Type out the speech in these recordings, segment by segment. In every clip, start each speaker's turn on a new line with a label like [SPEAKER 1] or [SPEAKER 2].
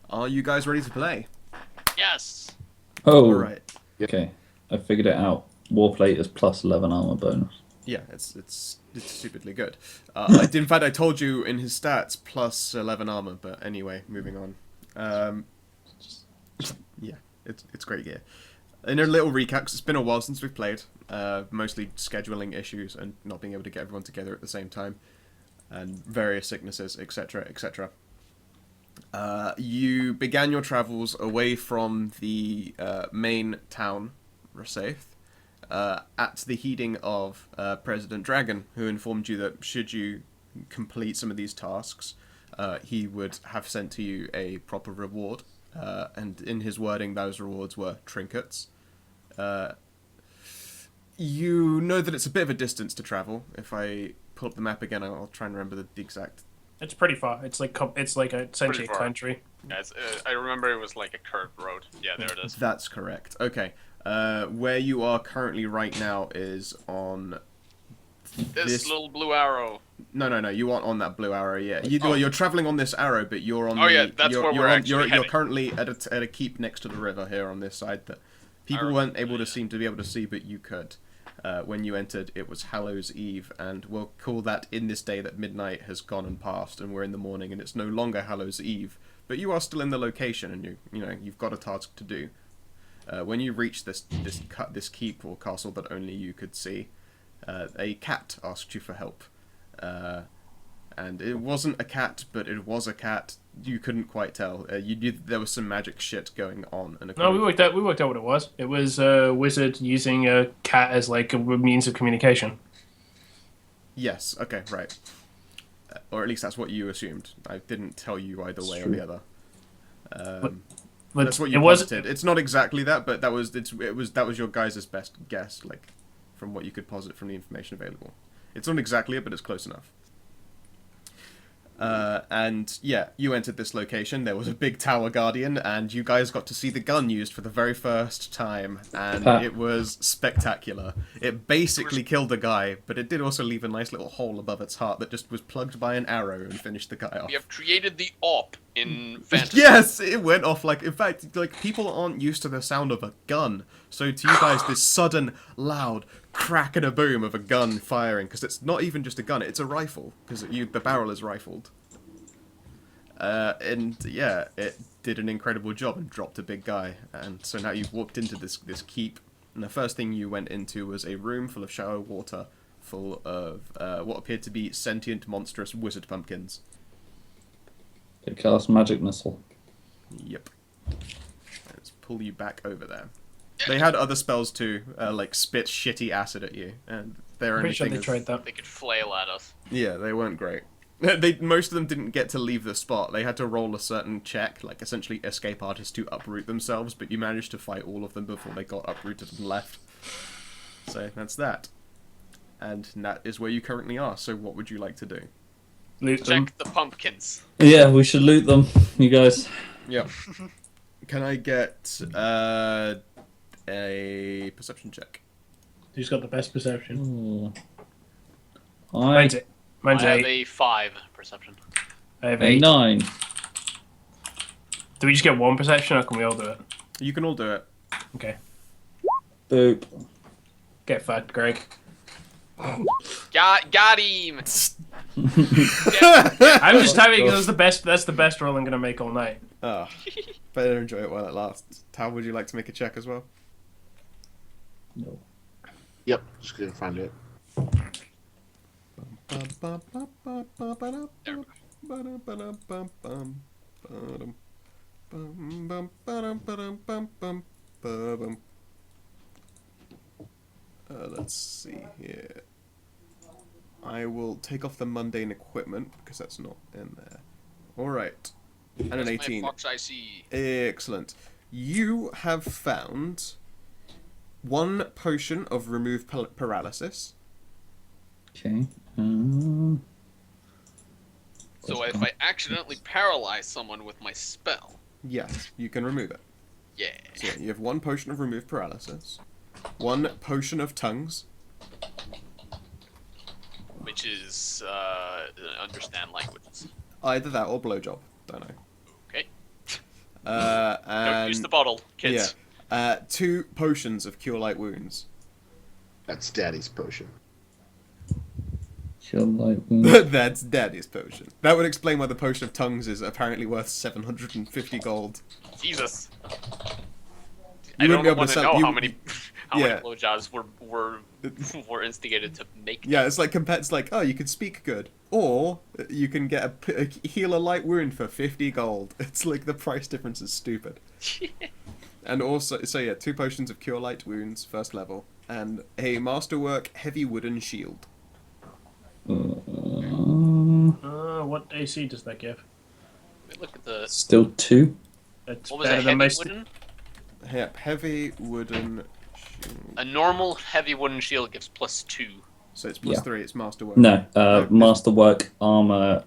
[SPEAKER 1] Are you guys ready to play?
[SPEAKER 2] Yes.
[SPEAKER 1] All
[SPEAKER 3] Oh,
[SPEAKER 1] right.
[SPEAKER 3] okay. I figured it out. Warplate is plus 11 armor bonus.
[SPEAKER 1] Yeah, it's stupidly good. In fact, I told you in his stats plus 11 armor. But anyway, moving on. Um, yeah, it's great gear. In a little recap, 'cause it's been a while since we've played. Mostly scheduling issues and not being able to get everyone together at the same time, and various sicknesses, etc., etc. You began your travels away from the main town, Rasaith, at the heeding of President Dragon, who informed you that should you complete some of these tasks, he would have sent to you a proper reward. And in his wording, those rewards were trinkets. You know that it's a bit of a distance to travel. If I pull up the map again, I'll try and remember the exact.
[SPEAKER 4] It's pretty far. It's like essentially a
[SPEAKER 2] far.
[SPEAKER 4] country.
[SPEAKER 2] Yeah, I remember it was like a curved road. Yeah, there it is.
[SPEAKER 1] That's correct. Okay. Where you are currently right now is on
[SPEAKER 2] This little blue arrow.
[SPEAKER 1] No. You aren't on that blue arrow yet.
[SPEAKER 2] Oh.
[SPEAKER 1] You're traveling on this arrow, but you're on.
[SPEAKER 2] Oh, yeah, that's where we're actually
[SPEAKER 1] you're
[SPEAKER 2] heading.
[SPEAKER 1] currently at a keep next to the river here on this side that people weren't able to seem to be able to see, but you could. When you entered, it was Hallow's Eve, and we'll call that in this day that midnight has gone and passed, and we're in the morning, and it's no longer Hallow's Eve. But you are still in the location, and you've got a task to do. When you reach this keep or castle that only you could see, a cat asked you for help, and it wasn't a cat, but it was a cat. You couldn't quite tell. You knew that there was some magic shit going on. And
[SPEAKER 4] No, we worked out what it was. It was a wizard using a cat as like a means of communication.
[SPEAKER 1] Yes. Okay. Right. Or at least that's what you assumed. I didn't tell you either way or
[SPEAKER 3] true.
[SPEAKER 1] the other.
[SPEAKER 4] But
[SPEAKER 1] That's what you posited. It's not exactly that, but that was your guys' best guess, like from what you could posit from the information available. It's not exactly it, but it's close enough. And yeah, you entered this location. There was a big tower guardian, and you guys got to see the gun used for the very first time, and it was spectacular. It basically killed the guy, but it did also leave a nice little hole above its heart that just was plugged by an arrow and finished the guy off.
[SPEAKER 2] We have created the op in fantasy.
[SPEAKER 1] Yes, it went off like. In fact, like people aren't used to the sound of a gun, so to you guys, this sudden, loud crack and a boom of a gun firing, because it's not even just a gun; it's a rifle, because the barrel is rifled. And yeah, it did an incredible job and dropped a big guy. And so now you've walked into this keep, and the first thing you went into was a room full of shallow water, full of what appeared to be sentient, monstrous wizard pumpkins.
[SPEAKER 3] They cast magic missile.
[SPEAKER 1] Yep. Let's pull you back over there. They had other spells too, like spit shitty acid at you, and their only
[SPEAKER 4] Pretty sure
[SPEAKER 1] thing
[SPEAKER 4] they
[SPEAKER 1] is,
[SPEAKER 4] tried that.
[SPEAKER 2] They could flail at us.
[SPEAKER 1] yeah, they weren't great. Most of them didn't get to leave the spot. They had to roll a certain check, like essentially escape artists, to uproot themselves, but you managed to fight all of them before they got uprooted and left. So that's that. And that is where you currently are, so what would you like to do?
[SPEAKER 4] Loot them.
[SPEAKER 2] Check the pumpkins.
[SPEAKER 3] Yeah, we should loot them, you guys.
[SPEAKER 1] Yeah. Can I get a perception check?
[SPEAKER 4] Who's got the best perception?
[SPEAKER 3] I
[SPEAKER 4] Mine's
[SPEAKER 2] I have
[SPEAKER 4] 8.
[SPEAKER 2] a 5 perception.
[SPEAKER 4] I have
[SPEAKER 3] a
[SPEAKER 4] 8.
[SPEAKER 3] 9.
[SPEAKER 4] Do we just get one perception, or can we all do it?
[SPEAKER 1] You can all do it.
[SPEAKER 4] Okay.
[SPEAKER 3] Boop.
[SPEAKER 4] Get fucked, Greg.
[SPEAKER 2] Got him.
[SPEAKER 4] I'm just happy because that's the best roll I'm gonna make all night.
[SPEAKER 1] Ah, better enjoy it while it lasts. Tal, would you like to make a check as well?
[SPEAKER 3] No.
[SPEAKER 5] Yep, just gonna find it.
[SPEAKER 1] Let's see here. I will take off the mundane equipment because that's not in there. Alright. And an
[SPEAKER 2] That's
[SPEAKER 1] 18.
[SPEAKER 2] my fox I see.
[SPEAKER 1] Excellent. You have found one potion of remove paralysis.
[SPEAKER 3] Okay.
[SPEAKER 2] So if I accidentally paralyze someone with my spell,
[SPEAKER 1] Yes, you can remove it.
[SPEAKER 2] yeah.
[SPEAKER 1] So yeah, you have one potion of remove paralysis, one potion of tongues,
[SPEAKER 2] Which is understand languages.
[SPEAKER 1] either that or blowjob. Don't know.
[SPEAKER 2] Okay. Don't use the bottle, kids.
[SPEAKER 1] Yeah. 2 potions of Cure Light Wounds.
[SPEAKER 5] That's Daddy's potion.
[SPEAKER 3] Cure Light Wounds.
[SPEAKER 1] That's Daddy's potion. That would explain why the Potion of Tongues is apparently worth 750 gold.
[SPEAKER 2] Jesus.
[SPEAKER 1] You
[SPEAKER 2] I
[SPEAKER 1] wouldn't be
[SPEAKER 2] don't
[SPEAKER 1] able
[SPEAKER 2] want
[SPEAKER 1] to
[SPEAKER 2] to
[SPEAKER 1] sell-
[SPEAKER 2] know
[SPEAKER 1] you-
[SPEAKER 2] how many
[SPEAKER 1] Yeah.
[SPEAKER 2] blowjobs were instigated to make.
[SPEAKER 1] Yeah, it's like it's like, oh, you can speak good, or you can get heal a light wound for 50 gold. It's like the price difference is stupid. And also, so yeah, 2 potions of Cure Light Wounds, first level, and a Masterwork Heavy Wooden Shield.
[SPEAKER 4] What AC does that give?
[SPEAKER 2] Look at the.
[SPEAKER 3] Still 2.
[SPEAKER 4] It's
[SPEAKER 2] What was
[SPEAKER 4] better
[SPEAKER 2] it?
[SPEAKER 4] than
[SPEAKER 2] Heavy
[SPEAKER 4] most.
[SPEAKER 2] wooden?
[SPEAKER 1] Yep, Heavy Wooden Shield.
[SPEAKER 2] A normal heavy wooden shield gives +2.
[SPEAKER 1] So it's plus
[SPEAKER 3] Yeah.
[SPEAKER 1] 3, it's Masterwork.
[SPEAKER 3] No,
[SPEAKER 1] No,
[SPEAKER 3] Masterwork armor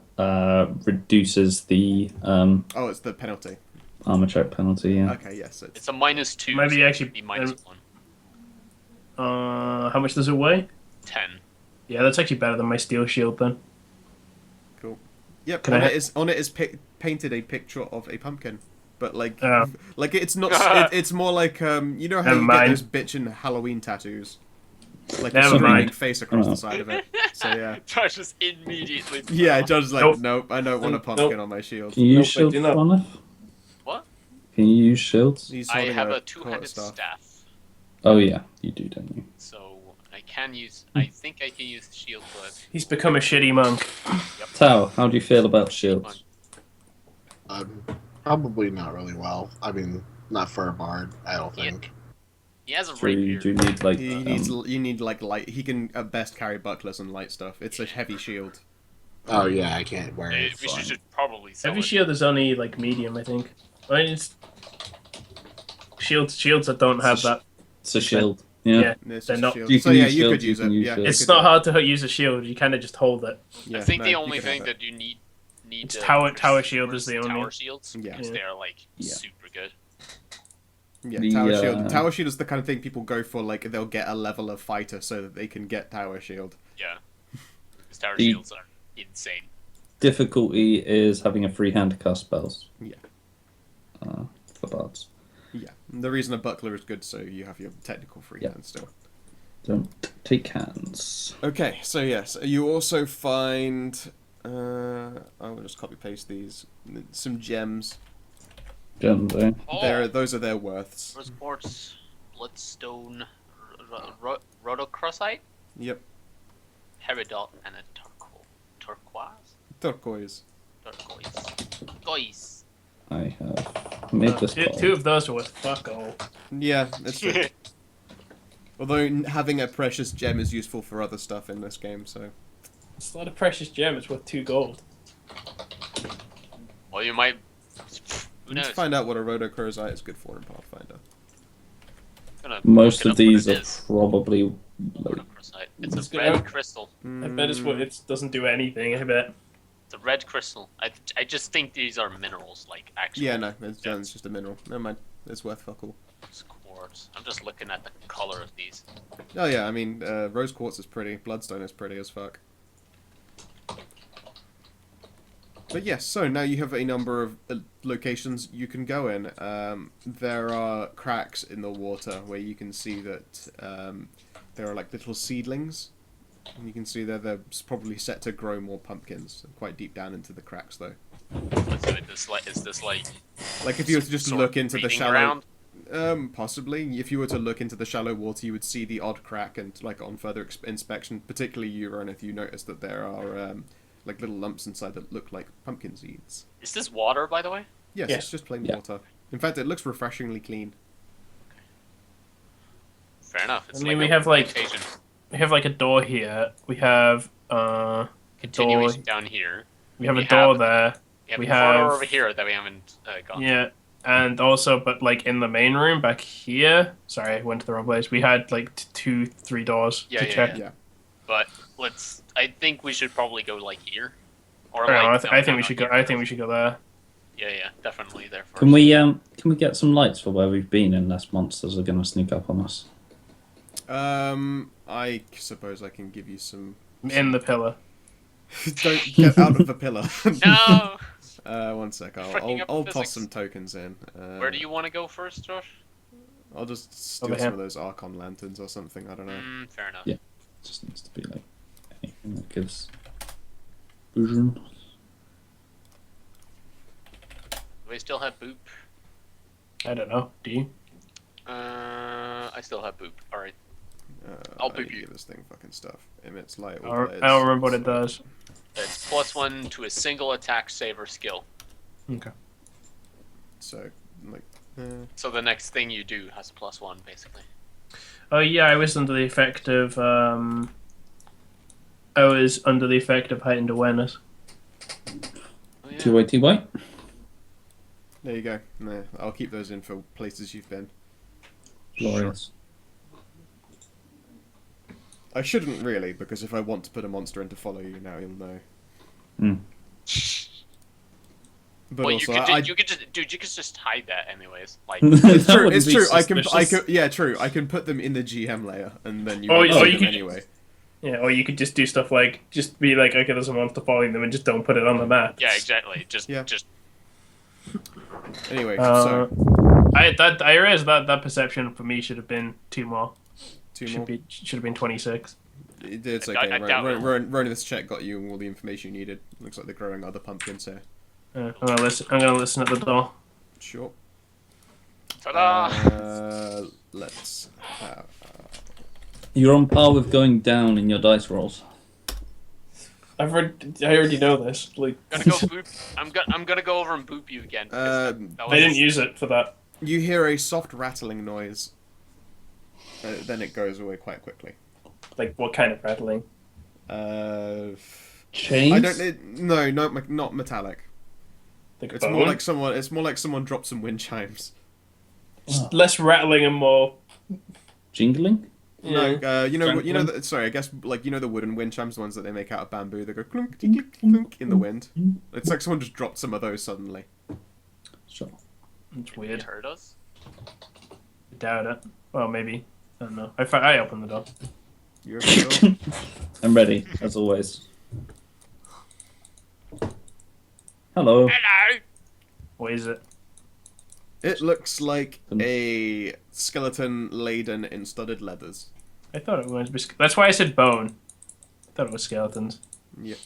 [SPEAKER 3] reduces the
[SPEAKER 1] Oh, it's the penalty.
[SPEAKER 3] armor check penalty. Yeah.
[SPEAKER 1] Okay, yes.
[SPEAKER 2] It's a -2.
[SPEAKER 4] Maybe
[SPEAKER 2] so
[SPEAKER 4] actually-
[SPEAKER 2] it'd be -1.
[SPEAKER 4] How much does it weigh?
[SPEAKER 2] 10.
[SPEAKER 4] Yeah, that's actually better than my steel shield then.
[SPEAKER 1] Cool. Yep,
[SPEAKER 4] Can
[SPEAKER 1] on
[SPEAKER 4] I
[SPEAKER 1] it is painted a picture of a pumpkin. But like,
[SPEAKER 4] Oh.
[SPEAKER 1] like it's not. It's more like you know how
[SPEAKER 4] Never
[SPEAKER 1] you
[SPEAKER 4] mind.
[SPEAKER 1] get those bitchin' Halloween tattoos, like a
[SPEAKER 4] Never
[SPEAKER 1] screaming
[SPEAKER 4] mind.
[SPEAKER 1] face across
[SPEAKER 3] Oh.
[SPEAKER 1] the side of it. So yeah,
[SPEAKER 2] Josh just immediately.
[SPEAKER 1] yeah. John's like,
[SPEAKER 4] Nope.
[SPEAKER 1] nope, I don't want a
[SPEAKER 6] Nope.
[SPEAKER 1] pumpkin on my shield.
[SPEAKER 3] Can you
[SPEAKER 6] Nope,
[SPEAKER 3] use
[SPEAKER 6] I
[SPEAKER 3] shields,
[SPEAKER 6] do not.
[SPEAKER 3] Ronith?
[SPEAKER 2] What?
[SPEAKER 3] Can you use shields?
[SPEAKER 1] He's
[SPEAKER 2] I
[SPEAKER 1] holding
[SPEAKER 2] have a
[SPEAKER 1] quarter
[SPEAKER 2] two-handed staff,
[SPEAKER 3] Oh yeah, you do, don't you?
[SPEAKER 2] so I can use. I think I can use the shield, but
[SPEAKER 4] He's become a shitty monk.
[SPEAKER 3] Tao, how do you feel about shields?
[SPEAKER 5] Probably not really well. I mean, not for a bard, I don't
[SPEAKER 2] Yeah.
[SPEAKER 5] think.
[SPEAKER 2] he has a
[SPEAKER 3] So you
[SPEAKER 2] rapier.
[SPEAKER 3] do need like
[SPEAKER 1] You need like light. He can at best carry bucklers and light stuff. It's a heavy shield.
[SPEAKER 5] Oh yeah, I can't wear it.
[SPEAKER 2] We
[SPEAKER 3] fine.
[SPEAKER 2] should probably sell
[SPEAKER 4] Heavy
[SPEAKER 2] it.
[SPEAKER 4] shield is only like medium, I think. I mean, it's shields that don't have that.
[SPEAKER 3] It's a shield. Yeah.
[SPEAKER 4] Yeah.
[SPEAKER 1] It's
[SPEAKER 4] They're
[SPEAKER 1] just a
[SPEAKER 4] not-
[SPEAKER 1] shield.
[SPEAKER 3] You
[SPEAKER 1] So
[SPEAKER 3] can
[SPEAKER 1] yeah,
[SPEAKER 3] use
[SPEAKER 1] you
[SPEAKER 3] shields,
[SPEAKER 1] could
[SPEAKER 3] you
[SPEAKER 1] use
[SPEAKER 3] can
[SPEAKER 1] it.
[SPEAKER 3] use
[SPEAKER 1] Yeah,
[SPEAKER 3] shields.
[SPEAKER 1] you
[SPEAKER 4] It's
[SPEAKER 1] could
[SPEAKER 4] not
[SPEAKER 1] do it.
[SPEAKER 4] hard to use a shield. You kind of just hold it.
[SPEAKER 1] Yeah,
[SPEAKER 2] I think
[SPEAKER 1] no,
[SPEAKER 2] the
[SPEAKER 1] you
[SPEAKER 2] only
[SPEAKER 1] can have
[SPEAKER 2] thing
[SPEAKER 1] it.
[SPEAKER 2] that you need
[SPEAKER 4] It's
[SPEAKER 2] to
[SPEAKER 4] tower shield is the only-
[SPEAKER 2] tower shields
[SPEAKER 1] Yeah.
[SPEAKER 2] because
[SPEAKER 4] Yeah.
[SPEAKER 2] they're like
[SPEAKER 3] Yeah.
[SPEAKER 2] super good.
[SPEAKER 1] Yeah,
[SPEAKER 3] The,
[SPEAKER 1] tower shield.
[SPEAKER 3] uh,
[SPEAKER 1] Tower shield is the kind of thing people go for. Like they'll get a level of fighter so that they can get tower shield.
[SPEAKER 2] Yeah, because tower
[SPEAKER 3] The-
[SPEAKER 2] shields are insane.
[SPEAKER 3] Difficulty is having a free hand to cast spells.
[SPEAKER 1] Yeah.
[SPEAKER 3] For bards.
[SPEAKER 1] Yeah, the reason a buckler is good so you have your technical free
[SPEAKER 3] Yeah.
[SPEAKER 1] hand still.
[SPEAKER 3] Don't take hands.
[SPEAKER 1] Okay, so yes, you also find. I will just copy paste these. Some gems.
[SPEAKER 3] Gems, eh?
[SPEAKER 2] Oh,
[SPEAKER 1] Those are their worths.
[SPEAKER 2] rose quartz, bloodstone, rhodocrosite,
[SPEAKER 1] Yep,
[SPEAKER 2] peridot, and a turquoise.
[SPEAKER 1] turquoise.
[SPEAKER 2] Turquoise.
[SPEAKER 3] I have made this
[SPEAKER 4] Two
[SPEAKER 3] bottle.
[SPEAKER 4] of those are worth fuck all.
[SPEAKER 1] Yeah, that's true. Although having a precious gem is useful for other stuff in this game, so
[SPEAKER 4] It's not a precious gem. It's worth 2 gold.
[SPEAKER 2] Well, you might. Who
[SPEAKER 1] let's
[SPEAKER 2] knows?
[SPEAKER 1] find out what a rhodocrosite is good for in Pathfinder.
[SPEAKER 2] Gonna
[SPEAKER 3] Most
[SPEAKER 2] look
[SPEAKER 3] of
[SPEAKER 2] it up what
[SPEAKER 3] these
[SPEAKER 2] it
[SPEAKER 3] are
[SPEAKER 2] is.
[SPEAKER 3] probably like,
[SPEAKER 2] Rhodocrosite. It's
[SPEAKER 4] It's
[SPEAKER 2] a
[SPEAKER 4] gonna-
[SPEAKER 2] red crystal.
[SPEAKER 4] I bet it doesn't do anything. I bet.
[SPEAKER 2] It's a red crystal. I just think these are minerals, like actual.
[SPEAKER 1] Yeah, no, it's
[SPEAKER 2] gems.
[SPEAKER 1] just a mineral. Never mind, it's worth fuck all.
[SPEAKER 2] It's quartz. I'm just looking at the color of these.
[SPEAKER 1] Oh yeah, I mean, rose quartz is pretty. Bloodstone is pretty as fuck. But yes, so now you have a number of locations you can go in. There are cracks in the water where you can see that there are like little seedlings. And you can see they're probably set to grow more pumpkins. Quite deep down into the cracks though.
[SPEAKER 2] So is this like
[SPEAKER 1] Like if you were to just
[SPEAKER 2] sort
[SPEAKER 1] look
[SPEAKER 2] of
[SPEAKER 1] into the
[SPEAKER 2] breeding
[SPEAKER 1] shallow...
[SPEAKER 2] ground?
[SPEAKER 1] Possibly. If you were to look into the shallow water, you would see the odd crack, and like on further inspection, particularly you, Ron, if you notice that there are like little lumps inside that look like pumpkin seeds.
[SPEAKER 2] Is this water, by the way?
[SPEAKER 1] Yes,
[SPEAKER 4] Yeah.
[SPEAKER 1] it's just plain
[SPEAKER 3] Yeah.
[SPEAKER 1] water. In fact, it looks refreshingly clean.
[SPEAKER 2] Fair enough. It's
[SPEAKER 4] I mean,
[SPEAKER 2] like
[SPEAKER 4] we
[SPEAKER 2] a
[SPEAKER 4] have, like-
[SPEAKER 2] plantation.
[SPEAKER 4] We have like a door here. We have a
[SPEAKER 2] Continuation
[SPEAKER 4] door.
[SPEAKER 2] down here.
[SPEAKER 4] We have
[SPEAKER 2] we
[SPEAKER 4] a door
[SPEAKER 2] have-
[SPEAKER 4] there.
[SPEAKER 2] We have
[SPEAKER 4] We
[SPEAKER 2] a corridor
[SPEAKER 4] have-
[SPEAKER 2] over here that we haven't gone.
[SPEAKER 4] Yeah, and also, but like in the main room back here. Sorry, I went to the wrong place. We had like 3 doors
[SPEAKER 2] Yeah,
[SPEAKER 4] to
[SPEAKER 2] yeah,
[SPEAKER 4] check.
[SPEAKER 1] Yeah.
[SPEAKER 2] But let's. I think we should probably go like here. Or
[SPEAKER 4] I don't know,
[SPEAKER 2] like.
[SPEAKER 4] I think we should go. I think we should go there.
[SPEAKER 2] Yeah, definitely there first.
[SPEAKER 3] Can we get some lights for where we've been unless monsters are gonna sneak up on us?
[SPEAKER 1] I suppose I can give you some...
[SPEAKER 4] In the pillar.
[SPEAKER 1] Don't get out of the pillar.
[SPEAKER 2] No.
[SPEAKER 1] One sec.
[SPEAKER 2] Freaking up
[SPEAKER 1] I'll
[SPEAKER 2] physics.
[SPEAKER 1] toss some tokens in.
[SPEAKER 2] Where do you want to go first, Josh?
[SPEAKER 1] I'll just steal
[SPEAKER 4] Over
[SPEAKER 1] some
[SPEAKER 4] here.
[SPEAKER 1] of those Archon lanterns or something. I don't know.
[SPEAKER 2] Fair enough.
[SPEAKER 3] Yeah. It just needs to be like anything that gives vision.
[SPEAKER 2] Do we still have boop?
[SPEAKER 4] I don't know. Do you?
[SPEAKER 2] I still have boop. All right. I'll
[SPEAKER 1] I need
[SPEAKER 2] boop
[SPEAKER 1] to
[SPEAKER 2] you.
[SPEAKER 1] give this thing fucking stuff. Emits light.
[SPEAKER 4] I
[SPEAKER 1] Or
[SPEAKER 4] don't remember what it does.
[SPEAKER 2] It's +1 to a single attack, save, or skill.
[SPEAKER 4] Okay.
[SPEAKER 1] So, like,
[SPEAKER 2] So the next thing you do has a +1, basically.
[SPEAKER 4] Oh yeah, I was under the effect of heightened awareness.
[SPEAKER 2] Oh, yeah.
[SPEAKER 3] TY.
[SPEAKER 1] there you go. No, I'll keep those in for places you've been.
[SPEAKER 3] Glorious.
[SPEAKER 1] I shouldn't really, because if I want to put a monster in to follow you now, you'll know.
[SPEAKER 3] Mm.
[SPEAKER 1] But
[SPEAKER 2] Well,
[SPEAKER 1] also,
[SPEAKER 2] you could just hide that anyways. Like,
[SPEAKER 1] it's
[SPEAKER 3] That
[SPEAKER 1] true.
[SPEAKER 3] wouldn't
[SPEAKER 1] It's
[SPEAKER 3] be
[SPEAKER 1] true.
[SPEAKER 3] suspicious.
[SPEAKER 1] Yeah, true. I can put them in the GM layer, and then you
[SPEAKER 4] Oh,
[SPEAKER 1] won't
[SPEAKER 4] oh,
[SPEAKER 1] see
[SPEAKER 4] you
[SPEAKER 1] them
[SPEAKER 4] could-
[SPEAKER 1] anyway.
[SPEAKER 4] Yeah, or you could just do stuff like just be like, okay, there's a monster following them, and just don't put it on the map.
[SPEAKER 2] yeah, exactly. Just
[SPEAKER 1] Anyway,
[SPEAKER 4] Uh,
[SPEAKER 1] so
[SPEAKER 4] I realized that perception for me should have been 2 more.
[SPEAKER 1] two
[SPEAKER 4] Should
[SPEAKER 1] more.
[SPEAKER 4] have been 26.
[SPEAKER 1] It's
[SPEAKER 2] I
[SPEAKER 1] okay.
[SPEAKER 2] doubt it.
[SPEAKER 1] Running this check got you all the information you needed. Looks like they're growing other pumpkins here.
[SPEAKER 4] I'm gonna listen at the door.
[SPEAKER 1] Sure.
[SPEAKER 2] ta-da!
[SPEAKER 1] Let's have.
[SPEAKER 3] You're on par with going down in your dice rolls.
[SPEAKER 4] I already know this. Like,
[SPEAKER 2] Gonna go boop. I'm gonna go over and boop you again. because that
[SPEAKER 4] I didn't use it for that.
[SPEAKER 1] You hear a soft rattling noise. Then it goes away quite quickly.
[SPEAKER 4] Like, what kind of rattling?
[SPEAKER 3] Chains?
[SPEAKER 1] I don't. No, not metallic.
[SPEAKER 4] Like
[SPEAKER 1] It's
[SPEAKER 4] bone?
[SPEAKER 1] more like someone. It's more like someone dropped some wind chimes.
[SPEAKER 4] Just less rattling and more.
[SPEAKER 3] Jingling?
[SPEAKER 1] No, you know,
[SPEAKER 4] Jangling?
[SPEAKER 1] sorry, I guess like the wooden wind chimes, the ones that they make out of bamboo. They go clunk, clunk, clunk in the wind. It's like someone just dropped some of those suddenly.
[SPEAKER 3] Sure.
[SPEAKER 4] It's
[SPEAKER 2] You
[SPEAKER 4] weird.
[SPEAKER 2] heard us?
[SPEAKER 4] I doubt it. Well, maybe. I don't know. I opened the door.
[SPEAKER 1] You ever saw?
[SPEAKER 3] I'm ready, as always. Hello.
[SPEAKER 2] Hello.
[SPEAKER 4] What is it?
[SPEAKER 1] It looks like a skeleton laden in studded leathers.
[SPEAKER 4] I thought it was. That's why I said bone. I thought it was skeletons.
[SPEAKER 1] Yep.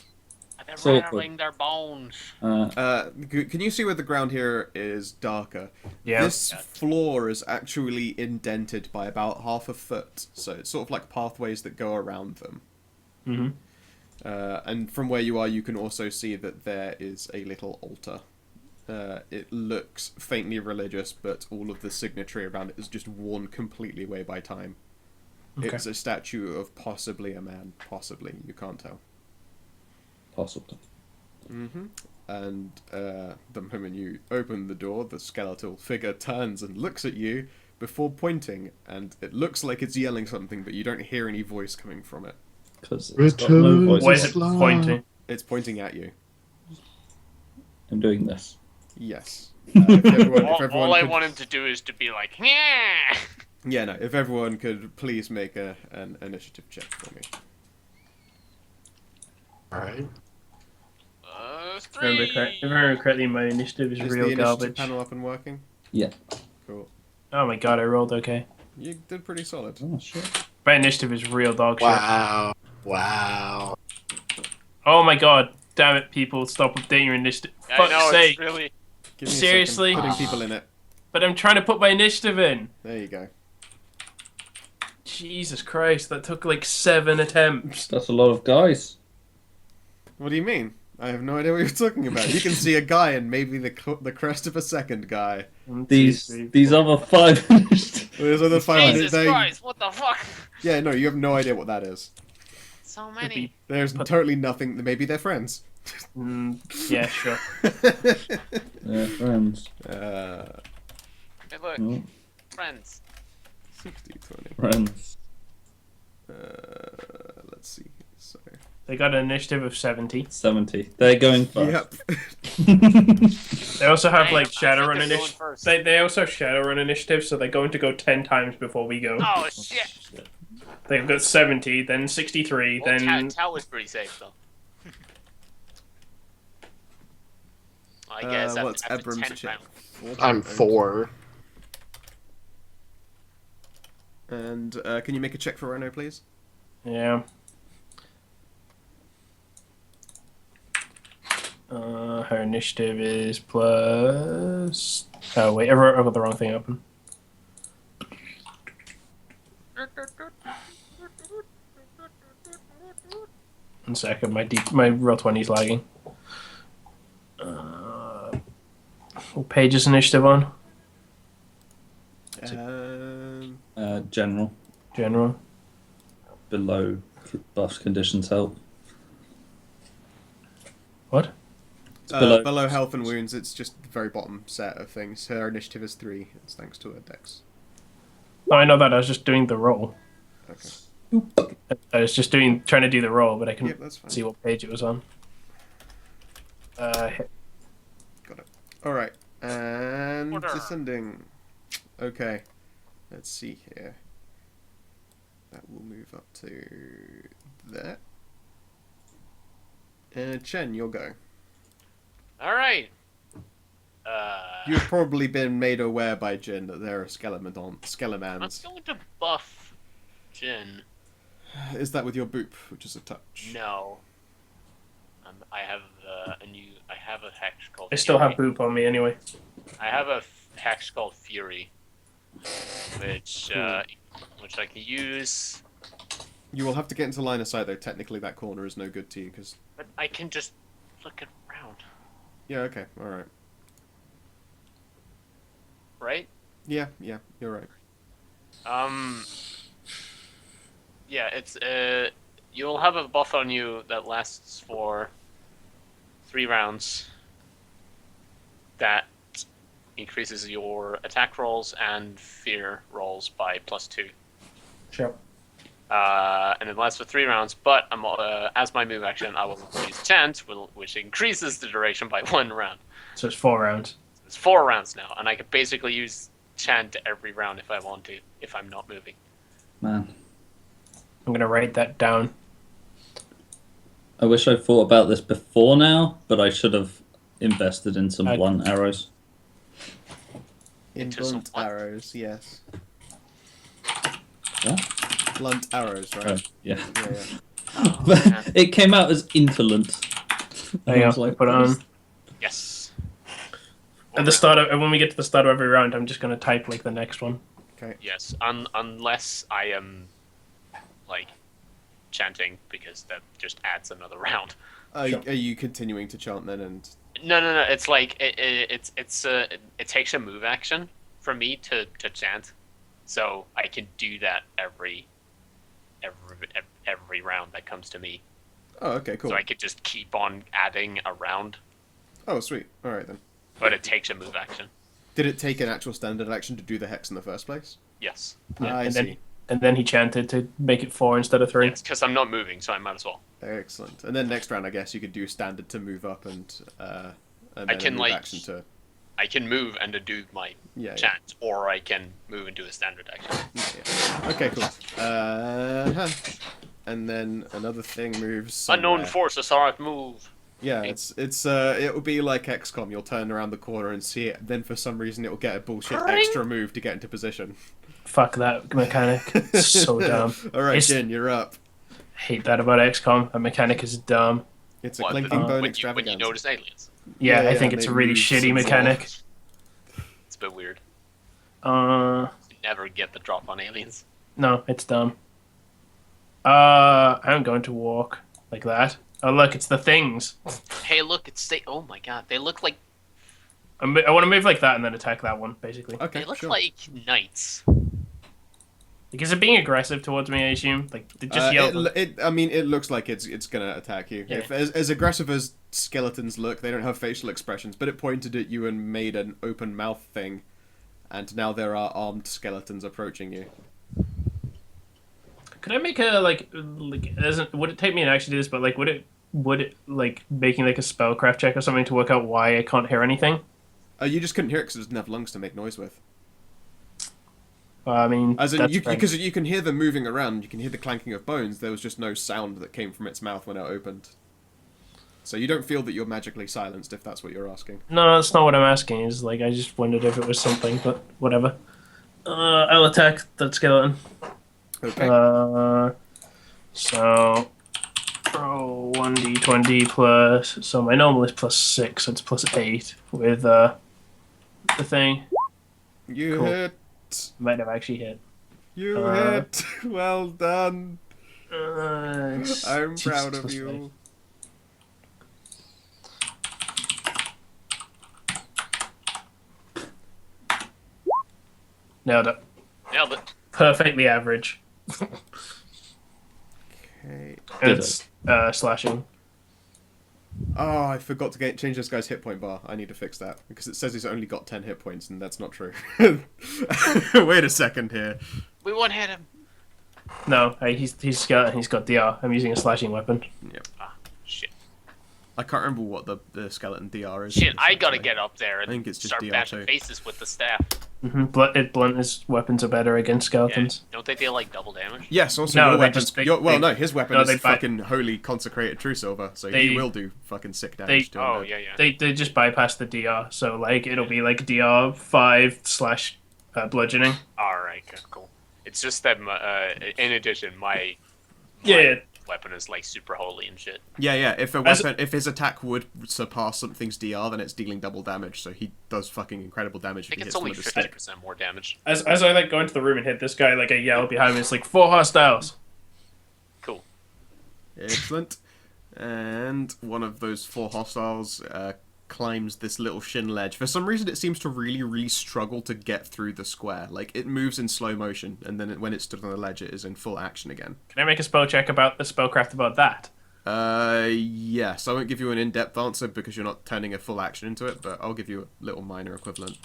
[SPEAKER 2] They're
[SPEAKER 3] So
[SPEAKER 2] rattling their bones.
[SPEAKER 1] Can you see where the ground here is darker?
[SPEAKER 4] Yeah.
[SPEAKER 1] This floor is actually indented by about half a foot, so it's sort of like pathways that go around them.
[SPEAKER 4] Mm-hmm.
[SPEAKER 1] And from where you are, you can also see that there is a little altar. It looks faintly religious, but all of the signatory around it is just worn completely away by time.
[SPEAKER 4] Okay.
[SPEAKER 1] It's a statue of possibly a man. Possibly. You can't tell.
[SPEAKER 3] Possibly.
[SPEAKER 1] Mm-hmm. And the moment you open the door, the skeletal figure turns and looks at you before pointing, and it looks like it's yelling something, but you don't hear any voice coming from it.
[SPEAKER 3] Because it's got no voice.
[SPEAKER 4] Why is it pointing?
[SPEAKER 1] It's pointing at you.
[SPEAKER 3] I'm doing this.
[SPEAKER 1] Yes. If everyone
[SPEAKER 2] All I
[SPEAKER 1] could-
[SPEAKER 2] want him to do is to be like, yeah.
[SPEAKER 1] Yeah, no. If everyone could please make an initiative check for me.
[SPEAKER 5] Alright.
[SPEAKER 4] If I remember correctly, my initiative is
[SPEAKER 1] Is the
[SPEAKER 4] real
[SPEAKER 1] initiative
[SPEAKER 4] garbage.
[SPEAKER 1] panel up and working?
[SPEAKER 3] Yeah.
[SPEAKER 1] Cool.
[SPEAKER 4] Oh my god, I rolled okay.
[SPEAKER 1] You did pretty solid.
[SPEAKER 3] Oh, shit.
[SPEAKER 4] My initiative is real dog shit.
[SPEAKER 5] Wow. Wow.
[SPEAKER 4] Oh my god, damn it, people, stop updating your initiative.
[SPEAKER 2] I
[SPEAKER 4] Fuck's
[SPEAKER 2] know,
[SPEAKER 4] sake.
[SPEAKER 2] it's really.
[SPEAKER 1] Give me a
[SPEAKER 4] Seriously?
[SPEAKER 1] second. Putting people in it.
[SPEAKER 4] But I'm trying to put my initiative in.
[SPEAKER 1] There you go.
[SPEAKER 4] Jesus Christ, that took like 7 attempts.
[SPEAKER 3] That's a lot of guys.
[SPEAKER 1] What do you mean? I have no idea what you're talking about. You can see a guy and maybe the crest of a second guy.
[SPEAKER 3] These other 5 initiatives.
[SPEAKER 1] There's other 500.
[SPEAKER 2] Jesus Christ, what the fuck?
[SPEAKER 1] Yeah, no, you have no idea what that is.
[SPEAKER 2] So many.
[SPEAKER 1] There's totally nothing. Maybe they're friends.
[SPEAKER 4] Yeah, sure.
[SPEAKER 3] They're friends.
[SPEAKER 2] Hey, look,
[SPEAKER 3] Oh,
[SPEAKER 2] friends.
[SPEAKER 1] 60, 20.
[SPEAKER 3] friends.
[SPEAKER 1] Let's see. So.
[SPEAKER 4] They got an initiative of 70.
[SPEAKER 3] 70. They're going first.
[SPEAKER 1] Yep.
[SPEAKER 4] They also have
[SPEAKER 2] Damn,
[SPEAKER 4] like
[SPEAKER 2] I think
[SPEAKER 4] Shadowrun
[SPEAKER 2] they're going
[SPEAKER 4] initiative.
[SPEAKER 2] first.
[SPEAKER 4] They also have Shadowrun initiative, so they're going to go 10 times before we go.
[SPEAKER 2] Oh shit.
[SPEAKER 4] They've got 70, then 63,
[SPEAKER 2] Well,
[SPEAKER 4] then
[SPEAKER 2] Tao was pretty safe though. I guess
[SPEAKER 1] what's
[SPEAKER 2] after
[SPEAKER 1] Abram's
[SPEAKER 2] 10
[SPEAKER 1] check?
[SPEAKER 2] rounds.
[SPEAKER 5] I'm 4.
[SPEAKER 1] And can you make a check for Reno, please?
[SPEAKER 4] Yeah. Her initiative is plus. Oh wait, I've got the wrong thing open. One second, my roll 20 is lagging. What page is initiative on?
[SPEAKER 3] General.
[SPEAKER 4] General.
[SPEAKER 3] Below buff conditions help.
[SPEAKER 4] What?
[SPEAKER 1] Below health and wounds, it's just the very bottom set of things. Her initiative is 3. It's thanks to her dex.
[SPEAKER 4] Oh, I know that. I was just doing the roll.
[SPEAKER 1] Okay.
[SPEAKER 4] I was just trying to do the roll, but I couldn't
[SPEAKER 1] That's fine.
[SPEAKER 4] see what page it was on.
[SPEAKER 1] Got it. Alright. And
[SPEAKER 2] Order.
[SPEAKER 1] descending. Okay. Let's see here. That will move up to there. Chen, you'll go.
[SPEAKER 2] All right.
[SPEAKER 1] You've probably been made aware by Jin that there are
[SPEAKER 2] I'm
[SPEAKER 1] skelemans.
[SPEAKER 2] going to buff Jin.
[SPEAKER 1] Is that with your boop, which is a touch?
[SPEAKER 2] No. I have I have a hex called.
[SPEAKER 4] I still have
[SPEAKER 2] Fury.
[SPEAKER 4] boop on me anyway.
[SPEAKER 2] I have a hex called Fury, which I can use.
[SPEAKER 1] You will have to get into line of sight, though. Technically, that corner is no good to you, because...
[SPEAKER 2] But I can just look around,
[SPEAKER 1] Yeah, okay, alright.
[SPEAKER 2] right?
[SPEAKER 1] Yeah, you're right.
[SPEAKER 2] Yeah, it's you'll have a buff on you that lasts for 3 rounds. That increases your attack rolls and fear rolls by +2.
[SPEAKER 4] Sure.
[SPEAKER 2] And it lasts for 3 rounds, but as my move action, I will use Chant, which increases the duration by 1 round.
[SPEAKER 4] So it's 4 rounds.
[SPEAKER 2] It's 4 rounds now, and I could basically use Chant every round if I want to, if I'm not moving.
[SPEAKER 3] Man,
[SPEAKER 4] I'm gonna write that down.
[SPEAKER 3] I wish I thought about this before now, but I should have invested in some
[SPEAKER 4] I-
[SPEAKER 3] blunt arrows.
[SPEAKER 2] Into some
[SPEAKER 1] Blunt
[SPEAKER 2] what?
[SPEAKER 1] arrows, yes.
[SPEAKER 3] What?
[SPEAKER 1] Blunt arrows,
[SPEAKER 3] Oh,
[SPEAKER 1] right?
[SPEAKER 3] yeah.
[SPEAKER 1] Yeah.
[SPEAKER 3] But it came out as interlunt.
[SPEAKER 4] There you
[SPEAKER 3] I was
[SPEAKER 4] go.
[SPEAKER 3] like,
[SPEAKER 4] Put it
[SPEAKER 3] what is-
[SPEAKER 4] on.
[SPEAKER 2] Yes.
[SPEAKER 4] At the start of when we get to the start of every round, I'm just gonna type like the next one.
[SPEAKER 1] Okay.
[SPEAKER 2] Yes, unless I am like chanting, because that just adds another round.
[SPEAKER 4] Sure.
[SPEAKER 1] Are you continuing to chant then? And
[SPEAKER 2] No. It's like it takes a move action for me to chant, so I can do that every round that comes to me.
[SPEAKER 1] oh, okay, cool.
[SPEAKER 2] So I could just keep on adding a round,
[SPEAKER 1] Oh, sweet. All right then.
[SPEAKER 2] but it takes a move action.
[SPEAKER 1] Did it take an actual standard action to do the hex in the first place?
[SPEAKER 2] Yes.
[SPEAKER 4] Yeah,
[SPEAKER 1] I
[SPEAKER 4] and
[SPEAKER 1] see.
[SPEAKER 4] then he chanted to make it 4 instead of 3.
[SPEAKER 2] Yes, because I'm not moving, so I might as well.
[SPEAKER 1] Excellent. And then next round, I guess you could do standard to move up and then
[SPEAKER 2] I can,
[SPEAKER 1] a move
[SPEAKER 2] like,
[SPEAKER 1] action to
[SPEAKER 2] I can move and do my
[SPEAKER 1] yeah.
[SPEAKER 2] chant, or I can move and do a standard action.
[SPEAKER 1] Yeah. Okay, cool. And then another thing moves. Somewhere.
[SPEAKER 2] Unknown forces are at move.
[SPEAKER 1] Yeah, it will be like XCOM. You'll turn around the corner and see it. Then for some reason, it will get a bullshit
[SPEAKER 2] Ring.
[SPEAKER 1] extra move to get into position.
[SPEAKER 4] Fuck that mechanic. It's so dumb.
[SPEAKER 1] All right,
[SPEAKER 4] It's-
[SPEAKER 1] Jin, you're up.
[SPEAKER 4] Hate that about XCOM. That mechanic is dumb.
[SPEAKER 1] It's a
[SPEAKER 2] What,
[SPEAKER 1] clinking bone
[SPEAKER 2] when you
[SPEAKER 1] extravaganza.
[SPEAKER 2] notice aliens.
[SPEAKER 4] Yeah,
[SPEAKER 1] Yeah,
[SPEAKER 4] I think
[SPEAKER 1] and
[SPEAKER 4] it's a
[SPEAKER 1] they
[SPEAKER 4] really
[SPEAKER 1] move
[SPEAKER 4] shitty
[SPEAKER 1] some
[SPEAKER 4] mechanic.
[SPEAKER 2] It's a bit weird.
[SPEAKER 4] Uh,
[SPEAKER 2] You never get the drop on aliens.
[SPEAKER 4] no, it's dumb. I'm going to walk like that. Oh look, it's the things.
[SPEAKER 2] Hey, look, oh my god, they look like
[SPEAKER 4] I want to move like that and then attack that one, basically.
[SPEAKER 1] Okay,
[SPEAKER 2] they look
[SPEAKER 1] sure.
[SPEAKER 2] like knights.
[SPEAKER 4] Like, is it being aggressive towards me? I assume. Like, they just yell.
[SPEAKER 1] I mean, it looks like it's gonna attack you.
[SPEAKER 4] Yeah.
[SPEAKER 1] If, as aggressive as skeletons look, they don't have facial expressions. But it pointed at you and made an open mouth thing, and now there are armed skeletons approaching you.
[SPEAKER 4] Could I make a would it take me an action to do this? But like, would it like making like a spellcraft check or something to work out why I can't hear anything?
[SPEAKER 1] You just couldn't hear it because it doesn't have lungs to make noise with.
[SPEAKER 4] I mean,
[SPEAKER 1] As in,
[SPEAKER 4] that's
[SPEAKER 1] because you can hear them moving around, you can hear the clanking of bones. There was just no sound that came from its mouth when it opened. So you don't feel that you're magically silenced, if that's what you're asking.
[SPEAKER 4] No, that's not what I'm asking. Is like I just wondered if it was something, but whatever. I'll attack that skeleton.
[SPEAKER 1] Okay.
[SPEAKER 4] So roll 1d20 plus. So my normal is +6, so it's +8 with the thing.
[SPEAKER 1] You
[SPEAKER 4] Cool.
[SPEAKER 1] hit.
[SPEAKER 4] Might have actually hit.
[SPEAKER 1] You hit. Well done.
[SPEAKER 4] It's
[SPEAKER 1] I'm
[SPEAKER 4] two
[SPEAKER 1] proud
[SPEAKER 4] six
[SPEAKER 1] of
[SPEAKER 4] plus
[SPEAKER 1] you.
[SPEAKER 4] five. Nailed it.
[SPEAKER 2] Nailed it.
[SPEAKER 4] Perfectly average.
[SPEAKER 1] Okay.
[SPEAKER 4] It's slashing.
[SPEAKER 1] Oh, I forgot to change this guy's hit point bar. I need to fix that because it says he's only got 10 hit points, and that's not true. Wait a second here.
[SPEAKER 2] We one hit him.
[SPEAKER 4] No, he's got DR. I'm using a slashing weapon.
[SPEAKER 1] Yep.
[SPEAKER 2] Ah, shit.
[SPEAKER 1] I can't remember what the skeleton DR is.
[SPEAKER 2] Shit, I gotta get up there and
[SPEAKER 1] I think it's just
[SPEAKER 2] start
[SPEAKER 1] DR
[SPEAKER 2] bashing
[SPEAKER 1] too.
[SPEAKER 2] faces with the staff.
[SPEAKER 4] Blunt his weapons are better against
[SPEAKER 2] Yeah.
[SPEAKER 4] skeletons.
[SPEAKER 2] Don't they deal like double damage?
[SPEAKER 1] Yes, also
[SPEAKER 4] No,
[SPEAKER 1] your
[SPEAKER 4] they
[SPEAKER 1] weapons.
[SPEAKER 4] just- they-
[SPEAKER 1] No, his weapon
[SPEAKER 4] no,
[SPEAKER 1] is
[SPEAKER 4] they bite-
[SPEAKER 1] fucking holy consecrated true silver, so
[SPEAKER 4] They-
[SPEAKER 1] he will do fucking sick damage to him.
[SPEAKER 2] Oh yeah, yeah.
[SPEAKER 4] They just bypass the DR, so like it'll be like DR 5/ bludgeoning.
[SPEAKER 2] All right, cool. It's just that in addition, my
[SPEAKER 4] Yeah,
[SPEAKER 2] weapon is like super holy and shit.
[SPEAKER 1] Yeah.
[SPEAKER 4] As-
[SPEAKER 1] If his attack would surpass something's DR, then it's dealing double damage. So he does fucking incredible damage.
[SPEAKER 2] I think
[SPEAKER 1] if he
[SPEAKER 2] it's
[SPEAKER 1] hits
[SPEAKER 2] only
[SPEAKER 1] one with a stick.
[SPEAKER 2] 50% more damage.
[SPEAKER 4] as I like go into the room and hit this guy, like I yell behind me, it's like 4 hostiles.
[SPEAKER 2] Cool.
[SPEAKER 1] Excellent. And one of those 4 hostiles climbs this little shin ledge. For some reason, it seems to really, really struggle to get through the square. Like, it moves in slow motion, and then when it stood on the ledge, it is in full action again.
[SPEAKER 4] Can I make a spell check about the spellcraft about that?
[SPEAKER 1] Yes. I won't give you an in-depth answer because you're not turning a full action into it, but I'll give you a little minor equivalent.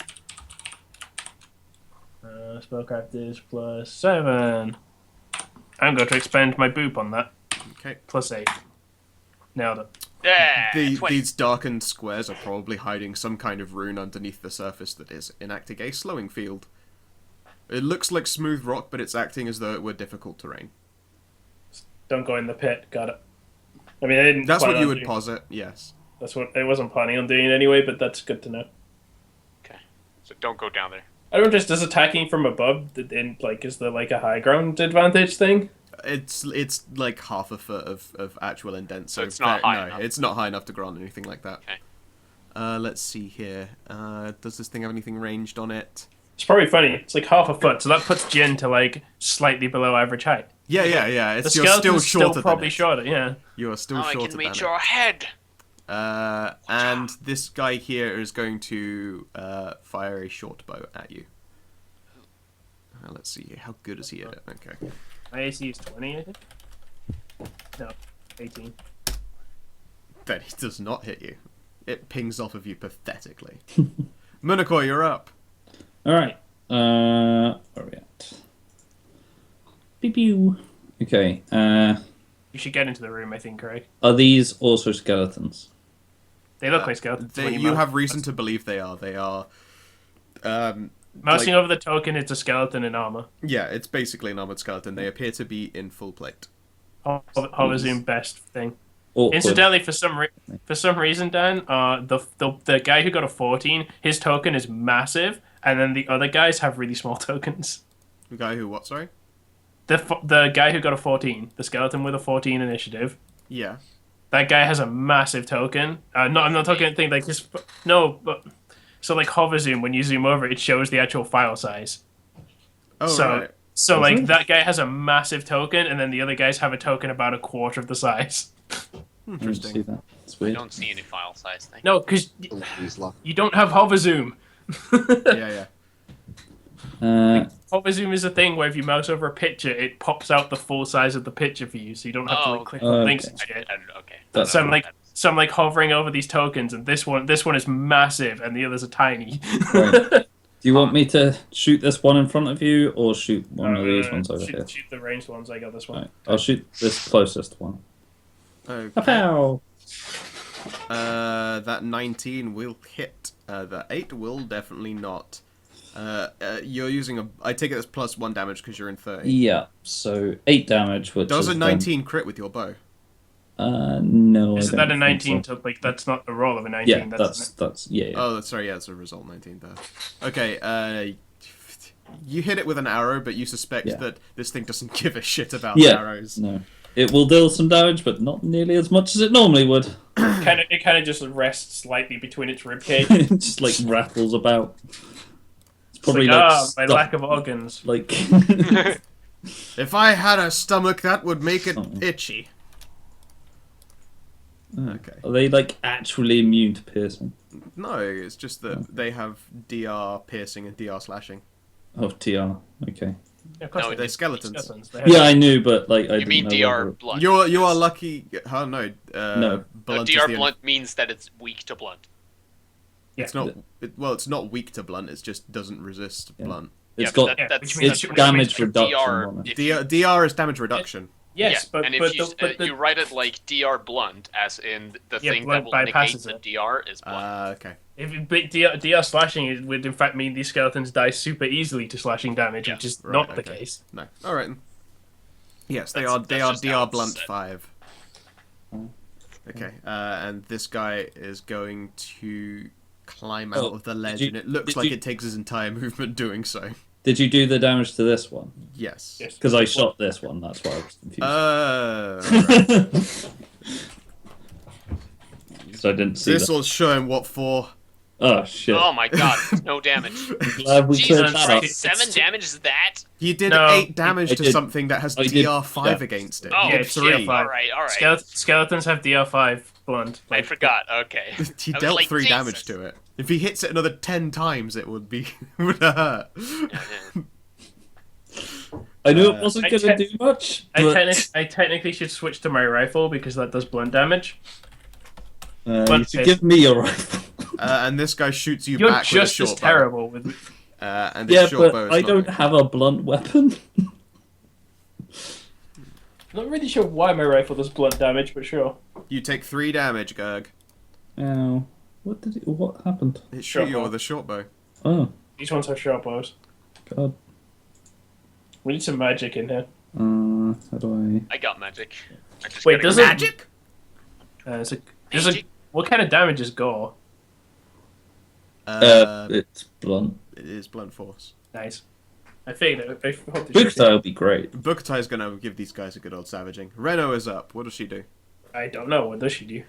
[SPEAKER 4] Spellcraft is +7. I'm going to expend my boop on that.
[SPEAKER 1] Okay.
[SPEAKER 4] +8. Nailed it.
[SPEAKER 2] Yeah. 20.
[SPEAKER 1] These darkened squares are probably hiding some kind of rune underneath the surface that is enacting a slowing field. It looks like smooth rock, but it's acting as though it were difficult terrain.
[SPEAKER 4] Don't go in the pit. Got it. I mean, I didn't.
[SPEAKER 1] That's
[SPEAKER 4] plan
[SPEAKER 1] what you
[SPEAKER 4] on
[SPEAKER 1] would
[SPEAKER 4] doing-
[SPEAKER 1] posit, yes.
[SPEAKER 4] That's what I wasn't planning on doing anyway, but that's good to know.
[SPEAKER 2] Okay. So don't go down there.
[SPEAKER 4] I don't just does attacking from above. Is there like a high ground advantage thing?
[SPEAKER 1] It's like half a foot of actual indent, so
[SPEAKER 2] it's not high enough.
[SPEAKER 1] it's not high enough to grant anything like that.
[SPEAKER 2] Okay.
[SPEAKER 1] Let's see here. Does this thing have anything ranged on it?
[SPEAKER 4] It's probably funny. It's like half a foot, so that puts Jin to like slightly below average height.
[SPEAKER 1] Yeah.
[SPEAKER 4] The
[SPEAKER 1] It's you're still
[SPEAKER 4] skeleton's
[SPEAKER 1] shorter
[SPEAKER 4] still probably
[SPEAKER 1] than it.
[SPEAKER 4] shorter. Yeah.
[SPEAKER 1] You are still
[SPEAKER 2] Now I
[SPEAKER 1] shorter
[SPEAKER 2] can
[SPEAKER 1] than
[SPEAKER 2] reach
[SPEAKER 1] it.
[SPEAKER 2] your head.
[SPEAKER 1] And this guy here is going to fire a short bow at you. Let's see. How good is he at it? Okay.
[SPEAKER 4] My AC is 20, I think. No, 18.
[SPEAKER 1] Then he does not hit you. It pings off of you pathetically. Munako, you're up.
[SPEAKER 3] Alright. Where are we at? Pew pew. Okay.
[SPEAKER 4] You should get into the room, I think, Craig.
[SPEAKER 3] Are these also skeletons?
[SPEAKER 4] They look like skeletons. when
[SPEAKER 1] You
[SPEAKER 4] mount.
[SPEAKER 1] have reason to believe they are. They are.
[SPEAKER 4] Mousing
[SPEAKER 1] like-
[SPEAKER 4] over the token, it's a skeleton in armor.
[SPEAKER 1] Yeah, it's basically an armored skeleton. They appear to be in full plate.
[SPEAKER 4] Hover zoom best thing.
[SPEAKER 3] Awkward.
[SPEAKER 4] Incidentally, for some reason, Dan, the guy who got a 14, his token is massive, and then the other guys have really small tokens.
[SPEAKER 1] The guy who what? Sorry.
[SPEAKER 4] The guy who got a 14, the skeleton with a 14 initiative,
[SPEAKER 1] Yeah.
[SPEAKER 4] that guy has a massive token. I'm not talking anything like this. No, but so like hover zoom, when you zoom over, it shows the actual file size.
[SPEAKER 1] Oh
[SPEAKER 4] So-
[SPEAKER 1] right.
[SPEAKER 4] So
[SPEAKER 3] Is
[SPEAKER 4] like
[SPEAKER 3] it?
[SPEAKER 4] that guy has a massive token, and then the other guys have a token about a quarter of the size.
[SPEAKER 3] I didn't see
[SPEAKER 1] Interesting.
[SPEAKER 3] that. It's
[SPEAKER 2] I
[SPEAKER 3] weird.
[SPEAKER 2] don't see any file size thing.
[SPEAKER 4] No, because
[SPEAKER 5] He's lucky.
[SPEAKER 4] you don't have hover zoom.
[SPEAKER 1] Yeah.
[SPEAKER 4] Hover zoom is a thing where if you mouse over a picture, it pops out the full size of the picture for you, so you don't have to
[SPEAKER 2] Oh,
[SPEAKER 4] like click
[SPEAKER 3] okay.
[SPEAKER 4] on links and
[SPEAKER 2] I
[SPEAKER 4] shit.
[SPEAKER 2] okay.
[SPEAKER 3] That's-
[SPEAKER 4] So I'm like hovering over these tokens, and this one is massive, and the others are tiny.
[SPEAKER 3] Right. Do you want me to shoot this one in front of you, or shoot one of these ones over here?
[SPEAKER 4] Shoot the ranged ones. I got this one.
[SPEAKER 3] Right. I'll shoot this closest one.
[SPEAKER 1] Okay.
[SPEAKER 3] Pow!
[SPEAKER 1] That 19 will hit. The 8 will definitely not. You're using I take it as +1 damage because you're in 30.
[SPEAKER 3] Yeah. So 8 damage, which
[SPEAKER 1] Does
[SPEAKER 3] is
[SPEAKER 1] a 19 crit with your bow?
[SPEAKER 3] No.
[SPEAKER 4] Isn't that a 19 to like? That's not a roll of a 19.
[SPEAKER 3] Yeah,
[SPEAKER 4] that's
[SPEAKER 3] yeah.
[SPEAKER 1] Oh, that's sorry. Yeah, it's a result 19 there. Okay. You hit it with an arrow, but you suspect that this thing doesn't give a shit about arrows.
[SPEAKER 3] No. It will deal some damage, but not nearly as much as it normally would.
[SPEAKER 4] It kind of just rests slightly between its ribcage.
[SPEAKER 3] It just like rattles about. It's probably
[SPEAKER 4] my lack of organs.
[SPEAKER 3] Like.
[SPEAKER 1] If I had a stomach, that would make it itchy. Okay.
[SPEAKER 3] Are they like actually immune to piercing?
[SPEAKER 1] No, it's just that they have DR piercing and DR slashing.
[SPEAKER 3] Oh, TR. Okay.
[SPEAKER 4] Yeah, of course
[SPEAKER 2] No,
[SPEAKER 1] They're skeletons.
[SPEAKER 3] Yeah, I knew, but like I
[SPEAKER 2] You
[SPEAKER 3] didn't
[SPEAKER 2] mean
[SPEAKER 3] know
[SPEAKER 2] DR
[SPEAKER 3] whether-
[SPEAKER 2] blunt?
[SPEAKER 1] You are lucky. Oh no.
[SPEAKER 3] No.
[SPEAKER 1] Blunt is
[SPEAKER 2] DR
[SPEAKER 1] the
[SPEAKER 2] blunt means that it's weak to blunt.
[SPEAKER 1] It's not. It's not weak to blunt. It just doesn't resist
[SPEAKER 3] Yeah.
[SPEAKER 1] blunt.
[SPEAKER 3] It's
[SPEAKER 2] Yeah, but
[SPEAKER 3] got
[SPEAKER 2] that's
[SPEAKER 3] it's
[SPEAKER 4] which
[SPEAKER 3] damage
[SPEAKER 4] means
[SPEAKER 3] reduction.
[SPEAKER 2] DR
[SPEAKER 3] on it.
[SPEAKER 2] if you-
[SPEAKER 1] DR is damage reduction.
[SPEAKER 4] Yes, but
[SPEAKER 2] and if you write it like DR blunt, as in the thing that
[SPEAKER 4] blunt
[SPEAKER 2] will negate
[SPEAKER 4] bypasses
[SPEAKER 2] the
[SPEAKER 4] it.
[SPEAKER 2] DR is blunt.
[SPEAKER 1] Okay.
[SPEAKER 4] but DR slashing would in fact mean these skeletons die super easily to slashing damage,
[SPEAKER 2] Yeah,
[SPEAKER 4] which is
[SPEAKER 1] right,
[SPEAKER 4] not the
[SPEAKER 1] okay.
[SPEAKER 4] case.
[SPEAKER 1] No. All right. Yes, they
[SPEAKER 2] That's
[SPEAKER 1] are
[SPEAKER 2] just
[SPEAKER 1] DR
[SPEAKER 2] how it's
[SPEAKER 1] blunt
[SPEAKER 2] set.
[SPEAKER 1] 5. Okay. And this guy is going to climb out of the ledge,
[SPEAKER 3] you-
[SPEAKER 1] and it looks
[SPEAKER 3] did
[SPEAKER 1] like
[SPEAKER 3] you-
[SPEAKER 1] it takes his entire movement doing so.
[SPEAKER 3] Did you do the damage to this one?
[SPEAKER 1] Yes.
[SPEAKER 4] Yes.
[SPEAKER 3] Because I shot this one. That's why I was confused.
[SPEAKER 1] Right.
[SPEAKER 3] So I didn't see
[SPEAKER 1] This
[SPEAKER 3] that.
[SPEAKER 1] will show him what for.
[SPEAKER 3] Oh shit!
[SPEAKER 2] Oh my god, no damage.
[SPEAKER 3] Glad we cleared
[SPEAKER 2] Jesus
[SPEAKER 3] that up.
[SPEAKER 2] Christ, 7 damage is that?
[SPEAKER 1] He did
[SPEAKER 4] No,
[SPEAKER 1] 8 damage
[SPEAKER 3] I
[SPEAKER 1] to
[SPEAKER 3] did-
[SPEAKER 1] something that has
[SPEAKER 3] I did-
[SPEAKER 1] DR5
[SPEAKER 3] yeah.
[SPEAKER 1] against it.
[SPEAKER 2] Oh,
[SPEAKER 1] He
[SPEAKER 4] Yeah,
[SPEAKER 1] did
[SPEAKER 4] it's
[SPEAKER 1] 3.
[SPEAKER 4] DR5.
[SPEAKER 2] Alright.
[SPEAKER 4] Skeletons have DR5 blunt.
[SPEAKER 2] I forgot, okay.
[SPEAKER 1] He
[SPEAKER 2] I was
[SPEAKER 1] dealt
[SPEAKER 2] like,
[SPEAKER 1] 3 damage
[SPEAKER 2] Jesus.
[SPEAKER 1] to it. If he hits it another 10 times, it would be it would hurt.
[SPEAKER 3] I knew it wasn't
[SPEAKER 4] I
[SPEAKER 3] going to
[SPEAKER 4] te-
[SPEAKER 3] do much.
[SPEAKER 4] I
[SPEAKER 3] But,
[SPEAKER 4] technically should switch to my rifle because that does blunt damage.
[SPEAKER 3] you
[SPEAKER 4] but-
[SPEAKER 3] should give me your rifle.
[SPEAKER 1] And this guy shoots you
[SPEAKER 4] You're
[SPEAKER 1] back
[SPEAKER 4] just
[SPEAKER 1] with a
[SPEAKER 4] as
[SPEAKER 1] short bow.
[SPEAKER 4] terrible with.
[SPEAKER 1] And this
[SPEAKER 3] Yeah,
[SPEAKER 1] short bow
[SPEAKER 3] but
[SPEAKER 1] is
[SPEAKER 3] I
[SPEAKER 1] not
[SPEAKER 3] don't
[SPEAKER 1] good.
[SPEAKER 3] have a blunt weapon.
[SPEAKER 4] Not really sure why my rifle does blunt damage, but sure.
[SPEAKER 1] You take 3 damage, Gerg.
[SPEAKER 3] Ow! What happened?
[SPEAKER 1] It
[SPEAKER 4] Short
[SPEAKER 1] shoot you
[SPEAKER 4] bow.
[SPEAKER 1] with a short bow.
[SPEAKER 3] Oh
[SPEAKER 4] These ones have sharp bows.
[SPEAKER 3] god.
[SPEAKER 4] We need some magic in here.
[SPEAKER 3] How do
[SPEAKER 2] I got magic. I just
[SPEAKER 4] Wait,
[SPEAKER 2] gotta
[SPEAKER 4] does
[SPEAKER 2] go-
[SPEAKER 4] it-
[SPEAKER 1] Magic?
[SPEAKER 4] There's a
[SPEAKER 2] Magic?
[SPEAKER 4] what kind of damage is gore?
[SPEAKER 3] It's blunt.
[SPEAKER 1] It is blunt force.
[SPEAKER 4] Nice. I think I hope they
[SPEAKER 3] Book style would be great.
[SPEAKER 1] Bukatai's gonna give these guys a good old savaging. Reno is up. What does she do?
[SPEAKER 4] I don't know. What does she do?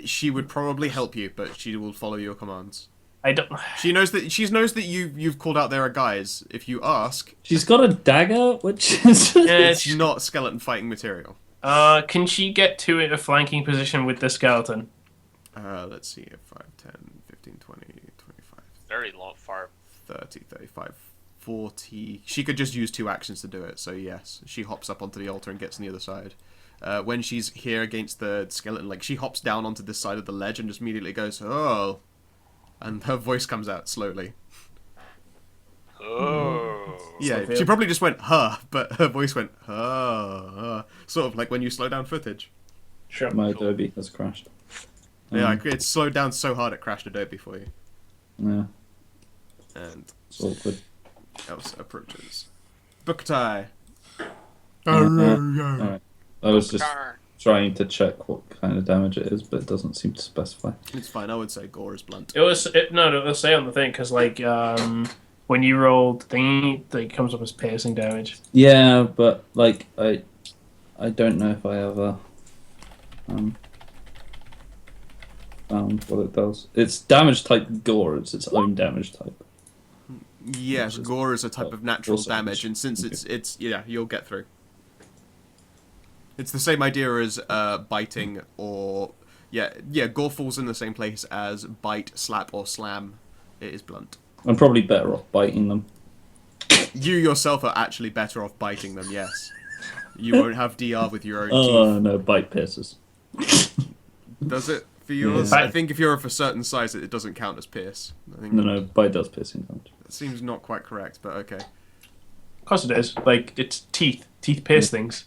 [SPEAKER 1] She would probably help you, but she will follow your commands.
[SPEAKER 4] I don't.
[SPEAKER 1] She knows that you've called out there are guys. If you ask,
[SPEAKER 3] She's got a dagger, which is
[SPEAKER 1] it's not skeleton fighting material.
[SPEAKER 4] Can she get to a flanking position with the skeleton?
[SPEAKER 1] Let's see. 5, 10, 15, 20, 25,
[SPEAKER 2] Very long, far.
[SPEAKER 1] 30, 35, 40. She could just use 2 actions to do it, so yes. She hops up onto the altar and gets on the other side. When she's here against the skeleton, like, she hops down onto this side of the ledge and just immediately goes, oh. And her voice comes out slowly.
[SPEAKER 2] Oh.
[SPEAKER 1] Yeah,
[SPEAKER 4] Sophia.
[SPEAKER 1] she probably just went, huh, but her voice went, huh. Sort of like when you slow down footage.
[SPEAKER 4] Sure.
[SPEAKER 3] my Adobe has crashed.
[SPEAKER 1] Yeah, like, it slowed down so hard it crashed Adobe for you.
[SPEAKER 3] Yeah,
[SPEAKER 1] And
[SPEAKER 3] it's awkward.
[SPEAKER 1] else approaches. Bukatai.
[SPEAKER 3] Alright. I was just
[SPEAKER 2] Car.
[SPEAKER 3] trying to check what kind of damage it is, but it doesn't seem to specify.
[SPEAKER 1] It's fine, I would say gore is blunt.
[SPEAKER 4] It was it'll say on the thing because when you rolled thingy, it comes up as piercing damage.
[SPEAKER 3] Yeah, but like I don't know if I ever found what it does. It's damage type gore. It's its own damage type.
[SPEAKER 1] Yes, gore is a type of natural
[SPEAKER 3] Also-
[SPEAKER 1] damage, and since it's yeah, you'll get through. It's the same idea as biting or yeah. Gore falls in the same place as bite, slap, or slam. It is blunt.
[SPEAKER 3] I'm probably better off biting them.
[SPEAKER 1] You yourself are actually better off biting them. Yes, you won't have DR with your own
[SPEAKER 3] Oh no, bite pierces.
[SPEAKER 1] teeth. Does it for yours?
[SPEAKER 3] Yeah.
[SPEAKER 1] I think if you're of a certain size, it doesn't count as pierce. I think
[SPEAKER 3] No, bite does piercing damage.
[SPEAKER 1] that seems not quite correct, but okay.
[SPEAKER 4] Of course it is. Like it's teeth. Teeth pierce things.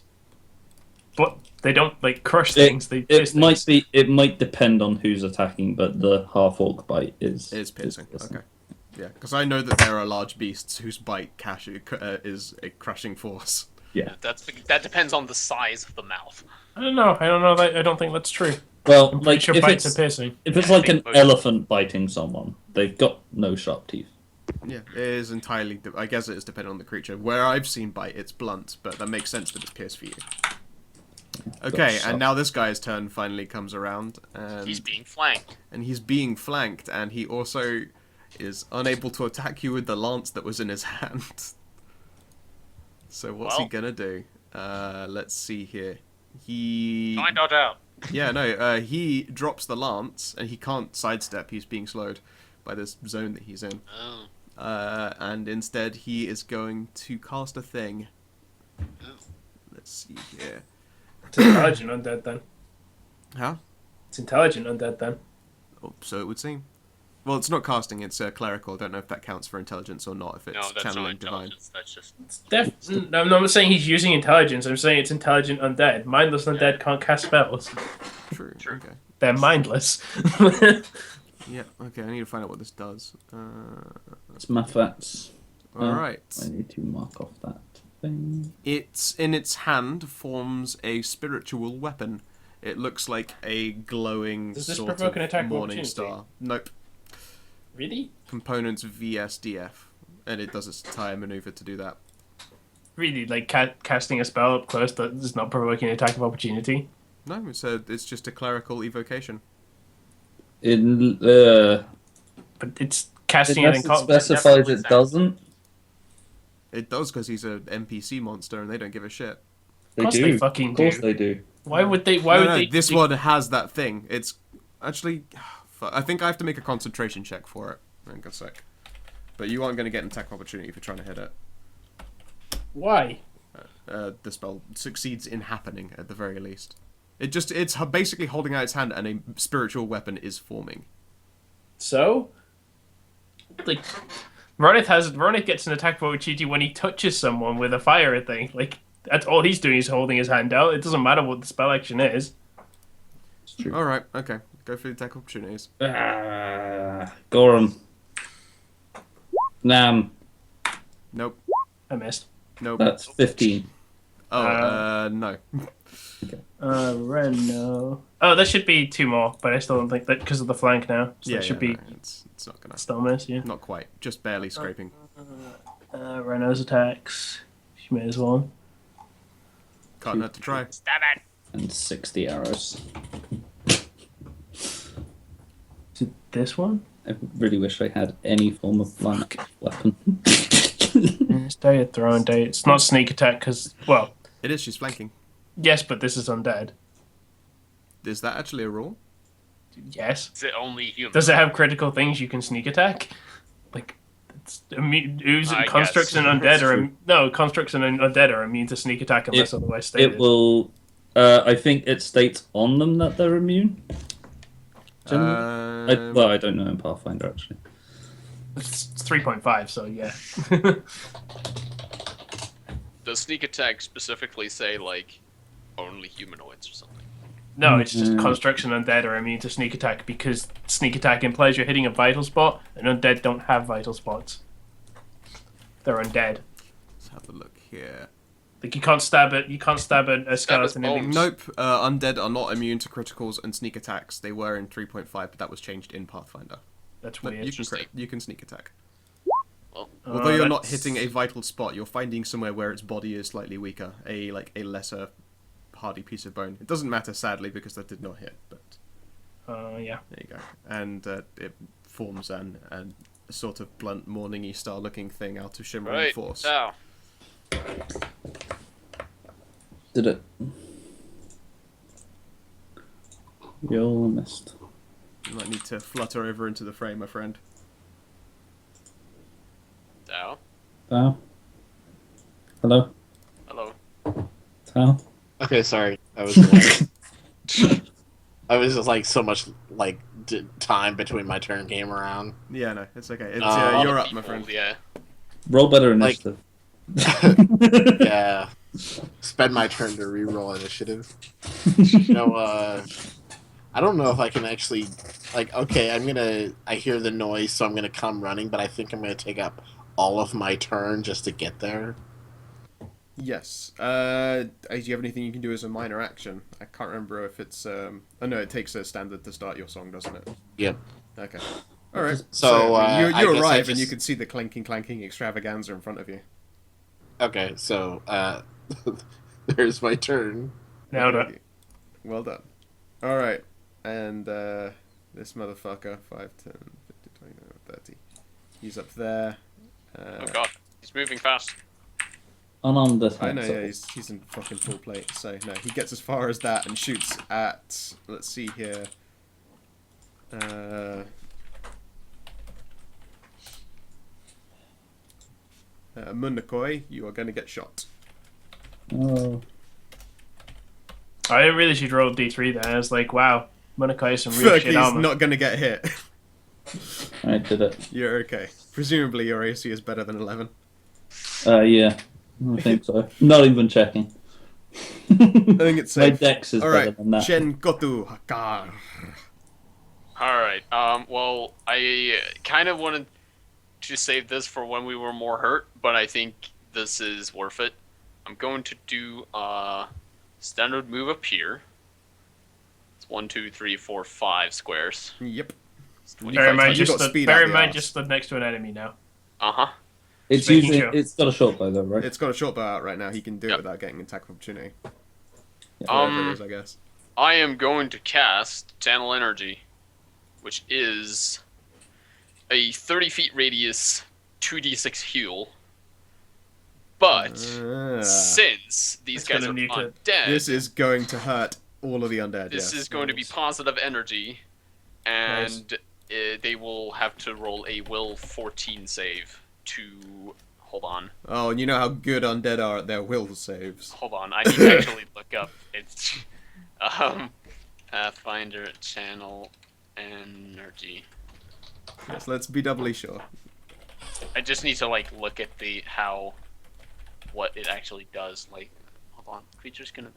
[SPEAKER 4] But they don't like crush things. They pierce
[SPEAKER 3] It might
[SPEAKER 4] things.
[SPEAKER 3] be. It might depend on who's attacking, but the half orc bite is
[SPEAKER 1] It is piercing. Okay. Yeah, because I know that there are large beasts whose bite is a crushing force.
[SPEAKER 3] Yeah.
[SPEAKER 2] That depends on the size of the mouth.
[SPEAKER 4] I don't know. I don't think that's true.
[SPEAKER 3] Well,
[SPEAKER 4] I'm pretty
[SPEAKER 3] like
[SPEAKER 4] sure
[SPEAKER 3] if
[SPEAKER 4] bites
[SPEAKER 3] it's
[SPEAKER 4] are piercing.
[SPEAKER 3] if it's
[SPEAKER 2] Yeah, I
[SPEAKER 3] like an
[SPEAKER 2] think both.
[SPEAKER 3] elephant biting someone, they've got no sharp teeth.
[SPEAKER 1] Yeah, it is entirely. I guess it is dependent on the creature. Where I've seen bite, it's blunt, but that makes sense that it's pierce for you. Okay, and now this guy's turn finally comes around, and
[SPEAKER 2] He's being flanked.
[SPEAKER 1] and he also is unable to attack you with the lance that was in his hand. So what's he
[SPEAKER 2] Well.
[SPEAKER 1] gonna do? Let's see here. He
[SPEAKER 2] Find out.
[SPEAKER 1] Yeah, no, he drops the lance, and he can't sidestep, he's being slowed by this zone that he's in.
[SPEAKER 2] Oh.
[SPEAKER 1] And instead he is going to cast a thing.
[SPEAKER 2] Oh.
[SPEAKER 1] Let's see here.
[SPEAKER 4] It's intelligent undead then.
[SPEAKER 1] Huh?
[SPEAKER 4] It's intelligent undead then.
[SPEAKER 1] Oh, so it would seem. Well, it's not casting, it's clerical. I don't know if that counts for intelligence or not, if it's
[SPEAKER 2] No, that's not
[SPEAKER 1] channeling divine.
[SPEAKER 2] intelligence. That's just.
[SPEAKER 4] I'm not saying he's using intelligence. I'm saying it's intelligent undead. Mindless undead can't cast spells.
[SPEAKER 1] True.
[SPEAKER 2] True.
[SPEAKER 1] Okay.
[SPEAKER 4] They're mindless.
[SPEAKER 1] Yeah, okay, I need to find out what this does.
[SPEAKER 3] It's maths.
[SPEAKER 1] Alright.
[SPEAKER 3] I need to mark off that thing.
[SPEAKER 1] It's in its hand forms a spiritual weapon. It looks like a glowing
[SPEAKER 4] Does this
[SPEAKER 1] sort
[SPEAKER 4] provoke
[SPEAKER 1] of
[SPEAKER 4] an attack of
[SPEAKER 1] morning
[SPEAKER 4] opportunity?
[SPEAKER 1] star. Nope.
[SPEAKER 4] Really?
[SPEAKER 1] Components VSDF. And it does its entire maneuver to do that.
[SPEAKER 4] Really? Like casting a spell up close that is not provoking an attack of opportunity?
[SPEAKER 1] No, it's just a clerical evocation.
[SPEAKER 3] Unless
[SPEAKER 4] But it's casting it
[SPEAKER 3] it
[SPEAKER 4] in combat.
[SPEAKER 3] specifies
[SPEAKER 2] definitely
[SPEAKER 3] it
[SPEAKER 2] sounds-
[SPEAKER 3] doesn't.
[SPEAKER 1] It does because he's an NPC monster and they don't give a shit.
[SPEAKER 3] They
[SPEAKER 4] course
[SPEAKER 3] do.
[SPEAKER 4] they fucking
[SPEAKER 3] Of course
[SPEAKER 4] do.
[SPEAKER 3] they do.
[SPEAKER 4] Why would they? Why would
[SPEAKER 1] No,
[SPEAKER 4] they?
[SPEAKER 1] this one has that thing. It's actually... I think I have to make a concentration check for it. Hang on a sec. But you aren't going to get an attack opportunity if you're trying to hit it.
[SPEAKER 4] Why?
[SPEAKER 1] The spell succeeds in happening at the very least. It's basically holding out its hand and a spiritual weapon is forming.
[SPEAKER 4] So, like, Ronith gets an attack of opportunity when he touches someone with a fire thing. Like, that's all he's doing is holding his hand out. It doesn't matter what the spell action is.
[SPEAKER 3] It's true.
[SPEAKER 1] Alright, okay. Go for the attack opportunities.
[SPEAKER 3] Goron. Nam.
[SPEAKER 1] Nope.
[SPEAKER 4] I missed.
[SPEAKER 1] Nope.
[SPEAKER 3] That's 15.
[SPEAKER 1] No.
[SPEAKER 4] Reno. Oh, there should be 2 more, but I still don't think that because of the flank now. So
[SPEAKER 1] Yeah,
[SPEAKER 4] it should be
[SPEAKER 1] no, it's not gonna...
[SPEAKER 4] still miss, yeah.
[SPEAKER 1] Not quite. Just barely scraping.
[SPEAKER 4] Reno's attacks. She may as well.
[SPEAKER 1] Can't hurt to try.
[SPEAKER 2] Stab it.
[SPEAKER 3] And 60 arrows.
[SPEAKER 4] Is it this one?
[SPEAKER 3] I really wish I had any form of flank weapon.
[SPEAKER 4] It's Day of Throne Day. It's not sneak attack because, well,
[SPEAKER 1] It is, she's flanking.
[SPEAKER 4] yes, but this is undead.
[SPEAKER 1] Is that actually a rule?
[SPEAKER 4] Yes.
[SPEAKER 2] Is it only human?
[SPEAKER 4] Does it have critical things you can sneak attack? Like, it's
[SPEAKER 2] I
[SPEAKER 4] constructs
[SPEAKER 2] guess.
[SPEAKER 4] and undead are
[SPEAKER 3] True.
[SPEAKER 4] no constructs and undead are immune to sneak attack unless otherwise stated.
[SPEAKER 3] It will. I think it states on them that they're immune. Well, I don't know in Pathfinder actually.
[SPEAKER 4] It's 3.5, so yeah.
[SPEAKER 2] Does sneak attack specifically say like only humanoids or something?
[SPEAKER 4] No, it's just
[SPEAKER 3] Mm.
[SPEAKER 4] constructs and undead are immune to sneak attack because sneak attack implies you're hitting a vital spot, and undead don't have vital spots. They're undead.
[SPEAKER 1] Let's have a look here.
[SPEAKER 4] Like you can't stab it. You can't stab a skeleton in the
[SPEAKER 2] bones.
[SPEAKER 1] Nope, undead are not immune to criticals and sneak attacks. They were in 3.5, but that was changed in Pathfinder.
[SPEAKER 4] That's
[SPEAKER 1] But
[SPEAKER 4] weird.
[SPEAKER 1] you can sneak attack.
[SPEAKER 2] Well,
[SPEAKER 1] Although you're not
[SPEAKER 4] that's-
[SPEAKER 1] hitting a vital spot, you're finding somewhere where its body is slightly weaker, a lesser hardy piece of bone. It doesn't matter, sadly, because that did not hit. But
[SPEAKER 4] Yeah.
[SPEAKER 1] there you go. And it forms a sort of blunt, morning-y star-looking thing out of shimmering
[SPEAKER 2] right.
[SPEAKER 1] force.
[SPEAKER 2] Now,
[SPEAKER 3] Did it? You all missed.
[SPEAKER 1] You might need to flutter over into the frame, my friend.
[SPEAKER 2] Tao.
[SPEAKER 3] Tao? Hello?
[SPEAKER 2] Hello.
[SPEAKER 3] Tao?
[SPEAKER 5] Okay, sorry. I was like, I was just like so much like time between my turn came around.
[SPEAKER 1] Yeah, no, it's okay. It's,
[SPEAKER 2] A lot
[SPEAKER 1] you're
[SPEAKER 2] of
[SPEAKER 1] up, my
[SPEAKER 2] people,
[SPEAKER 1] friend.
[SPEAKER 2] Yeah.
[SPEAKER 3] Roll better
[SPEAKER 5] Like-
[SPEAKER 3] initiative.
[SPEAKER 5] Yeah. Spend my turn to re-roll initiative. No, I don't know if I can actually like okay, I hear the noise, so I'm gonna come running, but I think I'm gonna take up all of my turn just to get there.
[SPEAKER 1] Yes. Do you have anything you can do as a minor action? I can't remember if it's. Oh no, it takes a standard to start your song, doesn't it?
[SPEAKER 5] Yep.
[SPEAKER 1] Okay. All right.
[SPEAKER 5] So,
[SPEAKER 1] you
[SPEAKER 5] I guess
[SPEAKER 1] arrive
[SPEAKER 5] I
[SPEAKER 1] and you
[SPEAKER 5] just-
[SPEAKER 1] can see the clanking extravaganza in front of you.
[SPEAKER 5] Okay, so there's my turn.
[SPEAKER 4] Now that.
[SPEAKER 1] Well done. All right, and this motherfucker 5, 10, 15, 20, 30. He's up there.
[SPEAKER 2] Oh god, he's moving fast.
[SPEAKER 3] Unarmed attack.
[SPEAKER 1] I know, yeah, he's in fucking full plate. So no, he gets as far as that and shoots at. Let's see here. Mundakoi, you are going to get shot.
[SPEAKER 3] Oh.
[SPEAKER 4] I didn't really should roll D3 then. I was like, wow, Monakai has some real shit
[SPEAKER 1] Fergie's
[SPEAKER 4] armor.
[SPEAKER 1] not going to get hit.
[SPEAKER 3] I did it.
[SPEAKER 1] You're okay. Presumably your AC is better than 11.
[SPEAKER 3] Yeah. I think so. Not even checking.
[SPEAKER 1] I think it's
[SPEAKER 3] My
[SPEAKER 1] safe.
[SPEAKER 3] dex is better
[SPEAKER 1] Alright,
[SPEAKER 3] than that.
[SPEAKER 1] Jen Gotu Hakar.
[SPEAKER 2] Alright, well, I kind of wanted to save this for when we were more hurt, but I think this is worth it. I'm going to do a standard move up here. It's 1, 2, 3, 4, 5 squares.
[SPEAKER 1] Yep.
[SPEAKER 2] It's
[SPEAKER 4] Bear in
[SPEAKER 2] 25
[SPEAKER 4] mind,
[SPEAKER 1] you
[SPEAKER 4] just
[SPEAKER 1] got
[SPEAKER 4] stood,
[SPEAKER 1] speed
[SPEAKER 4] bear
[SPEAKER 1] out
[SPEAKER 4] in
[SPEAKER 1] the
[SPEAKER 4] mind,
[SPEAKER 1] arse.
[SPEAKER 4] just stood next to an enemy now.
[SPEAKER 2] Uh-huh.
[SPEAKER 3] It's
[SPEAKER 4] Just making
[SPEAKER 3] using.
[SPEAKER 4] sure.
[SPEAKER 3] It's got a short bow though, right?
[SPEAKER 1] It's got a short bow out right now. He can do it
[SPEAKER 2] Yep.
[SPEAKER 1] without getting an attack of opportunity.
[SPEAKER 3] Yeah.
[SPEAKER 1] Whatever it is, I guess.
[SPEAKER 2] I am going to cast Channel Energy, which is a 30 feet radius 2d6 heal. But since these
[SPEAKER 4] It's
[SPEAKER 2] guys
[SPEAKER 4] gonna
[SPEAKER 2] are
[SPEAKER 4] need to-
[SPEAKER 2] undead,
[SPEAKER 1] This is going to hurt all of the undead.
[SPEAKER 2] this
[SPEAKER 1] yes.
[SPEAKER 2] is going to be positive energy, and they will have to roll a will 14 save to... Hold on.
[SPEAKER 1] Oh, and you know how good undead are at their will saves.
[SPEAKER 2] Hold on. I need to actually look up. It's Pathfinder Channel Energy.
[SPEAKER 1] Yes, let's be doubly sure.
[SPEAKER 2] I just need to like look at the what it actually does. Like, hold on, creature's gonna.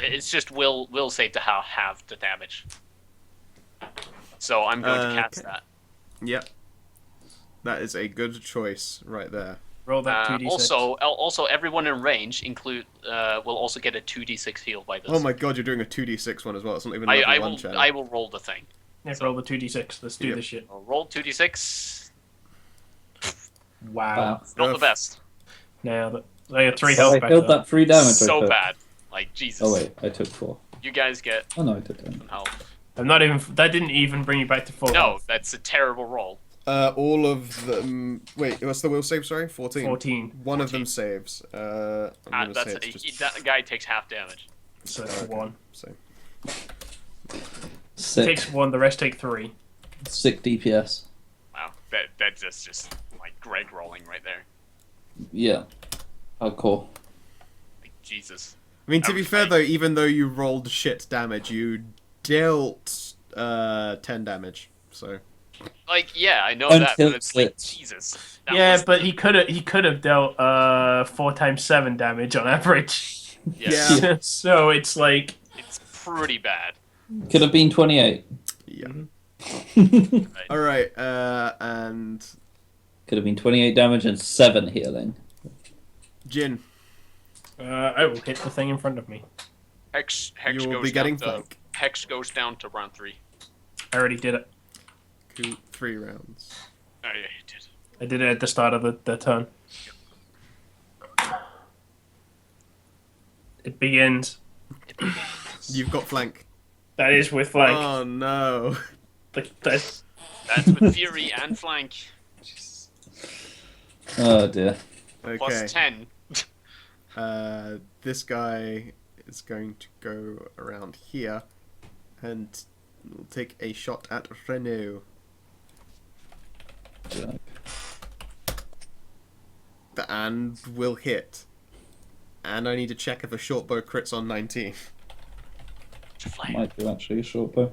[SPEAKER 2] It's just will save to halve the damage. So I'm going to cast
[SPEAKER 1] Okay.
[SPEAKER 2] that.
[SPEAKER 1] Yep. That is a good choice right there.
[SPEAKER 4] Roll that 2d6.
[SPEAKER 2] Also, everyone in range will also get a 2d6 heal by this.
[SPEAKER 1] Oh my god, you're doing a 2d6 one as well. It's not even a level
[SPEAKER 2] I
[SPEAKER 1] 1
[SPEAKER 2] will
[SPEAKER 1] channel.
[SPEAKER 2] I will roll the thing.
[SPEAKER 4] Yeah, roll the 2d6. Let's do
[SPEAKER 1] Yep.
[SPEAKER 4] this shit.
[SPEAKER 2] I'll roll 2d6.
[SPEAKER 4] Wow.
[SPEAKER 2] Not the
[SPEAKER 1] Oof.
[SPEAKER 2] best.
[SPEAKER 4] Now, I got 3
[SPEAKER 3] Oh,
[SPEAKER 4] health
[SPEAKER 3] I
[SPEAKER 4] back
[SPEAKER 3] healed
[SPEAKER 4] though.
[SPEAKER 3] that 3 damage. I
[SPEAKER 2] So
[SPEAKER 3] took.
[SPEAKER 2] bad. Like Jesus.
[SPEAKER 3] Oh wait, I took 4.
[SPEAKER 2] You guys get
[SPEAKER 3] Oh no, I did damage.
[SPEAKER 2] some health.
[SPEAKER 4] I'm not even. That didn't even bring you back to full
[SPEAKER 2] No,
[SPEAKER 4] health.
[SPEAKER 2] that's a terrible roll.
[SPEAKER 1] All of them... Wait, what's the will save, sorry? 14.
[SPEAKER 4] 14.
[SPEAKER 1] One of them saves. I'm gonna say
[SPEAKER 2] That's
[SPEAKER 1] it's just...
[SPEAKER 2] that guy takes half damage.
[SPEAKER 4] So
[SPEAKER 1] Okay,
[SPEAKER 4] 1.
[SPEAKER 1] So,
[SPEAKER 3] Sick.
[SPEAKER 4] Takes 1. The rest take 3.
[SPEAKER 3] Sick DPS.
[SPEAKER 2] Wow, that's just like Greg rolling right there.
[SPEAKER 3] Yeah. Hardcore.
[SPEAKER 2] Like Jesus.
[SPEAKER 1] I mean, to be fair
[SPEAKER 2] Okay.
[SPEAKER 1] though, even though you rolled shit damage, you dealt 10 damage. So
[SPEAKER 2] Like yeah, I know
[SPEAKER 3] Until
[SPEAKER 2] that, but it's like
[SPEAKER 3] it's-
[SPEAKER 2] Jesus. That
[SPEAKER 4] Yeah,
[SPEAKER 2] was-
[SPEAKER 4] but he could have dealt 4 times 7 damage on average.
[SPEAKER 2] yeah,
[SPEAKER 1] Yeah.
[SPEAKER 4] So it's like
[SPEAKER 2] it's pretty bad.
[SPEAKER 3] Could have been 28.
[SPEAKER 1] yeah.
[SPEAKER 4] Mhm.
[SPEAKER 1] All right, and
[SPEAKER 3] Could have been 28 damage and 7 healing.
[SPEAKER 1] Jin,
[SPEAKER 4] I will hit the thing in front of me.
[SPEAKER 2] Hex
[SPEAKER 1] you will
[SPEAKER 2] goes
[SPEAKER 1] be getting
[SPEAKER 2] down to
[SPEAKER 1] flank.
[SPEAKER 2] Hex goes down to round 3.
[SPEAKER 4] I already did it.
[SPEAKER 1] 3 rounds.
[SPEAKER 2] Oh yeah, you did.
[SPEAKER 4] I did it at the start of the turn. It begins.
[SPEAKER 1] You've got flank.
[SPEAKER 4] That is with flank.
[SPEAKER 1] Oh no.
[SPEAKER 2] That's with fury and flank.
[SPEAKER 3] Oh dear.
[SPEAKER 1] Okay.
[SPEAKER 2] Plus 10.
[SPEAKER 1] This guy is going to go around here and will take a shot at Renault.
[SPEAKER 3] Jack.
[SPEAKER 1] And will hit. And I need to check if a short bow crits on 19.
[SPEAKER 2] Flank.
[SPEAKER 3] Might do actually a short bow.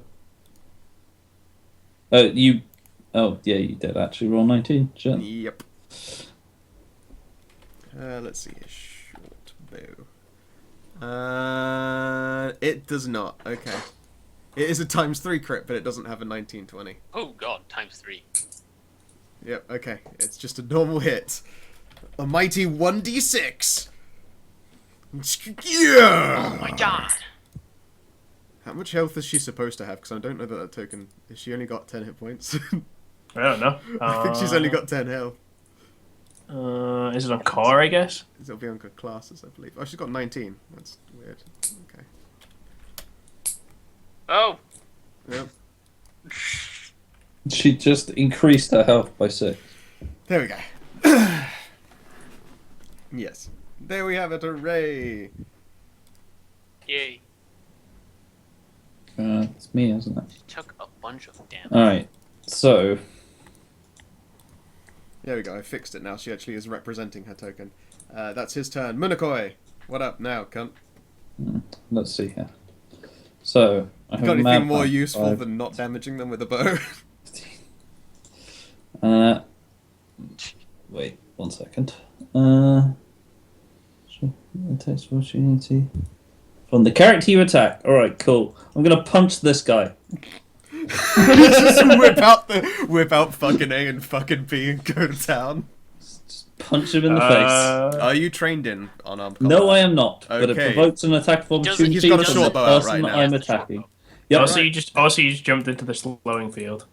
[SPEAKER 3] Oh, you. Oh, yeah, you did actually roll 19. Shit.
[SPEAKER 1] Yep. Let's see, a short bow. It does not. Okay. It is a ×3 crit, but it doesn't have a 19/20.
[SPEAKER 2] Oh god, times 3.
[SPEAKER 1] Yep, okay. It's just a normal hit. A mighty 1d6. Yeah!
[SPEAKER 2] Oh my god!
[SPEAKER 1] How much health is she supposed to have? Because I don't know that token... Has she only got 10 hit points?
[SPEAKER 4] I don't know.
[SPEAKER 1] I think she's only got 10 health.
[SPEAKER 4] Is it on core, I guess?
[SPEAKER 1] It'll be on good classes, I believe. Oh, she's got 19. That's weird. Okay.
[SPEAKER 2] Oh!
[SPEAKER 1] Yep.
[SPEAKER 3] She just increased her health by 6.
[SPEAKER 1] There we go. Yes. There we have it. Hooray!
[SPEAKER 2] Yay.
[SPEAKER 3] It's me, isn't it?
[SPEAKER 2] She took a bunch of damage.
[SPEAKER 3] Alright, so...
[SPEAKER 1] There we go. I fixed it now. She actually is representing her token. That's his turn. Munakoi! What up now, cunt?
[SPEAKER 3] Let's see here. So, I have
[SPEAKER 1] Got
[SPEAKER 3] a
[SPEAKER 1] anything
[SPEAKER 3] map
[SPEAKER 1] more
[SPEAKER 3] map,
[SPEAKER 1] useful
[SPEAKER 3] 5.
[SPEAKER 1] than not damaging them with a bow?
[SPEAKER 3] Wait, 1 second. Sure, text opportunity. From the character you attack. Alright, cool. I'm gonna punch this guy.
[SPEAKER 1] Just whip out fucking A and fucking B and go to town.
[SPEAKER 3] Just punch him in the face.
[SPEAKER 1] Are you trained in unarmed combat?
[SPEAKER 3] No, I am not. But it
[SPEAKER 1] Okay.
[SPEAKER 3] provokes an attack of opportunity
[SPEAKER 1] He's got a
[SPEAKER 3] from
[SPEAKER 1] short
[SPEAKER 3] the
[SPEAKER 1] bow out
[SPEAKER 3] person
[SPEAKER 1] right now.
[SPEAKER 3] I'm attacking. Yep.
[SPEAKER 4] Also, you just jumped into the slowing field.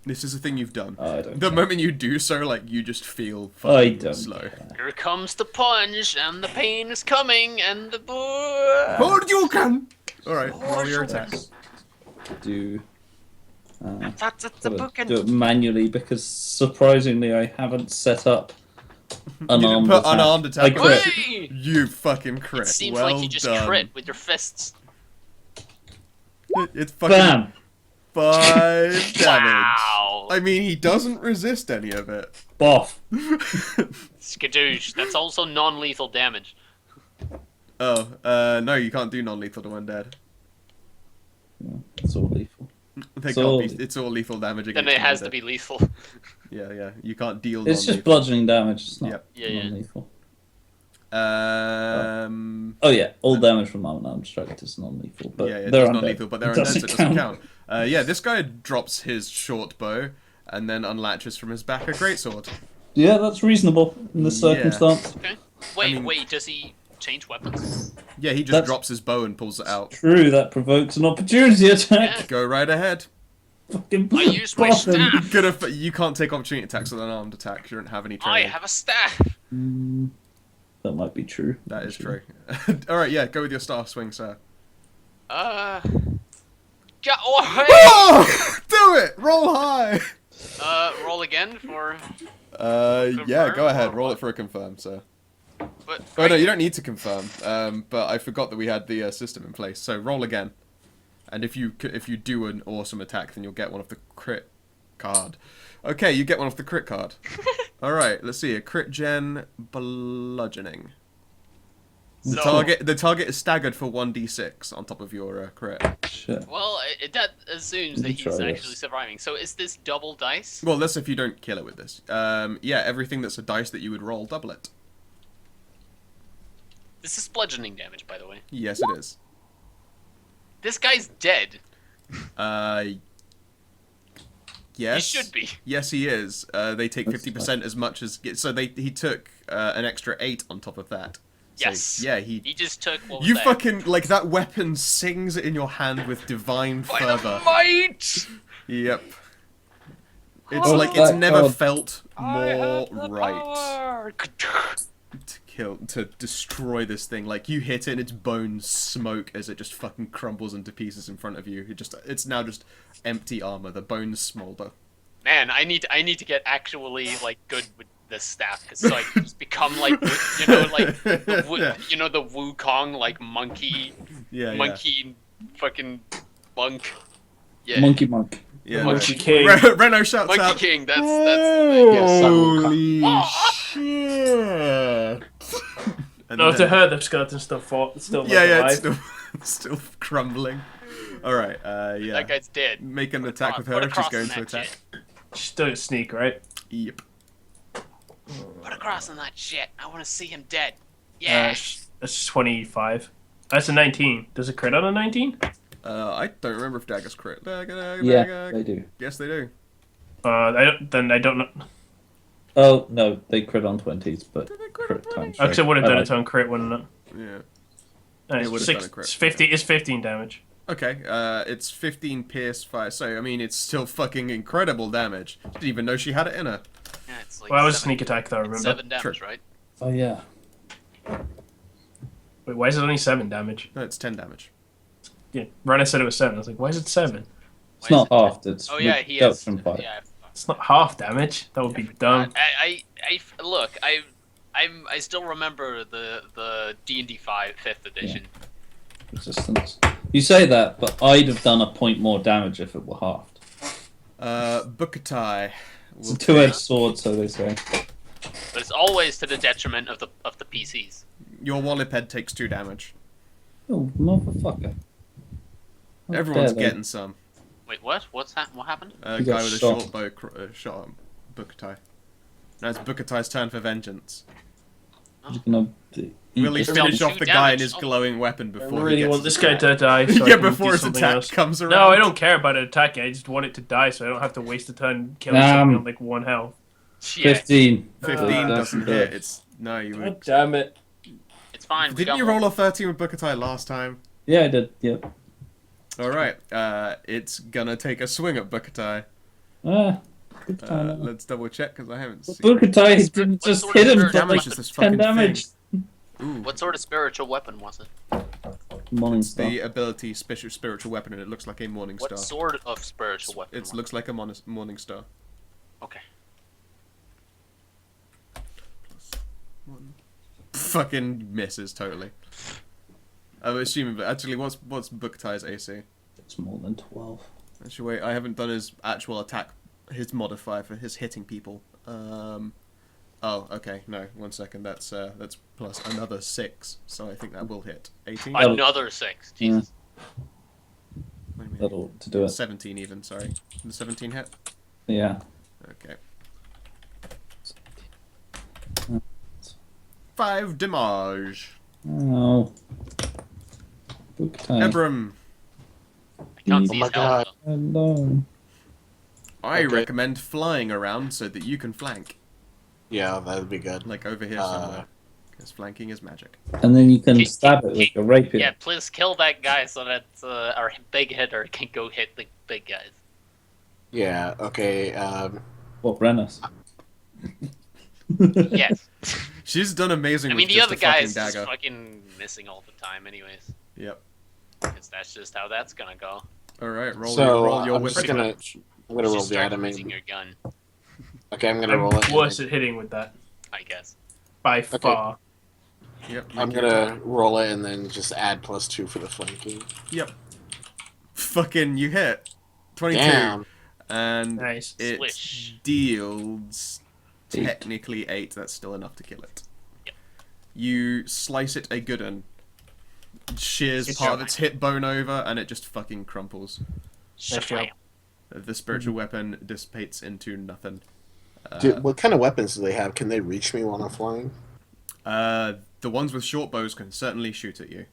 [SPEAKER 1] This is a thing you've done.
[SPEAKER 3] I don't
[SPEAKER 1] The
[SPEAKER 3] care.
[SPEAKER 1] moment you do so, like, you just feel
[SPEAKER 3] I
[SPEAKER 1] fucking
[SPEAKER 3] don't
[SPEAKER 1] slow.
[SPEAKER 3] care.
[SPEAKER 2] Here comes the punch, and the pain is coming, and the
[SPEAKER 1] Hold you can! Alright, roll your attack.
[SPEAKER 3] Do
[SPEAKER 2] That's the book
[SPEAKER 3] do it manually because surprisingly I haven't set up unarmed
[SPEAKER 1] put
[SPEAKER 3] attack.
[SPEAKER 1] unarmed attack
[SPEAKER 3] I
[SPEAKER 1] on
[SPEAKER 3] crit.
[SPEAKER 2] Hey!
[SPEAKER 1] You fucking crit.
[SPEAKER 2] It seems
[SPEAKER 1] well
[SPEAKER 2] like you just
[SPEAKER 1] done.
[SPEAKER 2] crit with your fists.
[SPEAKER 1] It's fucking
[SPEAKER 3] Bam!
[SPEAKER 1] 5 damage.
[SPEAKER 2] Wow!
[SPEAKER 1] I mean, he doesn't resist any of it.
[SPEAKER 3] Boff.
[SPEAKER 2] Skadoosh. That's also non-lethal damage.
[SPEAKER 1] Oh, no, you can't do non-lethal to undead.
[SPEAKER 3] Yeah, it's all lethal.
[SPEAKER 1] They
[SPEAKER 3] It's
[SPEAKER 1] can't
[SPEAKER 3] all-
[SPEAKER 1] be, it's all lethal damage
[SPEAKER 2] Then
[SPEAKER 1] against
[SPEAKER 2] it has
[SPEAKER 1] undead.
[SPEAKER 2] to be lethal.
[SPEAKER 1] Yeah, yeah. You can't deal
[SPEAKER 3] It's just
[SPEAKER 1] non-lethal.
[SPEAKER 3] bludgeoning damage, it's not
[SPEAKER 1] Yep.
[SPEAKER 2] Yeah, yeah.
[SPEAKER 3] non-lethal.
[SPEAKER 1] Um,
[SPEAKER 3] Oh yeah, all damage from unarmed strike is non-lethal, but
[SPEAKER 1] yeah,
[SPEAKER 3] they're
[SPEAKER 1] it's
[SPEAKER 3] undead.
[SPEAKER 1] non-lethal, but they're
[SPEAKER 3] It
[SPEAKER 1] undead, so it doesn't count.
[SPEAKER 3] count.
[SPEAKER 1] Yeah, this guy drops his short bow and then unlatches from his back a greatsword.
[SPEAKER 3] Yeah, that's reasonable in this
[SPEAKER 1] Yeah.
[SPEAKER 3] circumstance.
[SPEAKER 2] Okay. Wait,
[SPEAKER 1] mean-
[SPEAKER 2] wait. Does he change weapons?
[SPEAKER 1] Yeah, he just
[SPEAKER 3] That's-
[SPEAKER 1] drops his bow and pulls it out.
[SPEAKER 3] True, that provokes an opportunity attack.
[SPEAKER 2] Yeah.
[SPEAKER 1] Go right ahead.
[SPEAKER 3] Fucking
[SPEAKER 2] I use my
[SPEAKER 3] boff him.
[SPEAKER 2] staff.
[SPEAKER 1] You can't take opportunity attacks with an armed attack. You don't have any
[SPEAKER 2] I
[SPEAKER 1] training.
[SPEAKER 2] have a staff.
[SPEAKER 3] That might be true.
[SPEAKER 1] That is true. Alright, yeah, go with your staff swing, sir.
[SPEAKER 2] Oh, hey!
[SPEAKER 1] Oh! Do it! Roll high!
[SPEAKER 2] Roll again for.
[SPEAKER 1] Yeah, go ahead.
[SPEAKER 2] or
[SPEAKER 1] Roll
[SPEAKER 2] what?
[SPEAKER 1] it for a confirm, sir.
[SPEAKER 2] But
[SPEAKER 1] Oh no, you don't need to confirm. But I forgot that we had the system in place. So roll again, and if you do an awesome attack, then you'll get one of the crit card. Okay, you get one off the crit card. All right, let's see. A crit gen bludgeoning. The target is staggered for 1d6 on top of your crit.
[SPEAKER 3] Shit.
[SPEAKER 2] Well, that assumes that
[SPEAKER 3] Let me
[SPEAKER 2] he's
[SPEAKER 3] try
[SPEAKER 2] actually
[SPEAKER 3] this.
[SPEAKER 2] surviving. So is this double dice?
[SPEAKER 1] Well, that's if you don't kill it with this. Yeah, everything that's a dice that you would roll, double it.
[SPEAKER 2] This is bludgeoning damage, by the way.
[SPEAKER 1] Yes, it is.
[SPEAKER 2] This guy's dead.
[SPEAKER 1] Yes.
[SPEAKER 2] He should be.
[SPEAKER 1] Yes, he is. They take
[SPEAKER 3] That's
[SPEAKER 1] 50% as much as... So he took an extra 8 on top of that. So,
[SPEAKER 2] Yes.
[SPEAKER 1] yeah, he...
[SPEAKER 2] He just took. What was
[SPEAKER 1] You
[SPEAKER 2] that?
[SPEAKER 1] fucking... Like, that weapon sings in your hand with divine
[SPEAKER 2] By
[SPEAKER 1] fervor.
[SPEAKER 2] the might.
[SPEAKER 1] Yep. It's
[SPEAKER 3] Oh,
[SPEAKER 1] like, it's
[SPEAKER 3] that
[SPEAKER 1] never
[SPEAKER 3] god.
[SPEAKER 1] felt
[SPEAKER 2] I have
[SPEAKER 1] more
[SPEAKER 2] the
[SPEAKER 1] right
[SPEAKER 2] power.
[SPEAKER 1] to destroy this thing. Like, you hit it and its bones smoke as it just fucking crumbles into pieces in front of you. It's now just empty armor. The bones smolder.
[SPEAKER 2] Man, I need to get actually like good with this staff because so I can just become like you know like
[SPEAKER 1] Yeah.
[SPEAKER 2] you know the Wukong like monkey fucking monk. Yeah.
[SPEAKER 3] Monkey monk.
[SPEAKER 1] Yeah.
[SPEAKER 4] Monkey King.
[SPEAKER 1] Reno shouts
[SPEAKER 2] Monkey
[SPEAKER 1] out.
[SPEAKER 2] King, that's the
[SPEAKER 1] Holy
[SPEAKER 2] thing.
[SPEAKER 1] shit! And
[SPEAKER 4] No,
[SPEAKER 1] then-
[SPEAKER 4] to her, the skeleton's still still
[SPEAKER 1] yeah, it's
[SPEAKER 4] alive.
[SPEAKER 1] still crumbling. All right, yeah.
[SPEAKER 2] That guy's dead.
[SPEAKER 1] Make an attack with
[SPEAKER 2] Put
[SPEAKER 1] her
[SPEAKER 2] a
[SPEAKER 1] if she's
[SPEAKER 2] cross
[SPEAKER 1] going
[SPEAKER 2] in
[SPEAKER 1] to
[SPEAKER 2] that
[SPEAKER 1] attack.
[SPEAKER 2] shit.
[SPEAKER 4] She's doing sneak, right?
[SPEAKER 1] Yep.
[SPEAKER 2] Put a cross on that shit. I want to see him dead. Yeah.
[SPEAKER 4] That's 25. That's a 19. Does it crit on a 19?
[SPEAKER 1] I don't remember if daggers crit.
[SPEAKER 3] Yeah, they do.
[SPEAKER 1] Yes, they do.
[SPEAKER 4] I don't know.
[SPEAKER 3] Oh no, they crit on 20s, but
[SPEAKER 1] Did they crit
[SPEAKER 3] crit
[SPEAKER 1] on 20?
[SPEAKER 3] times.
[SPEAKER 4] Actually, would have done
[SPEAKER 3] like
[SPEAKER 4] it on crit, wouldn't it?
[SPEAKER 1] Yeah.
[SPEAKER 4] It's
[SPEAKER 1] would've done a crit,
[SPEAKER 4] It's 50. It's 15 damage.
[SPEAKER 1] Okay, it's 15 pierce fire, so I mean it's still fucking incredible damage. Didn't even know she had it in her.
[SPEAKER 2] Yeah, it's like
[SPEAKER 4] Well, that was
[SPEAKER 2] 7,
[SPEAKER 4] sneak attack, though. Remember?
[SPEAKER 2] 7 damage,
[SPEAKER 1] True.
[SPEAKER 2] right?
[SPEAKER 3] Oh yeah.
[SPEAKER 4] Wait, why is it only 7 damage?
[SPEAKER 1] No, it's 10 damage.
[SPEAKER 4] Yeah, Rana said it was 7. I was like, why is it 7?
[SPEAKER 3] It's
[SPEAKER 2] Why
[SPEAKER 3] not
[SPEAKER 2] is it-
[SPEAKER 3] halved. It's
[SPEAKER 2] Oh yeah, he has.
[SPEAKER 3] reduction fire.
[SPEAKER 2] Yeah.
[SPEAKER 4] It's not half damage. That would be dumb.
[SPEAKER 2] Look. I still remember the D&D 5th edition.
[SPEAKER 3] Resistance. You say that, but I'd have done a point more damage if it were halved.
[SPEAKER 1] Bukatai.
[SPEAKER 3] It's a two-edged sword, so they say.
[SPEAKER 2] But it's always to the detriment of the PCs.
[SPEAKER 1] Your wallop head takes 2 damage.
[SPEAKER 3] Oh, motherfucker. How
[SPEAKER 1] Everyone's
[SPEAKER 3] dare they.
[SPEAKER 1] getting some.
[SPEAKER 2] Wait, what? What happened?
[SPEAKER 1] A
[SPEAKER 3] He
[SPEAKER 1] guy
[SPEAKER 3] got
[SPEAKER 1] with a
[SPEAKER 3] shot.
[SPEAKER 1] short bow shot at Bukatai. Now it's Bukatai's turn for vengeance.
[SPEAKER 3] He's gonna eat
[SPEAKER 1] Will he
[SPEAKER 3] this
[SPEAKER 1] finish
[SPEAKER 2] Two
[SPEAKER 1] off the guy in
[SPEAKER 2] damage.
[SPEAKER 1] his
[SPEAKER 2] Oh.
[SPEAKER 1] glowing weapon
[SPEAKER 4] I
[SPEAKER 1] before he
[SPEAKER 4] really
[SPEAKER 1] gets
[SPEAKER 4] want
[SPEAKER 1] his
[SPEAKER 4] this guy
[SPEAKER 1] attack?
[SPEAKER 4] to die. So I
[SPEAKER 1] Yeah,
[SPEAKER 4] can do
[SPEAKER 1] before his
[SPEAKER 4] something
[SPEAKER 1] attack
[SPEAKER 4] else.
[SPEAKER 1] comes around.
[SPEAKER 4] No, I don't care about an attack. I just want it to die, so I don't have to waste a turn killing something on like 1 health.
[SPEAKER 2] Yeah,
[SPEAKER 3] 15.
[SPEAKER 1] 15
[SPEAKER 3] That's
[SPEAKER 1] doesn't
[SPEAKER 3] good.
[SPEAKER 1] hit. It's no, you would.
[SPEAKER 4] God damn it!
[SPEAKER 2] it's fine. we
[SPEAKER 1] Didn't
[SPEAKER 2] got
[SPEAKER 1] you
[SPEAKER 2] more.
[SPEAKER 1] roll a 13 with Bukatai last time?
[SPEAKER 3] Yeah, I did. Yep.
[SPEAKER 1] All right. It's gonna take a swing at Bukatai.
[SPEAKER 3] Ah, good time.
[SPEAKER 1] Let's double check because I haven't seen.
[SPEAKER 3] Bukatai
[SPEAKER 2] What
[SPEAKER 3] didn't just
[SPEAKER 2] sort of
[SPEAKER 3] hit him
[SPEAKER 2] spirit
[SPEAKER 3] for
[SPEAKER 1] damage
[SPEAKER 3] like
[SPEAKER 1] is this
[SPEAKER 3] 10
[SPEAKER 1] fucking
[SPEAKER 3] damage.
[SPEAKER 1] Ooh.
[SPEAKER 2] What sort of spiritual weapon was it?
[SPEAKER 3] Morning
[SPEAKER 1] It's
[SPEAKER 3] star.
[SPEAKER 1] the ability spiritual weapon, and it looks like a morning
[SPEAKER 2] What
[SPEAKER 1] star.
[SPEAKER 2] sort of spiritual weapon?
[SPEAKER 1] It
[SPEAKER 2] was
[SPEAKER 1] looks like a morning star.
[SPEAKER 2] Okay.
[SPEAKER 1] One. Fucking misses totally. I'm assuming, but actually, what's Bukatai's AC?
[SPEAKER 3] It's more than 12.
[SPEAKER 1] Actually, wait, I haven't done his actual attack, his modifier for his hitting people. Oh, okay, no, 1 second. That's plus another 6, so I think that will hit 18.
[SPEAKER 2] Another 6. Jesus.
[SPEAKER 1] Wait a minute.
[SPEAKER 3] That'll to do it.
[SPEAKER 1] 17 even. Sorry, the 17 hit.
[SPEAKER 3] Yeah.
[SPEAKER 1] Okay. 5 damage.
[SPEAKER 3] Oh. Bukatai.
[SPEAKER 1] Ebram,
[SPEAKER 2] I can't see
[SPEAKER 5] Oh my
[SPEAKER 2] his health.
[SPEAKER 5] God.
[SPEAKER 2] though.
[SPEAKER 3] Hello.
[SPEAKER 1] I
[SPEAKER 5] Okay.
[SPEAKER 1] recommend flying around so that you can flank,
[SPEAKER 5] Yeah, that'd be good.
[SPEAKER 1] like over here somewhere, because flanking is magic.
[SPEAKER 3] And then you can
[SPEAKER 2] Kick-
[SPEAKER 3] stab it with
[SPEAKER 2] kick-
[SPEAKER 3] your rapier.
[SPEAKER 2] Yeah, please kill that guy so that our big hitter can go hit the big guys.
[SPEAKER 5] Yeah. Okay.
[SPEAKER 3] What, Renus?
[SPEAKER 2] Yes.
[SPEAKER 1] She's done amazing.
[SPEAKER 2] I mean,
[SPEAKER 1] with
[SPEAKER 2] the
[SPEAKER 1] just
[SPEAKER 2] other
[SPEAKER 1] a
[SPEAKER 2] guy
[SPEAKER 1] fucking
[SPEAKER 2] is just
[SPEAKER 1] dagger.
[SPEAKER 2] fucking missing all the time, anyways.
[SPEAKER 1] Yep.
[SPEAKER 2] Because that's just how that's gonna go.
[SPEAKER 1] All right, roll
[SPEAKER 5] So
[SPEAKER 1] your
[SPEAKER 5] I'm just
[SPEAKER 1] wisdom.
[SPEAKER 5] gonna roll
[SPEAKER 2] Just
[SPEAKER 5] the
[SPEAKER 2] start
[SPEAKER 5] anime.
[SPEAKER 2] using your gun,
[SPEAKER 5] Okay, I'm gonna
[SPEAKER 4] I'm
[SPEAKER 5] roll it.
[SPEAKER 4] worse at hitting with that
[SPEAKER 2] I guess.
[SPEAKER 4] by far.
[SPEAKER 1] Yep.
[SPEAKER 5] I'm
[SPEAKER 1] make your
[SPEAKER 5] gonna
[SPEAKER 1] attack.
[SPEAKER 5] roll it and then just add +2 for the flanking.
[SPEAKER 1] Yep. Fucking, you hit 22,
[SPEAKER 5] Damn.
[SPEAKER 1] and
[SPEAKER 4] Nice.
[SPEAKER 1] it
[SPEAKER 2] Swish.
[SPEAKER 1] deals
[SPEAKER 3] 8.
[SPEAKER 1] technically 8. That's still enough to kill it.
[SPEAKER 2] Yep.
[SPEAKER 1] You slice it a good one. Shears
[SPEAKER 4] Good
[SPEAKER 1] part
[SPEAKER 4] job.
[SPEAKER 1] of its hip bone over, and it just fucking crumples.
[SPEAKER 2] Shaflam.
[SPEAKER 1] The spiritual weapon dissipates into nothing.
[SPEAKER 5] What kind of weapons do they have? Can they reach me while I'm flying?
[SPEAKER 1] The ones with short bows can certainly shoot at you.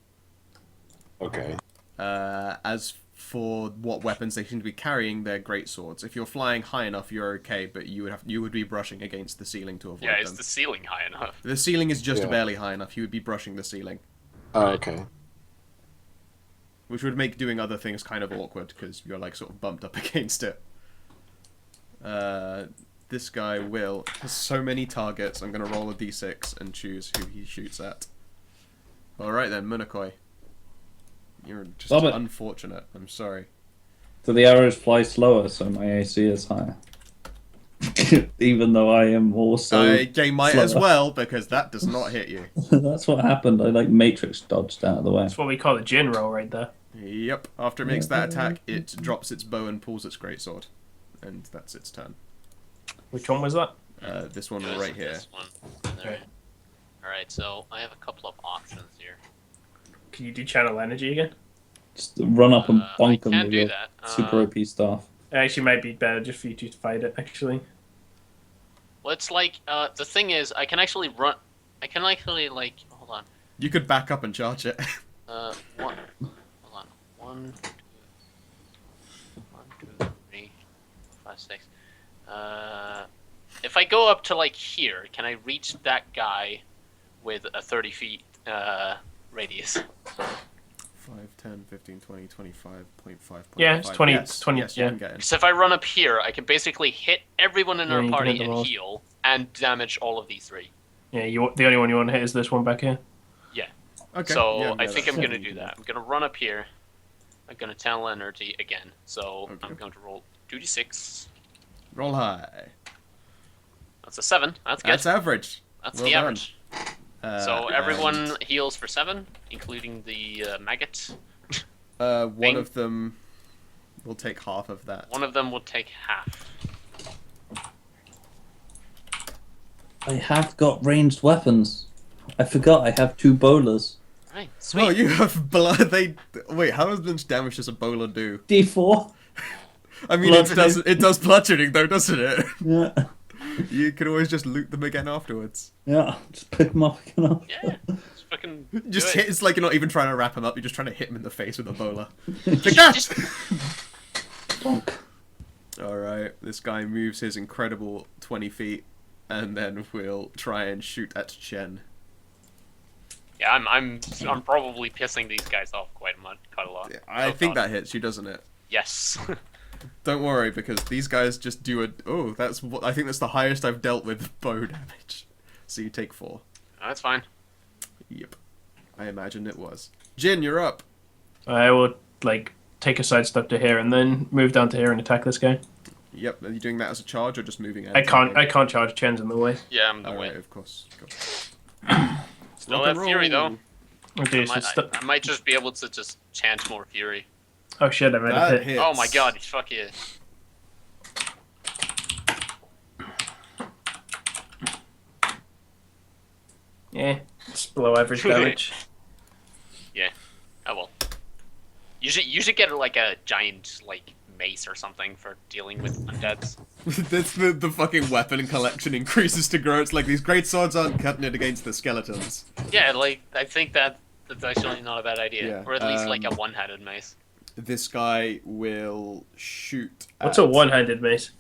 [SPEAKER 5] Okay.
[SPEAKER 1] As for what weapons they seem to be carrying, they're great swords. If you're flying high enough, you're okay, but you would be brushing against the ceiling to avoid
[SPEAKER 2] Yeah, is
[SPEAKER 1] them.
[SPEAKER 2] the ceiling high enough?
[SPEAKER 1] The ceiling is just
[SPEAKER 5] Yeah.
[SPEAKER 1] barely high enough. You would be brushing the ceiling,
[SPEAKER 5] Oh, okay.
[SPEAKER 1] which would make doing other things kind of awkward because you're like sort of bumped up against it. This guy has so many targets. I'm gonna roll a d6 and choose who he shoots at. All right then, Munakoi. You're just
[SPEAKER 3] Stop it.
[SPEAKER 1] unfortunate. I'm sorry.
[SPEAKER 3] So the arrows fly slower, so my AC is higher. Even though I am also...
[SPEAKER 1] They might as
[SPEAKER 3] slower.
[SPEAKER 1] well because that does not hit you.
[SPEAKER 3] That's what happened. I like Matrix dodged out of the way.
[SPEAKER 4] That's what we call a gin roll right there.
[SPEAKER 1] Yep. After it makes that attack, it drops its bow and pulls its greatsword, and that's its turn.
[SPEAKER 4] Which one was that?
[SPEAKER 1] This one
[SPEAKER 2] This-
[SPEAKER 1] right here.
[SPEAKER 2] This one. Alright, so I have a couple of options here.
[SPEAKER 4] Can you do channel energy again?
[SPEAKER 3] Just run up and
[SPEAKER 2] I
[SPEAKER 3] bonk them
[SPEAKER 2] can
[SPEAKER 3] with
[SPEAKER 2] do
[SPEAKER 3] your
[SPEAKER 2] that.
[SPEAKER 3] super OP staff.
[SPEAKER 4] It actually might be better just for you to fight it, actually.
[SPEAKER 2] Well, it's like, the thing is, I can actually run... I can actually, like... Hold on.
[SPEAKER 1] You could back up and charge it.
[SPEAKER 2] Hold on. 1, 2, 3, 5, 6. If I go up to like here, can I reach that guy with a 30 feet radius?
[SPEAKER 1] 5, 10, 15, 20, 25.5.
[SPEAKER 4] Yeah, it's 20.
[SPEAKER 1] Yes,
[SPEAKER 4] 20
[SPEAKER 1] yes, you
[SPEAKER 4] yeah.
[SPEAKER 1] can get in.
[SPEAKER 2] Because if I run up here, I can basically hit everyone in
[SPEAKER 4] Yeah,
[SPEAKER 2] our
[SPEAKER 4] you can
[SPEAKER 2] party
[SPEAKER 4] hit the
[SPEAKER 2] and
[SPEAKER 4] walls.
[SPEAKER 2] heal and damage all of these three.
[SPEAKER 4] Yeah, the only one you want to hit is this one back here.
[SPEAKER 1] Okay.
[SPEAKER 2] So
[SPEAKER 1] yeah,
[SPEAKER 2] I think I'm
[SPEAKER 1] that's
[SPEAKER 2] gonna
[SPEAKER 1] what you
[SPEAKER 2] do
[SPEAKER 1] can
[SPEAKER 2] that. I'm gonna run up here. I'm gonna channel energy again. So
[SPEAKER 1] Okay.
[SPEAKER 2] I'm going to roll 2d6.
[SPEAKER 1] Roll high.
[SPEAKER 2] That's a 7. That's good.
[SPEAKER 1] That's average.
[SPEAKER 2] That's
[SPEAKER 1] well
[SPEAKER 2] the
[SPEAKER 1] done.
[SPEAKER 2] average. So everyone heals for 7, including the maggot.
[SPEAKER 1] One
[SPEAKER 2] thing.
[SPEAKER 1] of them will take half of that.
[SPEAKER 2] One of them will take half.
[SPEAKER 3] I have got ranged weapons. I forgot I have 2 bowlers.
[SPEAKER 2] Right, sweet.
[SPEAKER 1] Oh, you have blood. Wait. How much damage does a bowler do?
[SPEAKER 3] D4.
[SPEAKER 1] I mean, it does bludgeoning though, doesn't it?
[SPEAKER 3] Yeah.
[SPEAKER 1] You can always just loot them again afterwards.
[SPEAKER 3] Yeah. Just pick them up again.
[SPEAKER 2] Yeah, just fucking
[SPEAKER 1] Just
[SPEAKER 2] do
[SPEAKER 1] hit.
[SPEAKER 2] it.
[SPEAKER 1] It's like you're not even trying to wrap him up. You're just trying to hit him in the face with a bowler.
[SPEAKER 2] Just-
[SPEAKER 3] Bonk.
[SPEAKER 1] All right. This guy moves his incredible 20 feet, and then we'll try and shoot at Chen.
[SPEAKER 2] Yeah, I'm probably pissing these guys off quite a lot.
[SPEAKER 1] I
[SPEAKER 2] Oh,
[SPEAKER 1] think
[SPEAKER 2] God.
[SPEAKER 1] that hits you, doesn't it?
[SPEAKER 2] Yes.
[SPEAKER 1] Don't worry, because these guys just do a. Oh, I think that's the highest I've dealt with bow damage. So you take 4.
[SPEAKER 2] That's fine.
[SPEAKER 1] Yep. I imagine it was. Jin, you're up.
[SPEAKER 4] I will take a side step to here and then move down to here and attack this guy.
[SPEAKER 1] Yep. Are you doing that as a charge or just moving ahead?
[SPEAKER 4] I can't charge. Chen's in the way.
[SPEAKER 2] Yeah, I'm the
[SPEAKER 1] All
[SPEAKER 2] way.
[SPEAKER 1] right, of course. Go.
[SPEAKER 2] Still
[SPEAKER 1] Rock
[SPEAKER 2] have
[SPEAKER 1] and
[SPEAKER 2] fury
[SPEAKER 1] roll.
[SPEAKER 2] though.
[SPEAKER 4] Okay,
[SPEAKER 2] I
[SPEAKER 4] so
[SPEAKER 2] might, I might just be able to just chant more fury.
[SPEAKER 4] oh shit! I made a
[SPEAKER 1] That
[SPEAKER 4] hit.
[SPEAKER 1] hits.
[SPEAKER 2] Oh my god, fuck yeah.
[SPEAKER 4] Yeah, it's below average damage.
[SPEAKER 2] Oh well. You should get like a giant like mace or something for dealing with undeads.
[SPEAKER 1] That's the fucking weapon collection increases to grow. It's like these great swords aren't cutting it against the skeletons.
[SPEAKER 2] Yeah, like I think that's actually not a bad idea.
[SPEAKER 1] Yeah,
[SPEAKER 2] Or at least like a one-handed mace.
[SPEAKER 1] This guy will shoot.
[SPEAKER 4] What's a one-handed mace?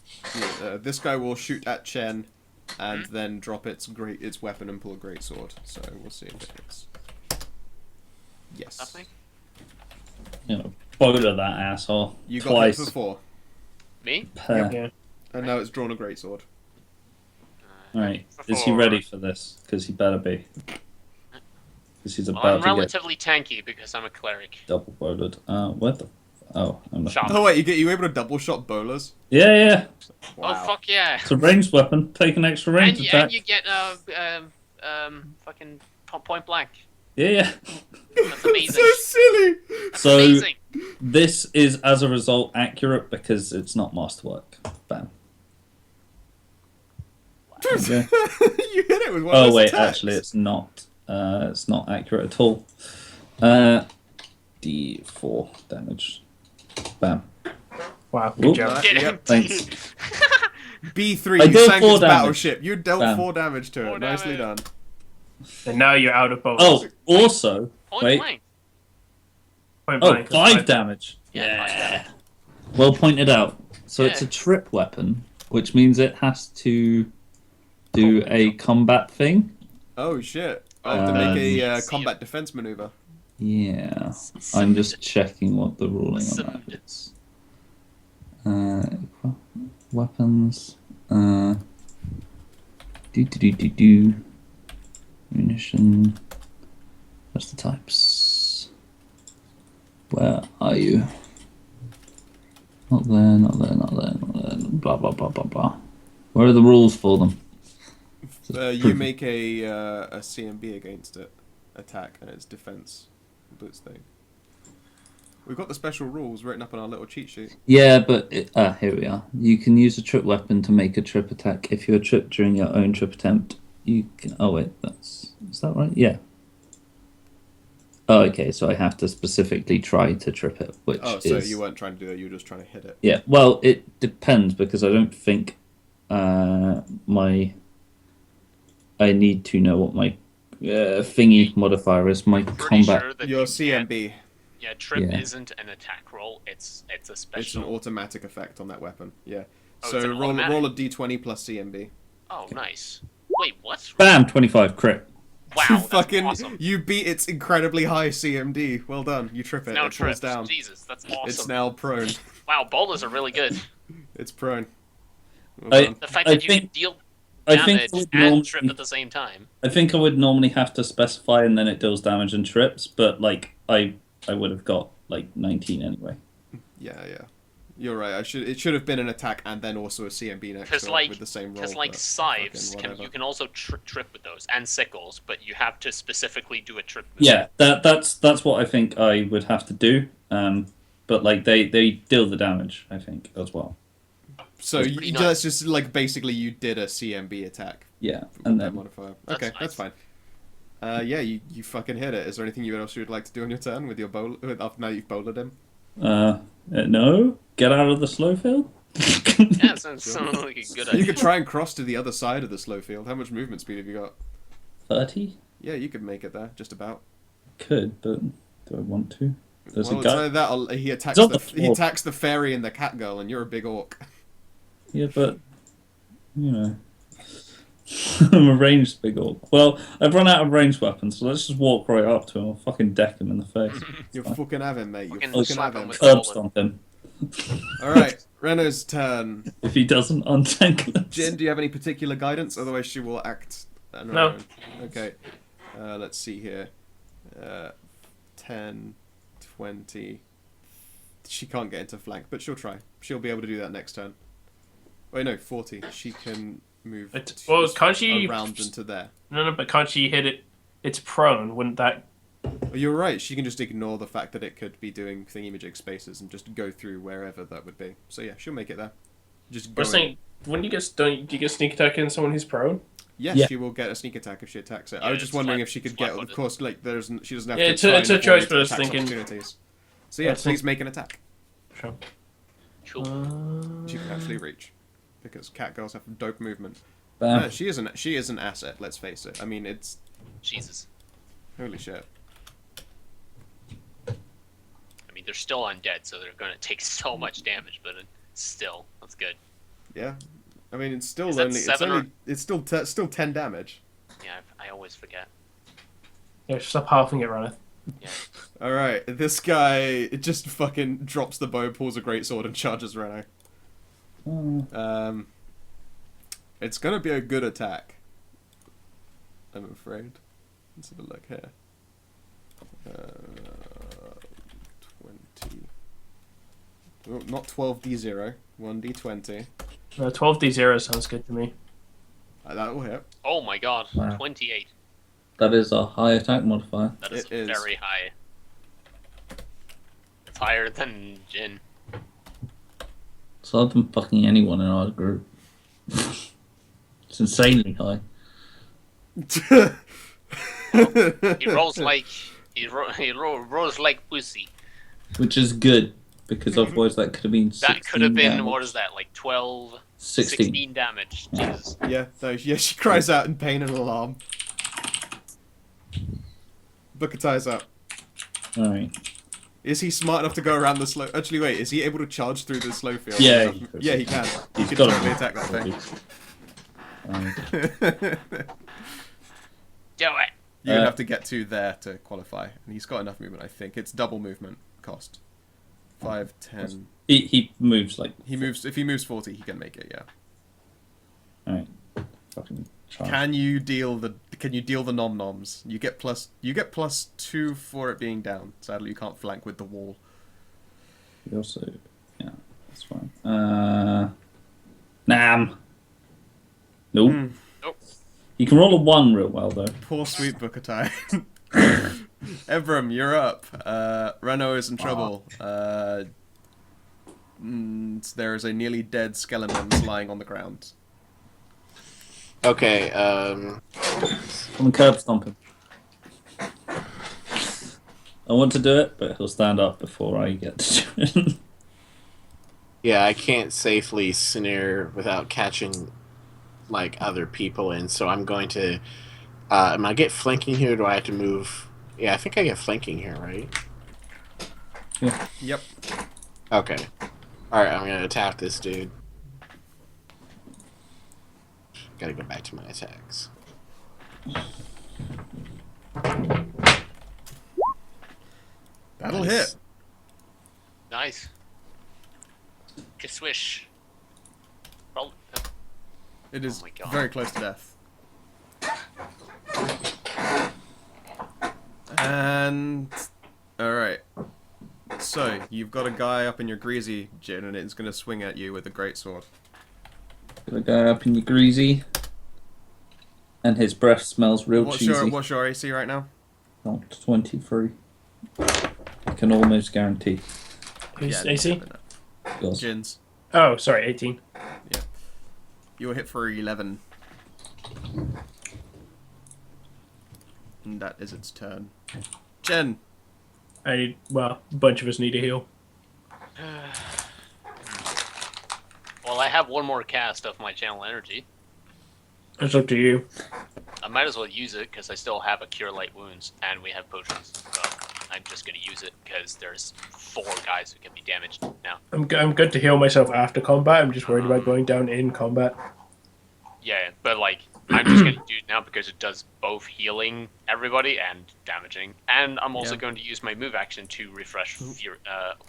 [SPEAKER 1] This guy will shoot at Chen, and then drop its weapon and pull a great sword. So we'll see if it hits. Yes.
[SPEAKER 2] Nothing?
[SPEAKER 3] You know, bowler that asshole.
[SPEAKER 1] You got
[SPEAKER 3] twice.
[SPEAKER 1] hit before,
[SPEAKER 2] Me?
[SPEAKER 3] Per.
[SPEAKER 4] Yeah.
[SPEAKER 1] and now it's drawn a great sword.
[SPEAKER 3] Right. Is he ready for this? Because he better be. Because he's
[SPEAKER 2] Well,
[SPEAKER 3] about
[SPEAKER 2] I'm
[SPEAKER 3] to get
[SPEAKER 2] relatively tanky because I'm a cleric.
[SPEAKER 3] double bowlered. What the? Oh, I'm not.
[SPEAKER 2] Shot.
[SPEAKER 1] Oh wait, you able to double shot bowlers?
[SPEAKER 3] Yeah, yeah.
[SPEAKER 2] Oh fuck yeah!
[SPEAKER 3] It's a ranged weapon. Take an extra range attack.
[SPEAKER 2] And you get fucking point blank.
[SPEAKER 3] Yeah, yeah.
[SPEAKER 2] That's amazing.
[SPEAKER 1] So silly.
[SPEAKER 3] So
[SPEAKER 2] Amazing.
[SPEAKER 3] this is, as a result, accurate because it's not masterwork. Bam. Okay.
[SPEAKER 1] You hit it with one of
[SPEAKER 3] Oh
[SPEAKER 1] those
[SPEAKER 3] wait,
[SPEAKER 1] attacks.
[SPEAKER 3] actually, it's not. It's not accurate at all. D4 damage. Bam.
[SPEAKER 4] Wow,
[SPEAKER 3] Ooh.
[SPEAKER 4] good job.
[SPEAKER 1] Nice.
[SPEAKER 2] Get him.
[SPEAKER 1] Yep.
[SPEAKER 3] Thanks.
[SPEAKER 1] B3,
[SPEAKER 3] I
[SPEAKER 1] you
[SPEAKER 3] dealt
[SPEAKER 1] sank
[SPEAKER 3] 4
[SPEAKER 1] its
[SPEAKER 3] damage.
[SPEAKER 1] battleship. You dealt
[SPEAKER 3] Bam.
[SPEAKER 1] 4 damage to it.
[SPEAKER 2] 4
[SPEAKER 1] Nicely done.
[SPEAKER 2] damage.
[SPEAKER 4] And now you're out of bonus.
[SPEAKER 3] Oh, also,
[SPEAKER 2] Point
[SPEAKER 3] wait.
[SPEAKER 2] blank.
[SPEAKER 4] Point
[SPEAKER 3] Oh,
[SPEAKER 4] blank, that's
[SPEAKER 3] 5
[SPEAKER 4] fine.
[SPEAKER 3] damage.
[SPEAKER 2] Yeah, 5 damage.
[SPEAKER 3] Well pointed out. So it's
[SPEAKER 2] Yeah.
[SPEAKER 3] a trip weapon, which means it has to do a combat thing.
[SPEAKER 1] Oh shit. I have to make a
[SPEAKER 2] Um,
[SPEAKER 1] combat defense maneuver.
[SPEAKER 3] Yeah. I'm just checking what the ruling on that
[SPEAKER 2] Summed.
[SPEAKER 3] is. Weapons. Do. Munition. What's the types? Where are you? Not there, not there, not there, not there. Blah, blah, blah, blah, blah. Where are the rules for them?
[SPEAKER 1] You make a CMB against it, attack, and it's defense boots thing. We've got the special rules written up on our little cheat sheet.
[SPEAKER 3] Yeah, but here we are. You can use a trip weapon to make a trip attack. If you're tripped during your own trip attempt, you can. Oh wait, is that right? Yeah. Oh, okay. So I have to specifically try to trip it, which
[SPEAKER 1] Oh, so
[SPEAKER 3] is
[SPEAKER 1] you weren't trying to do that. You were just trying to hit it.
[SPEAKER 3] yeah. Well, it depends because I don't think I need to know what my thingy modifier is. My
[SPEAKER 2] Pretty
[SPEAKER 3] combat.
[SPEAKER 2] sure that
[SPEAKER 1] Your
[SPEAKER 2] you can't-
[SPEAKER 1] CMB.
[SPEAKER 2] Yeah, trip
[SPEAKER 3] Yeah.
[SPEAKER 2] isn't an attack roll. It's a
[SPEAKER 1] It's an
[SPEAKER 2] special.
[SPEAKER 1] automatic effect on that weapon. Yeah.
[SPEAKER 2] Oh,
[SPEAKER 1] So
[SPEAKER 2] it's an
[SPEAKER 1] roll
[SPEAKER 2] automatic.
[SPEAKER 1] a d20 plus CMB.
[SPEAKER 2] Oh, nice. Wait, what?
[SPEAKER 3] Bam, 25 crit.
[SPEAKER 2] Wow,
[SPEAKER 1] You
[SPEAKER 2] that's
[SPEAKER 1] fucking
[SPEAKER 2] awesome.
[SPEAKER 1] you beat its incredibly high CMD. Well done. You trip it.
[SPEAKER 2] Now
[SPEAKER 1] It falls
[SPEAKER 2] tripped.
[SPEAKER 1] down.
[SPEAKER 2] Jesus, that's awesome.
[SPEAKER 1] It's now prone.
[SPEAKER 2] Wow, boulders are really good.
[SPEAKER 1] It's prone. Well done.
[SPEAKER 2] The fact
[SPEAKER 3] I
[SPEAKER 2] that you
[SPEAKER 3] think-
[SPEAKER 2] can deal
[SPEAKER 3] I think
[SPEAKER 2] damage
[SPEAKER 3] I would
[SPEAKER 2] and
[SPEAKER 3] normally-
[SPEAKER 2] trip at the same time.
[SPEAKER 3] I think I would normally have to specify and then it deals damage and trips, but like I would have got like 19 anyway.
[SPEAKER 1] Yeah. You're right. It should have been an attack and then also a CMB next
[SPEAKER 2] Because
[SPEAKER 1] to it
[SPEAKER 2] like,
[SPEAKER 1] with the same roll.
[SPEAKER 2] because like
[SPEAKER 1] but
[SPEAKER 2] scythes,
[SPEAKER 1] fucking whatever.
[SPEAKER 2] you can also trip with those and sickles, but you have to specifically do a trip. Move.
[SPEAKER 3] Yeah, that's what I think I would have to do. But like they deal the damage, I think, as well.
[SPEAKER 1] So
[SPEAKER 2] That's pretty nice.
[SPEAKER 1] that's just like basically you did a CMB attack.
[SPEAKER 3] Yeah,
[SPEAKER 1] with
[SPEAKER 3] and
[SPEAKER 1] that
[SPEAKER 3] then
[SPEAKER 1] modifier.
[SPEAKER 2] That's
[SPEAKER 1] Okay,
[SPEAKER 2] nice.
[SPEAKER 1] that's fine. Yeah, you fucking hit it. Is there anything else you would like to do on your turn with your bowl? Now you've bowlered him.
[SPEAKER 3] no, get out of the slow field.
[SPEAKER 2] Yeah, sounds like a good
[SPEAKER 1] You
[SPEAKER 2] idea.
[SPEAKER 1] could try and cross to the other side of the slow field. How much movement speed have you got?
[SPEAKER 3] 30
[SPEAKER 1] Yeah, you could make it there, just about.
[SPEAKER 3] could, but do I want to? There's
[SPEAKER 1] Well,
[SPEAKER 3] a
[SPEAKER 1] it's
[SPEAKER 3] guy.
[SPEAKER 1] either that or he attacks
[SPEAKER 3] It's on the
[SPEAKER 1] he
[SPEAKER 3] floor.
[SPEAKER 1] attacks the fairy and the cat girl, and you're a big orc.
[SPEAKER 3] Yeah, but you know, I'm a ranged big orc. Well, I've run out of ranged weapons, so let's just walk right up to him. I'll fucking deck him in the face.
[SPEAKER 1] You fucking have him, mate. You
[SPEAKER 2] Fucking
[SPEAKER 1] fucking
[SPEAKER 2] slap
[SPEAKER 1] have
[SPEAKER 2] him
[SPEAKER 1] him.
[SPEAKER 2] with-
[SPEAKER 3] Curb stomp him
[SPEAKER 1] All right, Renault's turn.
[SPEAKER 3] if he doesn't untangle us.
[SPEAKER 1] Jin, do you have any particular guidance? Otherwise, she will act on her
[SPEAKER 4] No.
[SPEAKER 1] own. Okay. Let's see here. 10, 20. She can't get into flank, but she'll try. She'll be able to do that next turn. Wait, no, 40. She can move
[SPEAKER 4] Well, can't she?
[SPEAKER 1] around into there.
[SPEAKER 4] No, but can't she hit it? It's prone. Wouldn't that?
[SPEAKER 1] Oh, you're right. She can just ignore the fact that it could be doing thingy-majig spaces and just go through wherever that would be. So yeah, she'll make it there. Just go.
[SPEAKER 4] We're saying, wouldn't you do you get sneak attack in someone who's prone?
[SPEAKER 1] Yes,
[SPEAKER 3] Yeah.
[SPEAKER 1] she will get a sneak attack if she attacks it.
[SPEAKER 2] Yeah,
[SPEAKER 1] I was just
[SPEAKER 2] it's
[SPEAKER 1] wondering
[SPEAKER 2] flat-
[SPEAKER 1] if she could
[SPEAKER 2] it's
[SPEAKER 1] get. Of
[SPEAKER 2] flat-footed.
[SPEAKER 1] course, like she doesn't have
[SPEAKER 4] Yeah,
[SPEAKER 1] to.
[SPEAKER 4] it's a
[SPEAKER 1] try and
[SPEAKER 4] choice,
[SPEAKER 1] avoid
[SPEAKER 4] but I was
[SPEAKER 1] attacks
[SPEAKER 4] thinking-
[SPEAKER 1] opportunities. So yeah,
[SPEAKER 4] I think-
[SPEAKER 1] please make an attack.
[SPEAKER 4] Sure.
[SPEAKER 2] Cool.
[SPEAKER 1] She can actually reach, because cat girls have dope movement.
[SPEAKER 3] Bam.
[SPEAKER 1] She is an asset. Let's face it. I mean, it's
[SPEAKER 2] Jesus.
[SPEAKER 1] holy shit.
[SPEAKER 2] I mean, they're still undead, so they're gonna take so much damage, but still, that's good.
[SPEAKER 1] Yeah, I mean it's still
[SPEAKER 2] Is that
[SPEAKER 1] only it's
[SPEAKER 2] 7 or-
[SPEAKER 1] only it's still 10 damage.
[SPEAKER 2] Yeah, I always forget.
[SPEAKER 4] Yeah, stop halving it, Ranith.
[SPEAKER 2] Yeah.
[SPEAKER 1] All right, this guy it just fucking drops the bow, pulls a great sword, and charges Reno.
[SPEAKER 3] Oh,
[SPEAKER 1] It's gonna be a good attack. I'm afraid. Let's have a look here. 20. Oh, not 12d0. 1d20.
[SPEAKER 4] 12d0 sounds good to me.
[SPEAKER 1] That will hit.
[SPEAKER 2] Oh my god,
[SPEAKER 3] Wow.
[SPEAKER 2] 28.
[SPEAKER 3] that is a high attack modifier.
[SPEAKER 2] That is
[SPEAKER 1] It is.
[SPEAKER 2] very high. It's higher than Jin.
[SPEAKER 3] It's higher than fucking anyone in our group. It's insanely high.
[SPEAKER 2] He rolls like rolls like pussy.
[SPEAKER 3] Which is good, because otherwise that could have been 16
[SPEAKER 2] That could have been
[SPEAKER 3] damage.
[SPEAKER 2] what is that? Like 12,
[SPEAKER 3] 16.
[SPEAKER 2] 16 damage. Jesus.
[SPEAKER 1] Yeah, no, yeah, she cries out in pain and alarm. Booker up.
[SPEAKER 3] Alright.
[SPEAKER 1] Is he smart enough to go around the slow? Actually, wait, is he able to charge through the slow field?
[SPEAKER 3] Yeah,
[SPEAKER 1] Yeah, he can. He
[SPEAKER 3] He's
[SPEAKER 1] can
[SPEAKER 3] got
[SPEAKER 1] totally
[SPEAKER 3] to
[SPEAKER 1] attack that thing.
[SPEAKER 2] Do it.
[SPEAKER 1] You're gonna have to get to there to qualify, and he's got enough movement. I think it's double movement cost. 5, 10.
[SPEAKER 3] He moves like.
[SPEAKER 1] He moves. If he moves 40, he can make it. Yeah.
[SPEAKER 3] Alright. Fucking try.
[SPEAKER 1] Can you deal the nom noms? You get +2 for it being down. Sadly, you can't flank with the wall.
[SPEAKER 3] He also. Yeah, that's fine. Nam! Nope.
[SPEAKER 1] Hmm.
[SPEAKER 2] Nope.
[SPEAKER 3] He can roll a 1 real well, though.
[SPEAKER 1] Poor sweet Booker. Evram, you're up. Renault is in trouble. There is a nearly dead skeleton lying on the ground.
[SPEAKER 5] Okay,
[SPEAKER 3] Come and curb stomp him. I want to do it, but he'll stand up before I get to do it.
[SPEAKER 5] yeah, I can't safely snare without catching, like, other people in, so I'm going to... am I get flanking here, or do I have to move... Yeah, I think I get flanking here, right?
[SPEAKER 1] Yep.
[SPEAKER 5] Okay. Alright, I'm gonna attack this dude. Gotta go back to my attacks.
[SPEAKER 1] That'll
[SPEAKER 5] Nice.
[SPEAKER 1] hit.
[SPEAKER 2] Nice. Swish. Roll.
[SPEAKER 1] It is
[SPEAKER 2] Oh my God.
[SPEAKER 1] very close to death. And alright. So, you've got a guy up in your greasy, Jin, and it's going to swing at you with a greatsword.
[SPEAKER 3] Got a guy up in your greasy. And his breath smells real cheesy.
[SPEAKER 1] What's your AC right now?
[SPEAKER 3] Not 23. I can almost guarantee.
[SPEAKER 4] Who's
[SPEAKER 1] Yeah,
[SPEAKER 4] AC?
[SPEAKER 3] Yours.
[SPEAKER 1] Jin's.
[SPEAKER 4] Oh, sorry, 18.
[SPEAKER 1] You were hit for 11. And that is its turn. Jen!
[SPEAKER 4] Well, a bunch of us need a heal.
[SPEAKER 2] Well, I have one more cast of my channel energy.
[SPEAKER 4] It's up to you.
[SPEAKER 2] I might as well use it because I still have a cure light wounds and we have potions. So I'm just gonna use it because there's 4 guys who can be damaged now.
[SPEAKER 4] I'm good to heal myself after combat. I'm just worried about going down in combat.
[SPEAKER 2] Yeah, but like I'm just gonna do it now because it does both healing everybody and damaging. And I'm also going to use my move action to refresh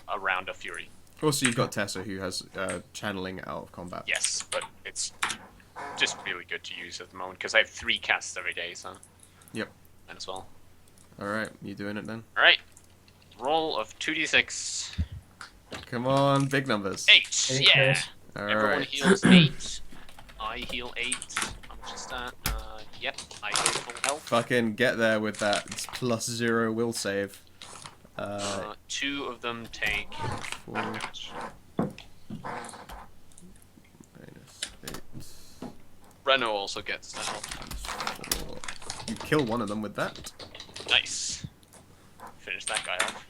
[SPEAKER 2] a round of fury.
[SPEAKER 1] Also, you've got Tessa, who has channeling out of combat.
[SPEAKER 2] Yes, but it's just really good to use at the moment because I have 3 casts every day, so.
[SPEAKER 1] Yep.
[SPEAKER 2] Might as well.
[SPEAKER 1] Alright, you doing it then?
[SPEAKER 2] Alright. Roll of 2d6.
[SPEAKER 1] Come on, big numbers.
[SPEAKER 2] 8. Yeah. Everyone
[SPEAKER 1] Alright.
[SPEAKER 2] heals 8. I heal 8. How much is that? Yep. I heal full health.
[SPEAKER 1] Fucking get there with that. It's +0 will save.
[SPEAKER 2] 2 of them take
[SPEAKER 1] 4
[SPEAKER 2] damage.
[SPEAKER 1] -8
[SPEAKER 2] Reno also gets the health.
[SPEAKER 1] -4. You kill one of them with that.
[SPEAKER 2] Nice. Finish that guy off.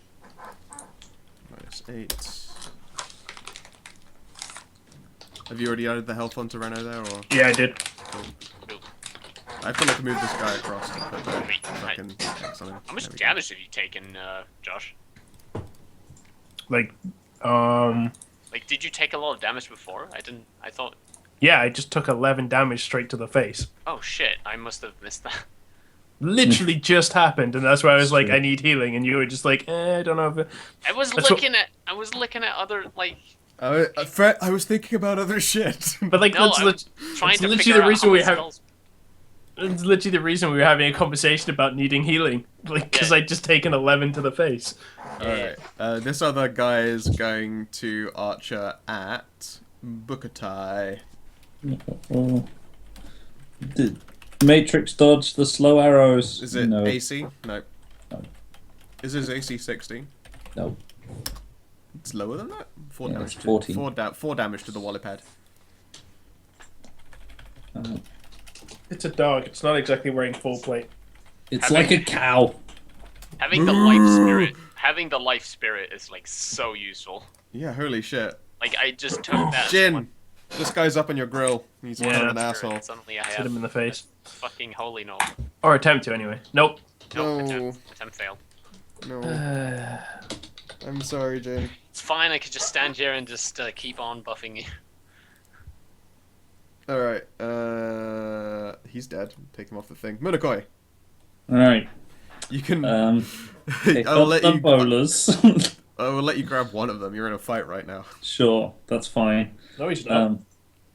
[SPEAKER 1] -8. Have you already added the health onto Reno there, or?
[SPEAKER 4] Yeah, I did.
[SPEAKER 2] Cool.
[SPEAKER 1] I feel like to move this guy across and put the
[SPEAKER 2] Wait,
[SPEAKER 1] fucking X on him.
[SPEAKER 2] How much
[SPEAKER 1] There we go.
[SPEAKER 2] damage have you taken, Josh?
[SPEAKER 4] Like,
[SPEAKER 2] Like, did you take a lot of damage before? I thought...
[SPEAKER 4] yeah, I just took 11 damage straight to the face.
[SPEAKER 2] Oh shit, I must have missed that.
[SPEAKER 4] Literally just happened, and that's why I was like,
[SPEAKER 3] Sure.
[SPEAKER 4] I need healing, and you were just like, I don't know if it...
[SPEAKER 2] I was
[SPEAKER 4] That's
[SPEAKER 2] looking at other, like...
[SPEAKER 1] Fred, I was thinking about other shit.
[SPEAKER 4] But like,
[SPEAKER 2] No,
[SPEAKER 4] that's
[SPEAKER 2] I'm trying
[SPEAKER 4] it's
[SPEAKER 2] to
[SPEAKER 4] literally
[SPEAKER 2] figure
[SPEAKER 4] the
[SPEAKER 2] out
[SPEAKER 4] reason
[SPEAKER 2] how
[SPEAKER 4] we
[SPEAKER 2] my
[SPEAKER 4] have-
[SPEAKER 2] spells...
[SPEAKER 4] it's literally the reason we were having a conversation about needing healing. Like, because
[SPEAKER 2] Yeah.
[SPEAKER 4] I'd just taken 11 to the face.
[SPEAKER 1] Alright, this other guy is going to Archer at Bukatai.
[SPEAKER 3] Oh. Did Matrix dodge the slow arrows?
[SPEAKER 1] Is it
[SPEAKER 3] No.
[SPEAKER 1] AC? No.
[SPEAKER 3] No.
[SPEAKER 1] Is his AC 16?
[SPEAKER 3] No.
[SPEAKER 1] It's lower than that? 4
[SPEAKER 3] Yeah,
[SPEAKER 1] damage.
[SPEAKER 3] it's 14.
[SPEAKER 1] 4 damage to the wallop head.
[SPEAKER 4] It's a dog. It's not exactly wearing full plate.
[SPEAKER 3] It's
[SPEAKER 2] Having-
[SPEAKER 3] like a cow.
[SPEAKER 2] Having the life spirit is, like, so useful.
[SPEAKER 1] Yeah, holy shit.
[SPEAKER 2] Like, I just took that...
[SPEAKER 1] Jin! This guy's up on your grill. He's
[SPEAKER 4] Yeah,
[SPEAKER 1] kind of an
[SPEAKER 2] spirit,
[SPEAKER 1] asshole.
[SPEAKER 2] and suddenly I
[SPEAKER 4] Hit
[SPEAKER 2] have
[SPEAKER 4] him in the face.
[SPEAKER 2] fucking holy no.
[SPEAKER 4] Or attempt to, anyway. Nope.
[SPEAKER 2] No,
[SPEAKER 1] No.
[SPEAKER 2] attempt failed.
[SPEAKER 1] No,
[SPEAKER 4] Uh,
[SPEAKER 1] I'm sorry, Jin.
[SPEAKER 2] It's fine, I could just stand here and just keep on buffing you.
[SPEAKER 1] Alright, he's dead. Take him off the thing. Munakoi,
[SPEAKER 3] Alright.
[SPEAKER 1] you can...
[SPEAKER 3] Pick
[SPEAKER 1] I'll
[SPEAKER 3] up
[SPEAKER 1] let
[SPEAKER 3] the
[SPEAKER 1] you...
[SPEAKER 3] bowlers.
[SPEAKER 1] I will let you grab one of them. You're in a fight right now.
[SPEAKER 3] Sure, that's fine.
[SPEAKER 4] no, he's not.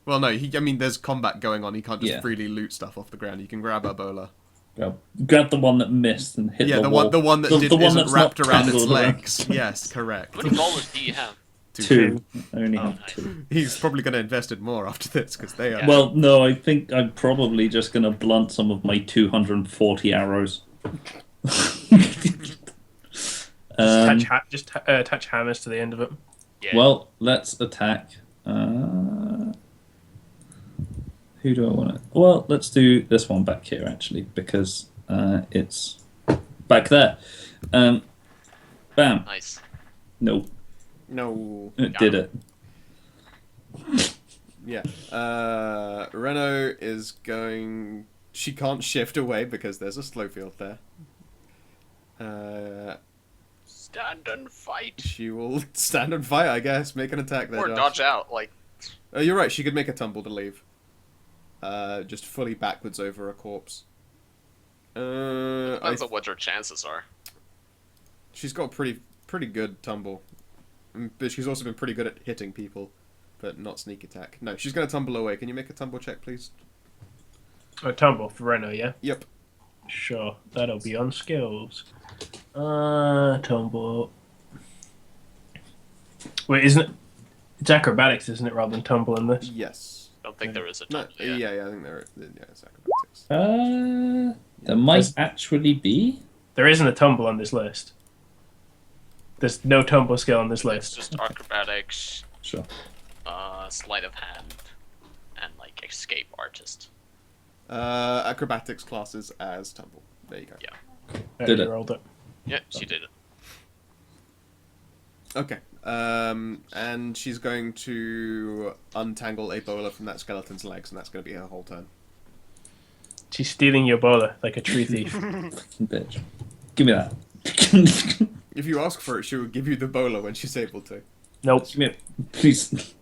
[SPEAKER 1] Well, no, I mean, there's combat going on. He can't just
[SPEAKER 3] Yeah.
[SPEAKER 1] freely loot stuff off the ground. You can grab Ebola.
[SPEAKER 3] Grab the one that missed and hit
[SPEAKER 1] Yeah,
[SPEAKER 3] the
[SPEAKER 1] one,
[SPEAKER 3] wall.
[SPEAKER 1] the one that
[SPEAKER 3] The
[SPEAKER 1] isn't
[SPEAKER 3] one that's
[SPEAKER 1] wrapped
[SPEAKER 3] not
[SPEAKER 1] around its
[SPEAKER 3] tangled around.
[SPEAKER 1] legs. Yes, correct.
[SPEAKER 2] How many bowlers do you have?
[SPEAKER 3] Two. I only
[SPEAKER 2] Oh,
[SPEAKER 3] have
[SPEAKER 2] nice.
[SPEAKER 3] 2.
[SPEAKER 1] He's probably going to invest in more after this because they are.
[SPEAKER 2] Yeah.
[SPEAKER 3] Well, no, I think I'm probably just going to blunt some of my 240 arrows.
[SPEAKER 4] Just attach hammers to the end of it.
[SPEAKER 2] Yeah.
[SPEAKER 3] Well, let's attack. Who do I want to... Well, let's do this one back here, actually, because it's back there. Bam.
[SPEAKER 2] Nice.
[SPEAKER 3] Nope.
[SPEAKER 1] No.
[SPEAKER 3] It did it.
[SPEAKER 1] Yeah. Renault is going. She can't shift away because there's a slow field there.
[SPEAKER 2] Stand and fight.
[SPEAKER 1] She will stand and fight, I guess. Make an attack there.
[SPEAKER 2] Or
[SPEAKER 1] Josh.
[SPEAKER 2] dodge out, like...
[SPEAKER 1] Oh, you're right. She could make a tumble to leave. just fully backwards over a corpse.
[SPEAKER 2] Depends on what your chances are.
[SPEAKER 1] She's got a pretty good tumble, but she's also been pretty good at hitting people, but not sneak attack. No, she's gonna tumble away. Can you make a tumble check, please?
[SPEAKER 4] A tumble for Reno, yeah?
[SPEAKER 1] Yep.
[SPEAKER 4] Sure, that'll be on skills. Tumble. Wait, isn't it? It's acrobatics, isn't it, rather than tumble in this?
[SPEAKER 1] Yes.
[SPEAKER 2] I don't think there is a
[SPEAKER 1] No.
[SPEAKER 2] tumble.
[SPEAKER 1] Yeah. I think it's acrobatics.
[SPEAKER 3] There might actually be.
[SPEAKER 4] There isn't a tumble on this list. There's no tumble skill on this
[SPEAKER 2] It's
[SPEAKER 4] list.
[SPEAKER 2] just acrobatics,
[SPEAKER 3] Sure.
[SPEAKER 2] sleight of hand, and like escape artist.
[SPEAKER 1] Acrobatics classes as tumble. There you go.
[SPEAKER 2] Yeah.
[SPEAKER 3] Did
[SPEAKER 4] You
[SPEAKER 3] it.
[SPEAKER 4] rolled it.
[SPEAKER 2] Yeah, she did it.
[SPEAKER 1] Okay. And she's going to untangle a bowler from that skeleton's legs, and that's going to be her whole turn.
[SPEAKER 4] She's stealing your bowler like a true thief.
[SPEAKER 3] Fucking bitch. Give me that.
[SPEAKER 1] If you ask for it, she will give you the bowler when she's able to.
[SPEAKER 4] Nope.
[SPEAKER 3] Give me it. Please.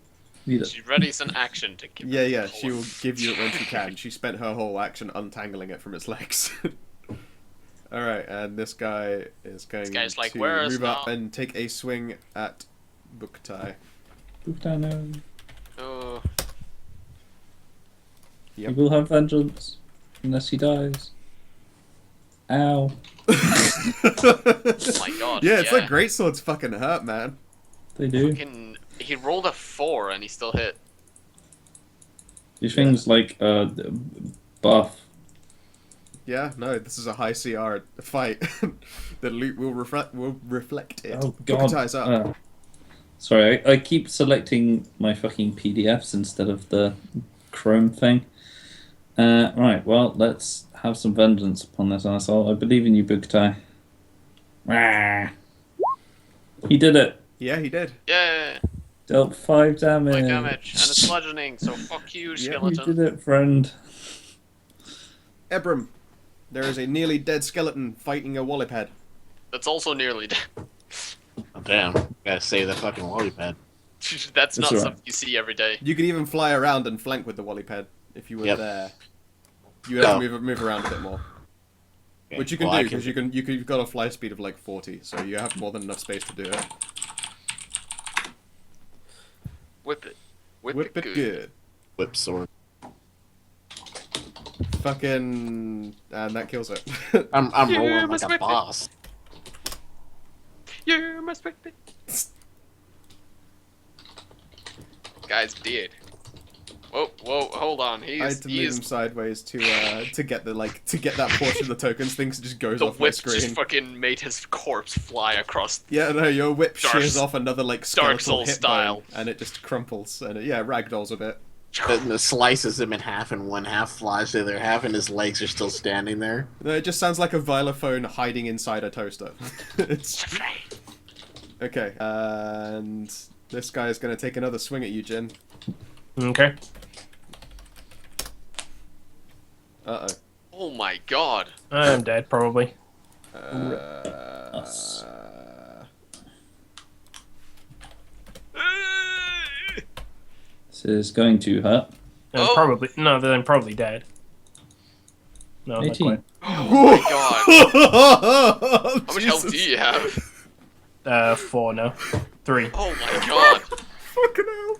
[SPEAKER 3] Need it.
[SPEAKER 2] She readies an action to give.
[SPEAKER 1] Yeah,
[SPEAKER 2] it
[SPEAKER 1] she will give you it when she can. She spent her whole action untangling it from its legs. Alright, and this guy is going
[SPEAKER 2] guy's like,
[SPEAKER 1] to
[SPEAKER 2] "Where's
[SPEAKER 1] move up
[SPEAKER 2] now?"
[SPEAKER 1] and take a swing at Buktai.
[SPEAKER 3] Buktai,
[SPEAKER 2] Oh,
[SPEAKER 3] He will have vengeance. Unless he dies. Ow.
[SPEAKER 2] oh my god.
[SPEAKER 1] Yeah, it's like great swords fucking hurt, man.
[SPEAKER 3] They do.
[SPEAKER 2] He rolled a 4 and he still hit.
[SPEAKER 3] These things like buff.
[SPEAKER 1] Yeah, no, this is a high CR fight. The loot will reflect it.
[SPEAKER 3] Oh god.
[SPEAKER 1] Bukatai's up.
[SPEAKER 3] Sorry, I keep selecting my fucking PDFs instead of the Chrome thing. Right, well, let's have some vengeance upon this asshole. I believe in you, Buktai. Rah. He did it.
[SPEAKER 1] Yeah, he did.
[SPEAKER 2] Yeah,
[SPEAKER 3] Dealt 5 damage.
[SPEAKER 2] 5 damage and it's bludgeoning. So fuck you,
[SPEAKER 3] You
[SPEAKER 2] skeleton.
[SPEAKER 3] did it, friend.
[SPEAKER 1] Ebram, there is a nearly dead skeleton fighting a wallop head.
[SPEAKER 2] That's also nearly dead.
[SPEAKER 5] Oh, damn. Gotta save that fucking wally pad.
[SPEAKER 2] That's not
[SPEAKER 3] alright.
[SPEAKER 2] something you see every day.
[SPEAKER 1] You could even fly around and flank with the wallop head if you were
[SPEAKER 5] Yep.
[SPEAKER 1] there. You would have
[SPEAKER 5] Oh.
[SPEAKER 1] to move around a bit more.
[SPEAKER 5] Okay,
[SPEAKER 1] Which you can
[SPEAKER 5] well, I
[SPEAKER 1] do, because you've got a fly speed of like 40, so you have more than enough space to do it.
[SPEAKER 2] Whip it.
[SPEAKER 1] Whip it good.
[SPEAKER 5] Whip sword.
[SPEAKER 1] Fucking... And that kills it.
[SPEAKER 5] I'm
[SPEAKER 2] Yeah,
[SPEAKER 5] rolling
[SPEAKER 2] must
[SPEAKER 5] like a
[SPEAKER 2] whip it.
[SPEAKER 5] boss.
[SPEAKER 2] You must whip it. Guy's dead. Whoa, hold on.
[SPEAKER 1] I had to move him sideways to get that portion of the tokens. Things just goes
[SPEAKER 2] The
[SPEAKER 1] off my
[SPEAKER 2] whip
[SPEAKER 1] screen.
[SPEAKER 2] just fucking made his corpse fly across.
[SPEAKER 1] Yeah, no, your whip
[SPEAKER 2] Dark-
[SPEAKER 1] shears off another like
[SPEAKER 2] Dark
[SPEAKER 1] skeletal
[SPEAKER 2] Souls
[SPEAKER 1] hip
[SPEAKER 2] style.
[SPEAKER 1] bone, and it just crumples, and it ragdolls a bit.
[SPEAKER 5] It slices him in half, and one half flies to the other half, and his legs are still standing there.
[SPEAKER 1] No, it just sounds like a vilophone hiding inside a toaster. It's okay, and this guy is going to take another swing at you, Jin.
[SPEAKER 4] Okay.
[SPEAKER 1] Uh
[SPEAKER 2] Oh my god.
[SPEAKER 4] I am dead, probably.
[SPEAKER 1] oh.
[SPEAKER 3] Us. This is going to hurt.
[SPEAKER 2] Oh.
[SPEAKER 4] Probably. No, then I'm probably dead. No, not
[SPEAKER 3] 18.
[SPEAKER 4] quite.
[SPEAKER 2] Oh my god. How much health do you have?
[SPEAKER 4] 4 now. 3.
[SPEAKER 2] Oh my god.
[SPEAKER 1] Fucking hell.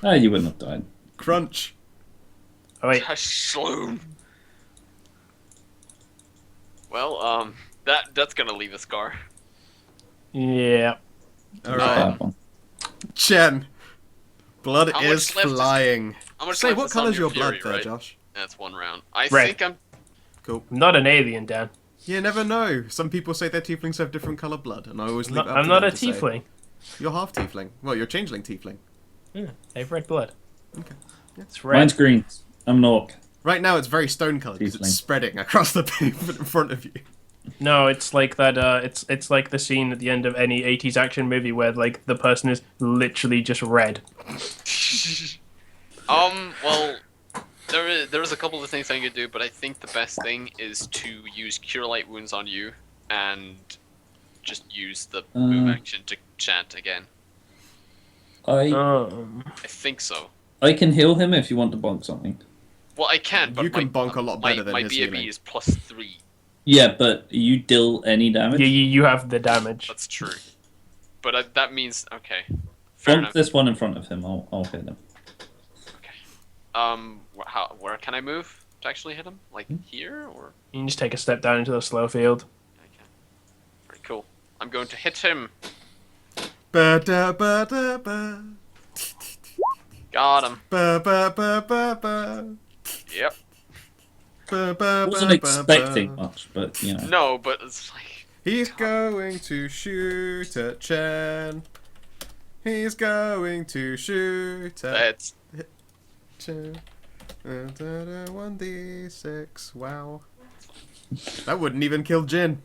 [SPEAKER 3] Ah, you wouldn't have died.
[SPEAKER 1] Crunch.
[SPEAKER 4] Oh, wait.
[SPEAKER 2] Sloan. Well, that's gonna leave a scar.
[SPEAKER 4] Yeah.
[SPEAKER 1] All
[SPEAKER 3] Bad
[SPEAKER 1] right,
[SPEAKER 3] one.
[SPEAKER 1] Chen. Blood
[SPEAKER 2] How
[SPEAKER 1] is
[SPEAKER 2] much left is-
[SPEAKER 1] flying.
[SPEAKER 2] How much
[SPEAKER 1] Say,
[SPEAKER 2] left
[SPEAKER 1] what
[SPEAKER 2] is on
[SPEAKER 1] colour's your
[SPEAKER 2] fury,
[SPEAKER 1] blood there,
[SPEAKER 2] right?
[SPEAKER 1] Josh?
[SPEAKER 2] That's 1 round. I
[SPEAKER 4] Red.
[SPEAKER 2] think I'm.
[SPEAKER 1] Cool.
[SPEAKER 4] I'm not an alien, Dan.
[SPEAKER 1] You never know. Some people say their tieflings have different colour blood, and I always leave it up
[SPEAKER 4] I'm
[SPEAKER 1] to
[SPEAKER 4] not
[SPEAKER 1] them
[SPEAKER 4] a
[SPEAKER 1] to say.
[SPEAKER 4] tiefling.
[SPEAKER 1] You're half tiefling. Well, you're changeling tiefling.
[SPEAKER 4] Yeah, I have red blood.
[SPEAKER 1] Okay.
[SPEAKER 4] It's red.
[SPEAKER 3] Mine's green. I'm an orc.
[SPEAKER 1] Right now, it's very stone coloured because it's
[SPEAKER 3] Tiefling.
[SPEAKER 1] spreading across the pavement in front of you.
[SPEAKER 4] No, it's like that. It's like the scene at the end of any 80s action movie where like the person is literally just red.
[SPEAKER 2] Well, there's a couple of things I could do, but I think the best thing is to use Cure Light Wounds on you and just use the move action to chant again.
[SPEAKER 3] I
[SPEAKER 2] I think so.
[SPEAKER 3] can heal him if you want to bonk something.
[SPEAKER 2] Well, I can, but
[SPEAKER 1] You can bonk a lot better than
[SPEAKER 2] my
[SPEAKER 1] his
[SPEAKER 2] BAB
[SPEAKER 1] healing.
[SPEAKER 2] is +3.
[SPEAKER 3] Yeah, but you deal any damage.
[SPEAKER 4] Yeah, you have the damage.
[SPEAKER 2] That's true. But that means okay. Fair
[SPEAKER 3] Bonk
[SPEAKER 2] enough.
[SPEAKER 3] this one in front of him. I'll hit him.
[SPEAKER 2] Where can I move to actually hit him? Like here or?
[SPEAKER 4] You can just take a step down into the slow field.
[SPEAKER 2] I can. Very cool. I'm going to hit him.
[SPEAKER 1] Ba-da-ba-da-ba.
[SPEAKER 2] Got him.
[SPEAKER 1] Ba-ba-ba-ba-ba.
[SPEAKER 2] Yep.
[SPEAKER 3] I wasn't expecting much, but you know.
[SPEAKER 2] No, but it's like
[SPEAKER 1] He's going to shoot at Chen. He's going to shoot at
[SPEAKER 2] that's
[SPEAKER 1] Chen. 1d6. Wow. That wouldn't even kill Jin.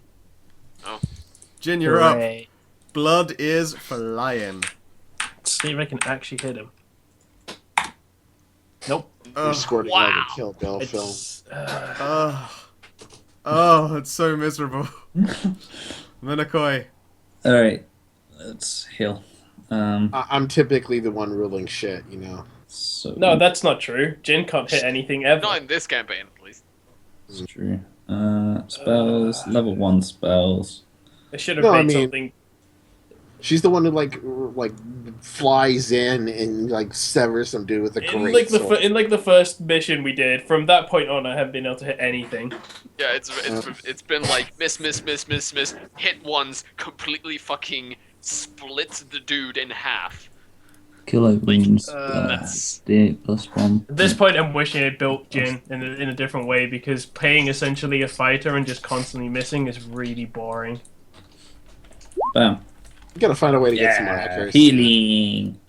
[SPEAKER 2] Oh.
[SPEAKER 1] Jin, you're up.
[SPEAKER 4] Hooray.
[SPEAKER 1] Blood is flying.
[SPEAKER 4] Let's see if I can actually hit him. Nope.
[SPEAKER 5] You scored
[SPEAKER 2] Wow.
[SPEAKER 5] another kill, Bill. Phil.
[SPEAKER 4] It's,
[SPEAKER 1] It's so miserable. Minakoi.
[SPEAKER 3] Alright, let's heal.
[SPEAKER 5] I'm typically the one ruling shit, you know.
[SPEAKER 3] So
[SPEAKER 4] no, that's not true. Jin can't hit anything ever.
[SPEAKER 2] not in this campaign at least.
[SPEAKER 3] that's true. Spells, level 1 spells.
[SPEAKER 4] I should have
[SPEAKER 5] No, I
[SPEAKER 4] made
[SPEAKER 5] mean-
[SPEAKER 4] something.
[SPEAKER 5] She's the one who like flies in and like severs some dude with a
[SPEAKER 4] In
[SPEAKER 5] great
[SPEAKER 4] like
[SPEAKER 5] sword.
[SPEAKER 4] in like the first mission we did, from that point on, I haven't been able to hit anything.
[SPEAKER 2] Yeah, it's been like miss, hit once, completely fucking splits the dude in half.
[SPEAKER 3] Killer wounds.
[SPEAKER 2] that's-
[SPEAKER 3] D8 plus 1.
[SPEAKER 4] At this point, I'm wishing I built Jin in a different way, because playing essentially a fighter and just constantly missing is really boring.
[SPEAKER 3] Bam.
[SPEAKER 5] You gotta find a way to get some more accuracy.
[SPEAKER 3] Healing.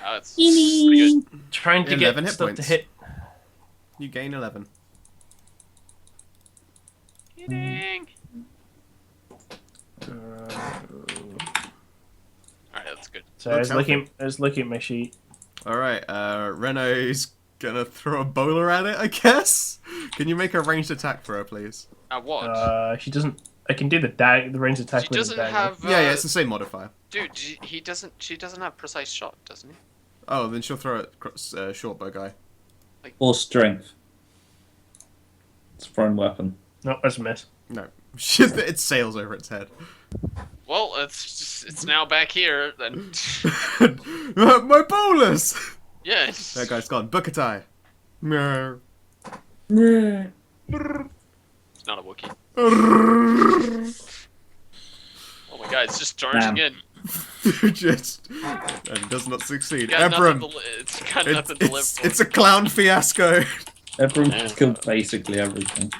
[SPEAKER 2] It's pretty good.
[SPEAKER 4] Trying to
[SPEAKER 1] 11
[SPEAKER 4] get
[SPEAKER 1] hit
[SPEAKER 4] stuff
[SPEAKER 1] points.
[SPEAKER 4] to hit.
[SPEAKER 1] You gain 11.
[SPEAKER 2] Kidding. Alright, that's good.
[SPEAKER 4] So I
[SPEAKER 1] Looks
[SPEAKER 4] was looking at my sheet.
[SPEAKER 1] Alright, Reno's gonna throw a bowler at it, I guess? Can you make a ranged attack for her, please?
[SPEAKER 2] What?
[SPEAKER 4] She doesn't. I can do the range attack
[SPEAKER 2] She
[SPEAKER 4] with
[SPEAKER 2] doesn't
[SPEAKER 4] the dagger.
[SPEAKER 2] have.
[SPEAKER 1] Yeah, it's the same modifier.
[SPEAKER 2] Dude, he doesn't. She doesn't have precise shot, doesn't he?
[SPEAKER 1] Oh, then she'll throw it short bow guy.
[SPEAKER 3] Or strength. It's a thrown weapon.
[SPEAKER 4] No, that's a miss.
[SPEAKER 1] No. It sails over its head.
[SPEAKER 2] Well, it's now back here. Then
[SPEAKER 1] My bowlers!
[SPEAKER 2] yeah.
[SPEAKER 1] That guy's gone. Bukatai. No.
[SPEAKER 2] It's not a Wookiee.
[SPEAKER 1] Just
[SPEAKER 2] Oh my god, it's just charging in.
[SPEAKER 1] and does not succeed.
[SPEAKER 2] Got
[SPEAKER 1] Ebram,
[SPEAKER 2] nothing to it's got nothing to live
[SPEAKER 1] it's,
[SPEAKER 2] for.
[SPEAKER 1] it's a clown fiasco.
[SPEAKER 3] Everyone killed basically everything.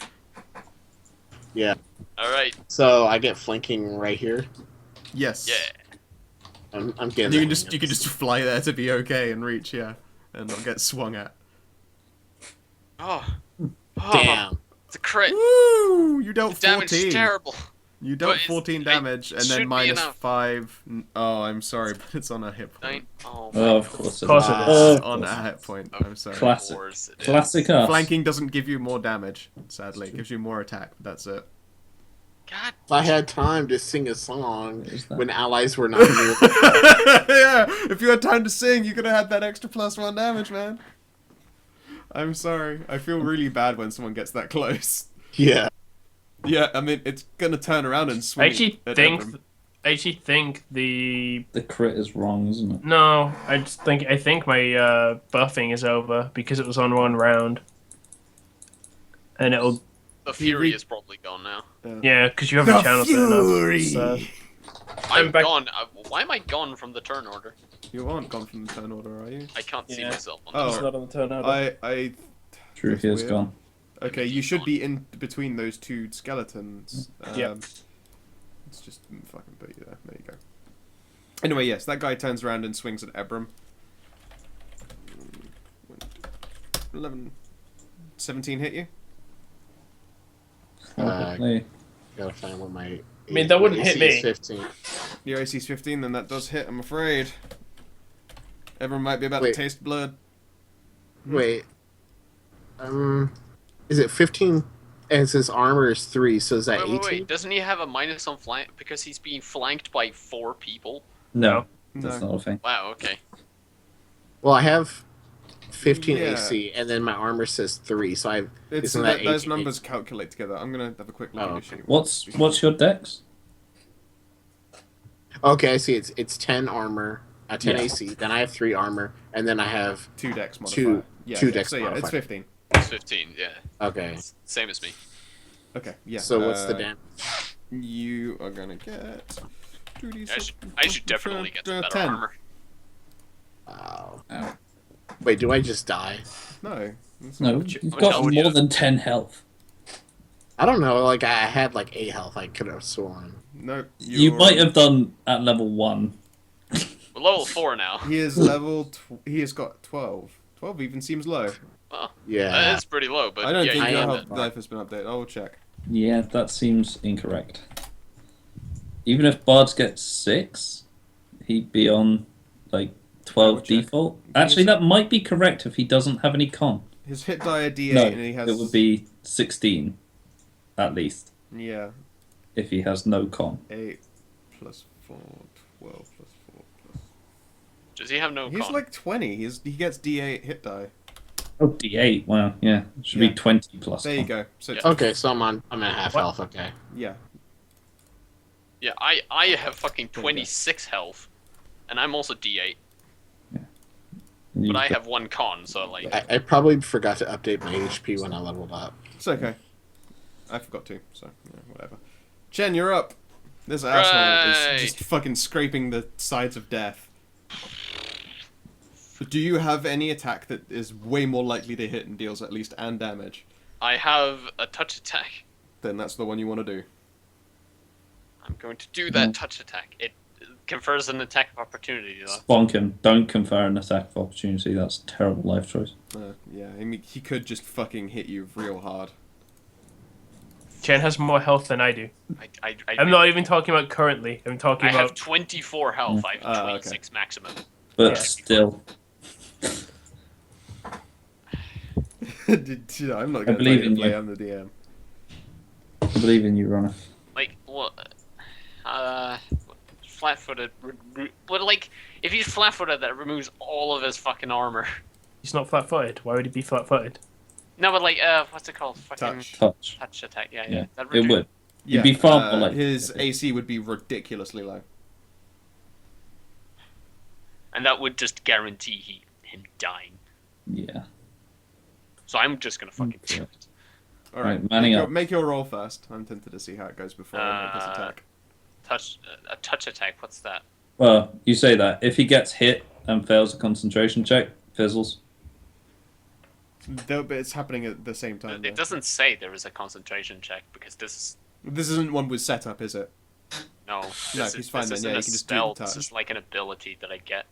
[SPEAKER 5] Yeah.
[SPEAKER 2] All right.
[SPEAKER 5] So I get flanking right here.
[SPEAKER 1] Yes.
[SPEAKER 2] Yeah.
[SPEAKER 5] I'm getting.
[SPEAKER 1] You can just fly there to be okay and reach, yeah, and not get swung at.
[SPEAKER 2] Oh.
[SPEAKER 5] Damn.
[SPEAKER 2] It's a crit.
[SPEAKER 1] Woo! You dealt
[SPEAKER 2] The damage
[SPEAKER 1] 14.
[SPEAKER 2] is terrible.
[SPEAKER 1] You dealt
[SPEAKER 2] But
[SPEAKER 1] 14 damage and
[SPEAKER 2] should
[SPEAKER 1] then
[SPEAKER 2] be
[SPEAKER 1] minus
[SPEAKER 2] enough.
[SPEAKER 1] 5. Oh, I'm sorry, but it's on a hit point.
[SPEAKER 2] Oh,
[SPEAKER 3] Oh, of course it
[SPEAKER 4] Of course
[SPEAKER 3] is.
[SPEAKER 4] it is.
[SPEAKER 3] Oh,
[SPEAKER 1] It's
[SPEAKER 3] of
[SPEAKER 1] on
[SPEAKER 3] course.
[SPEAKER 1] a hit point. I'm sorry.
[SPEAKER 3] Classic.
[SPEAKER 2] Of course it is.
[SPEAKER 3] Classic us.
[SPEAKER 1] Flanking doesn't give you more damage, sadly. It gives you more attack, but that's it.
[SPEAKER 2] God.
[SPEAKER 5] If I had time to sing a song
[SPEAKER 3] What is that?
[SPEAKER 5] when allies were not near.
[SPEAKER 1] Yeah, if you had time to sing, you could have had that extra +1 damage, man. I'm sorry. I feel really bad when someone gets that close.
[SPEAKER 5] Yeah.
[SPEAKER 1] Yeah, I mean, it's gonna turn around and
[SPEAKER 4] I
[SPEAKER 1] swing.
[SPEAKER 4] actually
[SPEAKER 1] at
[SPEAKER 4] think.
[SPEAKER 1] Ebram.
[SPEAKER 4] I actually think the.
[SPEAKER 3] The crit is wrong, isn't it?
[SPEAKER 4] No, I think my buffing is over because it was on one round. And it'll.
[SPEAKER 2] The fury is probably gone now.
[SPEAKER 4] Yeah, because you haven't channeled it
[SPEAKER 1] Fury!
[SPEAKER 4] enough. So.
[SPEAKER 2] I'm
[SPEAKER 4] back-
[SPEAKER 2] gone. Why am I gone from the turn order?
[SPEAKER 1] You aren't gone from the turn order, are you?
[SPEAKER 2] I can't see
[SPEAKER 4] Yeah.
[SPEAKER 2] myself on
[SPEAKER 1] Oh.
[SPEAKER 2] the
[SPEAKER 4] It's not on the turn order.
[SPEAKER 1] I.
[SPEAKER 3] True,
[SPEAKER 1] That's
[SPEAKER 3] he is
[SPEAKER 1] weird.
[SPEAKER 3] gone.
[SPEAKER 1] Okay, you should be in between those two skeletons.
[SPEAKER 4] Yep.
[SPEAKER 1] Let's just fucking put you there. There you go. Anyway, yes, that guy turns around and swings at Ebram. 11. 17 hit you?
[SPEAKER 3] Probably.
[SPEAKER 5] Gotta find what my.
[SPEAKER 4] I mean, that wouldn't hit
[SPEAKER 5] AC is
[SPEAKER 4] me.
[SPEAKER 5] 15.
[SPEAKER 1] Your AC's 15, then that does hit, I'm afraid. Ebram might be about
[SPEAKER 5] Wait.
[SPEAKER 1] to taste blood.
[SPEAKER 5] Wait. Is it 15? And since armor is 3, so is that 18?
[SPEAKER 2] wait. Doesn't he have a minus on flank because he's being flanked by 4 people?
[SPEAKER 3] No, that's
[SPEAKER 1] No.
[SPEAKER 3] not a thing.
[SPEAKER 2] Wow. Okay.
[SPEAKER 5] Well, I have 15
[SPEAKER 1] Yeah.
[SPEAKER 5] AC, and then my armor says 3. So
[SPEAKER 1] It's
[SPEAKER 5] isn't that
[SPEAKER 1] those
[SPEAKER 5] 18?
[SPEAKER 1] numbers calculate together. I'm gonna have a quick look
[SPEAKER 5] Oh,
[SPEAKER 1] at your
[SPEAKER 5] okay.
[SPEAKER 1] sheet.
[SPEAKER 3] What's your dex?
[SPEAKER 5] Okay, I see. It's 10 armor, 10
[SPEAKER 3] Yeah.
[SPEAKER 5] AC. Then I have 3 armor, and then I have
[SPEAKER 1] 2 dex modifier. Yeah,
[SPEAKER 5] two
[SPEAKER 1] okay,
[SPEAKER 5] dex
[SPEAKER 1] so yeah, it's
[SPEAKER 5] modifier.
[SPEAKER 1] 15.
[SPEAKER 2] It's 15. Yeah,
[SPEAKER 5] Okay.
[SPEAKER 2] same as me.
[SPEAKER 1] Okay, yeah.
[SPEAKER 5] So what's the damage?
[SPEAKER 1] You are gonna get.
[SPEAKER 2] I should definitely get some better
[SPEAKER 1] 10.
[SPEAKER 2] armor.
[SPEAKER 5] Wow.
[SPEAKER 3] Ow.
[SPEAKER 5] Wait, do I just die?
[SPEAKER 1] No. that's
[SPEAKER 3] No,
[SPEAKER 1] not-
[SPEAKER 3] you've got
[SPEAKER 2] no,
[SPEAKER 3] more than 10 health.
[SPEAKER 5] I don't know. Like I had like 8 health. I could have sworn.
[SPEAKER 1] No.
[SPEAKER 3] You might have done at level 1.
[SPEAKER 2] We're level 4 now.
[SPEAKER 1] He is level. He has got 12. 12 even seems low.
[SPEAKER 2] Well,
[SPEAKER 5] Yeah.
[SPEAKER 2] that is pretty low, but
[SPEAKER 1] I don't
[SPEAKER 2] yeah,
[SPEAKER 1] think
[SPEAKER 5] I
[SPEAKER 1] your
[SPEAKER 5] am
[SPEAKER 1] health
[SPEAKER 5] at-
[SPEAKER 1] life has been updated. I will check.
[SPEAKER 3] Yeah, that seems incorrect. Even if Bards gets 6, he'd be on like 12
[SPEAKER 1] check.
[SPEAKER 3] default. Actually, that might be correct if he doesn't have any con.
[SPEAKER 1] His hit die are D8
[SPEAKER 3] No,
[SPEAKER 1] and he has.
[SPEAKER 3] it would be 16 at least
[SPEAKER 1] Yeah.
[SPEAKER 3] if he has no con.
[SPEAKER 1] 8 plus 4, 12 plus 4 plus.
[SPEAKER 2] does he have no
[SPEAKER 1] He's
[SPEAKER 2] con?
[SPEAKER 1] like 20. He gets D8 hit die.
[SPEAKER 3] Oh, D8. Wow, yeah. Should
[SPEAKER 1] Yeah.
[SPEAKER 3] be 20 plus.
[SPEAKER 1] There you
[SPEAKER 3] con.
[SPEAKER 1] go. So it's,
[SPEAKER 5] Okay, so I'm at half
[SPEAKER 4] What?
[SPEAKER 5] health. Okay.
[SPEAKER 1] yeah.
[SPEAKER 2] Yeah, I have fucking
[SPEAKER 1] Okay.
[SPEAKER 2] 26 health, and I'm also D8,
[SPEAKER 3] And you've
[SPEAKER 2] but I
[SPEAKER 3] got-
[SPEAKER 2] have 1 con, so like,
[SPEAKER 5] I probably forgot to update my HP when I leveled up.
[SPEAKER 1] It's okay. I forgot to, so yeah, whatever. Chen, you're up. This asshole is
[SPEAKER 2] Right.
[SPEAKER 1] just fucking scraping the sides of death. Do you have any attack that is way more likely to hit and deals at least and damage?
[SPEAKER 2] I have a touch attack.
[SPEAKER 1] Then that's the one you want to do.
[SPEAKER 2] I'm going to do that
[SPEAKER 3] Mm.
[SPEAKER 2] touch attack. It confers an attack of opportunity, though.
[SPEAKER 3] Bonk him. Don't confer an attack of opportunity. That's a terrible life choice.
[SPEAKER 1] Yeah, I mean, he could just fucking hit you real hard.
[SPEAKER 4] Chen has more health than I do. I'm not even talking about currently. I'm talking
[SPEAKER 2] I have
[SPEAKER 4] about
[SPEAKER 2] 24 health. I have
[SPEAKER 1] okay.
[SPEAKER 2] 26 maximum.
[SPEAKER 3] But
[SPEAKER 4] Yeah.
[SPEAKER 3] still,
[SPEAKER 1] I'm not going to
[SPEAKER 3] believe
[SPEAKER 1] play
[SPEAKER 3] in
[SPEAKER 1] play.
[SPEAKER 3] you.
[SPEAKER 1] I'm the DM.
[SPEAKER 3] I believe in you, Runner.
[SPEAKER 2] Like, what? Flat-footed. But like, if he's flat-footed, that removes all of his fucking armor.
[SPEAKER 4] he's not flat-footed. Why would he be flat-footed?
[SPEAKER 2] No, but like, what's it called? Fucking
[SPEAKER 1] Touch.
[SPEAKER 3] Touch.
[SPEAKER 2] touch attack. Yeah,
[SPEAKER 3] Yeah,
[SPEAKER 2] That
[SPEAKER 3] it would.
[SPEAKER 1] Yeah,
[SPEAKER 3] You'd be far more likely.
[SPEAKER 1] his AC would be ridiculously low.
[SPEAKER 2] And that would just guarantee him dying.
[SPEAKER 3] Yeah.
[SPEAKER 2] So I'm just gonna fucking do it.
[SPEAKER 1] All right,
[SPEAKER 3] Right, manning up.
[SPEAKER 1] make your roll first. I'm tempted to see how it goes before I make this attack.
[SPEAKER 2] A touch attack. What's that?
[SPEAKER 3] Well, you say that. If he gets hit and fails a concentration check, fizzles.
[SPEAKER 1] Though, but it's happening at the same time.
[SPEAKER 2] It doesn't say there is a concentration check because
[SPEAKER 1] This isn't one with setup, is it?
[SPEAKER 2] no.
[SPEAKER 1] No,
[SPEAKER 2] This
[SPEAKER 1] he's fine
[SPEAKER 2] this
[SPEAKER 1] then,
[SPEAKER 2] isn't
[SPEAKER 1] yeah,
[SPEAKER 2] a
[SPEAKER 1] you can just do it
[SPEAKER 2] spell.
[SPEAKER 1] with
[SPEAKER 2] This
[SPEAKER 1] touch.
[SPEAKER 2] is like an ability that I get.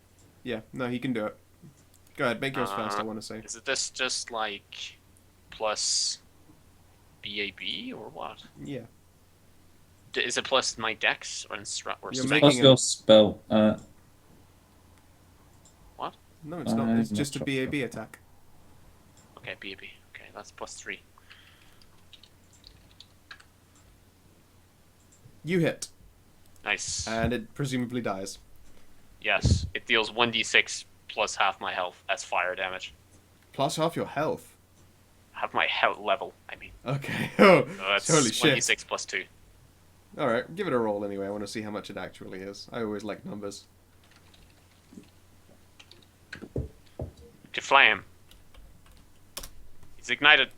[SPEAKER 1] Yeah, no, he can do it. Go ahead, make yours first. I want to say.
[SPEAKER 2] Is it this just like plus BAB or what?
[SPEAKER 1] Yeah.
[SPEAKER 2] Is it plus my dex or
[SPEAKER 1] You're
[SPEAKER 2] strength?
[SPEAKER 1] making
[SPEAKER 3] Plus
[SPEAKER 1] a-
[SPEAKER 3] your spell.
[SPEAKER 1] No, it's not. It's
[SPEAKER 3] I'm
[SPEAKER 1] just a
[SPEAKER 3] not
[SPEAKER 1] BAB
[SPEAKER 3] sure.
[SPEAKER 1] attack.
[SPEAKER 2] Okay, BAB. Okay, that's plus 3.
[SPEAKER 1] You hit,
[SPEAKER 2] Nice.
[SPEAKER 1] and it presumably dies.
[SPEAKER 2] Yes, it deals 1d6 plus half my health as fire damage.
[SPEAKER 1] Plus half your health.
[SPEAKER 2] Half my health level, I mean.
[SPEAKER 1] Okay. Oh,
[SPEAKER 2] So that's
[SPEAKER 1] holy shit.
[SPEAKER 2] 1d6 plus 2.
[SPEAKER 1] All right, give it a roll anyway. I want to see how much it actually is. I always like numbers.
[SPEAKER 2] To flame. He's ignited.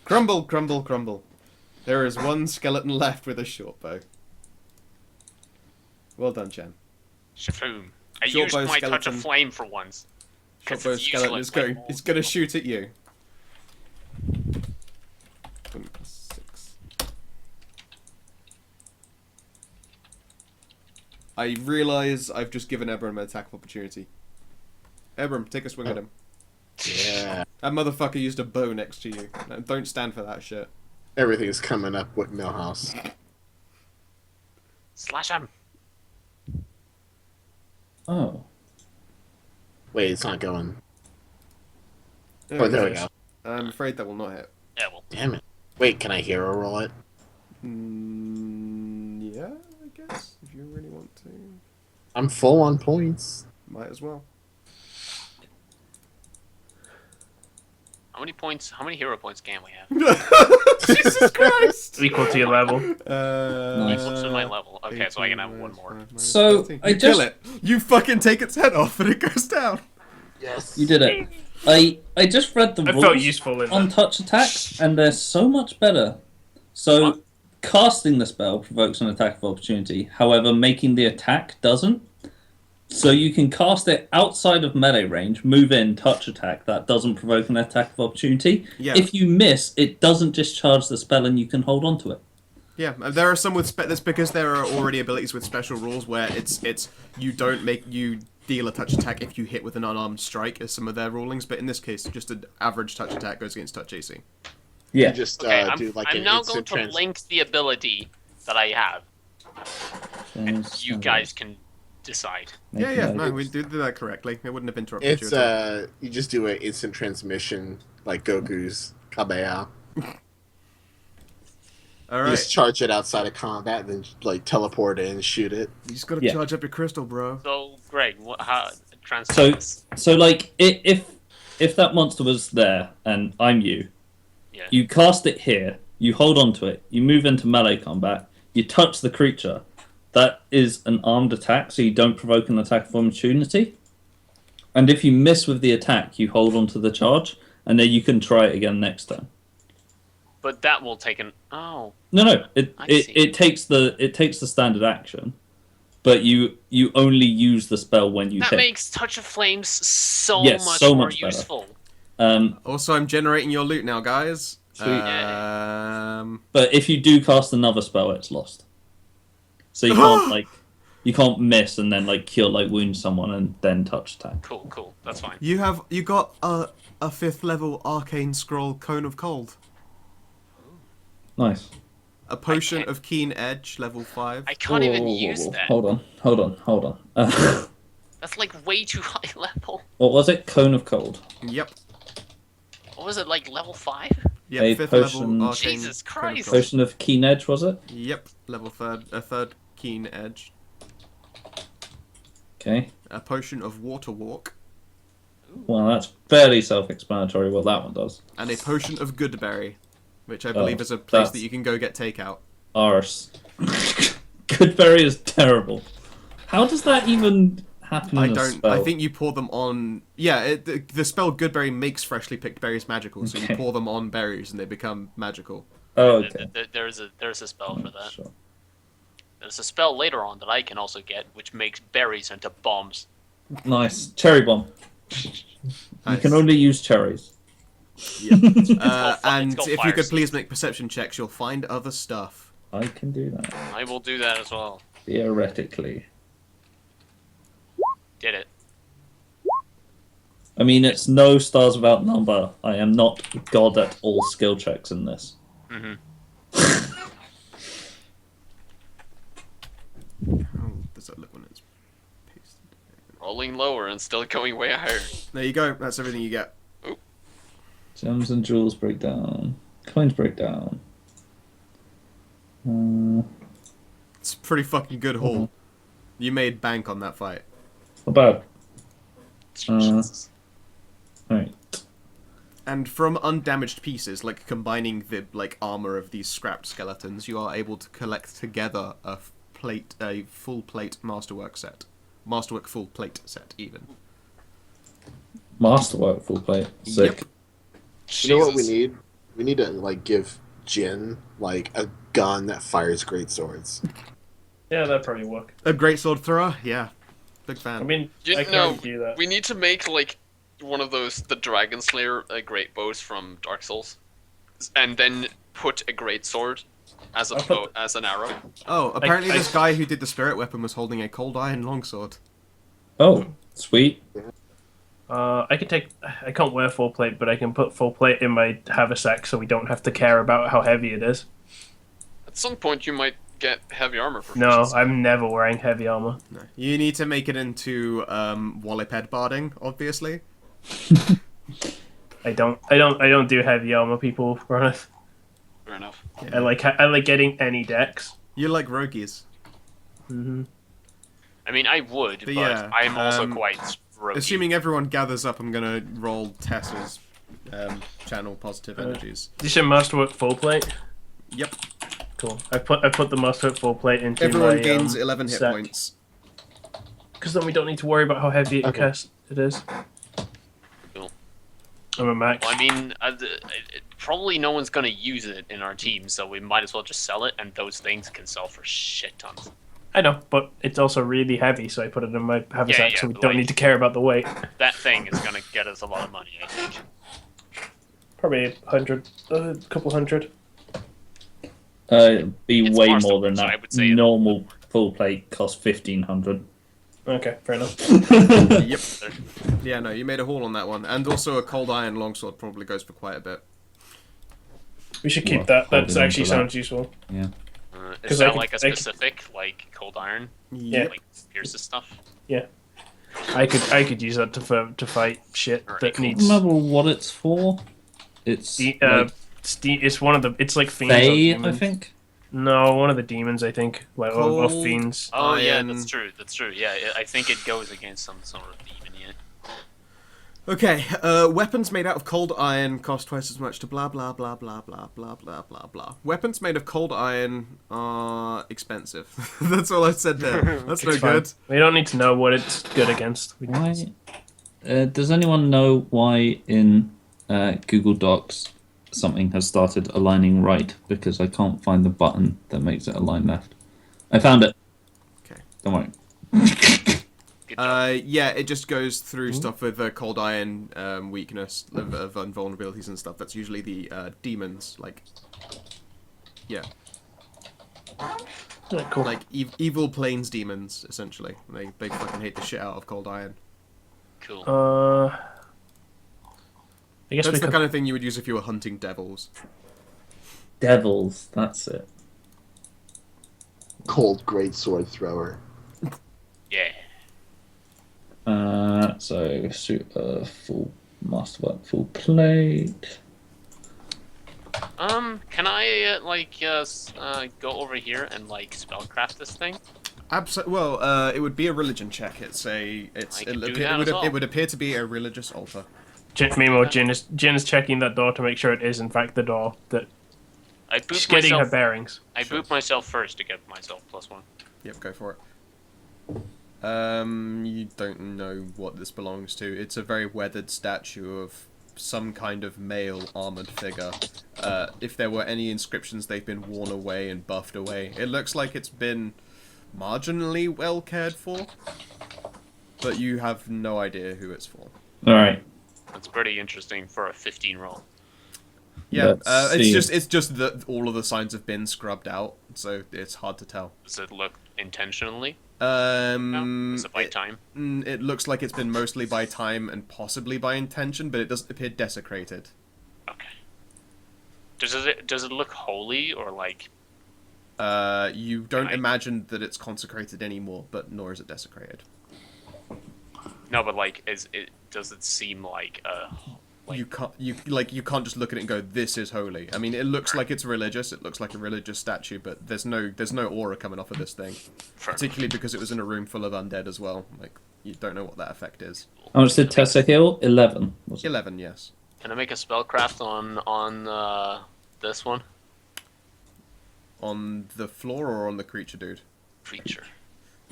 [SPEAKER 1] Crumble, crumble, crumble. There is one skeleton left with a short bow. Well done, Chen.
[SPEAKER 2] Shafoom. I
[SPEAKER 1] Short
[SPEAKER 2] used
[SPEAKER 1] bow
[SPEAKER 2] my touch
[SPEAKER 1] skeleton.
[SPEAKER 2] of flame for once.
[SPEAKER 1] Short
[SPEAKER 2] 'Cause
[SPEAKER 1] bow
[SPEAKER 2] it's
[SPEAKER 1] skeleton
[SPEAKER 2] useless,
[SPEAKER 1] is going.
[SPEAKER 2] like,
[SPEAKER 1] It's going to shoot at you. 20 plus 6. I realise I've just given Ebram an attack of opportunity. Ebram, take a swing at him.
[SPEAKER 5] Yeah.
[SPEAKER 1] That motherfucker used a bow next to you. No, don't stand for that shit.
[SPEAKER 5] Everything's coming up with Millhouse.
[SPEAKER 2] Slash him.
[SPEAKER 3] Oh.
[SPEAKER 5] Wait, it's not going.
[SPEAKER 1] There
[SPEAKER 5] Oh, there we
[SPEAKER 1] it is.
[SPEAKER 5] go.
[SPEAKER 1] I'm afraid that will not hit.
[SPEAKER 2] Yeah, well.
[SPEAKER 5] Damn it. Wait, can I hero roll it?
[SPEAKER 1] Yeah, I guess. If you really want to.
[SPEAKER 5] I'm full on points.
[SPEAKER 1] Might as well.
[SPEAKER 2] How many points? How many hero points can we have?
[SPEAKER 1] Jesus Christ!
[SPEAKER 4] Equal to your level.
[SPEAKER 3] Nice.
[SPEAKER 2] Equal to my level. Okay, so I can have one more.
[SPEAKER 3] So, I
[SPEAKER 1] You kill
[SPEAKER 3] just...
[SPEAKER 1] it. You fucking take its head off and it goes down.
[SPEAKER 5] Yes.
[SPEAKER 3] You did it. I just read the
[SPEAKER 4] I
[SPEAKER 3] rules
[SPEAKER 4] felt useful in
[SPEAKER 3] on
[SPEAKER 4] that.
[SPEAKER 3] touch attack, and they're so much better. So,
[SPEAKER 2] What?
[SPEAKER 3] casting the spell provokes an attack of opportunity. However, making the attack doesn't. So you can cast it outside of melee range, move in, touch attack. That doesn't provoke an attack of opportunity.
[SPEAKER 1] Yeah.
[SPEAKER 3] If you miss, it doesn't discharge the spell, and you can hold on to it.
[SPEAKER 1] Yeah, there are some with that's because there are already abilities with special rules where it's you don't make you deal a touch attack if you hit with an unarmed strike as some of their rulings, but in this case, just an average touch attack goes against touch AC.
[SPEAKER 3] Yeah.
[SPEAKER 5] You just
[SPEAKER 2] Okay,
[SPEAKER 5] do like
[SPEAKER 2] I'm
[SPEAKER 5] an
[SPEAKER 2] now going
[SPEAKER 5] instant
[SPEAKER 2] to link the ability that I have, and you guys can decide.
[SPEAKER 1] Yeah, no, we did that correctly. It wouldn't have interrupted
[SPEAKER 5] It's
[SPEAKER 1] you at all.
[SPEAKER 5] you just do an instant transmission like Goku's Kamehameha.
[SPEAKER 1] All
[SPEAKER 5] You
[SPEAKER 1] right,
[SPEAKER 5] just charge it outside of combat, and then like teleport it and shoot it.
[SPEAKER 1] you just gotta
[SPEAKER 3] Yeah.
[SPEAKER 1] charge up your crystal, bro.
[SPEAKER 2] So, Greg, how translate
[SPEAKER 3] So,
[SPEAKER 2] this?
[SPEAKER 3] so like, if that monster was there and I'm you,
[SPEAKER 2] Yeah.
[SPEAKER 3] you cast it here, you hold on to it, you move into melee combat, you touch the creature. That is an armed attack, so you don't provoke an attack of opportunity. And if you miss with the attack, you hold on to the charge, and then you can try it again next turn.
[SPEAKER 2] But that will take an... Oh.
[SPEAKER 3] No,
[SPEAKER 2] I see.
[SPEAKER 3] it takes the standard action, but you only use the spell when you
[SPEAKER 2] That
[SPEAKER 3] hit.
[SPEAKER 2] makes Touch of Flames so
[SPEAKER 3] Yes,
[SPEAKER 2] much
[SPEAKER 3] so
[SPEAKER 2] more
[SPEAKER 3] much better.
[SPEAKER 2] useful.
[SPEAKER 1] Also, I'm generating your loot now, guys.
[SPEAKER 3] Sweet.
[SPEAKER 1] But
[SPEAKER 3] if you do cast another spell, it's lost. So you can't you can't miss and then cure wound someone and then touch attack.
[SPEAKER 2] Cool. That's fine.
[SPEAKER 1] you got a 5th level arcane scroll, Cone of Cold,
[SPEAKER 3] Nice.
[SPEAKER 1] a potion of Keen Edge, level 5.
[SPEAKER 2] I can't even
[SPEAKER 3] Whoa,
[SPEAKER 2] use
[SPEAKER 3] whoa.
[SPEAKER 2] that.
[SPEAKER 3] Hold on.
[SPEAKER 2] That's way too high level.
[SPEAKER 3] What was it? Cone of Cold.
[SPEAKER 1] Yep.
[SPEAKER 2] What was it, level 5?
[SPEAKER 1] Yep,
[SPEAKER 3] A
[SPEAKER 1] 5th
[SPEAKER 3] potion-
[SPEAKER 1] level arcane.
[SPEAKER 2] Jesus
[SPEAKER 1] Cone of
[SPEAKER 2] Christ.
[SPEAKER 1] Cold.
[SPEAKER 3] Potion of Keen Edge, was it?
[SPEAKER 1] Yep, level 3rd, a 3rd Keen Edge.
[SPEAKER 3] Okay.
[SPEAKER 1] A potion of Water Walk.
[SPEAKER 3] Well, that's fairly self-explanatory what that one does.
[SPEAKER 1] And a potion of Goodberry, which I believe is a place
[SPEAKER 3] that's-
[SPEAKER 1] that you can go get takeout.
[SPEAKER 3] Arse. Goodberry is terrible. How does that even happen in a spell?
[SPEAKER 1] I think you pour them on... Yeah, the spell Goodberry makes freshly picked berries magical, so you
[SPEAKER 3] Okay.
[SPEAKER 1] pour them on berries and they become magical.
[SPEAKER 3] Oh, okay.
[SPEAKER 2] There's a spell for that.
[SPEAKER 3] Sure.
[SPEAKER 2] There's a spell later on that I can also get, which makes berries into bombs.
[SPEAKER 3] Nice. Cherry bomb. You
[SPEAKER 1] Nice.
[SPEAKER 3] can only use cherries.
[SPEAKER 1] Yeah.
[SPEAKER 2] called
[SPEAKER 1] And
[SPEAKER 2] it's called
[SPEAKER 1] if
[SPEAKER 2] fire
[SPEAKER 1] you could
[SPEAKER 2] seed.
[SPEAKER 1] please make perception checks, you'll find other stuff.
[SPEAKER 3] I can do that.
[SPEAKER 2] I will do that as well.
[SPEAKER 3] Theoretically.
[SPEAKER 2] Did it.
[SPEAKER 3] I mean, it's no stars without number. I am not god at all skill checks in this.
[SPEAKER 2] Mm-hmm.
[SPEAKER 1] How does that look when it's pasted?
[SPEAKER 2] Rolling lower and still going way higher.
[SPEAKER 1] There you go. That's everything you get.
[SPEAKER 3] Gems and jewels break down. Coins break down.
[SPEAKER 1] It's a pretty fucking good haul. You made bank on that fight.
[SPEAKER 3] Not bad.
[SPEAKER 2] Jesus.
[SPEAKER 3] Alright.
[SPEAKER 1] And from undamaged pieces, combining the armor of these scrapped skeletons, you are able to collect together a full plate masterwork set. Masterwork full plate set, even.
[SPEAKER 3] Masterwork full plate. Sick.
[SPEAKER 1] Yep.
[SPEAKER 5] You know what we
[SPEAKER 2] Jesus.
[SPEAKER 5] need? We need to give Jin a gun that fires great swords.
[SPEAKER 4] Yeah, that'd probably work.
[SPEAKER 1] A great sword thrower? Yeah. Big fan.
[SPEAKER 4] I mean,
[SPEAKER 2] Yeah,
[SPEAKER 4] I can
[SPEAKER 2] no,
[SPEAKER 4] already do that.
[SPEAKER 2] we need to make one of the Dragon Slayer great bows from Dark Souls, and then put a great sword as a
[SPEAKER 4] I'll put
[SPEAKER 2] as an arrow.
[SPEAKER 1] Oh, apparently
[SPEAKER 4] I-
[SPEAKER 1] this guy who did the spirit weapon was holding a cold iron longsword.
[SPEAKER 3] Oh, sweet.
[SPEAKER 4] I can't wear full plate, but I can put full plate in my haversack so we don't have to care about how heavy it is.
[SPEAKER 2] At some point, you might get heavy armor.
[SPEAKER 4] No,
[SPEAKER 2] proficiency.
[SPEAKER 4] I'm never wearing heavy armor.
[SPEAKER 1] No. You need to make it into Walliped barding, obviously.
[SPEAKER 4] I don't do heavy armor, people. Ronith.
[SPEAKER 2] Fair enough.
[SPEAKER 4] I like getting any decks.
[SPEAKER 1] You like roguies.
[SPEAKER 4] Mm-hmm.
[SPEAKER 2] I mean, I would, but
[SPEAKER 1] yeah,
[SPEAKER 2] I'm also
[SPEAKER 1] um,
[SPEAKER 2] quite roguey.
[SPEAKER 1] Assuming everyone gathers up, I'm gonna roll Tessa's channel positive energies.
[SPEAKER 4] Did you say masterwork full plate?
[SPEAKER 1] Yep.
[SPEAKER 4] Cool. I put the masterwork full plate into
[SPEAKER 1] Everyone
[SPEAKER 4] my,
[SPEAKER 1] gains 11 hit
[SPEAKER 4] set.
[SPEAKER 1] points.
[SPEAKER 4] Because then we don't need to worry about how heavy it is.
[SPEAKER 2] Cool.
[SPEAKER 4] I'm a max.
[SPEAKER 2] Well, I mean, probably no one's gonna use it in our team, so we might as well just sell it, and those things can sell for shit tons.
[SPEAKER 4] I know, but it's also really heavy, so I put it in my haversack, so we
[SPEAKER 2] but
[SPEAKER 4] don't need to care about the weight.
[SPEAKER 2] That thing is gonna get us a lot of money, I think.
[SPEAKER 4] Probably a couple hundred.
[SPEAKER 3] It'd be
[SPEAKER 2] It's
[SPEAKER 3] way
[SPEAKER 2] far
[SPEAKER 3] more than
[SPEAKER 2] so I
[SPEAKER 3] that.
[SPEAKER 2] would say
[SPEAKER 3] Normal full plate costs 1,500.
[SPEAKER 4] Okay, fair enough.
[SPEAKER 1] Yep. Yeah, no, you made a haul on that one. And also a cold iron longsword probably goes for quite a bit.
[SPEAKER 4] We should keep
[SPEAKER 3] Well,
[SPEAKER 4] that. That
[SPEAKER 3] holding on
[SPEAKER 4] actually
[SPEAKER 3] to that.
[SPEAKER 4] sounds useful.
[SPEAKER 3] Yeah.
[SPEAKER 2] Is
[SPEAKER 4] 'Cause
[SPEAKER 2] that
[SPEAKER 4] I could-
[SPEAKER 2] like a specific, like cold iron,
[SPEAKER 1] Yep.
[SPEAKER 2] like pierces stuff?
[SPEAKER 4] I could use that to fight shit
[SPEAKER 2] Alright,
[SPEAKER 4] that
[SPEAKER 2] cool.
[SPEAKER 3] I
[SPEAKER 4] needs.
[SPEAKER 3] don't remember what it's for. It's like
[SPEAKER 4] It's one of the. It's like fiends. or
[SPEAKER 3] Fae, I
[SPEAKER 4] demons.
[SPEAKER 3] think.
[SPEAKER 4] No, one of the demons. I think like of
[SPEAKER 1] Cold
[SPEAKER 4] fiends.
[SPEAKER 2] Oh yeah,
[SPEAKER 1] Iron.
[SPEAKER 2] that's true. That's true. Yeah, I think it goes against some sort of demon. Yeah.
[SPEAKER 1] Okay, weapons made out of cold iron cost twice as much to blah blah blah blah blah blah blah blah blah. Weapons made of cold iron are expensive. That's all I said there. That's no
[SPEAKER 4] It's fine.
[SPEAKER 1] good.
[SPEAKER 4] We don't need to know what it's good against. We
[SPEAKER 3] Why? Does anyone know why in Google Docs something has started aligning right? Because I can't find the button that makes it align left. I found it.
[SPEAKER 1] Okay.
[SPEAKER 3] Don't worry.
[SPEAKER 2] Good job.
[SPEAKER 1] Yeah, it just goes through stuff with cold iron weakness of vulnerabilities and stuff. That's usually the demons, like. Yeah,
[SPEAKER 4] Yeah, cool.
[SPEAKER 1] like evil plains demons, essentially. They fucking hate the shit out of cold iron.
[SPEAKER 2] Cool.
[SPEAKER 4] I guess
[SPEAKER 1] That's
[SPEAKER 4] we
[SPEAKER 1] the
[SPEAKER 4] could.
[SPEAKER 1] kind of thing you would use if you were hunting devils.
[SPEAKER 3] Devils. That's it.
[SPEAKER 5] Cold greatsword thrower.
[SPEAKER 2] Yeah.
[SPEAKER 3] So full masterwork, full plate.
[SPEAKER 2] Can I go over here and like spellcraft this thing?
[SPEAKER 1] Well, it would be a religion check.
[SPEAKER 2] I can do
[SPEAKER 1] It
[SPEAKER 2] that
[SPEAKER 1] would
[SPEAKER 2] as well.
[SPEAKER 1] it would appear to be a religious altar.
[SPEAKER 4] Meanwhile, Jin is checking that door to make sure it is in fact the door. That
[SPEAKER 2] I
[SPEAKER 4] she's
[SPEAKER 2] boop
[SPEAKER 4] getting her
[SPEAKER 2] myself.
[SPEAKER 4] bearings.
[SPEAKER 2] I boop myself first to get myself +1.
[SPEAKER 1] Yep, go for it. You don't know what this belongs to. It's a very weathered statue of some kind of male armored figure. If there were any inscriptions, they've been worn away and buffed away. It looks like it's been marginally well cared for, but you have no idea who it's for.
[SPEAKER 3] All right.
[SPEAKER 2] That's pretty interesting for a 15 roll.
[SPEAKER 1] Yeah,
[SPEAKER 3] Let's see.
[SPEAKER 1] it's just that all of the signs have been scrubbed out, so it's hard to tell.
[SPEAKER 2] Does it look intentionally? Is it by time?
[SPEAKER 1] It looks like it's been mostly by time and possibly by intention, but it doesn't appear desecrated.
[SPEAKER 2] Okay. Does it look holy or like?
[SPEAKER 1] You don't
[SPEAKER 2] I-
[SPEAKER 1] imagine that it's consecrated anymore, but nor is it desecrated.
[SPEAKER 2] No, but like, does it seem like
[SPEAKER 1] You can't just look at it and go, "This is holy." I mean, it looks like it's religious. It looks like a religious statue, but there's no aura coming off of this thing.
[SPEAKER 2] Fair
[SPEAKER 1] Particularly because it was in a room full of undead as well. Like, you don't know what that effect is.
[SPEAKER 3] How much did Tessa heal? 11. Was it?
[SPEAKER 1] 11, yes.
[SPEAKER 2] Can I make a spellcraft on this one?
[SPEAKER 1] On the floor or on the creature, dude?
[SPEAKER 2] Creature.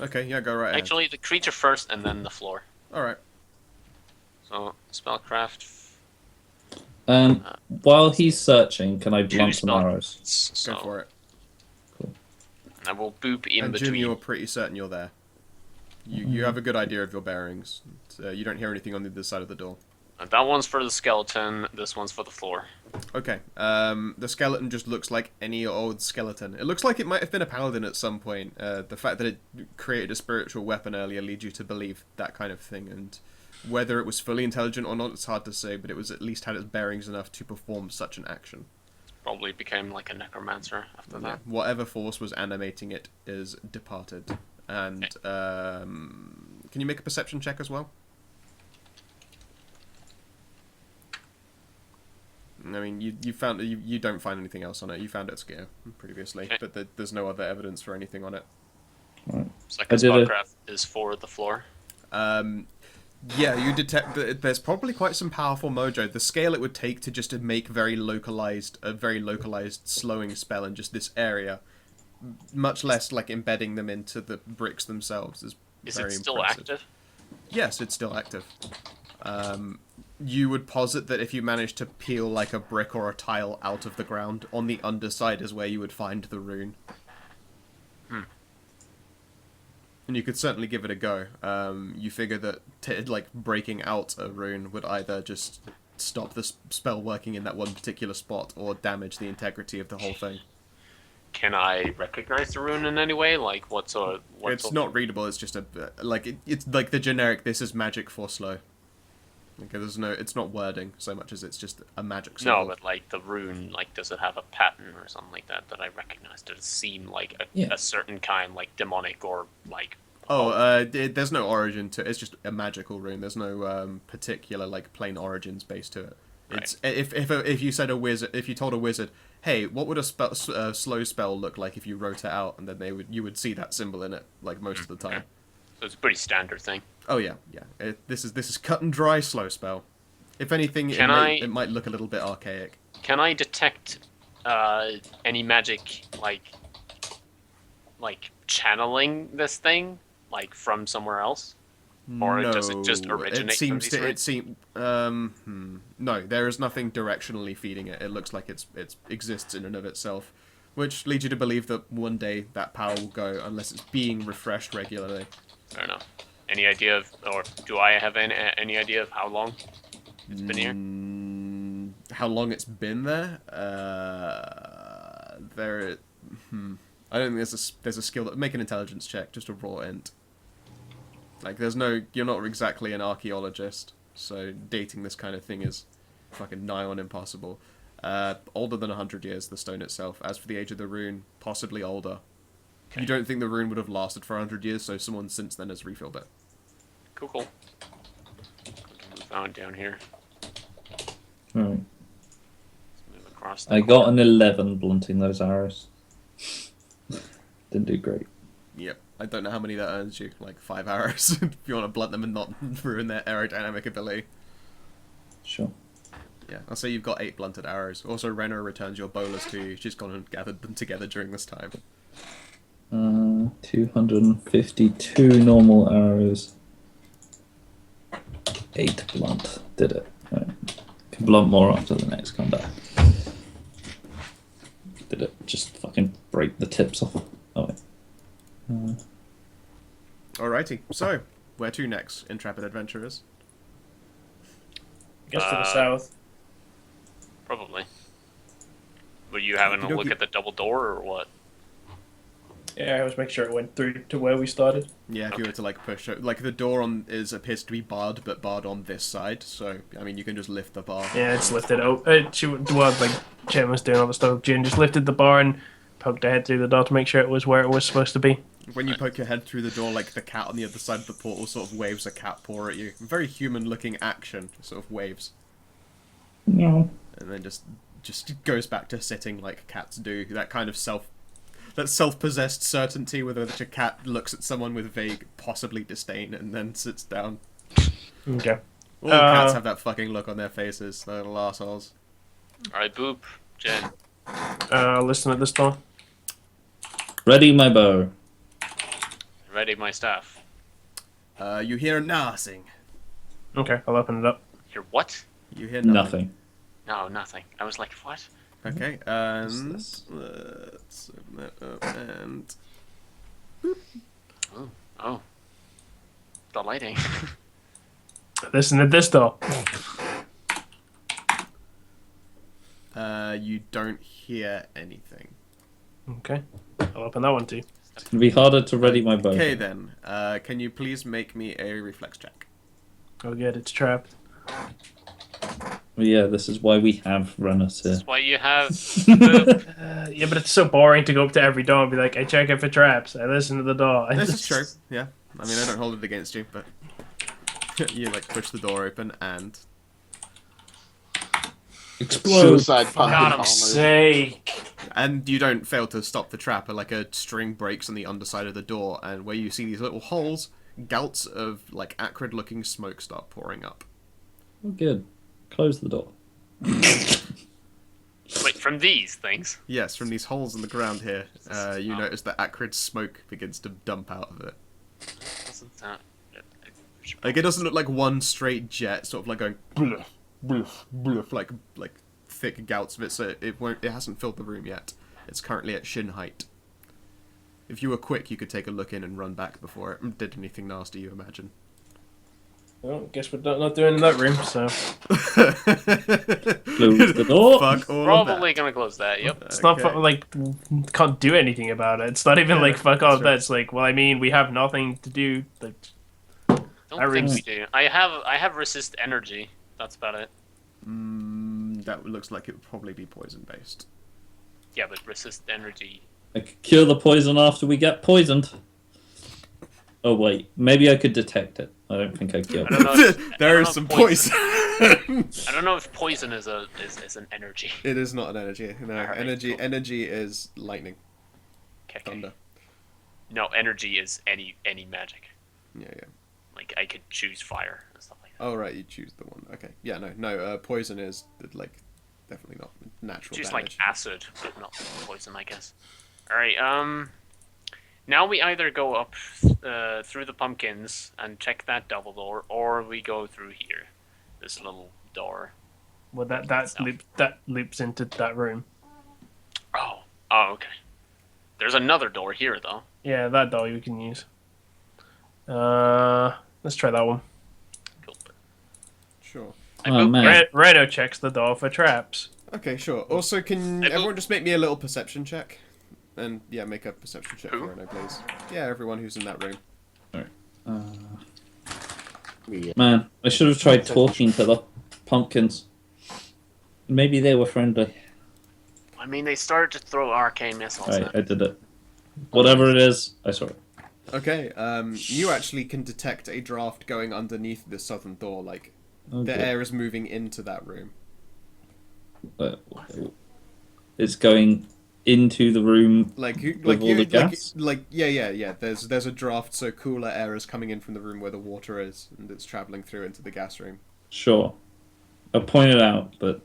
[SPEAKER 1] Okay, yeah, go right ahead.
[SPEAKER 2] Actually, the creature first and then the floor.
[SPEAKER 1] All right.
[SPEAKER 2] So spellcraft.
[SPEAKER 3] While he's searching, can I
[SPEAKER 2] Two
[SPEAKER 3] blunt some
[SPEAKER 2] spell-
[SPEAKER 3] arrows?
[SPEAKER 2] So
[SPEAKER 1] Go for it.
[SPEAKER 2] I will boop in
[SPEAKER 1] And
[SPEAKER 2] between.
[SPEAKER 1] Jim, you're pretty certain you're there. You have a good idea of your bearings. You don't hear anything on the other side of the door.
[SPEAKER 2] That one's for the skeleton. This one's for the floor.
[SPEAKER 1] Okay. The skeleton just looks like any old skeleton. It looks like it might have been a paladin at some point. The fact that it created a spiritual weapon earlier leads you to believe that kind of thing. And whether it was fully intelligent or not, it's hard to say. But it was at least had its bearings enough to perform such an action.
[SPEAKER 2] Probably became like a necromancer after that.
[SPEAKER 1] Whatever force was animating it is departed. And can you make a perception check as well? I mean, you found you don't find anything else on it. You found its gear previously,
[SPEAKER 2] Okay.
[SPEAKER 1] but there's no other evidence for anything on it.
[SPEAKER 3] Right.
[SPEAKER 2] Second
[SPEAKER 3] I did
[SPEAKER 2] spellcraft is for the floor.
[SPEAKER 1] Yeah, you detect that there's probably quite some powerful mojo. The scale it would take to just to make a very localized slowing spell in just this area, much less like embedding them into the bricks themselves, is very
[SPEAKER 2] it still
[SPEAKER 1] impressive.
[SPEAKER 2] active?
[SPEAKER 1] Yes, it's still active. You would posit that if you manage to peel like a brick or a tile out of the ground, on the underside is where you would find the rune. And you could certainly give it a go. You figure that like breaking out a rune would either just stop the spell working in that one particular spot or damage the integrity of the whole thing.
[SPEAKER 2] Can I recognize the rune in any way? Like, what sort of...
[SPEAKER 1] It's not readable. It's just it's like the generic. This is magic for slow. Okay, it's not wording so much as it's just a magic symbol.
[SPEAKER 2] No, but like the rune, like does it have a pattern or something like that I recognize? Does it seem like a certain kind, like demonic or like?
[SPEAKER 1] There's no origin to it. It's just a magical rune. There's no particular like plain origins base to it. It's if you said if you told a wizard, hey, what would a slow spell look like if you wrote it out, and then you would see that symbol in it like most of the time.
[SPEAKER 2] So it's a pretty standard thing.
[SPEAKER 1] Oh yeah. This is cut and dry slow spell. If anything, it might look a little bit archaic.
[SPEAKER 2] Can I detect any magic like channeling this thing like from somewhere else, or does it just originate from these roots?
[SPEAKER 1] No, there is nothing directionally feeding it. It looks like it exists in and of itself, which leads you to believe that one day that power will go unless it's being refreshed regularly.
[SPEAKER 2] Fair enough. Any idea of, or do I have any idea of how long it's been here?
[SPEAKER 1] How long it's been there? I don't think there's a skill that make an intelligence check, just a raw int. Like you're not exactly an archaeologist, so dating this kind of thing is fucking nigh on impossible. Older than 100 years, the stone itself. As for the age of the rune, possibly older. Okay. You don't think the rune would have lasted for 100 years, so someone since then has refilled it.
[SPEAKER 2] Cool. Found down here.
[SPEAKER 3] Right.
[SPEAKER 2] Let's move across.
[SPEAKER 3] I got an 11 blunting those arrows. Didn't do great.
[SPEAKER 1] Yep. I don't know how many that earns you. Like 5 arrows if you want to blunt them and not ruin their aerodynamic ability.
[SPEAKER 3] Sure.
[SPEAKER 1] Yeah, I'll say you've got 8 blunted arrows. Also, Rena returns your bolas to you. She's gone and gathered them together during this time.
[SPEAKER 3] 252 normal arrows. 8 blunt. Did it. Right. Can blunt more after the next combat. Did it just fucking break the tips off? Oh wait.
[SPEAKER 1] Alrighty, so, where to next, intrepid adventurers?
[SPEAKER 4] I guess to the south.
[SPEAKER 2] Probably. Were you having a look at the double door or what?
[SPEAKER 4] Yeah, I was making sure it went through to where we started.
[SPEAKER 1] Yeah, if you were to like push it, like the door appears to be barred, but barred on this side. So I mean, you can just lift the bar.
[SPEAKER 4] Yeah, it's lifted out. Jen was doing all the stuff. Jen just lifted the bar and poked her head through the door to make sure it was where it was supposed to be.
[SPEAKER 1] When you poke your head through the door, like the cat on the other side of the portal sort of waves a cat paw at you. Very human-looking action, sort of waves.
[SPEAKER 3] No.
[SPEAKER 1] And then just goes back to sitting like cats do. That kind of self-possessed certainty with which a cat looks at someone with vague, possibly disdain, and then sits down.
[SPEAKER 4] Okay.
[SPEAKER 1] All cats have that fucking look on their faces, they're little assholes.
[SPEAKER 2] Alright, Boop, Jen.
[SPEAKER 4] Listen at this door.
[SPEAKER 3] Ready my bow.
[SPEAKER 2] Ready my staff.
[SPEAKER 1] You hear nothing.
[SPEAKER 4] Okay, I'll open it up.
[SPEAKER 2] Hear what?
[SPEAKER 1] You hear nothing.
[SPEAKER 2] No, nothing. I was like, what?
[SPEAKER 1] Okay, and let's open that up and...
[SPEAKER 2] Oh. The lighting.
[SPEAKER 4] Listen at this door.
[SPEAKER 1] You don't hear anything.
[SPEAKER 4] Okay, I'll open that one too.
[SPEAKER 3] It's gonna be harder to ready my bow.
[SPEAKER 1] Okay then, can you please make me a reflex check?
[SPEAKER 4] Oh good, it's trapped.
[SPEAKER 3] Well, yeah, this is why we have runners here.
[SPEAKER 2] That's why you have Boop.
[SPEAKER 4] Yeah, but it's so boring to go up to every door and be like, I check it for traps, I listen to the door.
[SPEAKER 1] This is true, yeah. I mean, I don't hold it against you, but you like push the door open and...
[SPEAKER 3] Explode!
[SPEAKER 5] Suicide
[SPEAKER 2] For
[SPEAKER 5] pumpkin
[SPEAKER 2] God's
[SPEAKER 5] bombers.
[SPEAKER 2] sake.
[SPEAKER 1] And you don't fail to stop the trap, like a string breaks on the underside of the door, and where you see these little holes, gouts of like acrid-looking smoke start pouring up.
[SPEAKER 3] Oh, good. Close the door.
[SPEAKER 2] Wait, from these things?
[SPEAKER 1] Yes, from these holes in the ground here, you notice that acrid smoke begins to dump out of it.
[SPEAKER 2] Doesn't that...
[SPEAKER 1] Like, it doesn't look like one straight jet, sort of like going bluff, bluff, bluff, like thick gouts of it. So it hasn't filled the room yet. It's currently at shin height. If you were quick, you could take a look in and run back before it did anything nasty, you imagine.
[SPEAKER 4] Well, guess we're not doing in that room, so...
[SPEAKER 3] Close the door.
[SPEAKER 1] Fuck all
[SPEAKER 2] Probably
[SPEAKER 1] of
[SPEAKER 2] gonna close that, yep.
[SPEAKER 4] It's not like can't do anything about it. It's not even like fuck all of that. It's like, well, I mean, we have nothing to do. Like,
[SPEAKER 2] Don't think we do. I have resist energy. That's about it.
[SPEAKER 1] That looks like it would probably be poison-based.
[SPEAKER 2] Yeah, but resist energy.
[SPEAKER 3] I could cure the poison after we get poisoned. Oh wait, maybe I could detect it. I don't think I killed
[SPEAKER 2] I don't know if, I
[SPEAKER 1] There
[SPEAKER 2] don't
[SPEAKER 1] is
[SPEAKER 2] know
[SPEAKER 1] some
[SPEAKER 2] if
[SPEAKER 1] poison.
[SPEAKER 2] I don't know if poison is an energy.
[SPEAKER 1] It is not an energy. No,
[SPEAKER 2] Alright, cool.
[SPEAKER 1] energy is lightning,
[SPEAKER 2] Okay.
[SPEAKER 1] thunder.
[SPEAKER 2] No, energy is any magic.
[SPEAKER 1] Yeah.
[SPEAKER 2] Like I could choose fire and stuff like that.
[SPEAKER 1] Oh right, you choose the one. Okay. Yeah, no. Poison is like definitely not natural
[SPEAKER 2] Choose
[SPEAKER 1] damage.
[SPEAKER 2] like acid, but not poison, I guess. All right. Now we either go up through the pumpkins and check that double door, or we go through here, this little door.
[SPEAKER 4] well, that loops into that room.
[SPEAKER 2] Oh, okay. There's another door here, though.
[SPEAKER 4] Yeah, that door you can use. Let's try that one.
[SPEAKER 2] Cool.
[SPEAKER 1] Sure.
[SPEAKER 3] Oh, man.
[SPEAKER 4] Reno checks the door for traps.
[SPEAKER 1] Okay, sure. Also, can everyone just make me a little perception check? And yeah, make a perception check
[SPEAKER 2] Who?
[SPEAKER 1] for Reno, please. Yeah, everyone who's in that room.
[SPEAKER 5] Yeah.
[SPEAKER 3] Man, I should have tried talking to the pumpkins. Maybe they were friendly.
[SPEAKER 2] I mean, they started to throw arcane missiles.
[SPEAKER 3] Right,
[SPEAKER 2] at
[SPEAKER 3] I did it. Whatever it is, I saw it.
[SPEAKER 1] Okay, you actually can detect a draft going underneath the southern door, like,
[SPEAKER 3] Oh,
[SPEAKER 1] the
[SPEAKER 3] good.
[SPEAKER 1] air is moving into that room.
[SPEAKER 3] It's going into the room.
[SPEAKER 1] Like,
[SPEAKER 3] With all the gas?
[SPEAKER 1] Yeah. There's a draft, so cooler air is coming in from the room where the water is, and it's traveling through into the gas room.
[SPEAKER 3] Sure. I pointed out, but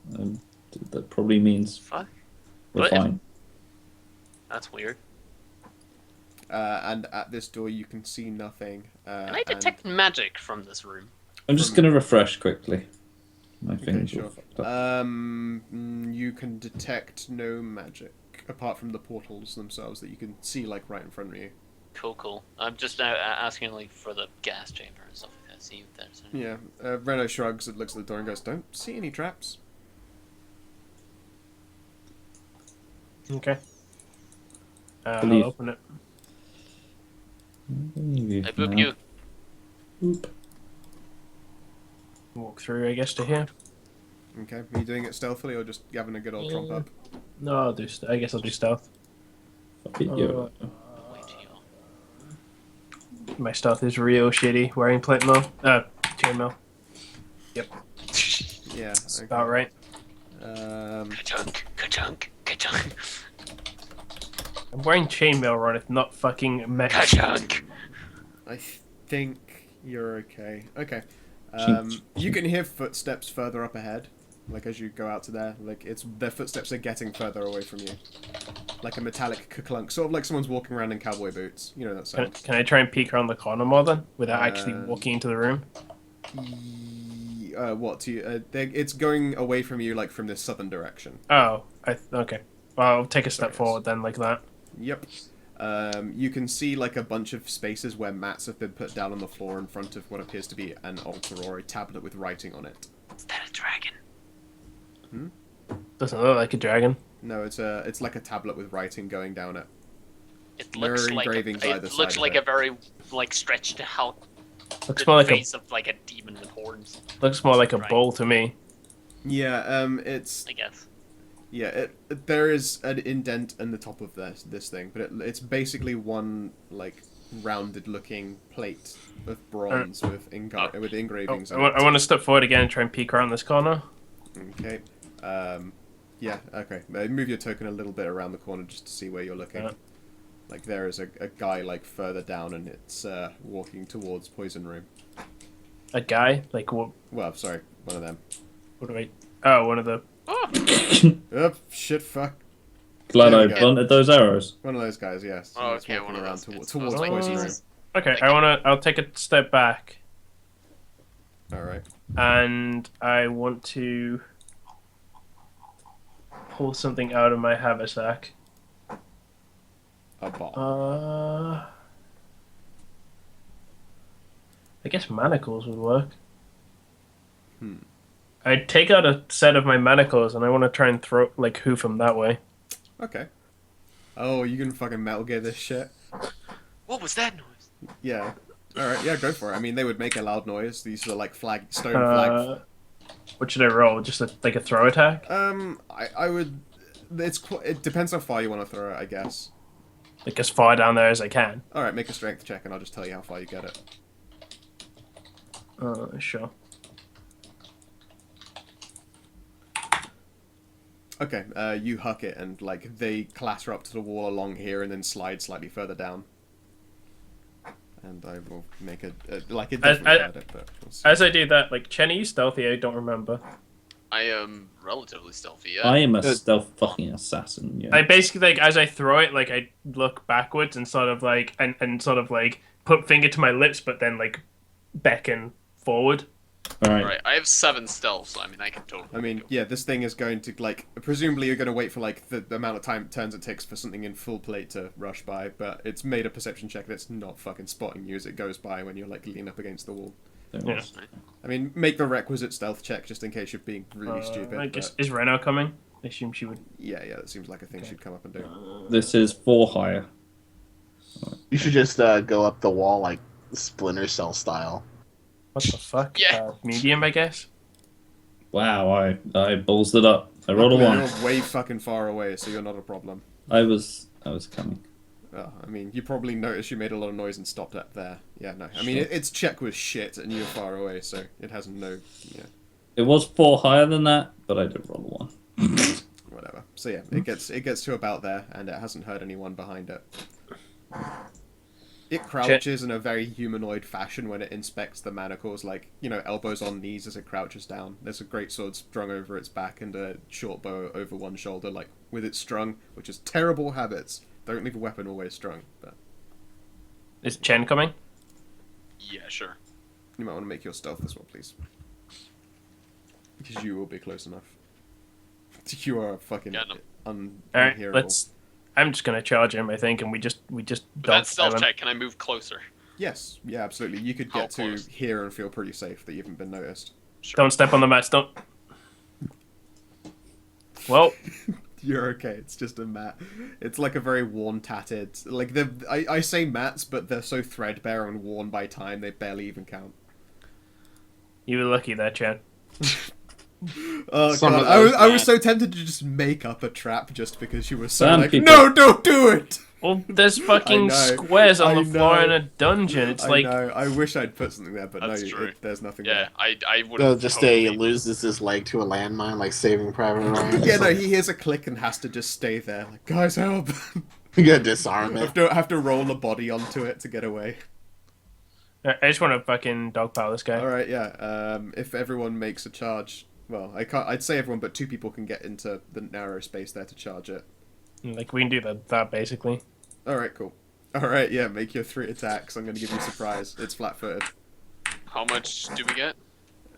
[SPEAKER 3] that probably means
[SPEAKER 2] Fuck.
[SPEAKER 3] we're
[SPEAKER 2] What?
[SPEAKER 3] fine.
[SPEAKER 2] That's weird.
[SPEAKER 1] And at this door, you can see nothing.
[SPEAKER 2] Can I detect magic from this room?
[SPEAKER 3] I'm just going to refresh quickly. My
[SPEAKER 1] Okay,
[SPEAKER 3] fingers
[SPEAKER 1] sure.
[SPEAKER 3] all fucked up.
[SPEAKER 1] You can detect no magic apart from the portals themselves that you can see like right in front of you.
[SPEAKER 2] Cool. I'm just asking like for the gas chamber and stuff like that. See if there's any...
[SPEAKER 1] Yeah. Reno shrugs and looks at the door and goes, "Don't see any traps."
[SPEAKER 4] Okay.
[SPEAKER 3] Believe.
[SPEAKER 4] I'll open it.
[SPEAKER 2] I boop you.
[SPEAKER 3] Boop.
[SPEAKER 4] Walk through, I guess, to here.
[SPEAKER 1] Okay. Are you doing it stealthily or just having a good old tromp up?
[SPEAKER 4] No, I'll do. I guess I'll do stealth.
[SPEAKER 3] Fuck it, yo.
[SPEAKER 2] Wait till you...
[SPEAKER 4] My stealth is real shitty. Wearing plate mail. Chainmail. Yep.
[SPEAKER 1] Yeah.
[SPEAKER 4] That's
[SPEAKER 1] Okay.
[SPEAKER 4] about right.
[SPEAKER 2] Ka-chunk.
[SPEAKER 4] I'm wearing chainmail, Ronith, not fucking mesh.
[SPEAKER 2] Ka-chunk.
[SPEAKER 1] I think you're okay. Okay.
[SPEAKER 3] Chink.
[SPEAKER 1] You can hear footsteps further up ahead, like as you go out to there. Like their footsteps are getting further away from you, like a metallic clunk, sort of like someone's walking around in cowboy boots. You know that sound.
[SPEAKER 4] Can I try and peek around the corner more then, without actually walking into the room?
[SPEAKER 1] What to you? It's going away from you, like from this southern direction.
[SPEAKER 4] Oh, okay. Well, I'll take a step
[SPEAKER 1] Sorry.
[SPEAKER 4] forward then, like that.
[SPEAKER 1] Yep. You can see like a bunch of spaces where mats have been put down on the floor in front of what appears to be an altar or a tablet with writing on it.
[SPEAKER 2] Is that a dragon?
[SPEAKER 4] Doesn't look like a dragon.
[SPEAKER 1] No, it's like a tablet with writing going down it.
[SPEAKER 2] It
[SPEAKER 1] Mirror
[SPEAKER 2] looks like
[SPEAKER 1] engravings either
[SPEAKER 2] it looks
[SPEAKER 1] side of
[SPEAKER 2] like
[SPEAKER 1] it.
[SPEAKER 2] a very like stretched out
[SPEAKER 4] Looks more like
[SPEAKER 2] face of like a demon with horns.
[SPEAKER 4] looks more like a
[SPEAKER 2] Right.
[SPEAKER 4] bowl to me.
[SPEAKER 1] Yeah. It's
[SPEAKER 2] I guess.
[SPEAKER 1] yeah. There is an indent in the top of this thing, but it's basically one like rounded-looking plate of bronze with engravings.
[SPEAKER 4] I
[SPEAKER 1] on
[SPEAKER 4] want
[SPEAKER 1] it.
[SPEAKER 4] to step forward again and try and peek around this corner.
[SPEAKER 1] Okay. Yeah. Okay. Move your token a little bit around the corner just to see where you're looking.
[SPEAKER 4] Yeah.
[SPEAKER 1] Like there is a guy like further down, and it's walking towards poison room.
[SPEAKER 4] A guy? Like what?
[SPEAKER 1] Well, sorry, one of them.
[SPEAKER 4] What do I? Oh, one of the.
[SPEAKER 1] Oh shit! Fuck.
[SPEAKER 3] Glad
[SPEAKER 1] There
[SPEAKER 3] I
[SPEAKER 1] we go.
[SPEAKER 3] planted those arrows.
[SPEAKER 1] One of those guys, yes.
[SPEAKER 2] Oh,
[SPEAKER 1] It's
[SPEAKER 2] okay,
[SPEAKER 1] walking
[SPEAKER 2] one of
[SPEAKER 1] around
[SPEAKER 2] those guys.
[SPEAKER 1] towards
[SPEAKER 2] Oh.
[SPEAKER 1] poison room.
[SPEAKER 4] Okay, I'll take a step back,
[SPEAKER 1] All right.
[SPEAKER 4] and I want to pull something out of my haversack.
[SPEAKER 1] A bomb.
[SPEAKER 4] I guess manacles would work. I'd take out a set of my manacles, and I want to try and hoof them that way.
[SPEAKER 1] Okay. Oh, you can fucking Metal Gear this shit?
[SPEAKER 2] What was that noise?
[SPEAKER 1] Yeah. Alright, yeah, go for it. I mean, they would make a loud noise. These are like stone flag.
[SPEAKER 4] What should I roll? Just like a throw attack?
[SPEAKER 1] I would... It depends how far you want to throw it, I guess.
[SPEAKER 4] Like as far down there as I can.
[SPEAKER 1] Alright, make a strength check and I'll just tell you how far you get it.
[SPEAKER 4] Sure.
[SPEAKER 1] Okay, you huck it and, like, they clatter up to the wall along here and then slide slightly further down. And I will make it definitely heard it, but we'll see.
[SPEAKER 4] As I do that, like, Chen, are you stealthy? I don't remember.
[SPEAKER 2] I am relatively stealthy, yeah.
[SPEAKER 3] I am a stealth fucking assassin. Yeah.
[SPEAKER 4] I basically, like, as I throw it, like, I look backwards and sort of, like, and sort of, like, put finger to my lips, but then, like, beckon forward.
[SPEAKER 3] All right.
[SPEAKER 2] Right, I have 7 stealth, so I mean, I can totally.
[SPEAKER 1] I mean, yeah, this thing is going to, like, presumably you're going to wait for, like, the amount of turns it takes for something in full plate to rush by, but it's made a perception check that's not fucking spotting you as it goes by when you're, like, leaning up against the wall.
[SPEAKER 3] There
[SPEAKER 4] Yeah.
[SPEAKER 3] was.
[SPEAKER 1] I mean, make the requisite stealth check just in case you're being really stupid.
[SPEAKER 4] I guess,
[SPEAKER 1] but
[SPEAKER 4] is Reno coming? I assume she would.
[SPEAKER 1] yeah, that seems like a thing she'd come up and do.
[SPEAKER 3] This is 4 higher.
[SPEAKER 5] You should just go up the wall like Splinter Cell style.
[SPEAKER 4] What the fuck?
[SPEAKER 2] Yeah.
[SPEAKER 4] Medium, I guess?
[SPEAKER 3] Wow, I ballsed it up. I rolled a
[SPEAKER 1] Luckily,
[SPEAKER 3] 1.
[SPEAKER 1] You're way fucking far away, so you're not a problem.
[SPEAKER 3] I was coming.
[SPEAKER 1] I mean, you probably noticed you made a lot of noise and stopped up there. Yeah, no. I mean,
[SPEAKER 3] Sure.
[SPEAKER 1] its check was shit, and you're far away, so it has no... Yeah,
[SPEAKER 3] It was 4 higher than that, but I did roll a 1.
[SPEAKER 1] whatever. So yeah, it gets to about there, and it hasn't hurt anyone behind it. It crouches in a very humanoid fashion when it inspects the manacles, like, you know, elbows on knees as it crouches down. There's a great sword strung over its back and a short bow over one shoulder, like, with it strung, which is terrible habits. Don't leave a weapon always strung, but
[SPEAKER 4] Is Chen coming?
[SPEAKER 2] Yeah, sure.
[SPEAKER 1] you might want to make your stealth as well, please. Because you will be close enough. You are fucking
[SPEAKER 2] Yeah, no.
[SPEAKER 4] Alright,
[SPEAKER 1] unhearable.
[SPEAKER 4] I'm just gonna charge him, I think, and we just
[SPEAKER 2] With
[SPEAKER 4] dog
[SPEAKER 2] that stealth
[SPEAKER 4] him.
[SPEAKER 2] check, can I move closer?
[SPEAKER 1] Yes, yeah, absolutely. You could
[SPEAKER 2] How
[SPEAKER 1] get to
[SPEAKER 2] close?
[SPEAKER 1] here and feel pretty safe that you haven't been noticed.
[SPEAKER 2] Sure.
[SPEAKER 4] Don't step on the mats, don't. Well,
[SPEAKER 1] You're okay. It's just a mat. It's like a very worn, tattered. Like I say mats, but they're so threadbare and worn by time they barely even count.
[SPEAKER 4] you were lucky there, Chen.
[SPEAKER 1] Oh
[SPEAKER 5] Some
[SPEAKER 1] god,
[SPEAKER 5] of
[SPEAKER 1] I was
[SPEAKER 5] those
[SPEAKER 1] so tempted to just make up a trap just because you were so
[SPEAKER 3] Some
[SPEAKER 1] like,
[SPEAKER 3] people-
[SPEAKER 1] no, don't do it.
[SPEAKER 4] Well, there's fucking
[SPEAKER 1] know,
[SPEAKER 4] squares on
[SPEAKER 1] I
[SPEAKER 4] the floor
[SPEAKER 1] know.
[SPEAKER 4] in a dungeon. It's
[SPEAKER 1] I
[SPEAKER 4] like
[SPEAKER 1] know. I wish I'd put something there, but
[SPEAKER 2] That's
[SPEAKER 1] no,
[SPEAKER 2] true.
[SPEAKER 1] there's nothing
[SPEAKER 2] Yeah,
[SPEAKER 1] there.
[SPEAKER 2] I would.
[SPEAKER 5] They'll just say he loses his leg to a landmine, like Saving Private Ryan.
[SPEAKER 1] Yeah, no, he hears a click and has to just stay there. Like, guys, help!
[SPEAKER 5] You gotta disarm it.
[SPEAKER 1] have to roll a body onto it to get away.
[SPEAKER 4] I just want to fucking dogpile this guy.
[SPEAKER 1] All right, yeah. If everyone makes a charge, well, I can't. I'd say everyone, but 2 people can get into the narrow space there to charge it.
[SPEAKER 4] Like we can do that basically.
[SPEAKER 1] All right, cool. All right, yeah. Make your 3 attacks. I'm gonna give you a surprise. It's flat-footed.
[SPEAKER 2] How much do we get?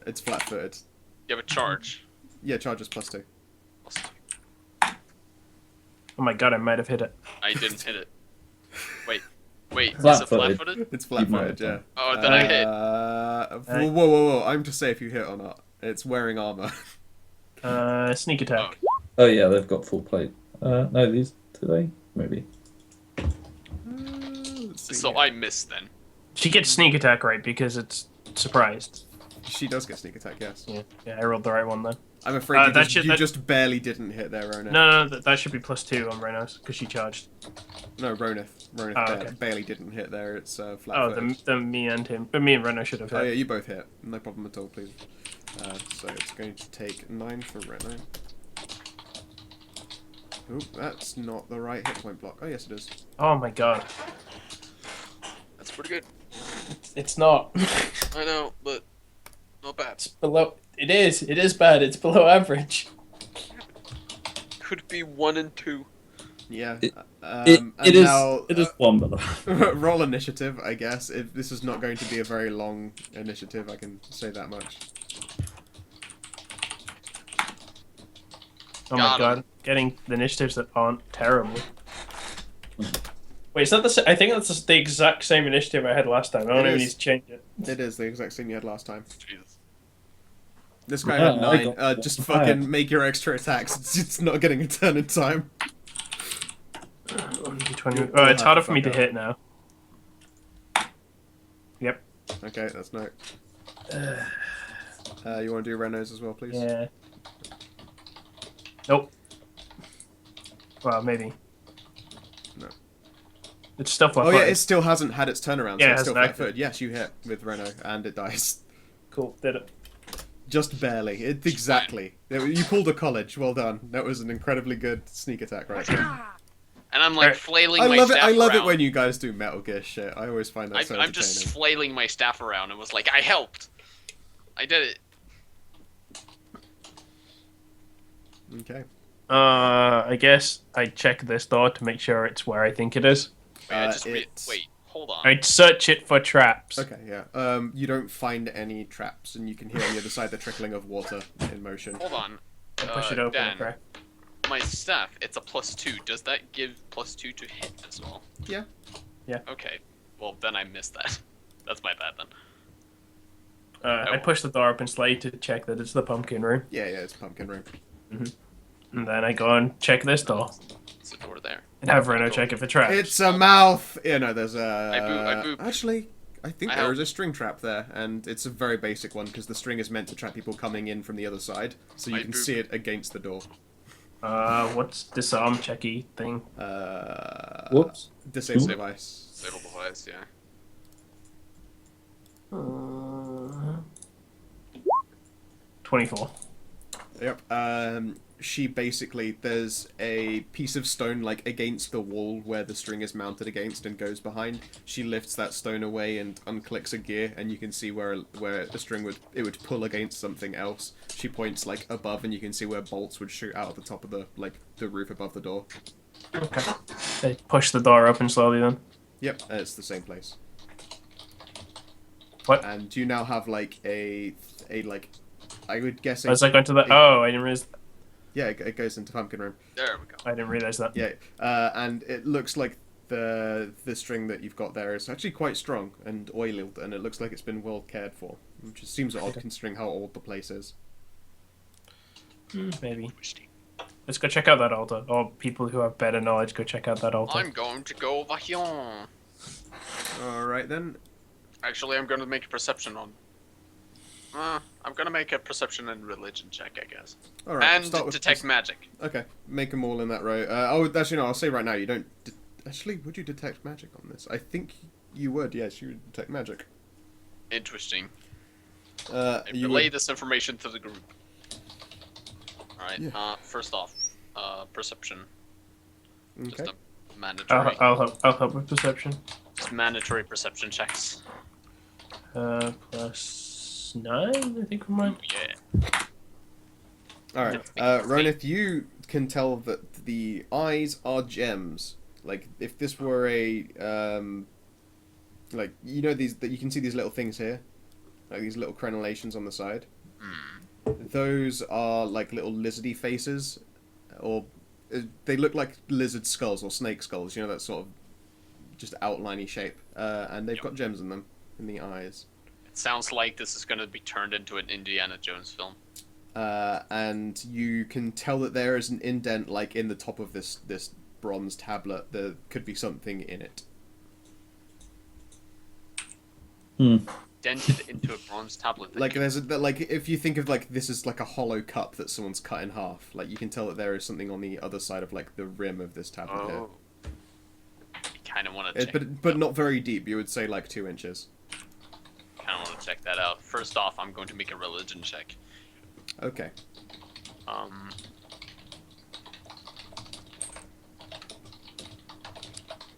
[SPEAKER 1] It's flat-footed.
[SPEAKER 2] You have a charge.
[SPEAKER 1] Yeah, charges +2.
[SPEAKER 2] Plus 2.
[SPEAKER 4] Oh my god, I might have hit it.
[SPEAKER 2] I didn't hit it. Wait, is it
[SPEAKER 3] Flat-footed.
[SPEAKER 2] flat-footed?
[SPEAKER 1] It's
[SPEAKER 3] You might
[SPEAKER 1] flat-footed, yeah.
[SPEAKER 3] have
[SPEAKER 2] Oh, then I hit.
[SPEAKER 1] Whoa! I'm to say if you hit or not. It's wearing armor.
[SPEAKER 4] Sneak attack.
[SPEAKER 3] Oh yeah, they've got full plate. No, these today maybe.
[SPEAKER 1] Let's see
[SPEAKER 2] So
[SPEAKER 1] here.
[SPEAKER 2] I missed then.
[SPEAKER 4] She gets sneak attack right because it's surprised.
[SPEAKER 1] She does get sneak attack, yes.
[SPEAKER 4] Yeah, I rolled the right one then.
[SPEAKER 1] I'm afraid you,
[SPEAKER 4] that
[SPEAKER 1] just,
[SPEAKER 4] should-
[SPEAKER 1] you
[SPEAKER 4] that-
[SPEAKER 1] just barely didn't hit there, Ronith.
[SPEAKER 4] No, that should be +2 on Renos because she charged.
[SPEAKER 1] No, Ronith. Ronith
[SPEAKER 4] Oh, okay.
[SPEAKER 1] barely didn't hit there. It's
[SPEAKER 4] Oh,
[SPEAKER 1] flat-footed.
[SPEAKER 4] then me and him, but me and Reno should have hit.
[SPEAKER 1] Oh yeah, you both hit. No problem at all, please. So it's going to take 9 for Reno. Oop, that's not the right hit point block. Oh, yes, it is.
[SPEAKER 4] Oh my god.
[SPEAKER 2] That's pretty good.
[SPEAKER 4] It's not.
[SPEAKER 2] I know, but not bad.
[SPEAKER 4] It's below. It is. It is bad. It's below average.
[SPEAKER 2] Could be 1 and 2.
[SPEAKER 1] Yeah.
[SPEAKER 3] It
[SPEAKER 1] and
[SPEAKER 3] is.
[SPEAKER 1] now,
[SPEAKER 3] It is one below.
[SPEAKER 1] roll initiative, I guess. If this is not going to be a very long initiative, I can say that much.
[SPEAKER 4] Oh
[SPEAKER 2] Got
[SPEAKER 4] my god. Getting the initiatives that aren't terrible. Wait, is that the? I think that's the exact same initiative I had last time. I don't
[SPEAKER 1] It
[SPEAKER 4] even
[SPEAKER 1] is.
[SPEAKER 4] need to change it.
[SPEAKER 1] It is the exact same you had last time.
[SPEAKER 2] Jesus.
[SPEAKER 1] This guy
[SPEAKER 3] Yeah,
[SPEAKER 1] had
[SPEAKER 3] I
[SPEAKER 1] 9.
[SPEAKER 3] got
[SPEAKER 1] Just
[SPEAKER 3] five.
[SPEAKER 1] fucking make your extra attacks. It's not getting a turn in time.
[SPEAKER 4] 1d20.
[SPEAKER 1] You'll
[SPEAKER 4] Oh, it's
[SPEAKER 1] have
[SPEAKER 4] harder
[SPEAKER 1] to
[SPEAKER 4] for me to
[SPEAKER 1] fuck up.
[SPEAKER 4] hit now. Yep.
[SPEAKER 1] Okay, that's no. You want to do Renos as well, please?
[SPEAKER 4] Yeah. Nope. Well, maybe.
[SPEAKER 1] No.
[SPEAKER 4] It's still flat.
[SPEAKER 1] Oh yeah, it still hasn't had its turnaround,
[SPEAKER 4] Yeah,
[SPEAKER 1] so
[SPEAKER 4] it
[SPEAKER 1] it's still
[SPEAKER 4] hasn't
[SPEAKER 1] flat-footed. Yes, you hit with Reno, and it dies.
[SPEAKER 4] Cool. Did it.
[SPEAKER 1] Just barely. Exactly. You pulled a college. Well done. That was an incredibly good sneak attack right there.
[SPEAKER 2] And I'm like
[SPEAKER 4] Alright.
[SPEAKER 2] flailing
[SPEAKER 1] I
[SPEAKER 2] my
[SPEAKER 1] love it.
[SPEAKER 2] staff
[SPEAKER 1] I love it
[SPEAKER 2] around.
[SPEAKER 1] when you guys do Metal Gear shit. I always find that so
[SPEAKER 2] I'm just
[SPEAKER 1] entertaining.
[SPEAKER 2] flailing my staff around and was like, I helped. I did it.
[SPEAKER 1] Okay.
[SPEAKER 4] I guess I check this door to make sure it's where I think it is.
[SPEAKER 2] Wait, I just
[SPEAKER 1] it's-
[SPEAKER 2] wait, hold on.
[SPEAKER 4] I'd search it for traps.
[SPEAKER 1] Okay, yeah. You don't find any traps, and you can hear on the other side the trickling of water in motion.
[SPEAKER 2] Hold on.
[SPEAKER 4] Push it open.
[SPEAKER 2] Dan,
[SPEAKER 4] Okay.
[SPEAKER 2] my staff, it's a +2. Does that give +2 to hit as well?
[SPEAKER 1] Yeah.
[SPEAKER 4] Yeah.
[SPEAKER 2] Okay. Well, then I missed that. That's my bad then.
[SPEAKER 4] I push the door open slightly to check that it's the pumpkin room,
[SPEAKER 1] Yeah, it's pumpkin room.
[SPEAKER 4] and then I go and check this door
[SPEAKER 2] It's a door there.
[SPEAKER 4] and have Reno check it for traps.
[SPEAKER 1] It's a mouth. Yeah, no, there's a.
[SPEAKER 2] I boop.
[SPEAKER 1] Actually, I think
[SPEAKER 2] I
[SPEAKER 1] there
[SPEAKER 2] help.
[SPEAKER 1] is a string trap there, and it's a very basic one because the string is meant to trap people coming in from the other side, so you
[SPEAKER 2] I
[SPEAKER 1] can
[SPEAKER 2] boop.
[SPEAKER 1] see it against the door.
[SPEAKER 4] What's disarm checky thing?
[SPEAKER 3] Whoops.
[SPEAKER 1] Disable
[SPEAKER 2] Disable.
[SPEAKER 1] device.
[SPEAKER 2] Disable device, yeah.
[SPEAKER 4] 24.
[SPEAKER 1] Yep. She basically, there's a piece of stone like against the wall where the string is mounted against and goes behind. She lifts that stone away and unclicks a gear, and you can see where the string would pull against something else. She points like above, and you can see where bolts would shoot out of the top of the roof above the door.
[SPEAKER 4] Okay. I push the door open slowly then.
[SPEAKER 1] Yep, it's the same place.
[SPEAKER 4] What?
[SPEAKER 1] And you now have like a I would guess.
[SPEAKER 4] I was like going to the. Oh, I didn't realize.
[SPEAKER 1] Yeah, it goes into pumpkin room.
[SPEAKER 2] There we go.
[SPEAKER 4] I didn't realize that.
[SPEAKER 1] Yeah, and it looks like the string that you've got there is actually quite strong and oiled, and it looks like it's been well cared for, which just seems odd considering how old the place is.
[SPEAKER 4] Maybe. Let's go check out that altar. Or people who have better knowledge, go check out that altar.
[SPEAKER 2] I'm going to go over here.
[SPEAKER 1] All right then.
[SPEAKER 2] Actually, I'm going to make a perception on. I'm going to make a perception and religion check, I guess.
[SPEAKER 1] All right.
[SPEAKER 2] And
[SPEAKER 1] start with
[SPEAKER 2] detect magic.
[SPEAKER 1] Okay, make them all in that row. Oh, actually no. I'll say right now, you don't. Actually, would you detect magic on this? I think you would. Yes, you would detect magic.
[SPEAKER 2] Interesting.
[SPEAKER 1] You
[SPEAKER 2] Relay
[SPEAKER 1] would.
[SPEAKER 2] this information to the group. Alright,
[SPEAKER 1] Yeah.
[SPEAKER 2] first off, perception. Just
[SPEAKER 1] Okay.
[SPEAKER 2] a mandatory,
[SPEAKER 4] I'll help with perception.
[SPEAKER 2] just mandatory perception checks.
[SPEAKER 4] Plus 9, I think, for mine.
[SPEAKER 2] Yeah.
[SPEAKER 1] All right, Ronith, you can tell that the eyes are gems. Like if this were a like you know these that you can see these little things here, like these little crenellations on the side. Those are like little lizardy faces, or they look like lizard skulls or snake skulls. You know, that sort of just outliney shape, and they've got gems in them in the eyes.
[SPEAKER 2] It sounds like this is going to be turned into an Indiana Jones film.
[SPEAKER 1] And you can tell that there is an indent, like in the top of this bronze tablet. There could be something in it.
[SPEAKER 2] Dented into a bronze tablet.
[SPEAKER 1] Like there's like if you think of like this is like a hollow cup that someone's cut in half. Like you can tell that there is something on the other side of like the rim of this tablet here.
[SPEAKER 2] Oh. You kind of want to check.
[SPEAKER 1] But not very deep. You would say like 2 inches.
[SPEAKER 2] Kind of want to check that out. First off, I'm going to make a religion check.
[SPEAKER 1] Okay.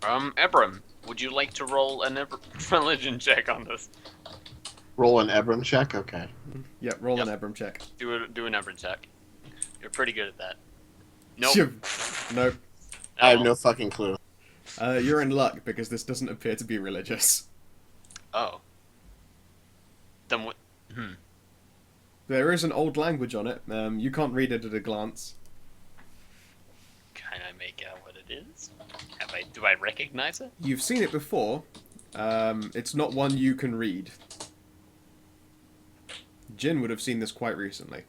[SPEAKER 2] Ebram, would you like to roll a religion check on this?
[SPEAKER 5] Roll an Ebram check. Okay.
[SPEAKER 1] Yep, roll an Ebram check.
[SPEAKER 2] Do an Ebram check. You're pretty good at that. Nope.
[SPEAKER 1] Nope.
[SPEAKER 5] I have no fucking clue.
[SPEAKER 1] You're in luck because this doesn't appear to be religious.
[SPEAKER 2] Oh. Then what?
[SPEAKER 1] There is an old language on it. You can't read it at a glance.
[SPEAKER 2] Can I make out what it is? Do I recognize it?
[SPEAKER 1] You've seen it before. It's not one you can read. Jin would have seen this quite recently.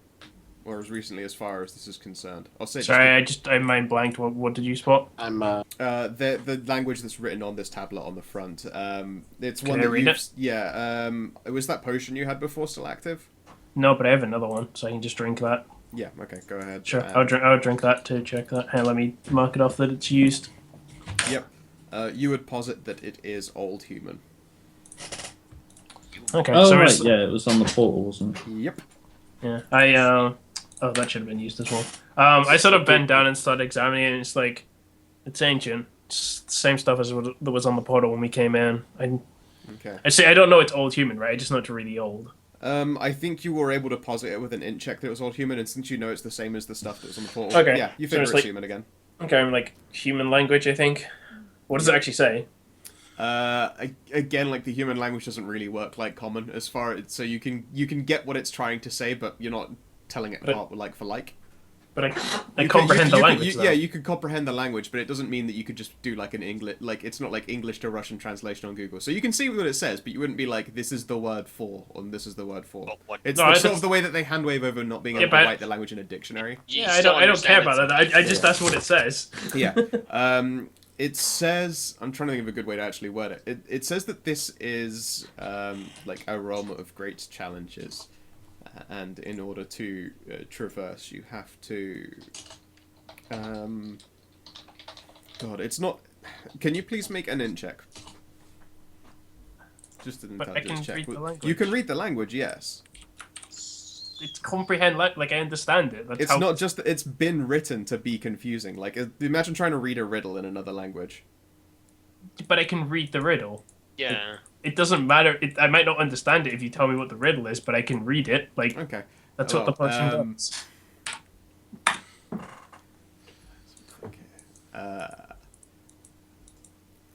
[SPEAKER 1] Or as recently as far as this is concerned. I'll say.
[SPEAKER 4] Sorry, I mind blanked. What did you spot?
[SPEAKER 5] I'm
[SPEAKER 1] the language that's written on this tablet on the front. It's
[SPEAKER 4] Can
[SPEAKER 1] one
[SPEAKER 4] I
[SPEAKER 1] that
[SPEAKER 4] read
[SPEAKER 1] you've...
[SPEAKER 4] it?
[SPEAKER 1] Yeah. Was that potion you had before still active?
[SPEAKER 4] No, but I have another one, so I can just drink that.
[SPEAKER 1] Yeah. Okay. Go ahead.
[SPEAKER 4] Sure, I'll drink that to check that. Hey, let me mark it off that it's used.
[SPEAKER 1] Yep. You would posit that it is old human.
[SPEAKER 4] Okay,
[SPEAKER 3] Oh,
[SPEAKER 4] so
[SPEAKER 3] right,
[SPEAKER 4] it's,
[SPEAKER 3] yeah, it was on the portal, wasn't it?
[SPEAKER 1] Yep.
[SPEAKER 4] yeah, oh, that should have been used as well. I sort of bent down and started examining it, and it's like, it's ancient. It's the same stuff as what that was on the portal when we came in.
[SPEAKER 1] Okay.
[SPEAKER 4] I say I don't know it's old human, right? I just know it's really old.
[SPEAKER 1] I think you were able to posit it with an int check that it was old human, and since you know it's the same as the stuff that was on the portal,
[SPEAKER 4] Okay,
[SPEAKER 1] yeah, you
[SPEAKER 4] so
[SPEAKER 1] figure
[SPEAKER 4] it's
[SPEAKER 1] it's
[SPEAKER 4] like-
[SPEAKER 1] human again.
[SPEAKER 4] Okay, I'm like, human language, I think. What does it actually say?
[SPEAKER 1] Again, like the human language doesn't really work like common as far as so you can get what it's trying to say, but you're not telling it
[SPEAKER 4] But-
[SPEAKER 1] apart with like for like.
[SPEAKER 4] But I
[SPEAKER 1] You
[SPEAKER 4] comprehend the
[SPEAKER 1] you
[SPEAKER 4] language, though.
[SPEAKER 1] yeah, you could comprehend the language, but it doesn't mean that you could just do like an English, like it's not like English to Russian translation on Google. So you can see what it says, but you wouldn't be like, this is the word for, or this is the word for.
[SPEAKER 2] Well, what-
[SPEAKER 1] It's
[SPEAKER 4] No,
[SPEAKER 1] like
[SPEAKER 4] I
[SPEAKER 1] sort
[SPEAKER 4] just-
[SPEAKER 1] of the way that they handwave over not being
[SPEAKER 4] Yeah,
[SPEAKER 1] able to
[SPEAKER 4] but-
[SPEAKER 1] write the language in a dictionary.
[SPEAKER 2] You
[SPEAKER 4] Yeah,
[SPEAKER 2] still
[SPEAKER 4] I don't care
[SPEAKER 2] understand
[SPEAKER 4] about
[SPEAKER 2] it's-
[SPEAKER 4] that. I just that's what it says.
[SPEAKER 1] Yeah. It says, I'm trying to think of a good way to actually word it. It says that this is like a realm of great challenges, and in order to traverse, you have to. God, it's not. Can you please make an int check? Just an
[SPEAKER 4] But I
[SPEAKER 1] intelligence
[SPEAKER 4] can
[SPEAKER 1] check.
[SPEAKER 4] read the language.
[SPEAKER 1] You can read the language, yes.
[SPEAKER 4] It's comprehend like I understand it. That's
[SPEAKER 1] It's
[SPEAKER 4] how...
[SPEAKER 1] not just that it's been written to be confusing. Like, imagine trying to read a riddle in another language.
[SPEAKER 4] But I can read the riddle.
[SPEAKER 2] Yeah.
[SPEAKER 4] It doesn't matter. I might not understand it if you tell me what the riddle is, but I can read it. Like
[SPEAKER 1] Okay.
[SPEAKER 4] that's what the potion does.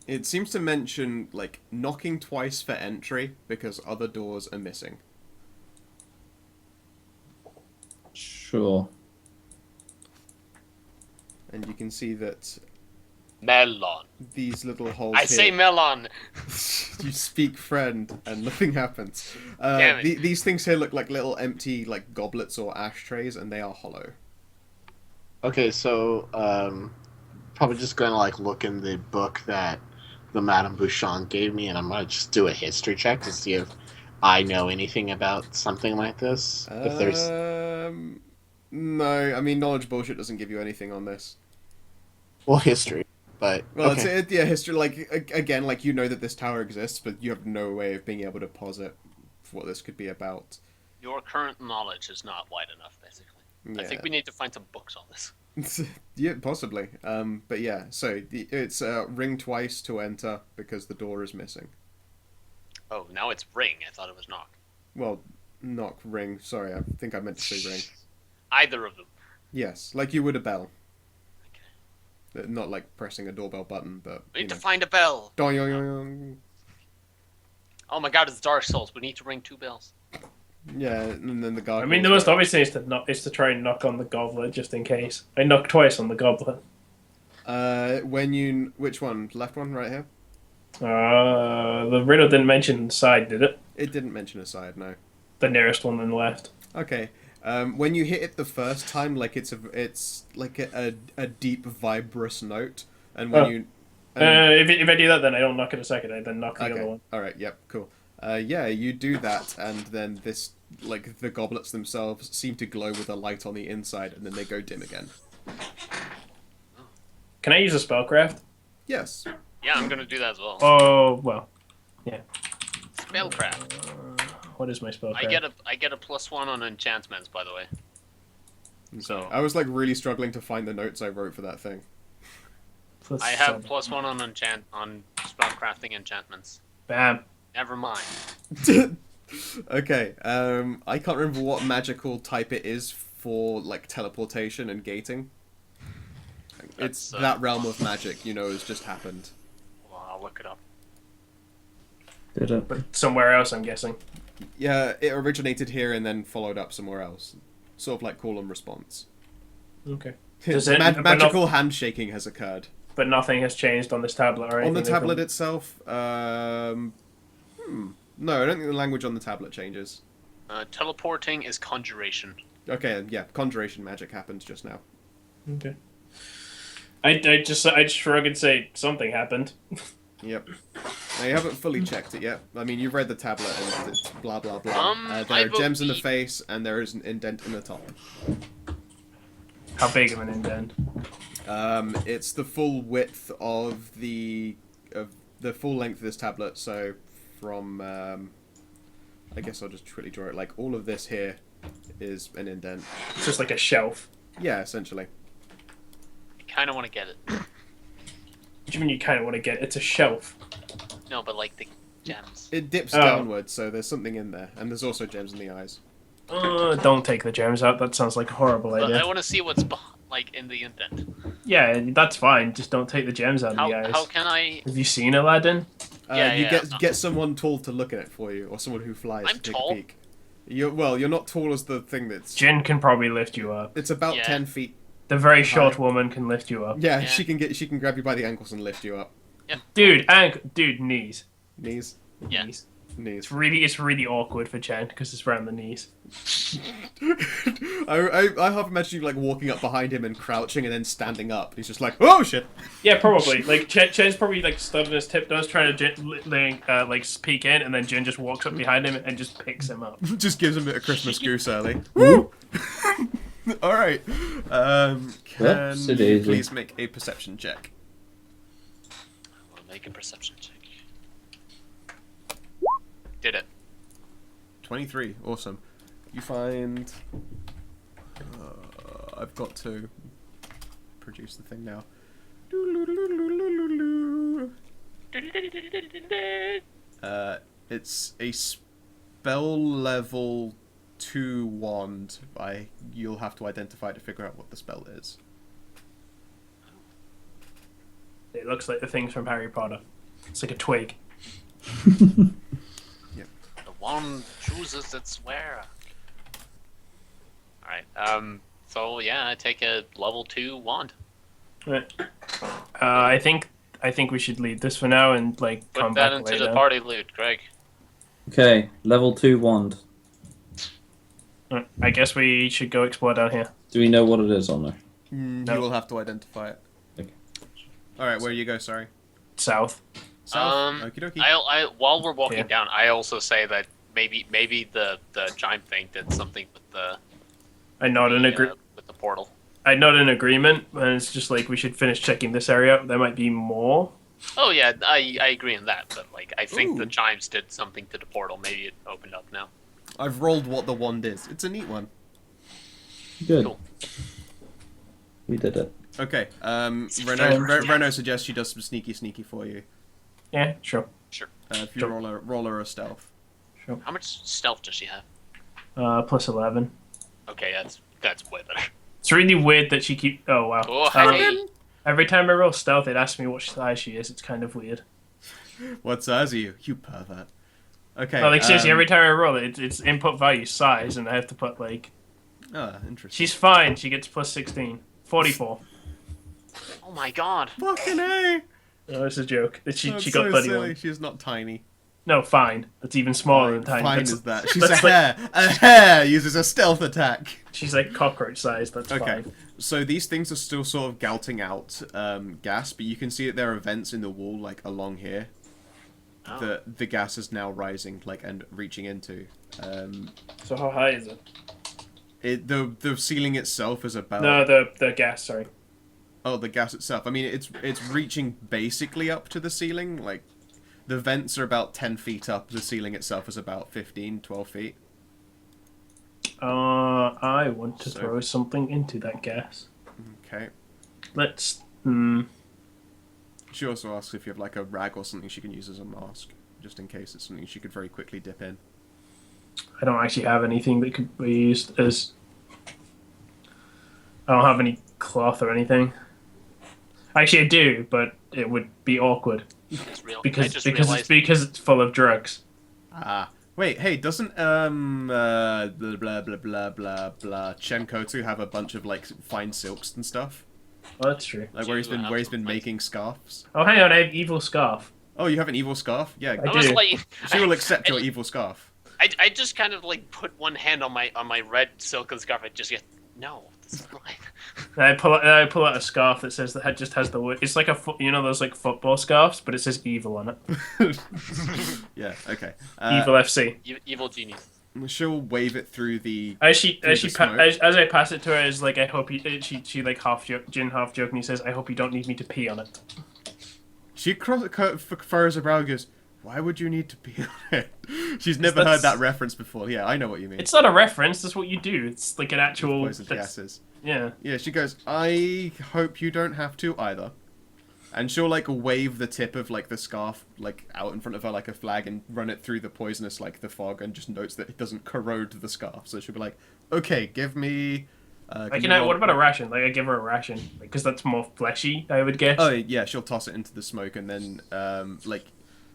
[SPEAKER 1] It seems to mention, like, knocking twice for entry because other doors are missing.
[SPEAKER 3] Sure.
[SPEAKER 1] And you can see that
[SPEAKER 2] Melon.
[SPEAKER 1] these little holes
[SPEAKER 2] I
[SPEAKER 1] here...
[SPEAKER 2] say melon.
[SPEAKER 1] You speak friend, and nothing happens.
[SPEAKER 2] Damn it.
[SPEAKER 1] These things here look like little empty, like, goblets or ashtrays, and they are hollow.
[SPEAKER 5] Okay, so probably just gonna like look in the book that the Madame Bouchon gave me, and I'm gonna just do a history check to see if I know anything about something like this. If there's
[SPEAKER 1] No, I mean, knowledge bullshit doesn't give you anything on this.
[SPEAKER 5] well, history, but
[SPEAKER 1] Well,
[SPEAKER 5] okay.
[SPEAKER 1] yeah, history, like, again, like, you know that this tower exists, but you have no way of being able to posit what this could be about.
[SPEAKER 2] Your current knowledge is not wide enough, basically. I think we need to find some books on this.
[SPEAKER 1] Yeah, possibly. But yeah, so it's ring twice to enter because the door is missing.
[SPEAKER 2] Oh, now it's ring. I thought it was knock.
[SPEAKER 1] Well, knock, ring. Sorry, I think I meant to say ring.
[SPEAKER 2] Either of them.
[SPEAKER 1] Yes, like you would a bell. Not like pressing a doorbell button, but
[SPEAKER 2] We
[SPEAKER 1] you
[SPEAKER 2] need to
[SPEAKER 1] know.
[SPEAKER 2] find a bell.
[SPEAKER 1] Dong, yong, yong, yong.
[SPEAKER 2] Oh my god, it's Dark Souls. We need to ring 2 bells.
[SPEAKER 1] Yeah, and then the guy.
[SPEAKER 4] I mean, the most obvious thing is to try and knock on the goblet just in case. I knocked twice on the goblet.
[SPEAKER 1] Which one? Left one, right here.
[SPEAKER 4] The riddle didn't mention side, did it?
[SPEAKER 1] It didn't mention a side, no.
[SPEAKER 4] The nearest one on the left.
[SPEAKER 1] Okay. When you hit it the first time, like it's like a deep vibrous note, and when
[SPEAKER 4] Oh.
[SPEAKER 1] you.
[SPEAKER 4] If I do that, then I don't knock it a second. I then knock the other one.
[SPEAKER 1] All right. Yep. Cool. Yeah, you do that, and then this, like, the goblets themselves seem to glow with a light on the inside, and then they go dim again.
[SPEAKER 4] Can I use a spellcraft?
[SPEAKER 1] Yes.
[SPEAKER 2] Yeah, I'm gonna do that as well.
[SPEAKER 4] Oh well.
[SPEAKER 2] Spellcraft.
[SPEAKER 4] What is my spellcraft?
[SPEAKER 2] I get a +1 on enchantments, by the way. So
[SPEAKER 1] I was like really struggling to find the notes I wrote for that thing.
[SPEAKER 4] Plus
[SPEAKER 2] I have
[SPEAKER 4] 7.
[SPEAKER 2] +1 on spellcrafting enchantments.
[SPEAKER 4] Bam.
[SPEAKER 2] Never mind.
[SPEAKER 1] Okay, I can't remember what magical type it is for, like, teleportation and gating. It's
[SPEAKER 2] That's,
[SPEAKER 1] that realm of magic, has just happened.
[SPEAKER 2] Well, I'll look it up.
[SPEAKER 3] Did it?
[SPEAKER 4] But somewhere else, I'm guessing.
[SPEAKER 1] Yeah, it originated here and then followed up somewhere else. Sort of like call and response.
[SPEAKER 4] Okay. Does it- but
[SPEAKER 1] Magical handshaking has occurred.
[SPEAKER 4] But nothing has changed on this tablet or anything.
[SPEAKER 1] On the tablet itself, no, I don't think the language on the tablet changes.
[SPEAKER 2] Teleporting is conjuration.
[SPEAKER 1] Okay, yeah, conjuration magic happened just now.
[SPEAKER 4] Okay. I just shrug and say something happened.
[SPEAKER 1] Yep. Now, you haven't fully checked it yet. I mean, you've read the tablet and it's blah blah blah. There are gems in the face and there is an indent in the top.
[SPEAKER 4] How big of an indent?
[SPEAKER 1] It's the full width of the full length of this tablet. So from I guess I'll just quickly draw it. Like all of this here is an indent.
[SPEAKER 4] It's just like a shelf.
[SPEAKER 1] Yeah, essentially.
[SPEAKER 2] I kind of want to get it.
[SPEAKER 4] What do you mean you kind of want to get it? It's a shelf.
[SPEAKER 2] No, but like the gems.
[SPEAKER 1] It dips
[SPEAKER 4] Oh.
[SPEAKER 1] downwards, so there's something in there, and there's also gems in the eyes.
[SPEAKER 4] Don't take the gems out. That sounds like a horrible
[SPEAKER 2] But
[SPEAKER 4] idea.
[SPEAKER 2] I want to see what's like in the indent.
[SPEAKER 4] Yeah, that's fine. Just don't take the gems out of the eyes.
[SPEAKER 2] How can I?
[SPEAKER 4] Have you seen Aladdin?
[SPEAKER 1] You
[SPEAKER 2] Yeah.
[SPEAKER 1] get someone tall to look at it for you, or someone who flies
[SPEAKER 2] I'm
[SPEAKER 1] to take
[SPEAKER 2] tall.
[SPEAKER 1] a peek. You're not tall as the thing that's.
[SPEAKER 4] Jin can probably lift you up.
[SPEAKER 1] It's about
[SPEAKER 2] Yeah.
[SPEAKER 1] 10 feet.
[SPEAKER 4] The very short woman can lift you up.
[SPEAKER 1] Yeah,
[SPEAKER 2] Yeah.
[SPEAKER 1] she can grab you by the ankles and lift you up.
[SPEAKER 4] Dude, knees.
[SPEAKER 1] Knees,
[SPEAKER 2] Yeah.
[SPEAKER 4] Knees.
[SPEAKER 1] knees.
[SPEAKER 4] It's really awkward for Chen because it's around the knees.
[SPEAKER 1] I half imagine you like walking up behind him and crouching and then standing up. He's just like, oh shit.
[SPEAKER 4] Yeah, probably. Like Chen's probably like stood on his tiptoes trying to like peek in, and then Jin just walks up behind him and just picks him up.
[SPEAKER 1] Just gives him a bit of Christmas goose early. Woo! Alright. Can
[SPEAKER 3] Whoopsie
[SPEAKER 1] you
[SPEAKER 3] daisy.
[SPEAKER 1] please make a perception check?
[SPEAKER 2] I'll make a perception check. Did it.
[SPEAKER 1] 23. Awesome. You find... I've got to produce the thing now. It's a spell level 2 wand. You'll have to identify to figure out what the spell is.
[SPEAKER 4] It looks like the things from Harry Potter. It's like a twig.
[SPEAKER 2] The wand chooses its wearer. Alright, so yeah, I take a level 2 wand.
[SPEAKER 4] Right. I think we should leave this for now and like come
[SPEAKER 2] Put that
[SPEAKER 4] back
[SPEAKER 2] into
[SPEAKER 4] later.
[SPEAKER 2] the party loot, Greg.
[SPEAKER 3] Okay, level 2 wand.
[SPEAKER 4] Right, I guess we should go explore down here.
[SPEAKER 3] Do we know what it is on there?
[SPEAKER 1] You will have to identify it.
[SPEAKER 3] Okay.
[SPEAKER 1] Alright, where you go, sorry?
[SPEAKER 4] South.
[SPEAKER 1] South? Okie dokie.
[SPEAKER 2] I while we're walking
[SPEAKER 4] Yeah.
[SPEAKER 2] down, I also say that maybe the chime thing did something with the with the portal.
[SPEAKER 4] I nod in agreement, and it's just like we should finish checking this area out. There might be more.
[SPEAKER 2] Oh yeah, I agree on that, but like I think the
[SPEAKER 1] Ooh.
[SPEAKER 2] chimes did something to the portal. Maybe it opened up now.
[SPEAKER 1] I've rolled what the wand is. It's a neat one.
[SPEAKER 3] Good.
[SPEAKER 2] Cool.
[SPEAKER 3] We did it.
[SPEAKER 1] Okay,
[SPEAKER 4] Fine.
[SPEAKER 1] Reno suggests she does some sneaky for you.
[SPEAKER 4] Yeah, sure.
[SPEAKER 1] If you
[SPEAKER 4] Sure.
[SPEAKER 1] roll her a stealth.
[SPEAKER 2] How much stealth does she have?
[SPEAKER 4] Plus 11.
[SPEAKER 2] Okay, that's way better.
[SPEAKER 4] It's really weird that she keep. Oh wow.
[SPEAKER 2] Oh hey,
[SPEAKER 4] Every time I roll stealth, it asks me what size she is. It's kind of weird.
[SPEAKER 1] What size are you? You pervert. Okay.
[SPEAKER 4] No, like seriously, every time I roll it, it's input value size, and I have to put like.
[SPEAKER 1] Ah, interesting.
[SPEAKER 4] She's fine. She gets plus 16. 44.
[SPEAKER 2] oh my god.
[SPEAKER 1] Fucking A!
[SPEAKER 4] No, it's a joke. She
[SPEAKER 1] That's
[SPEAKER 4] got
[SPEAKER 1] so
[SPEAKER 4] 31.
[SPEAKER 1] silly. She's not tiny.
[SPEAKER 4] No, fine. That's even smaller than tiny.
[SPEAKER 1] Fine
[SPEAKER 4] That's-
[SPEAKER 1] is that. She's a
[SPEAKER 4] that's like-
[SPEAKER 1] hare. A hare uses a stealth attack.
[SPEAKER 4] She's like cockroach size. That's
[SPEAKER 1] Okay.
[SPEAKER 4] fine.
[SPEAKER 1] So these things are still sort of gouting out gas, but you can see that there are vents in the wall, like along here.
[SPEAKER 2] Oh.
[SPEAKER 1] The gas is now rising, like, and reaching into.
[SPEAKER 4] So how high is it?
[SPEAKER 1] The ceiling itself is about.
[SPEAKER 4] No, the gas. Sorry.
[SPEAKER 1] Oh, the gas itself. I mean, it's reaching basically up to the ceiling. Like, the vents are about 10 feet up. The ceiling itself is about 15, 12 feet.
[SPEAKER 4] I want to
[SPEAKER 1] So-
[SPEAKER 4] throw something into that gas.
[SPEAKER 1] Okay.
[SPEAKER 4] Let's.
[SPEAKER 1] She also asks if you have like a rag or something she can use as a mask, just in case it's something she could very quickly dip in.
[SPEAKER 4] I don't actually have anything that could be used as. I don't have any cloth or anything. Actually, I do, but it would be awkward because it's full of drugs.
[SPEAKER 1] Ah, wait, hey, doesn't blah blah blah blah blah blah Chenkotu have a bunch of like fine silks and stuff?
[SPEAKER 4] Oh, that's true.
[SPEAKER 1] Like where he's been making scarves.
[SPEAKER 4] Oh, hang on, I have evil scarf.
[SPEAKER 1] Oh, you have an evil scarf? Yeah,
[SPEAKER 4] I do.
[SPEAKER 1] She will accept your evil scarf.
[SPEAKER 2] I just kind of like put one hand on my red silken scarf. I just get no. That's not mine.
[SPEAKER 4] And I pull out a scarf that says that just has the word. It's like those like football scarves, but it says evil on it.
[SPEAKER 1] Yeah. Okay.
[SPEAKER 4] Evil FC.
[SPEAKER 2] Evil genius.
[SPEAKER 1] She'll wave it through the.
[SPEAKER 4] As I pass it to her, is like I hope you. She like half jokingly says, "I hope you don't need me to pee on it."
[SPEAKER 1] She furrows her brow and goes, "Why would you need to pee on it?" She's never heard that reference before. Yeah, I know what you mean.
[SPEAKER 4] It's not a reference. That's what you do. It's like an actual.
[SPEAKER 1] Poison gases.
[SPEAKER 4] Yeah.
[SPEAKER 1] Yeah. She goes, "I hope you don't have to either." And she'll like wave the tip of like the scarf like out in front of her like a flag and run it through the poisonous like the fog and just notes that it doesn't corrode the scarf. So she'll be like, "Okay, give me."
[SPEAKER 4] What about a ration? Like I give her a ration because that's more fleshy. I would guess.
[SPEAKER 1] Oh yeah, she'll toss it into the smoke and then like,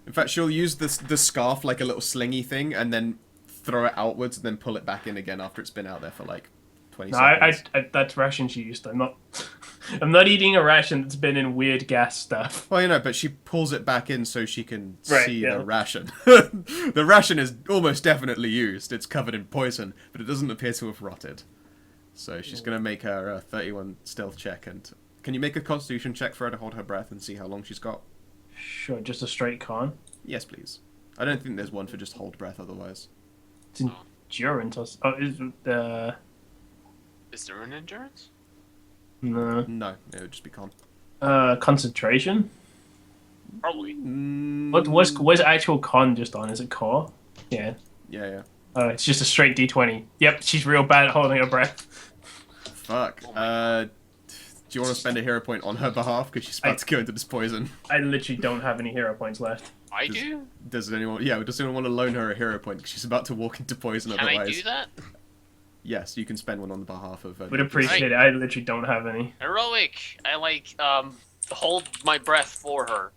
[SPEAKER 1] in fact, she'll use the scarf like a little slingy thing and then throw it outwards and then pull it back in again after it's been out there for like 20 seconds.
[SPEAKER 4] That's ration she used. I'm not eating a ration that's been in weird gas stuff.
[SPEAKER 1] Well, you know, but she pulls it back in so she can see
[SPEAKER 4] yeah.
[SPEAKER 1] the ration. The ration is almost definitely used. It's covered in poison, but it doesn't appear to have rotted. So she's going to make her 31 stealth check. And can you make a constitution check for her to hold her breath and see how long she's got?
[SPEAKER 4] Sure, just a straight con.
[SPEAKER 1] Yes, please. I don't think there's one for just hold breath otherwise.
[SPEAKER 4] It's endurance. Is
[SPEAKER 2] there an endurance?
[SPEAKER 4] No.
[SPEAKER 1] No, it would just be con.
[SPEAKER 4] Concentration?
[SPEAKER 2] Probably.
[SPEAKER 4] What was actual con just on? Is it core? Yeah.
[SPEAKER 1] Yeah.
[SPEAKER 4] It's just a straight D20. Yep, she's real bad at holding her breath.
[SPEAKER 1] Fuck. Do you want to spend a hero point on her behalf because she's about to go into this poison?
[SPEAKER 4] I literally don't have any hero points left.
[SPEAKER 1] Does anyone? Yeah, does anyone want to loan her a hero point because she's about to walk into poison otherwise?
[SPEAKER 2] Can I do that?
[SPEAKER 1] Yes, you can spend one on the behalf of.
[SPEAKER 4] Would appreciate it. I literally don't have any.
[SPEAKER 2] Heroic. I hold my breath for her.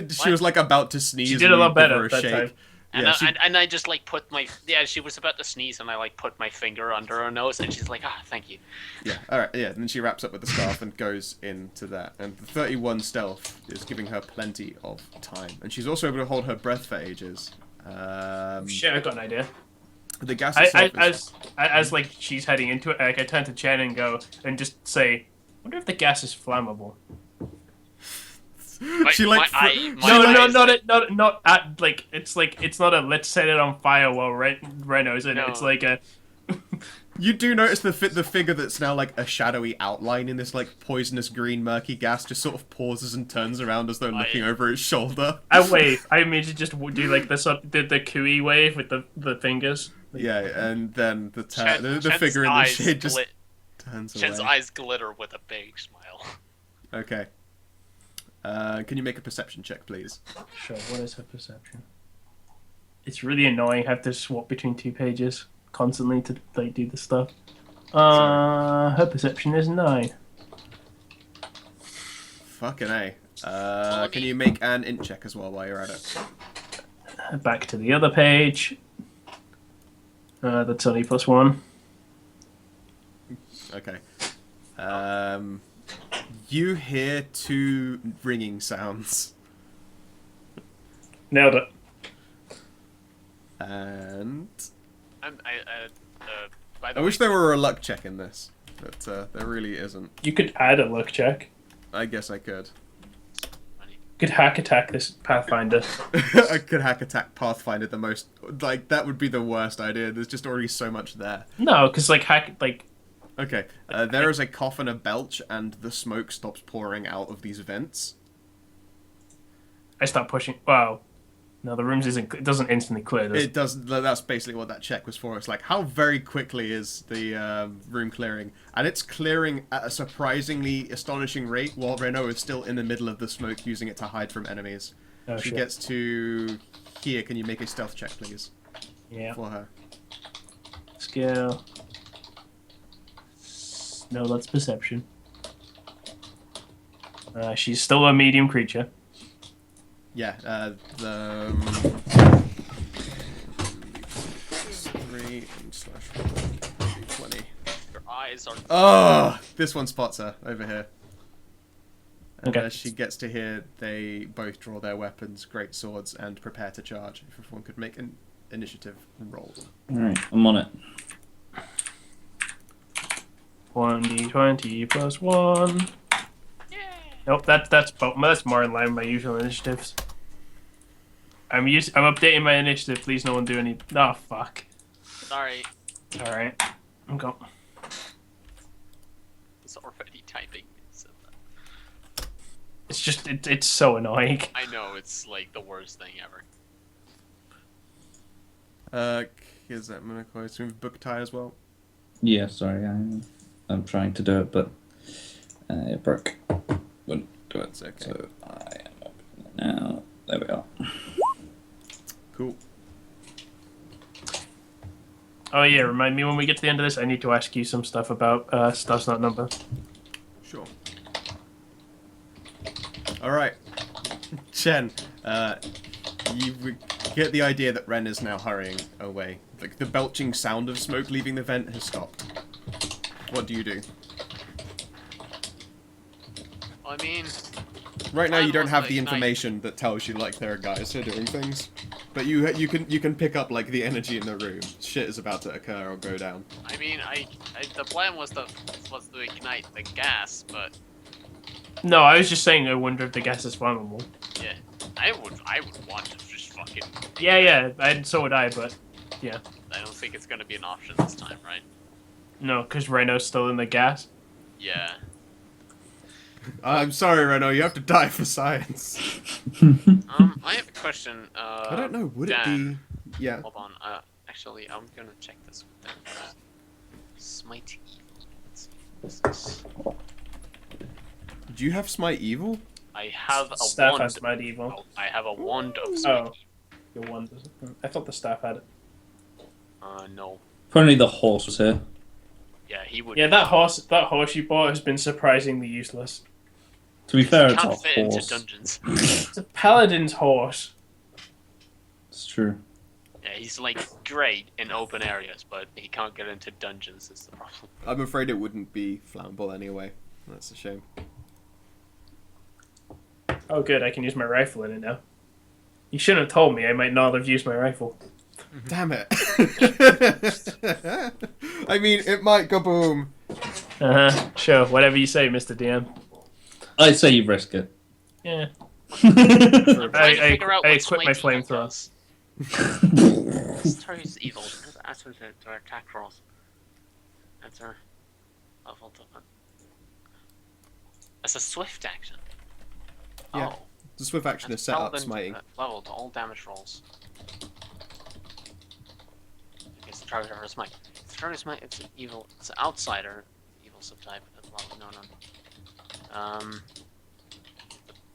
[SPEAKER 1] She was like about to sneeze.
[SPEAKER 4] She did a lot better that time.
[SPEAKER 2] And, and I just like put my she was about to sneeze and I like put my finger under her nose and she's like thank you.
[SPEAKER 1] Yeah, alright, yeah, and then she wraps up with the scarf and goes into that. And the 31 stealth is giving her plenty of time. And she's also able to hold her breath for ages.
[SPEAKER 4] Shit, I've got an idea.
[SPEAKER 1] The gas itself
[SPEAKER 4] as like she's heading into it, like I turn to Chen and go and just say, I wonder if the gas is flammable. Not at like it's not a let's set it on fire while Reno's in it. It's like a.
[SPEAKER 1] You do notice the figure that's now like a shadowy outline in this like poisonous green murky gas just sort of pauses and turns around as though looking over its shoulder.
[SPEAKER 4] I wave. I mean to just do like the cooey wave with the fingers.
[SPEAKER 1] Yeah, and then the figure in the shade just turns away.
[SPEAKER 2] Chen's eyes glitter with a big smile.
[SPEAKER 1] Okay. Can you make a perception check, please?
[SPEAKER 4] Sure, what is her perception? It's really annoying. I have to swap between 2 pages constantly to like do the stuff. Her perception is 9.
[SPEAKER 1] Fucking A. Can you make an int check as well while you're at it?
[SPEAKER 4] Back to the other page. That's only +1.
[SPEAKER 1] Okay. You hear 2 ringing sounds.
[SPEAKER 4] Nailed it.
[SPEAKER 1] And
[SPEAKER 2] by
[SPEAKER 1] I wish there were a luck check in this, but there really isn't.
[SPEAKER 4] You could add a luck check.
[SPEAKER 1] I guess I could.
[SPEAKER 4] You could hack attack this Pathfinder.
[SPEAKER 1] I could hack attack Pathfinder the most. Like that would be the worst idea. There's just already so much there.
[SPEAKER 4] No, because like hack like.
[SPEAKER 1] Okay, there is a cough and a belch, and the smoke stops pouring out of these vents.
[SPEAKER 4] I start pushing. Wow. No, the rooms isn't. It doesn't instantly clear. Does
[SPEAKER 1] It does. That's basically what that check was for. It's like, how very quickly is the room clearing? And it's clearing at a surprisingly astonishing rate while Renault is still in the middle of the smoke, using it to hide from enemies.
[SPEAKER 4] Oh,
[SPEAKER 1] She
[SPEAKER 4] shit.
[SPEAKER 1] gets to here. Can you make a stealth check, please,
[SPEAKER 4] Yeah.
[SPEAKER 1] for her?
[SPEAKER 4] Skill. No, that's perception. She's still a medium creature.
[SPEAKER 1] Yeah, the 3 / 20.
[SPEAKER 2] Your eyes are.
[SPEAKER 1] Oh, this one spots her over here. And
[SPEAKER 4] Okay.
[SPEAKER 1] as she gets to here, they both draw their weapons, great swords, and prepare to charge. If everyone could make an initiative roll.
[SPEAKER 3] Alright, I'm on it.
[SPEAKER 4] 1d20 plus 1. Nope, that's more in line with my usual initiatives. I'm updating my initiative. Please, no one do any. Oh fuck.
[SPEAKER 2] Sorry,
[SPEAKER 4] All right, I'm going.
[SPEAKER 2] it's already typing. So
[SPEAKER 4] It's just it's so annoying.
[SPEAKER 2] I know it's like the worst thing ever.
[SPEAKER 1] Here's that Monaco. So we have book tie as well.
[SPEAKER 3] Yeah, sorry, I'm trying to do it, but it broke. Wouldn't do it.
[SPEAKER 1] It's okay.
[SPEAKER 3] So I am opening it now. There we are.
[SPEAKER 1] Cool.
[SPEAKER 4] Oh yeah, remind me when we get to the end of this. I need to ask you some stuff about stuff's not number.
[SPEAKER 1] Sure. All right, Chen. You get the idea that Ren is now hurrying away. Like the belching sound of smoke leaving the vent has stopped. What do you do?
[SPEAKER 2] I mean,
[SPEAKER 1] Right now, you don't
[SPEAKER 2] was
[SPEAKER 1] have
[SPEAKER 2] like
[SPEAKER 1] the
[SPEAKER 2] night.
[SPEAKER 1] information that tells you like there are guys who are doing things, but you can pick up like the energy in the room. Shit is about to occur or go down.
[SPEAKER 2] I mean, the plan was to ignite the gas, but
[SPEAKER 4] No, I was just saying. I wonder if the gas is flammable.
[SPEAKER 2] yeah, I would want to just fucking.
[SPEAKER 4] Yeah, so would I, but
[SPEAKER 2] I don't think it's gonna be an option this time, right?
[SPEAKER 4] no, because Reno's still in the gas.
[SPEAKER 2] Yeah.
[SPEAKER 1] I'm sorry, Renault. You have to die for science.
[SPEAKER 2] I have a question.
[SPEAKER 1] I don't know. Would
[SPEAKER 2] Dan,
[SPEAKER 1] it be? Yeah.
[SPEAKER 2] Hold on. Actually, I'm gonna check this with Dan first. Smite evil. Let's see. What's this?
[SPEAKER 1] Do you have Smite Evil?
[SPEAKER 2] I have a
[SPEAKER 4] Staff
[SPEAKER 2] wand.
[SPEAKER 4] has medieval.
[SPEAKER 2] Oh, I have a wand of smite.
[SPEAKER 4] Oh, your one doesn't. I thought the staff had it.
[SPEAKER 2] No.
[SPEAKER 3] If only the horse was here.
[SPEAKER 2] Yeah, he would.
[SPEAKER 4] Yeah, that horse you bought has been surprisingly useless.
[SPEAKER 3] To be fair,
[SPEAKER 2] He
[SPEAKER 3] it's
[SPEAKER 2] can't
[SPEAKER 3] a
[SPEAKER 2] fit into
[SPEAKER 3] horse.
[SPEAKER 2] dungeons.
[SPEAKER 4] It's a paladin's horse.
[SPEAKER 3] It's true.
[SPEAKER 2] Yeah, he's like great in open areas, but he can't get into dungeons. Is the problem.
[SPEAKER 1] I'm afraid it wouldn't be flammable anyway. That's a shame.
[SPEAKER 4] Oh, good, I can use my rifle in it now. You shouldn't have told me. I might not have used my rifle.
[SPEAKER 1] Damn it. I mean, it might go boom.
[SPEAKER 4] Sure, whatever you say, Mr. DM.
[SPEAKER 3] I'd say you risk it.
[SPEAKER 4] Yeah.
[SPEAKER 2] I'm trying to
[SPEAKER 4] I
[SPEAKER 2] figure out
[SPEAKER 4] I
[SPEAKER 2] what
[SPEAKER 4] equipped my
[SPEAKER 2] smite evil
[SPEAKER 4] flamethrower.
[SPEAKER 2] does. This turns evil. That's what their attack rolls. That's our level to. That's a swift action.
[SPEAKER 1] Yeah.
[SPEAKER 2] Oh,
[SPEAKER 1] The swift action is set up smiting.
[SPEAKER 2] Level to all damage rolls. Okay, so target or smite. Target smite. It's evil. It's an outsider. Evil subtype. No.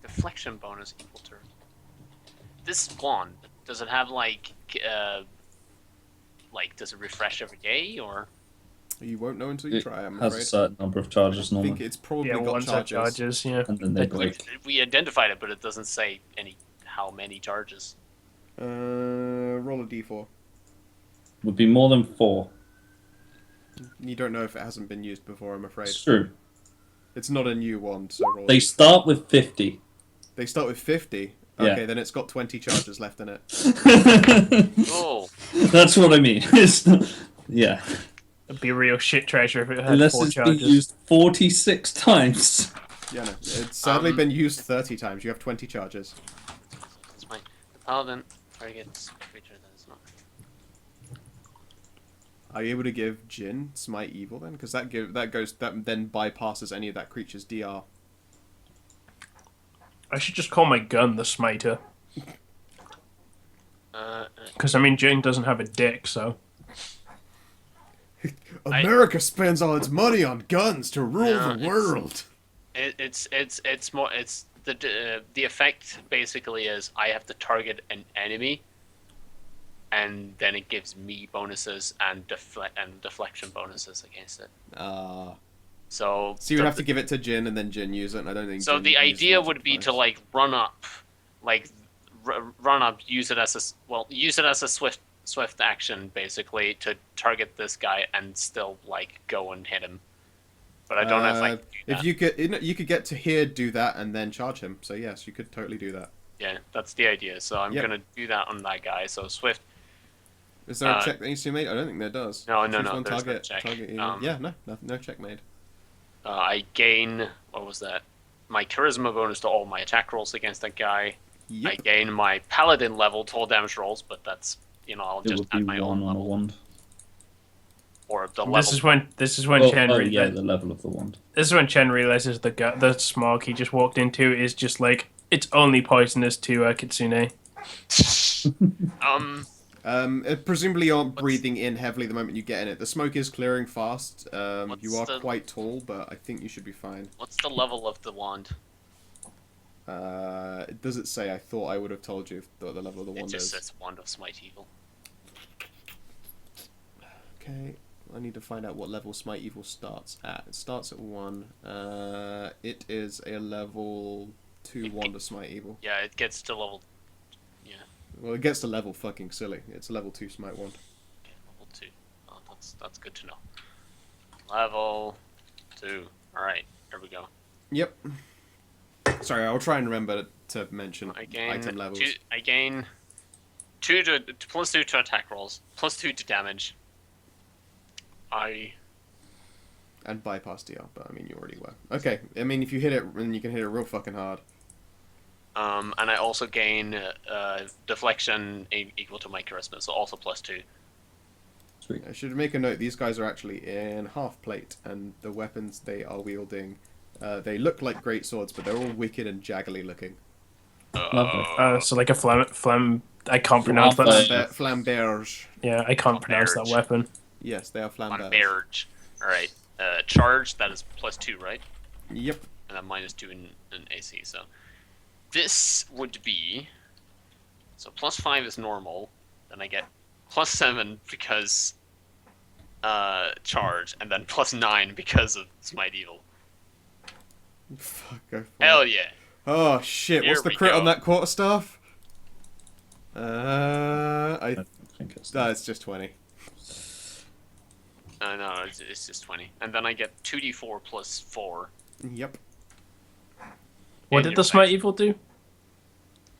[SPEAKER 2] Deflection bonus equal to. This wand, does it have like does it refresh every day or?
[SPEAKER 1] You won't know until you
[SPEAKER 3] It
[SPEAKER 1] try, I'm
[SPEAKER 3] has
[SPEAKER 1] afraid.
[SPEAKER 3] a certain number of charges
[SPEAKER 1] I
[SPEAKER 3] normally.
[SPEAKER 1] think it's probably
[SPEAKER 4] Yeah,
[SPEAKER 1] got
[SPEAKER 4] one set
[SPEAKER 1] charges.
[SPEAKER 4] charges, yeah.
[SPEAKER 3] And then they break.
[SPEAKER 2] We identified it, but it doesn't say how many charges.
[SPEAKER 1] Roll a d4.
[SPEAKER 3] Would be more than 4.
[SPEAKER 1] You don't know if it hasn't been used before, I'm afraid.
[SPEAKER 3] It's true.
[SPEAKER 1] It's not a new wand, so roll.
[SPEAKER 3] They start with 50.
[SPEAKER 1] They start with 50.
[SPEAKER 3] Yeah.
[SPEAKER 1] Okay, then it's got 20 charges left in it.
[SPEAKER 2] Oh,
[SPEAKER 3] That's what I mean. It's not, yeah.
[SPEAKER 4] It'd be a real shit treasure if it had
[SPEAKER 3] Unless
[SPEAKER 4] 4
[SPEAKER 3] it's been
[SPEAKER 4] charges.
[SPEAKER 3] used 46 times.
[SPEAKER 1] Yeah, no. It's sadly been used 30 times. You have 20 charges.
[SPEAKER 2] that's fine. The paladin targets creature that is not.
[SPEAKER 1] Are you able to give Jin Smite Evil then? Because that then bypasses any of that creature's DR.
[SPEAKER 4] I should just call my gun the Smiter. Because I mean, Jane doesn't have a dick, so.
[SPEAKER 1] America spends all its money on guns to rule the world.
[SPEAKER 2] It's the effect basically is I have to target an enemy, and then it gives me bonuses and deflection bonuses against it. So
[SPEAKER 1] you would have to give it to Jin and then Jin use it. And I don't think.
[SPEAKER 2] So
[SPEAKER 1] Jin
[SPEAKER 2] the idea would be
[SPEAKER 1] device.
[SPEAKER 2] to like run up, use it as a swift action basically to target this guy and still like go and hit him. But I don't know if I can do that.
[SPEAKER 1] If you could get to here, do that, and then charge him. So yes, you could totally do that.
[SPEAKER 2] Yeah, that's the idea. So I'm gonna do that on that guy. So swift.
[SPEAKER 1] Is there a check that needs to be made? I don't think there does.
[SPEAKER 2] No.
[SPEAKER 1] Choose one
[SPEAKER 2] There's
[SPEAKER 1] target.
[SPEAKER 2] no check.
[SPEAKER 1] No check made.
[SPEAKER 2] I gain what was that? My charisma bonus to all my attack rolls against that guy.
[SPEAKER 1] Yep.
[SPEAKER 2] I gain my paladin level to all damage rolls, but that's I'll
[SPEAKER 3] It
[SPEAKER 2] just
[SPEAKER 3] would be
[SPEAKER 2] add my
[SPEAKER 3] one
[SPEAKER 2] own
[SPEAKER 3] on a
[SPEAKER 2] level
[SPEAKER 3] wand.
[SPEAKER 2] or the level.
[SPEAKER 4] This is when Chen.
[SPEAKER 3] The level of the wand.
[SPEAKER 4] This is when Chen realizes the smog he just walked into is just like it's only poisonous to Kitsune.
[SPEAKER 1] Presumably you aren't breathing in heavily the moment you get in it. The smoke is clearing fast. You are quite tall, but I think you should be fine.
[SPEAKER 2] What's the level of the wand?
[SPEAKER 1] Does it say? I thought I would have told you what the level of the wand is.
[SPEAKER 2] It just says Wand of Smite Evil.
[SPEAKER 1] Okay, I need to find out what level Smite Evil starts at. It starts at 1. It is a level 2 Wand of Smite Evil.
[SPEAKER 2] Yeah, it gets to level. Yeah.
[SPEAKER 1] Well, it gets to level fucking silly. It's a level 2 Smite Wand.
[SPEAKER 2] Okay, level 2. Oh, that's good to know. Level 2. All right, here we go.
[SPEAKER 1] Yep. Sorry, I'll try and remember to mention
[SPEAKER 2] I gain
[SPEAKER 1] item levels.
[SPEAKER 2] I gain plus 2 to attack rolls, plus 2 to damage.
[SPEAKER 1] And bypass DR, but I mean you already were. Okay, I mean if you hit it, then you can hit it real fucking hard.
[SPEAKER 2] And I also gain deflection equal to my charisma, so also plus 2.
[SPEAKER 3] Sweet.
[SPEAKER 1] I should make a note. These guys are actually in half plate, and the weapons they are wielding, they look like great swords, but they're all wicked and jaggly looking.
[SPEAKER 4] So like a flam. I can't pronounce that.
[SPEAKER 1] Flamberge.
[SPEAKER 4] Yeah, I can't pronounce that weapon.
[SPEAKER 1] Yes, they are flamberge.
[SPEAKER 2] Flamberge. All right. Charge. That is plus 2, right?
[SPEAKER 1] Yep.
[SPEAKER 2] And then minus 2 in AC. So this would be. So plus 5 is normal. Then I get plus 7 because charge, and then plus 9 because of Smite Evil.
[SPEAKER 1] Fuck, go for
[SPEAKER 2] Hell
[SPEAKER 1] it.
[SPEAKER 2] yeah!
[SPEAKER 1] Oh shit! What's
[SPEAKER 2] Here
[SPEAKER 1] the
[SPEAKER 2] we
[SPEAKER 1] crit
[SPEAKER 2] go.
[SPEAKER 1] on that quarterstaff?
[SPEAKER 3] I think it's
[SPEAKER 1] It's just 20.
[SPEAKER 2] No, it's just 20, and then I get 2d4 plus 4.
[SPEAKER 1] Yep.
[SPEAKER 4] What
[SPEAKER 2] in
[SPEAKER 4] did
[SPEAKER 2] your
[SPEAKER 4] the Smite
[SPEAKER 2] face.
[SPEAKER 4] Evil do?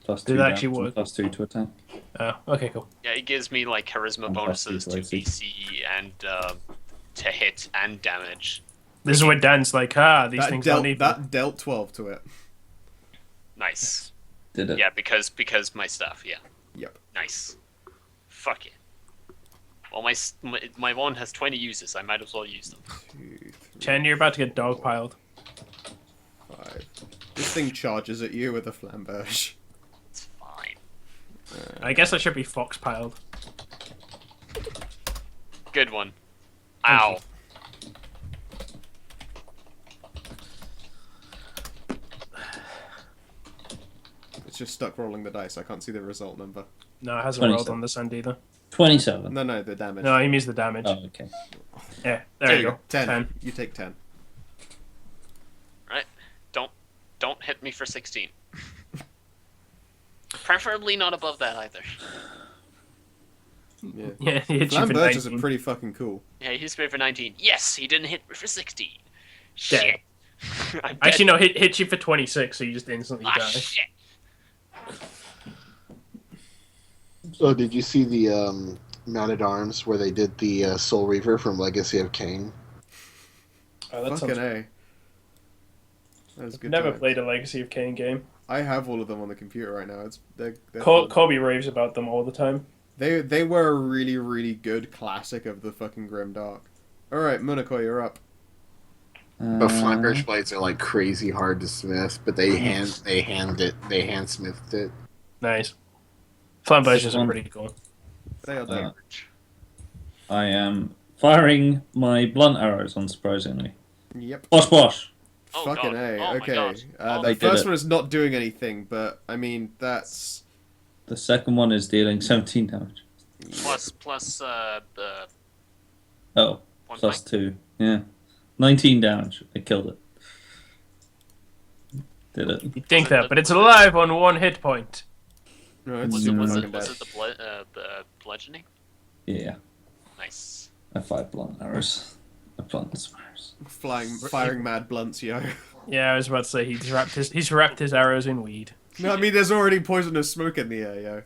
[SPEAKER 3] plus
[SPEAKER 4] Did
[SPEAKER 3] 2
[SPEAKER 4] it actually
[SPEAKER 3] damage and
[SPEAKER 4] work?
[SPEAKER 3] plus 2 to attack.
[SPEAKER 4] Oh, okay, cool.
[SPEAKER 2] Yeah, it gives me like charisma
[SPEAKER 3] And plus
[SPEAKER 2] bonuses
[SPEAKER 3] 2
[SPEAKER 2] to
[SPEAKER 3] to AC.
[SPEAKER 2] AC and to hit and damage.
[SPEAKER 4] This is where Dan's like, these things aren't evil.
[SPEAKER 1] That dealt 12 to it.
[SPEAKER 2] Nice.
[SPEAKER 3] Did it?
[SPEAKER 2] Yeah, because my stuff. Yeah.
[SPEAKER 1] Yep.
[SPEAKER 2] Nice. Fuck it. Well, my wand has 20 uses. I might as well use them.
[SPEAKER 1] 2, 3,
[SPEAKER 4] Chen, you're about to get dogpiled.
[SPEAKER 1] 5. This thing charges at you with a flamberge.
[SPEAKER 2] It's fine.
[SPEAKER 4] I guess I should be foxpiled.
[SPEAKER 2] Good one. Ow.
[SPEAKER 1] It's just stuck rolling the dice. I can't see the result number.
[SPEAKER 4] No, it hasn't rolled
[SPEAKER 3] 27.
[SPEAKER 4] on this end either.
[SPEAKER 3] 27.
[SPEAKER 1] No, the damage.
[SPEAKER 4] No, he means the damage.
[SPEAKER 3] Oh, okay.
[SPEAKER 4] Yeah, there you go.
[SPEAKER 1] 10. You take 10.
[SPEAKER 2] Right. Don't hit me for 16. Preferably not above that either.
[SPEAKER 1] Yeah.
[SPEAKER 4] Yeah, he hit you for
[SPEAKER 1] Flamberges are
[SPEAKER 4] 19.
[SPEAKER 1] pretty fucking cool.
[SPEAKER 2] Yeah, he's great for 19. Yes, he didn't hit me for 16. Shit. I'm dead.
[SPEAKER 4] Actually, no, hit you for 26, so you just instantly die.
[SPEAKER 2] Shit.
[SPEAKER 5] So did you see the Man at Arms where they did the Soul Reaver from Legacy of Kain?
[SPEAKER 4] Oh, that
[SPEAKER 1] Fucking
[SPEAKER 4] sounds...
[SPEAKER 1] A. That was good.
[SPEAKER 4] Never
[SPEAKER 1] times.
[SPEAKER 4] played a Legacy of Kain game.
[SPEAKER 1] I have all of them on the computer right now. They're
[SPEAKER 4] Kobe raves about them all the time.
[SPEAKER 1] They were a really, really good classic of the fucking Grimdark. Alright, Munako, you're up.
[SPEAKER 5] But Flamberge blades are like crazy hard to smith, but they handsmithed it.
[SPEAKER 4] Nice. Flamberges are
[SPEAKER 3] One.
[SPEAKER 4] pretty cool.
[SPEAKER 1] They are done.
[SPEAKER 3] I am firing my blunt arrows, unsurprisingly.
[SPEAKER 1] Yep.
[SPEAKER 3] Bosh bosh!
[SPEAKER 2] Oh,
[SPEAKER 1] Fucking
[SPEAKER 2] God.
[SPEAKER 1] A.
[SPEAKER 2] Oh, my
[SPEAKER 1] Okay.
[SPEAKER 2] God. Oh,
[SPEAKER 1] The
[SPEAKER 3] they did
[SPEAKER 1] first
[SPEAKER 3] it.
[SPEAKER 1] one is not doing anything, but I mean that's
[SPEAKER 3] The second one is dealing 17 damage.
[SPEAKER 2] plus
[SPEAKER 3] Oh,
[SPEAKER 2] one
[SPEAKER 3] plus
[SPEAKER 2] flank.
[SPEAKER 3] 2. Yeah. 19 damage. I killed it. Did it.
[SPEAKER 4] You think
[SPEAKER 2] Was it
[SPEAKER 4] that,
[SPEAKER 2] the-
[SPEAKER 4] but it's alive on 1 hit point.
[SPEAKER 1] no, it's
[SPEAKER 2] Was
[SPEAKER 3] Mm.
[SPEAKER 2] it was
[SPEAKER 1] fucking
[SPEAKER 2] it was
[SPEAKER 1] dead.
[SPEAKER 2] it the bludgeoning?
[SPEAKER 3] Yeah.
[SPEAKER 2] Nice.
[SPEAKER 3] I have 5 blunt arrows. I blunt arrows.
[SPEAKER 1] Firing mad blunts, yo.
[SPEAKER 4] Yeah, I was about to say he's wrapped his arrows in weed.
[SPEAKER 1] No, I mean there's already poisonous smoke in the air, yo.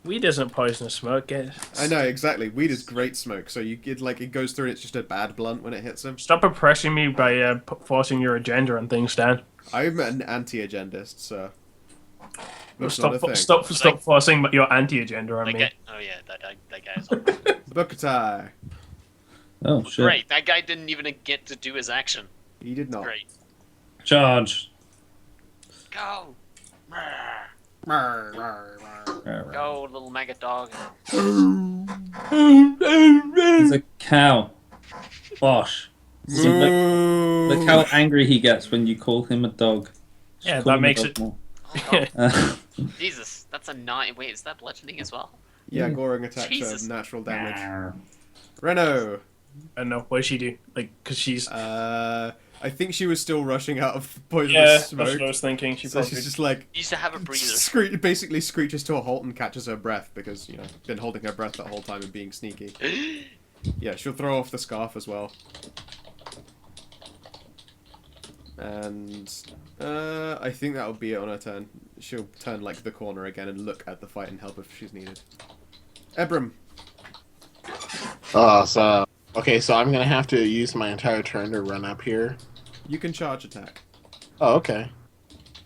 [SPEAKER 4] Weed isn't poisonous smoke.
[SPEAKER 1] I know exactly. Weed is great smoke, so it goes through and it's just a bad blunt when it hits him.
[SPEAKER 4] Stop oppressing me by forcing your agenda on things, Dan.
[SPEAKER 1] I'm an anti-agendist, so that's
[SPEAKER 4] Stop,
[SPEAKER 1] not a thing.
[SPEAKER 4] stop forcing your anti-agenda on
[SPEAKER 2] That
[SPEAKER 4] me.
[SPEAKER 2] guy, oh yeah, that guy is on.
[SPEAKER 1] Bukatai.
[SPEAKER 3] Oh, shit.
[SPEAKER 2] Great. That guy didn't even get to do his action.
[SPEAKER 1] He did not.
[SPEAKER 2] Great.
[SPEAKER 3] Charge!
[SPEAKER 2] Go.
[SPEAKER 3] Go.
[SPEAKER 2] Go, little maggot dog.
[SPEAKER 3] He's a cow. Bosh. So look, look how angry he gets when you call him a dog. Just
[SPEAKER 4] Yeah,
[SPEAKER 3] call
[SPEAKER 4] that
[SPEAKER 3] him a
[SPEAKER 4] makes
[SPEAKER 3] dog
[SPEAKER 4] it-
[SPEAKER 3] more.
[SPEAKER 2] Oh,
[SPEAKER 3] Uh,
[SPEAKER 2] Jesus, that's a 9. Wait, is that bludgeoning as well?
[SPEAKER 1] Yeah, goring attacks
[SPEAKER 2] Jesus.
[SPEAKER 1] are natural damage. Reno.
[SPEAKER 4] I don't know. What does she do? Like, because she's...
[SPEAKER 1] I think she was still rushing out of poisonous
[SPEAKER 4] yeah, that's
[SPEAKER 1] smoke.
[SPEAKER 4] what I was thinking. She
[SPEAKER 1] So
[SPEAKER 4] probably...
[SPEAKER 1] she's just like
[SPEAKER 2] He used to have a breather.
[SPEAKER 1] basically screeches to a halt and catches her breath because been holding her breath that whole time and being sneaky. Yeah, she'll throw off the scarf as well. And I think that'll be it on her turn. She'll turn like the corner again and look at the fight and help if she's needed. Ebram.
[SPEAKER 5] Okay, so I'm gonna have to use my entire turn to run up here.
[SPEAKER 1] You can charge attack.
[SPEAKER 5] Oh, okay.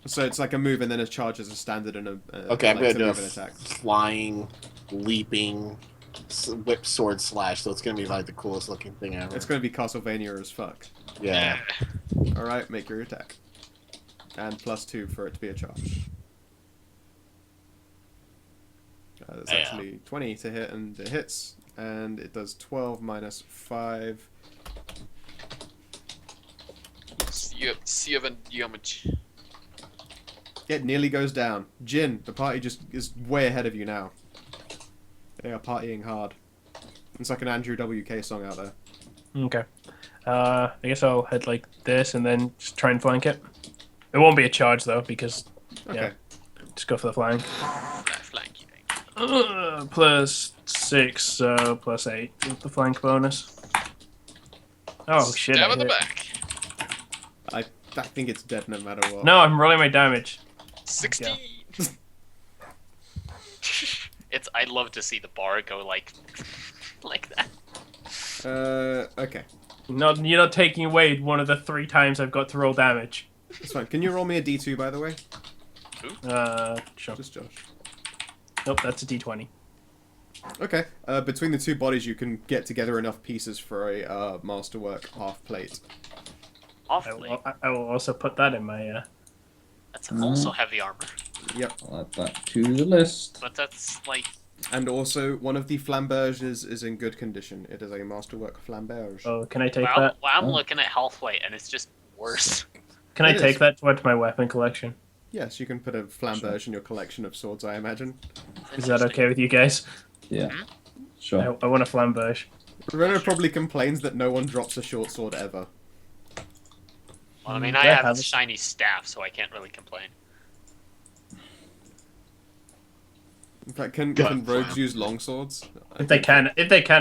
[SPEAKER 1] So it's like a move and then a charge as a standard and a
[SPEAKER 5] Okay, I'm
[SPEAKER 1] like
[SPEAKER 5] gonna do a
[SPEAKER 1] move and attack.
[SPEAKER 5] flying, leaping, whip sword slash. So it's gonna be like the coolest looking thing ever.
[SPEAKER 1] It's going to be Castlevania as fuck.
[SPEAKER 5] Yeah.
[SPEAKER 1] Alright, make your attack. And +2 for it to be a charge. That's actually 20 to hit, and it hits. And it does 12 minus 5.
[SPEAKER 2] 7 damage.
[SPEAKER 1] It nearly goes down. Jin, the party just is way ahead of you now. They are partying hard. It's like an Andrew WK song out there.
[SPEAKER 4] Okay. I guess I'll head like this and then just try and flank it. It won't be a charge, though, because...
[SPEAKER 1] Okay.
[SPEAKER 4] Yeah, just go for the flank.
[SPEAKER 2] Flank.
[SPEAKER 4] Plus 6, so plus 8 with the flank bonus. Oh, shit.
[SPEAKER 2] Stab
[SPEAKER 4] I
[SPEAKER 2] in the
[SPEAKER 4] hit.
[SPEAKER 2] back.
[SPEAKER 1] I think it's dead no matter what.
[SPEAKER 4] No, I'm rolling my damage.
[SPEAKER 2] 16. I'd love to see the bar go like that.
[SPEAKER 1] Okay.
[SPEAKER 4] You're not taking away one of the 3 times I've got to roll damage.
[SPEAKER 1] That's fine. Can you roll me a d2, by the way?
[SPEAKER 4] Sure.
[SPEAKER 1] Just Josh.
[SPEAKER 4] Nope, that's a d20.
[SPEAKER 1] Okay. Between the two bodies, you can get together enough pieces for a masterwork half plate.
[SPEAKER 2] Awfully.
[SPEAKER 4] I will also put that in my...
[SPEAKER 2] That's also heavy armor.
[SPEAKER 1] Yep.
[SPEAKER 3] I'll add that to the list.
[SPEAKER 2] But that's like
[SPEAKER 1] And also, one of the flamberges is in good condition. It is a masterwork flamberge.
[SPEAKER 4] Oh, can I take
[SPEAKER 2] wow,
[SPEAKER 4] that?
[SPEAKER 2] I'm
[SPEAKER 3] Oh.
[SPEAKER 2] looking at health weight and it's just worse.
[SPEAKER 4] Can I
[SPEAKER 1] It
[SPEAKER 4] take
[SPEAKER 1] is.
[SPEAKER 4] that towards my weapon collection?
[SPEAKER 1] Yes, you can put a flamberge in your collection of swords, I imagine.
[SPEAKER 4] Is that okay with you guys?
[SPEAKER 3] Yeah.
[SPEAKER 2] Hmm?
[SPEAKER 3] Sure.
[SPEAKER 4] I want a flamberge.
[SPEAKER 1] Reno probably complains that no one drops a short sword ever.
[SPEAKER 2] Well, I mean,
[SPEAKER 4] Yeah,
[SPEAKER 2] I have
[SPEAKER 4] have
[SPEAKER 2] a
[SPEAKER 4] it.
[SPEAKER 2] shiny staff, so I can't really complain.
[SPEAKER 1] In fact, can
[SPEAKER 5] God,
[SPEAKER 1] rogues
[SPEAKER 5] flam.
[SPEAKER 1] use long swords?
[SPEAKER 4] If they can,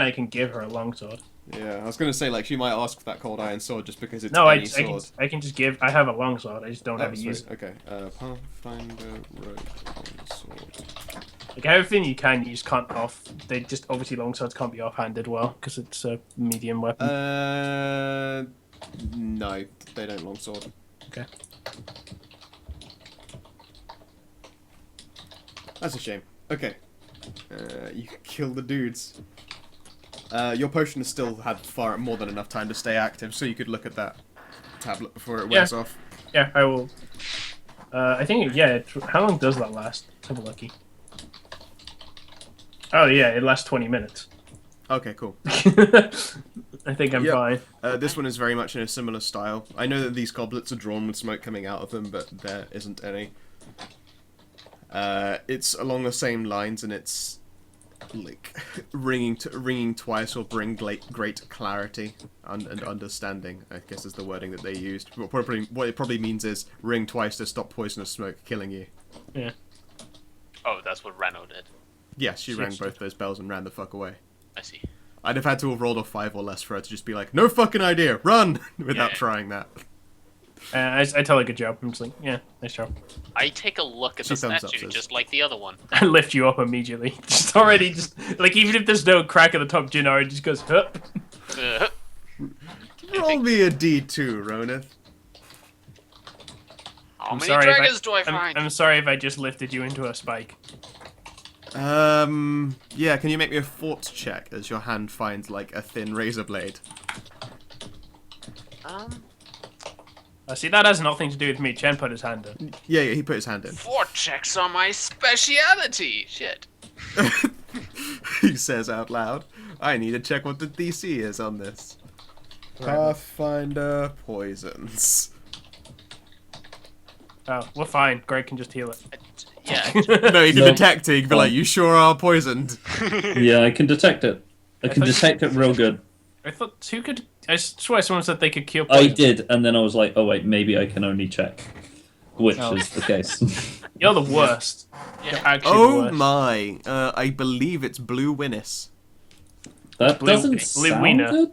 [SPEAKER 4] I can give her a longsword.
[SPEAKER 1] Yeah, I was gonna say, like, she might ask for that cold iron sword just because it's
[SPEAKER 4] No, I
[SPEAKER 1] any sword.
[SPEAKER 4] can just give. I have a longsword. I just don't have
[SPEAKER 1] Oh,
[SPEAKER 4] to use
[SPEAKER 1] sweet.
[SPEAKER 4] it.
[SPEAKER 1] Okay. Pathfinder rogue sword.
[SPEAKER 4] Like everything you can use can't off. They just obviously longswords can't be offhanded well because it's a medium weapon.
[SPEAKER 1] No, they don't longsword.
[SPEAKER 4] Okay.
[SPEAKER 1] That's a shame. Okay. You can kill the dudes. Your potion has still had far more than enough time to stay active, so you could look at that tablet before it wears off.
[SPEAKER 4] Yeah, I will. I think how long does that last? Let's have a lucky. Oh yeah, it lasts 20 minutes.
[SPEAKER 1] Okay, cool.
[SPEAKER 4] I think I'm
[SPEAKER 1] Yep.
[SPEAKER 4] fine.
[SPEAKER 1] This one is very much in a similar style. I know that these goblets are drawn with smoke coming out of them, but there isn't any. It's along the same lines, and it's like ringing twice will bring great clarity and understanding, I guess is the wording that they used. What it probably means is ring twice to stop poisonous smoke killing you.
[SPEAKER 4] Yeah.
[SPEAKER 2] Oh, that's what Reno did.
[SPEAKER 1] Yes, she rang both those bells and ran the fuck away.
[SPEAKER 2] I see.
[SPEAKER 1] I'd have had to have rolled a 5 or less for her to just be like, no fucking idea, run! Without
[SPEAKER 2] Yeah.
[SPEAKER 1] trying that.
[SPEAKER 4] I tell her good job. I'm just like, yeah, nice job.
[SPEAKER 2] I take a look at
[SPEAKER 1] She
[SPEAKER 2] the
[SPEAKER 1] thumbs up,
[SPEAKER 2] statue,
[SPEAKER 1] says.
[SPEAKER 2] just like the other one.
[SPEAKER 4] I lift you up immediately. Just already, like even if there's no crack at the top, Jin already just goes, hup.
[SPEAKER 1] Roll me a D2, Ronith.
[SPEAKER 2] How many
[SPEAKER 4] sorry if
[SPEAKER 2] dragons do I find?
[SPEAKER 4] I'm sorry if I just lifted you into a spike.
[SPEAKER 1] Yeah, can you make me a fort check as your hand finds, like, a thin razor blade?
[SPEAKER 4] See, that has nothing to do with me. Chen put his hand in.
[SPEAKER 1] Yeah, he put his hand in.
[SPEAKER 2] 4 checks on my speciality. Shit.
[SPEAKER 1] He says out loud, I need to check what the DC is on this. Pathfinder poisons.
[SPEAKER 4] Oh, we're fine. Greg can just heal it.
[SPEAKER 2] Yeah.
[SPEAKER 1] No, you can
[SPEAKER 3] No.
[SPEAKER 1] detect it. You can be like, you sure are poisoned.
[SPEAKER 3] Yeah, I can detect it. I can
[SPEAKER 4] thought you-
[SPEAKER 3] detect it real good.
[SPEAKER 4] I thought who could? I swear someone said they could cure
[SPEAKER 3] I
[SPEAKER 4] poison.
[SPEAKER 3] did, and then I was like, oh wait, maybe I can only check. Which
[SPEAKER 4] Oh.
[SPEAKER 3] is the case.
[SPEAKER 4] You're the worst.
[SPEAKER 2] Yeah.
[SPEAKER 4] You're actually the
[SPEAKER 1] Oh
[SPEAKER 4] worst.
[SPEAKER 1] my. I believe it's Blue Winnis.
[SPEAKER 3] That
[SPEAKER 4] Blue-
[SPEAKER 3] doesn't
[SPEAKER 4] Blue
[SPEAKER 3] sound
[SPEAKER 4] wiener.
[SPEAKER 3] good.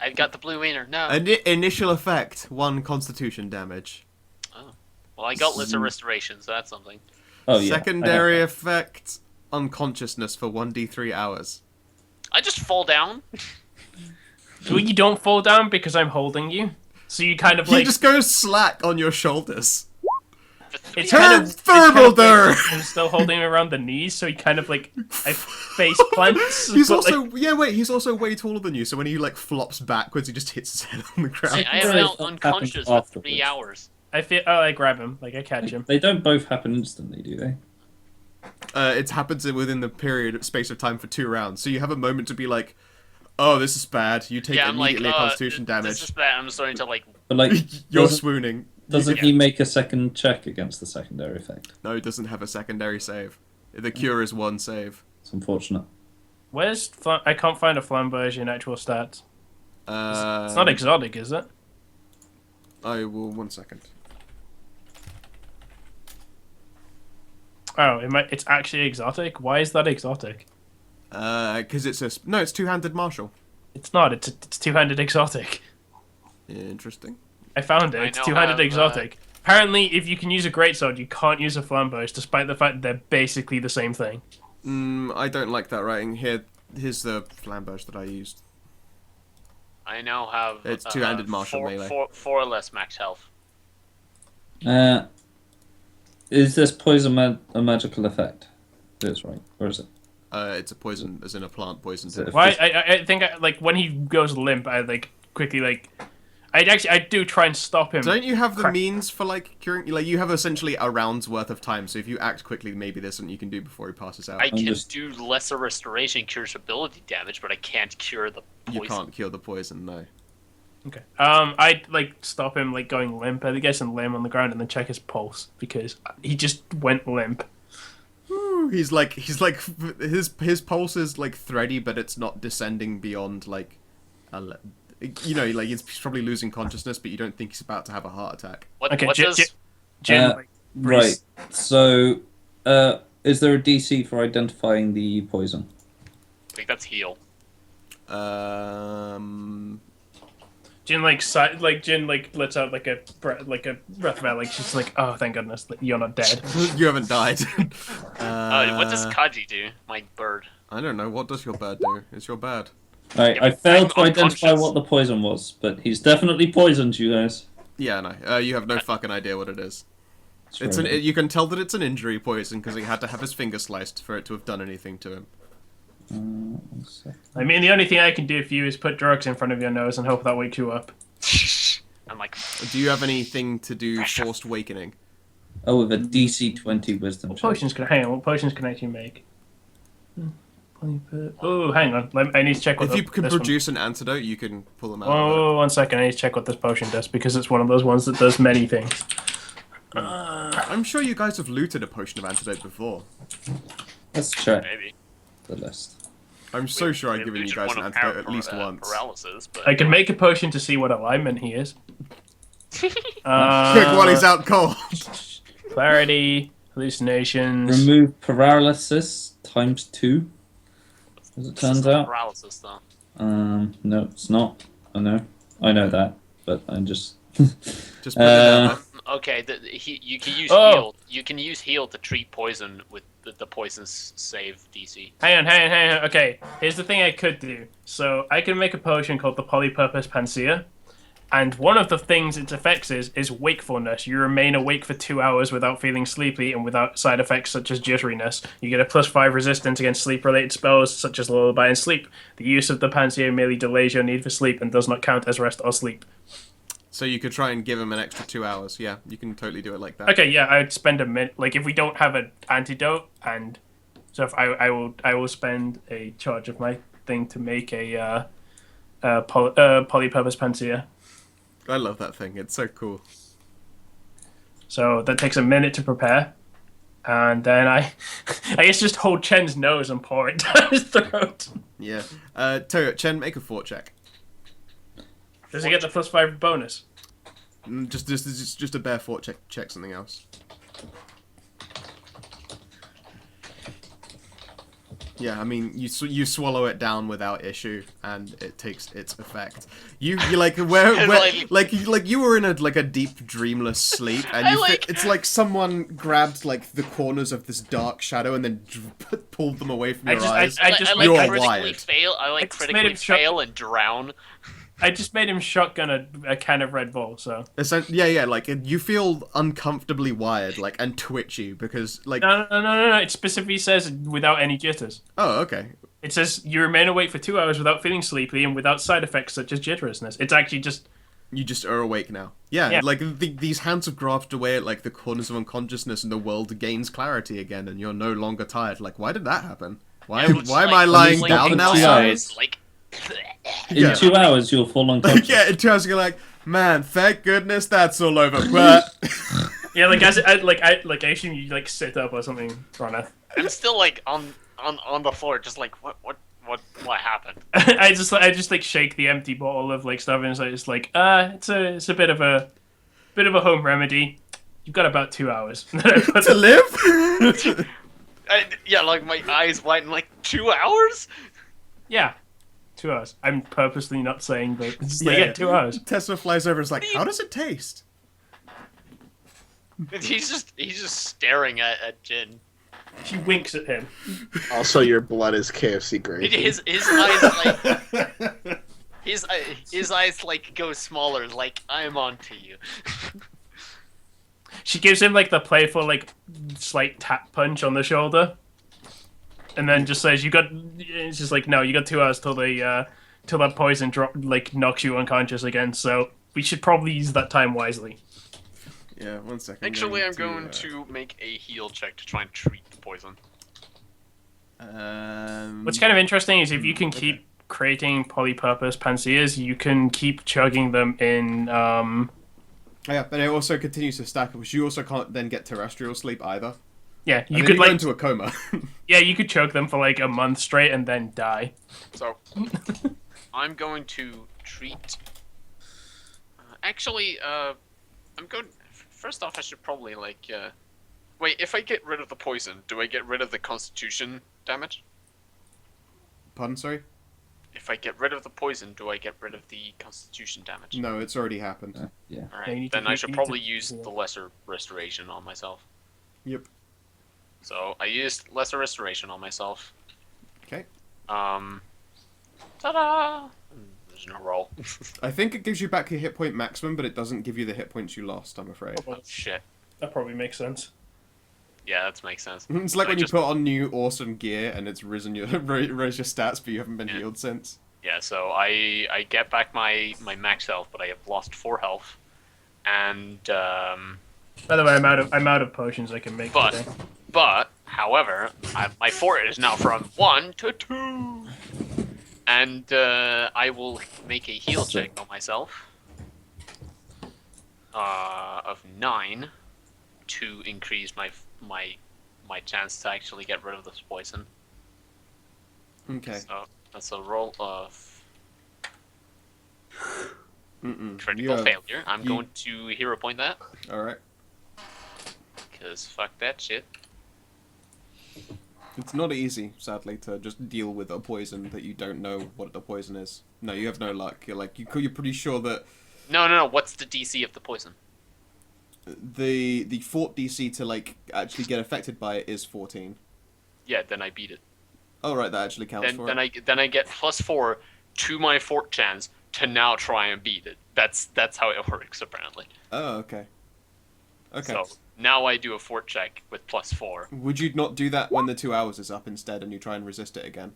[SPEAKER 2] I've got the blue wiener. No.
[SPEAKER 1] Initial effect, 1 constitution damage.
[SPEAKER 2] Well, I got Lissa Restoration, so that's something.
[SPEAKER 3] Oh yeah.
[SPEAKER 1] Secondary
[SPEAKER 3] I have
[SPEAKER 1] effect, unconsciousness for 1d3 hours.
[SPEAKER 2] I just fall down.
[SPEAKER 4] Well, you don't fall down because I'm holding you. So you kind of
[SPEAKER 1] He
[SPEAKER 4] like
[SPEAKER 1] just goes slack on your shoulders.
[SPEAKER 4] it's
[SPEAKER 1] Turn
[SPEAKER 4] kind of
[SPEAKER 1] thermal
[SPEAKER 4] like,
[SPEAKER 1] there!
[SPEAKER 4] I'm still holding him around the knees, so he kind of like I face plants.
[SPEAKER 1] He's
[SPEAKER 4] but,
[SPEAKER 1] also
[SPEAKER 4] like,
[SPEAKER 1] he's also way taller than you, so when he like flops backwards, he just hits his head on the ground.
[SPEAKER 2] I have
[SPEAKER 3] Right,
[SPEAKER 2] been
[SPEAKER 3] that
[SPEAKER 2] unconscious
[SPEAKER 3] happens
[SPEAKER 2] for 3
[SPEAKER 3] afterwards.
[SPEAKER 2] hours.
[SPEAKER 4] I feel I grab him, like I catch him.
[SPEAKER 3] They don't both happen instantly, do they?
[SPEAKER 1] It happens within the space of time for 2 rounds, so you have a moment to be like, oh, this is bad. You take
[SPEAKER 2] Yeah, I'm like,
[SPEAKER 1] immediately a constitution
[SPEAKER 2] This
[SPEAKER 1] damage.
[SPEAKER 2] is that. I'm starting to like.
[SPEAKER 3] But like,
[SPEAKER 1] You're
[SPEAKER 3] doesn't,
[SPEAKER 1] swooning.
[SPEAKER 3] doesn't he make a second check against the secondary effect?
[SPEAKER 1] No, it doesn't have a secondary save. The cure is 1 save.
[SPEAKER 3] It's unfortunate.
[SPEAKER 4] Where's I can't find a flamberge in actual stats. It's not exotic, is it?
[SPEAKER 1] I will 1 second.
[SPEAKER 4] Oh, it's actually exotic. Why is that exotic?
[SPEAKER 1] Because it's it's two-handed martial.
[SPEAKER 4] It's not. It's two-handed exotic.
[SPEAKER 1] Interesting.
[SPEAKER 4] I found it.
[SPEAKER 2] I
[SPEAKER 4] It's
[SPEAKER 2] now
[SPEAKER 4] two-handed
[SPEAKER 2] have,
[SPEAKER 4] exotic. Apparently, if you can use a greatsword, you can't use a flamberge, despite the fact they're basically the same thing.
[SPEAKER 1] I don't like that writing. Here's the flamberge that I used.
[SPEAKER 2] I now have.
[SPEAKER 1] It's two-handed martial melee.
[SPEAKER 2] 4 less max health.
[SPEAKER 3] Is this poison a magical effect? That's right. Or is it?
[SPEAKER 1] It's a poison, as in a plant poison.
[SPEAKER 3] Is it a
[SPEAKER 4] Well,
[SPEAKER 3] phys-
[SPEAKER 4] I think like when he goes limp, I like quickly like. I do try and stop him.
[SPEAKER 1] Don't you have the
[SPEAKER 4] Crack.
[SPEAKER 1] means for like curing? Like you have essentially a round's worth of time. So if you act quickly, maybe there's something you can do before he passes out.
[SPEAKER 2] I can
[SPEAKER 3] just-
[SPEAKER 2] do lesser restoration, cures ability damage, but I can't cure the poison.
[SPEAKER 1] You can't cure the poison, no.
[SPEAKER 4] Okay. I like stop him like going limp. I guess and lay him on the ground and then check his pulse because he just went limp.
[SPEAKER 1] He's like his pulse is like thready, but it's not descending beyond like, like he's probably losing consciousness, but you don't think he's about to have a heart attack.
[SPEAKER 2] What,
[SPEAKER 4] Okay,
[SPEAKER 2] what does
[SPEAKER 4] Jin, like,
[SPEAKER 3] Right. So, is there a DC for identifying the poison?
[SPEAKER 2] I think that's heal.
[SPEAKER 4] Jin Jin lets out like a breath of air, like she's like, oh thank goodness that you're not dead.
[SPEAKER 1] You haven't died.
[SPEAKER 2] What does Kaji do? My bird.
[SPEAKER 1] I don't know. What does your bird do? It's your bird.
[SPEAKER 3] Right,
[SPEAKER 2] Yeah,
[SPEAKER 3] I failed to
[SPEAKER 2] I'm
[SPEAKER 3] identify
[SPEAKER 2] unconscious.
[SPEAKER 3] what the poison was, but he's definitely poisoned you guys.
[SPEAKER 1] Yeah, no. You have no fucking idea what it is. It's
[SPEAKER 3] very-
[SPEAKER 1] you can tell that it's an injury poison because he had to have his finger sliced for it to have done anything to him.
[SPEAKER 3] one second.
[SPEAKER 4] I mean, the only thing I can do for you is put drugs in front of your nose and hope that wakes you up.
[SPEAKER 2] I'm like,
[SPEAKER 1] Do you have anything to do forced wakening?
[SPEAKER 3] Oh, with a DC 20 wisdom
[SPEAKER 4] What
[SPEAKER 3] check.
[SPEAKER 4] potions can hang on? What potions can I actually make? Oh, hang on. I need to check what
[SPEAKER 1] If you can
[SPEAKER 4] this
[SPEAKER 1] produce an antidote, you can pull them out.
[SPEAKER 4] Oh, 1 second. I need to check what this potion does because it's one of those ones that does many things.
[SPEAKER 1] I'm sure you guys have looted a potion of antidote before.
[SPEAKER 3] Let's check
[SPEAKER 2] Maybe.
[SPEAKER 3] the list.
[SPEAKER 1] I'm so sure I've given you guys an antidote at least once.
[SPEAKER 2] Paralysis, but
[SPEAKER 4] I can make a potion to see what alignment he is.
[SPEAKER 1] Quick, while he's out cold.
[SPEAKER 4] Clarity, hallucinations.
[SPEAKER 3] Remove paralysis ×2. As it turns out.
[SPEAKER 2] paralysis though.
[SPEAKER 3] No, it's not. I know that, but I'm just.
[SPEAKER 1] Just put it down.
[SPEAKER 2] Okay, you can use
[SPEAKER 4] Oh.
[SPEAKER 2] heal. You can use heal to treat poison with the poison's save DC.
[SPEAKER 4] Hang on. Okay, here's the thing I could do. So I can make a potion called the Polypurpose Panacea, and one of the things its effects is wakefulness. You remain awake for 2 hours without feeling sleepy and without side effects such as jitteriness. You get a +5 resistance against sleep-related spells such as lullaby and sleep. The use of the Panacea merely delays your need for sleep and does not count as rest or sleep.
[SPEAKER 1] So you could try and give him an extra 2 hours. Yeah, you can totally do it like that.
[SPEAKER 4] Okay, yeah, I'd spend a minute. Like if we don't have an antidote, and so if I will spend a charge of my thing to make a Polypurpose Panacea.
[SPEAKER 1] I love that thing. It's so cool.
[SPEAKER 4] So that takes a minute to prepare, and then I guess just hold Chen's nose and pour it down his throat.
[SPEAKER 1] Yeah. Tell you what, Chen, make a fort check.
[SPEAKER 4] Does he get the +5 bonus?
[SPEAKER 1] Just a bare fort check. Check something else. Yeah, I mean, you swallow it down without issue, and it takes its effect. You like where like you were in a deep dreamless sleep, and it's like someone grabbed like the corners of this dark shadow and then pulled them away from your eyes.
[SPEAKER 2] I
[SPEAKER 1] You're
[SPEAKER 2] critically
[SPEAKER 1] wired.
[SPEAKER 2] fail. I
[SPEAKER 4] just
[SPEAKER 2] critically
[SPEAKER 4] made him
[SPEAKER 2] fail and drown.
[SPEAKER 4] I just made him shotgun a can of Red Bull, so...
[SPEAKER 1] Yeah, like, you feel uncomfortably wired, like, and twitchy, because, like...
[SPEAKER 4] No, it specifically says without any jitters.
[SPEAKER 1] Oh, okay.
[SPEAKER 4] It says you remain awake for 2 hours without feeling sleepy and without side effects such as jitterousness. It's actually just...
[SPEAKER 1] You just are awake now. Yeah,
[SPEAKER 4] Yeah.
[SPEAKER 1] like, these hands have grafted away at, like, the corners of unconsciousness, and the world gains clarity again, and you're no longer tired. Like, why did that happen? Why am I lying down now?
[SPEAKER 2] Like,
[SPEAKER 3] In 2 hours, you'll fall unconscious.
[SPEAKER 1] Yeah, in 2 hours you're like, man, thank goodness that's all over. But
[SPEAKER 4] Yeah, like I assume you like sit up or something, Rana.
[SPEAKER 2] I'm still like on the floor, just like what happened?
[SPEAKER 4] I just like shake the empty bottle of like stuff and it's like it's a bit of a home remedy. You've got about 2 hours
[SPEAKER 1] to live.
[SPEAKER 2] Yeah, like my eyes widen. Like 2 hours?
[SPEAKER 4] Yeah, 2 hours. I'm purposely not saying, but it's just like 2 hours.
[SPEAKER 1] Tesla flies over and is like, how does it taste?
[SPEAKER 2] He's just staring at Jin.
[SPEAKER 4] She winks at him.
[SPEAKER 5] Also, your blood is KFC gravy.
[SPEAKER 2] His eyes like his eyes like go smaller. Like I'm onto you.
[SPEAKER 4] She gives him like the playful like slight tap punch on the shoulder, and then just says, "You got." It's just like, no, you got 2 hours till till that poison knocks you unconscious again. So we should probably use that time wisely.
[SPEAKER 1] Yeah, 1 second.
[SPEAKER 2] Actually, I'm going to make a heal check to try and treat the poison.
[SPEAKER 4] What's kind of interesting is if you can keep creating polypurpose panaceas, you can keep chugging them in.
[SPEAKER 1] Yeah, but it also continues to stack, which you also can't then get terrestrial sleep either.
[SPEAKER 4] Yeah,
[SPEAKER 1] You
[SPEAKER 4] you
[SPEAKER 1] could
[SPEAKER 4] could like
[SPEAKER 1] go into a coma.
[SPEAKER 4] yeah, you could choke them for like a month straight and then die.
[SPEAKER 2] So I'm going to treat. Actually, I'm going. First off, I should probably like. Wait, if I get rid of the poison, do I get rid of the Constitution damage?
[SPEAKER 1] Pardon, sorry?
[SPEAKER 2] If I get rid of the poison, do I get rid of the Constitution damage?
[SPEAKER 1] No, it's already happened.
[SPEAKER 3] Yeah.
[SPEAKER 4] Yeah, you
[SPEAKER 2] Alright,
[SPEAKER 4] need
[SPEAKER 2] then
[SPEAKER 4] to-
[SPEAKER 2] I
[SPEAKER 4] you
[SPEAKER 2] should
[SPEAKER 4] need
[SPEAKER 2] probably
[SPEAKER 4] to-
[SPEAKER 2] use
[SPEAKER 4] yeah.
[SPEAKER 2] the Lesser Restoration on myself.
[SPEAKER 1] Yep.
[SPEAKER 2] So I used Lesser Restoration on myself.
[SPEAKER 1] Okay.
[SPEAKER 2] Ta-da! There's no roll.
[SPEAKER 1] I think it gives you back your hit point maximum, but it doesn't give you the hit points you lost, I'm afraid.
[SPEAKER 2] Oh, shit.
[SPEAKER 4] That probably makes sense.
[SPEAKER 2] Yeah, that makes sense.
[SPEAKER 1] It's like
[SPEAKER 2] I
[SPEAKER 1] when you
[SPEAKER 2] just-
[SPEAKER 1] put on new awesome gear and it's risen your raised your stats, but you haven't been healed since.
[SPEAKER 2] Yeah, so I get back my max health, but I have lost 4 health. And
[SPEAKER 4] By the way, I'm out of potions I can make today.
[SPEAKER 2] but However, my fort is now from 1 to 2. And I will make a heal check on myself of 9 to increase my chance to actually get rid of this poison.
[SPEAKER 1] Okay.
[SPEAKER 2] So that's a roll of
[SPEAKER 1] Mm-mm.
[SPEAKER 2] critical failure. I'm going to hero point that.
[SPEAKER 1] Alright.
[SPEAKER 2] Because fuck that shit.
[SPEAKER 1] It's not easy, sadly, to just deal with a poison that you don't know what the poison is. No, you have no luck. You're like, you're pretty sure that
[SPEAKER 2] No. What's the DC of the poison?
[SPEAKER 1] the fort DC to like actually get affected by it is 14.
[SPEAKER 2] Yeah, then I beat it.
[SPEAKER 1] Oh right, that actually counts for it.
[SPEAKER 2] Then I get +4 to my fort chance to now try and beat it. That's how it works apparently.
[SPEAKER 1] Oh, okay. Okay.
[SPEAKER 2] So now I do a fort check with +4.
[SPEAKER 1] Would you not do that when the 2 hours is up instead, and you try and resist it again?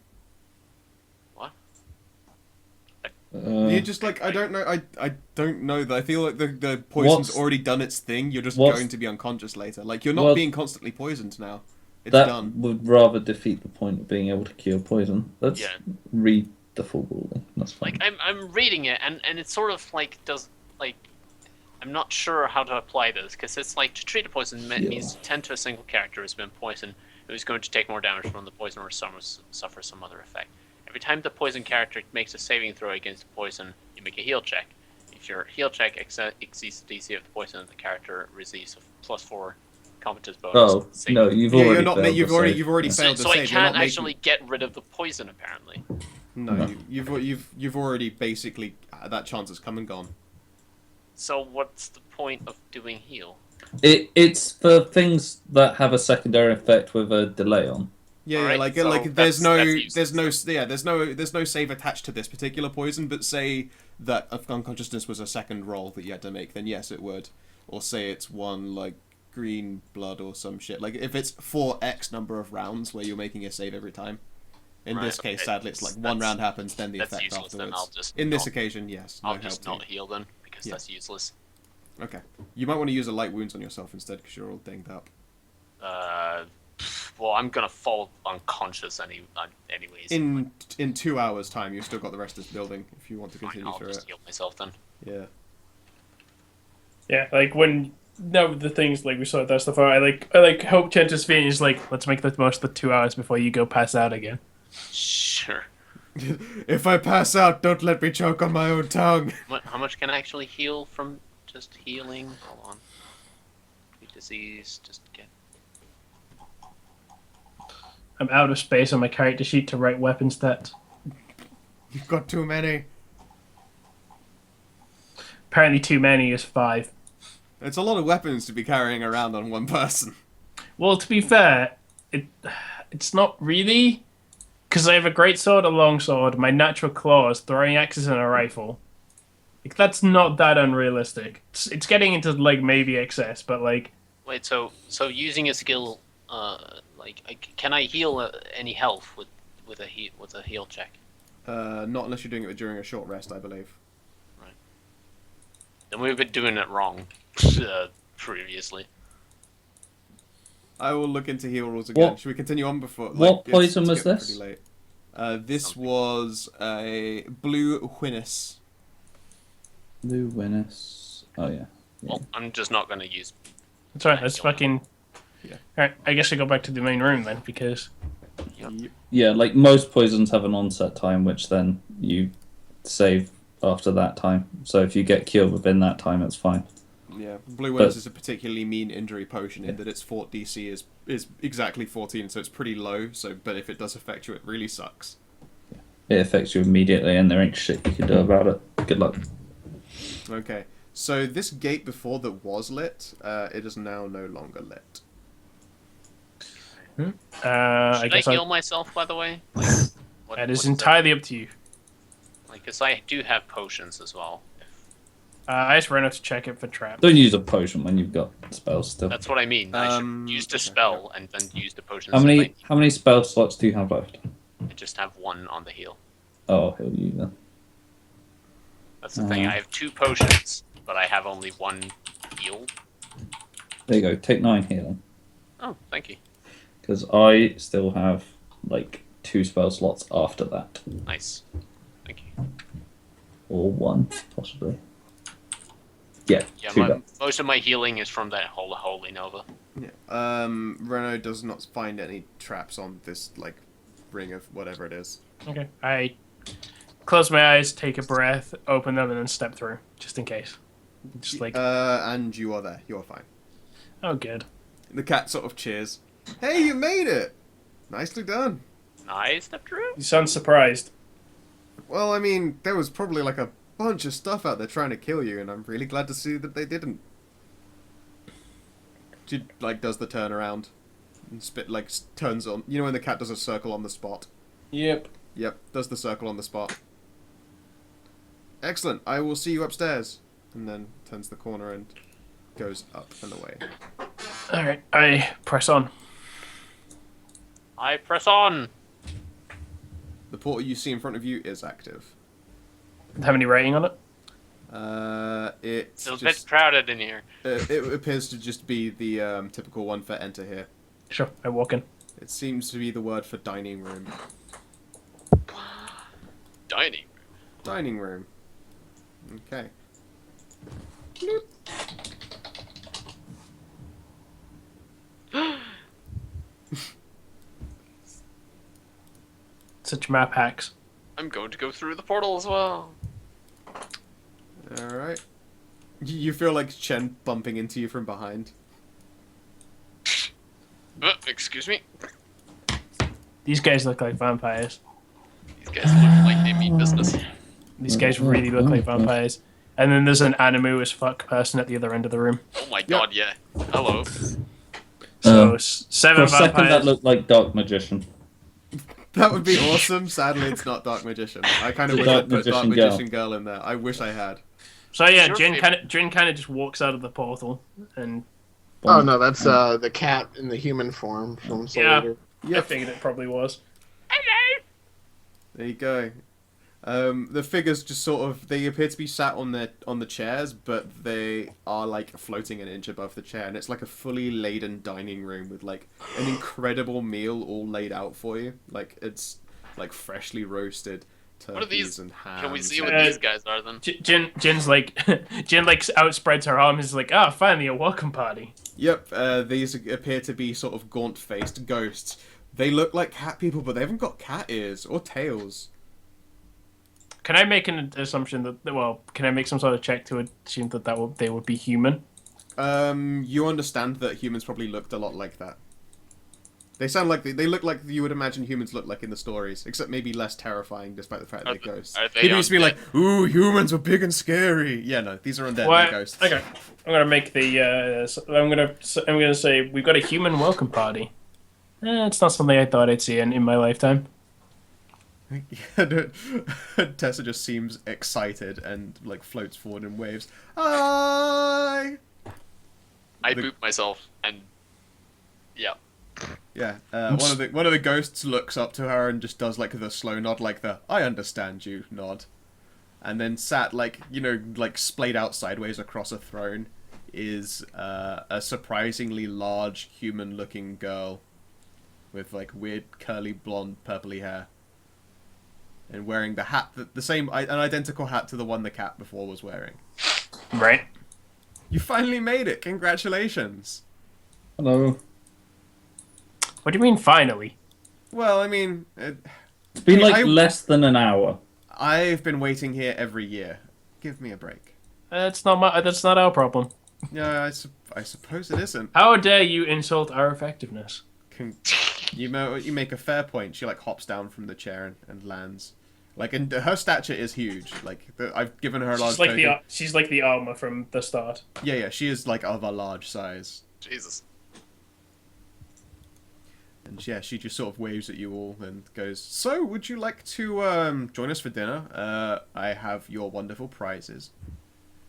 [SPEAKER 2] What?
[SPEAKER 1] You're just like, I don't know. I don't know that. I feel like the poison's already done its thing. You're just going to be unconscious later. Like you're not being constantly poisoned now. It's
[SPEAKER 3] that
[SPEAKER 1] done.
[SPEAKER 3] would rather defeat the point of being able to cure poison. Let's read the full ruling. That's fine.
[SPEAKER 2] Like I'm reading it and it's sort of like I'm not sure how to apply this because it's like to treat a poison means tend to a single character who's been poisoned who is going to take more damage from the poison or suffer some other effect. Every time the poison character makes a saving throw against the poison, you make a heal check. If your heal check exceeds the DC of the poison, the character receives a +4 competence bonus.
[SPEAKER 3] Oh no, you've already
[SPEAKER 1] you've already failed to
[SPEAKER 2] so
[SPEAKER 1] save.
[SPEAKER 2] I can't actually get rid of the poison apparently.
[SPEAKER 1] No, you've already basically that chance has come and gone.
[SPEAKER 2] So what's the point of doing heal?
[SPEAKER 3] It's for things that have a secondary effect with a delay on.
[SPEAKER 1] Yeah,
[SPEAKER 2] right,
[SPEAKER 1] there's no save attached to this particular poison, but say that unconsciousness was a second roll that you had to make, then yes, it would. Or say it's one like green blood or some shit. Like if it's for X number of rounds where you're making a save every time. In this case, sadly, it's like one round happens, then the effect
[SPEAKER 2] useless,
[SPEAKER 1] afterwards.
[SPEAKER 2] Then I'll just
[SPEAKER 1] in this occasion, yes.
[SPEAKER 2] I'll just not heal then because that's useless.
[SPEAKER 1] Okay, you might want to use a light wounds on yourself instead because you're all dinged up.
[SPEAKER 2] Well, I'm gonna fall unconscious anyways.
[SPEAKER 1] In 2 hours' time, you've still got the rest of this building if you want to continue
[SPEAKER 2] I'll
[SPEAKER 1] through
[SPEAKER 2] just heal myself then.
[SPEAKER 1] Yeah.
[SPEAKER 4] Yeah, like when the things like we saw that stuff. I like hope Chanter's feet is like, let's make the most of the 2 hours before you go pass out again.
[SPEAKER 2] Sure.
[SPEAKER 1] If I pass out, don't let me choke on my own tongue.
[SPEAKER 2] How much can I actually heal from just healing? Hold on. Disease, just get.
[SPEAKER 4] I'm out of space on my character sheet to write weapon stats.
[SPEAKER 1] You've got too many.
[SPEAKER 4] Apparently too many is 5.
[SPEAKER 1] It's a lot of weapons to be carrying around on one person.
[SPEAKER 4] Well, to be fair, it's not really, because I have a great sword, a long sword, my natural claws, throwing axes, and a rifle. Like that's not that unrealistic. It's getting into like maybe excess, but like.
[SPEAKER 2] Wait, so using a skill, can I heal any health with a heal check?
[SPEAKER 1] Not unless you're doing it during a short rest, I believe.
[SPEAKER 2] Right. Then we've been doing it wrong previously.
[SPEAKER 1] I will look into heal rules again. Should we continue on before?
[SPEAKER 3] What poison was this?
[SPEAKER 1] Pretty late. This was a blue whinnis.
[SPEAKER 3] Blue whinnis. Oh yeah.
[SPEAKER 2] Well, I'm just not going to use.
[SPEAKER 4] That's right. Let's fucking.
[SPEAKER 1] Yeah.
[SPEAKER 4] All right. I guess I go back to the main room then because.
[SPEAKER 3] Yeah, like most poisons have an onset time, which then you save after that time. So if you get killed within that time, it's fine.
[SPEAKER 1] Yeah, blue whinnis is a particularly mean injury potion in that its fort DC is exactly 14, so it's pretty low. So, but if it does affect you, it really sucks.
[SPEAKER 3] It affects you immediately, and there ain't shit you can do about it. Good luck.
[SPEAKER 1] Okay, so this gate before that was lit, it is now no longer lit.
[SPEAKER 2] Should I heal myself, by the way? Like,
[SPEAKER 4] that is entirely up to you.
[SPEAKER 2] Like, because I do have potions as well.
[SPEAKER 4] I just ran out to check it for traps.
[SPEAKER 3] Don't use a potion when you've got spells still.
[SPEAKER 2] That's what I mean. I should use the spell and then use the potions.
[SPEAKER 3] How many spell slots do you have left?
[SPEAKER 2] I just have 1 on the heal.
[SPEAKER 3] Oh, I'll heal you then.
[SPEAKER 2] That's the thing. I have 2 potions, but I have only 1 heal.
[SPEAKER 3] There you go. Take 9 healing.
[SPEAKER 2] Oh, thank you.
[SPEAKER 3] Because I still have like 2 spell slots after that.
[SPEAKER 2] Nice. Thank you.
[SPEAKER 3] Or 1, possibly. Yeah,
[SPEAKER 2] Yeah,
[SPEAKER 3] 2
[SPEAKER 2] most of my healing is from that Holy Nova.
[SPEAKER 1] Yeah. Renault does not find any traps on this like ring of whatever it is.
[SPEAKER 4] Okay. I close my eyes, take a breath, open them, and then step through, just in case. Just like,
[SPEAKER 1] And you are there. You're fine.
[SPEAKER 4] oh, good.
[SPEAKER 1] The cat sort of cheers. Hey, you made it! Nicely done.
[SPEAKER 2] I stepped through.
[SPEAKER 4] You sound surprised.
[SPEAKER 1] Well, I mean, there was probably like a bunch of stuff out there trying to kill you, and I'm really glad to see that they didn't. She like does the turn around and turns on. You know when the cat does a circle on the spot?
[SPEAKER 4] Yep.
[SPEAKER 1] Yep, does the circle on the spot. Excellent. I will see you upstairs. And then turns the corner and goes up and away.
[SPEAKER 4] Alright, I press on.
[SPEAKER 2] I press on.
[SPEAKER 1] The portal you see in front of you is active.
[SPEAKER 4] Have any rating on it?
[SPEAKER 1] It's
[SPEAKER 2] It's a bit
[SPEAKER 1] just,
[SPEAKER 2] crowded in here.
[SPEAKER 1] it appears to just be the typical one for enter here.
[SPEAKER 4] Sure, I walk in.
[SPEAKER 1] It seems to be the word for dining room.
[SPEAKER 2] Dining.
[SPEAKER 1] Dining room. Okay.
[SPEAKER 4] Such map hacks.
[SPEAKER 2] I'm going to go through the portal as well.
[SPEAKER 1] Alright. You feel like Chen bumping into you from behind.
[SPEAKER 2] Excuse me.
[SPEAKER 4] These guys look like vampires.
[SPEAKER 2] These guys look like they mean business.
[SPEAKER 4] These guys really look like vampires. And then there's an animu as fuck person at the other end of the room.
[SPEAKER 2] Oh my god, yeah. Hello.
[SPEAKER 4] So,
[SPEAKER 3] For
[SPEAKER 4] 7
[SPEAKER 3] a second,
[SPEAKER 4] vampires.
[SPEAKER 3] that looked like Dark Magician.
[SPEAKER 1] That would be awesome. Sadly, it's not Dark Magician. I kind of
[SPEAKER 3] The
[SPEAKER 1] wish
[SPEAKER 3] Dark
[SPEAKER 1] I'd put Dark
[SPEAKER 3] Magician girl.
[SPEAKER 1] Magician Girl in there. I wish I had.
[SPEAKER 4] So yeah,
[SPEAKER 2] Sure,
[SPEAKER 4] Jin kind of just walks out of the portal, and
[SPEAKER 5] Oh no, that's the cat in the human form from Soul
[SPEAKER 4] Yeah.
[SPEAKER 5] Eater.
[SPEAKER 4] I figured it probably was.
[SPEAKER 2] Hello.
[SPEAKER 1] There you go. The figures just sort of they appear to be sat on the chairs, but they are like floating an inch above the chair, and it's like a fully laden dining room with like an incredible meal all laid out for you. Like it's like freshly roasted turkeys
[SPEAKER 2] What are these?
[SPEAKER 1] and hams.
[SPEAKER 2] Can we see what
[SPEAKER 4] Uh,
[SPEAKER 2] these guys are then?
[SPEAKER 4] Jin's like Jin like outspreads her arms, is like, ah, finally a welcome party.
[SPEAKER 1] Yep, these appear to be sort of gaunt-faced ghosts. They look like cat people, but they haven't got cat ears or tails.
[SPEAKER 4] Can I make an assumption that can I make some sort of check to assume that they would be human?
[SPEAKER 1] You understand that humans probably looked a lot like that. They sound like they look like you would imagine humans look like in the stories, except maybe less terrifying, despite the fact that they're ghosts.
[SPEAKER 2] Are they
[SPEAKER 1] People used to be
[SPEAKER 2] undead?
[SPEAKER 1] like, "Ooh, humans were big and scary." Yeah, no, these are undead.
[SPEAKER 4] Well,
[SPEAKER 1] They're ghosts.
[SPEAKER 4] okay, I'm gonna make the. I'm gonna say we've got a human welcome party. It's not something I thought I'd see in my lifetime.
[SPEAKER 1] Tessa just seems excited and like floats forward and waves. Hi.
[SPEAKER 2] I boop myself and yeah.
[SPEAKER 1] Yeah, one of the ghosts looks up to her and just does like the slow nod, like the "I understand you" nod, and then sat like like splayed out sideways across a throne is a surprisingly large human-looking girl with like weird curly blonde purpley hair and wearing the hat an identical hat to the one the cat before was wearing.
[SPEAKER 4] Right.
[SPEAKER 1] You finally made it! Congratulations!
[SPEAKER 3] Hello.
[SPEAKER 4] What do you mean finally?
[SPEAKER 1] Well, I mean,
[SPEAKER 3] It's been like less than an hour.
[SPEAKER 1] I've been waiting here every year. Give me a break.
[SPEAKER 4] That's not our problem.
[SPEAKER 1] Yeah, I suppose it isn't.
[SPEAKER 4] How dare you insult our effectiveness?
[SPEAKER 1] You make a fair point. She like hops down from the chair and lands. Like, and her stature is huge. Like, I've given her a large.
[SPEAKER 4] She's like the armor from the start.
[SPEAKER 1] Yeah, she is like of a large size.
[SPEAKER 2] Jesus.
[SPEAKER 1] And yeah, she just sort of waves at you all and goes, "So, would you like to join us for dinner? I have your wonderful prizes."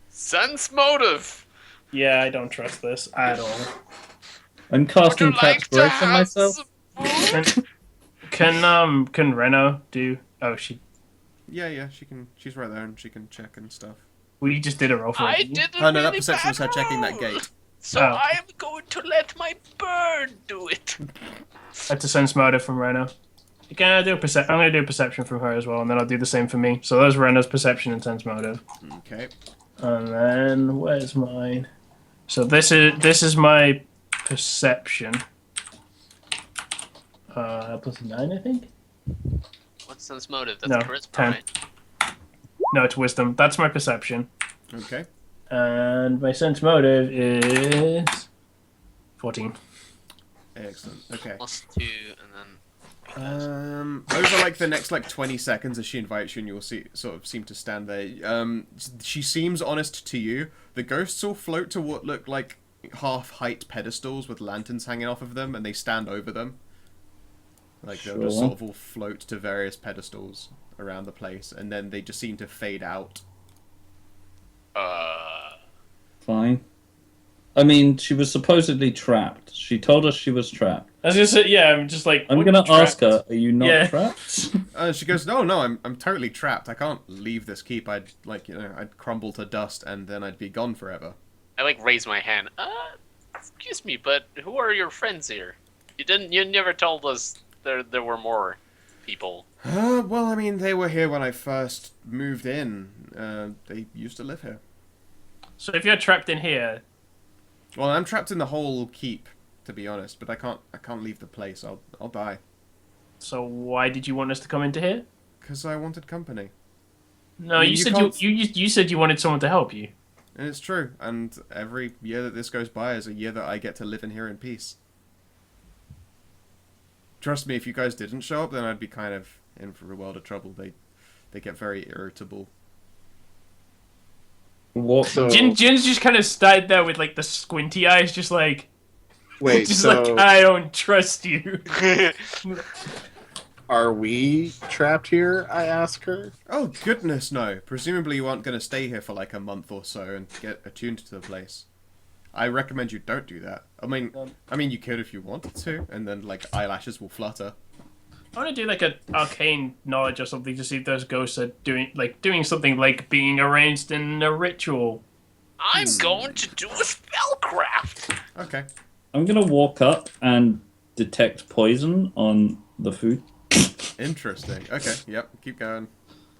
[SPEAKER 2] Sense motive.
[SPEAKER 4] Yeah, I don't trust this at all.
[SPEAKER 3] I'm
[SPEAKER 2] Would you
[SPEAKER 3] casting
[SPEAKER 2] like to
[SPEAKER 3] Catspiration
[SPEAKER 2] have
[SPEAKER 3] myself.
[SPEAKER 2] some food?
[SPEAKER 4] Can Reno do? Oh,
[SPEAKER 1] Yeah, she can. She's right there, and she can check and stuff.
[SPEAKER 4] we just did a roll for
[SPEAKER 2] I
[SPEAKER 4] it.
[SPEAKER 2] did a
[SPEAKER 1] Oh no, that
[SPEAKER 2] really
[SPEAKER 1] perception was her
[SPEAKER 2] bad
[SPEAKER 1] checking that
[SPEAKER 2] roll.
[SPEAKER 1] gate.
[SPEAKER 2] So
[SPEAKER 4] Oh.
[SPEAKER 2] I am going to let my bird do it.
[SPEAKER 4] That's a sense motive from Reno. I'm gonna do a perception from her as well, and then I'll do the same for me. So those Reno's perception and sense motive.
[SPEAKER 1] Okay.
[SPEAKER 4] And then where's mine? So this is my perception. Plus 9, I think.
[SPEAKER 2] What's sense motive? That's
[SPEAKER 4] No,
[SPEAKER 2] charisma,
[SPEAKER 4] 10.
[SPEAKER 2] right?
[SPEAKER 4] No, it's wisdom. That's my perception.
[SPEAKER 1] Okay.
[SPEAKER 4] And my sense motive is 14.
[SPEAKER 1] Excellent. Okay.
[SPEAKER 2] Plus 2, and then.
[SPEAKER 1] Over like the next 20 seconds as she invites you, and you'll sort of seem to stand there. She seems honest to you. The ghosts all float to what look like half-height pedestals with lanterns hanging off of them, and they stand over them. Like they'll just
[SPEAKER 3] Sure.
[SPEAKER 1] sort of all float to various pedestals around the place, and then they just seem to fade out.
[SPEAKER 3] Fine. I mean, she was supposedly trapped. She told us she was trapped.
[SPEAKER 4] I was gonna say, yeah, I'm just like.
[SPEAKER 3] I'm
[SPEAKER 4] what,
[SPEAKER 3] gonna
[SPEAKER 4] trapped?
[SPEAKER 3] ask her, are you not
[SPEAKER 4] Yeah.
[SPEAKER 3] trapped?
[SPEAKER 1] She goes, no, I'm totally trapped. I can't leave this keep. I'd crumble to dust, and then I'd be gone forever.
[SPEAKER 2] I raise my hand. Excuse me, but who are your friends here? You never told us there were more people.
[SPEAKER 1] Well, I mean, they were here when I first moved in. They used to live here.
[SPEAKER 4] So if you're trapped in here,
[SPEAKER 1] Well, I'm trapped in the whole keep, to be honest. But I can't leave the place. I'll die.
[SPEAKER 4] so why did you want us to come into here?
[SPEAKER 1] Because I wanted company.
[SPEAKER 4] No,
[SPEAKER 1] I mean,
[SPEAKER 4] you
[SPEAKER 1] you
[SPEAKER 4] said
[SPEAKER 1] can't-
[SPEAKER 4] you said you wanted someone to help you.
[SPEAKER 1] And it's true. And every year that this goes by is a year that I get to live in here in peace. Trust me, if you guys didn't show up, then I'd be kind of in for a world of trouble. They get very irritable.
[SPEAKER 3] What?
[SPEAKER 5] So
[SPEAKER 4] Jin's just kind of stayed there with the squinty eyes, just like
[SPEAKER 5] wait,
[SPEAKER 4] just
[SPEAKER 5] so
[SPEAKER 4] I don't trust you.
[SPEAKER 5] are we trapped here? I ask her.
[SPEAKER 1] Oh, goodness, no. Presumably you aren't going to stay here for a month or so and get attuned to the place. I recommend you don't do that. I mean, you could if you wanted to, and then, eyelashes will flutter.
[SPEAKER 4] I want to do an arcane knowledge or something to see if those ghosts are doing something like being arranged in a ritual.
[SPEAKER 2] I'm going to do a spellcraft.
[SPEAKER 1] Okay.
[SPEAKER 3] I'm gonna walk up and detect poison on the food.
[SPEAKER 1] Interesting. Okay, yep, keep going.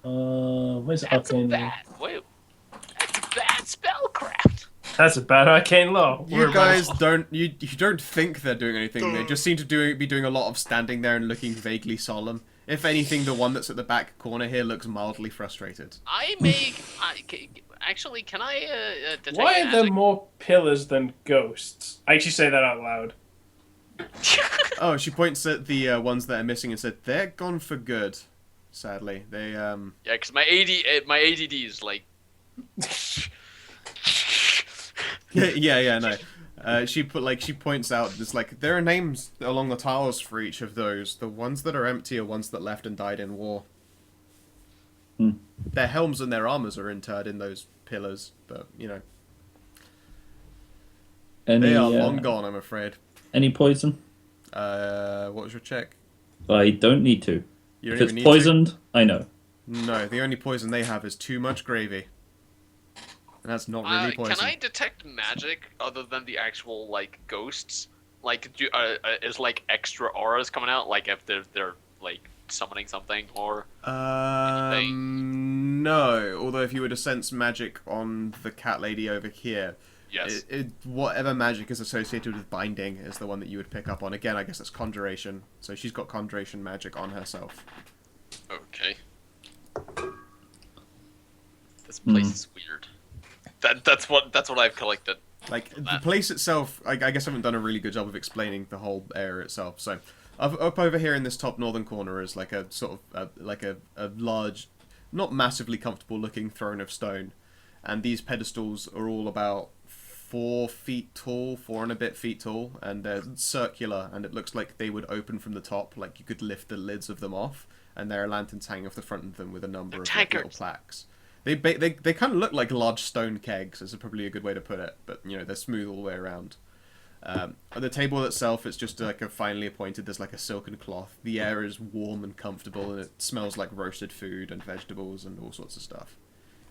[SPEAKER 4] Where's
[SPEAKER 2] That's a
[SPEAKER 4] arcane?
[SPEAKER 2] bad. Wait, that's a bad spellcraft.
[SPEAKER 4] That's a bad arcane law.
[SPEAKER 1] You guys don't think they're doing anything. They just seem to be doing a lot of standing there and looking vaguely solemn. If anything, the one that's at the back corner here looks mildly frustrated.
[SPEAKER 2] Actually, can I detect
[SPEAKER 4] Why are there
[SPEAKER 2] magic?
[SPEAKER 4] more pillars than ghosts? I actually say that out loud.
[SPEAKER 1] Oh, she points at the ones that are missing and said, they're gone for good. Sadly. They,
[SPEAKER 2] Yeah, because my ADD is
[SPEAKER 1] yeah, no. She points out, there are names along the tiles for each of those. The ones that are empty are ones that left and died in war. Their helms and their armors are interred in those pillars, but, they are long gone, I'm afraid.
[SPEAKER 3] Any poison?
[SPEAKER 1] What was your check?
[SPEAKER 3] I don't need to.
[SPEAKER 1] You don't
[SPEAKER 3] If
[SPEAKER 1] even
[SPEAKER 3] it's
[SPEAKER 1] need
[SPEAKER 3] poisoned, I know.
[SPEAKER 1] to? No, the only poison they have is too much gravy. And that's not really poison.
[SPEAKER 2] Can I detect magic other than the actual ghosts? Is extra auras coming out? If they're summoning something or anything?
[SPEAKER 1] No. Although if you were to sense magic on the cat lady over here,
[SPEAKER 2] Yes.
[SPEAKER 1] whatever magic is associated with binding is the one that you would pick up on. Again, I guess it's conjuration. So she's got conjuration magic on herself.
[SPEAKER 2] Okay. This place is weird. That's what I've collected.
[SPEAKER 1] The place itself, I guess I haven't done a really good job of explaining the whole area itself. So, up over here in this top northern corner is a sort of a large, not massively comfortable looking throne of stone, and these pedestals are all about 4 feet tall, 4 and a bit feet tall, and they're circular, and it looks like they would open from the top, like you could lift the lids of them off, and there are lanterns hanging off the front of them with a number of little plaques. They kind of look like large stone kegs, is probably a good way to put it, but they're smooth all the way around. The table itself is just a finely appointed, there's a silken cloth. The air is warm and comfortable, and it smells like roasted food and vegetables and all sorts of stuff.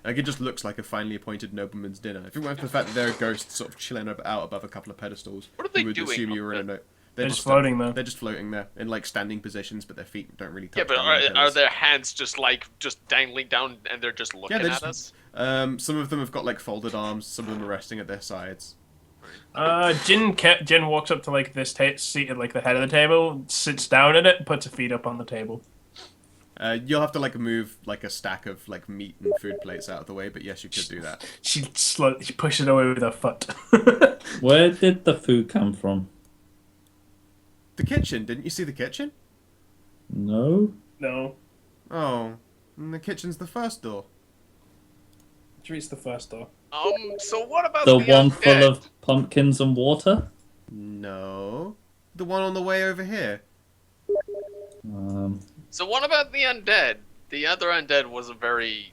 [SPEAKER 1] Like, it just looks like a finely appointed nobleman's dinner. If it weren't for the fact that there are ghosts sort of chilling out above a couple of pedestals,
[SPEAKER 2] What are they
[SPEAKER 1] you would
[SPEAKER 2] doing
[SPEAKER 1] assume you
[SPEAKER 2] up
[SPEAKER 1] were in a
[SPEAKER 2] there?
[SPEAKER 4] They're just floating there.
[SPEAKER 1] They're just floating there in like standing positions, but their feet don't really touch.
[SPEAKER 2] Yeah, but
[SPEAKER 1] down on the
[SPEAKER 2] are
[SPEAKER 1] pillars.
[SPEAKER 2] their hands just dangling down and they're just looking
[SPEAKER 1] they're
[SPEAKER 2] at
[SPEAKER 1] just-
[SPEAKER 2] us?
[SPEAKER 1] Some of them have got like folded arms. Some of them are resting at their sides.
[SPEAKER 4] Jin walks up to like this seat at like the head of the table, sits down at it, and puts her feet up on the table.
[SPEAKER 1] You'll have to like move like a stack of like meat and food plates out of the way, but yes, you could do that.
[SPEAKER 4] She pushes it away with her foot.
[SPEAKER 3] Where did the food come from?
[SPEAKER 1] The kitchen, didn't you see the kitchen?
[SPEAKER 3] No.
[SPEAKER 4] No,
[SPEAKER 1] Oh, and the kitchen's the first door.
[SPEAKER 4] she reads the first door.
[SPEAKER 2] So what about
[SPEAKER 3] The
[SPEAKER 2] the
[SPEAKER 3] one
[SPEAKER 2] undead?
[SPEAKER 3] full of pumpkins and water?
[SPEAKER 1] No, the one on the way over here.
[SPEAKER 2] So what about the undead? The other undead was a very...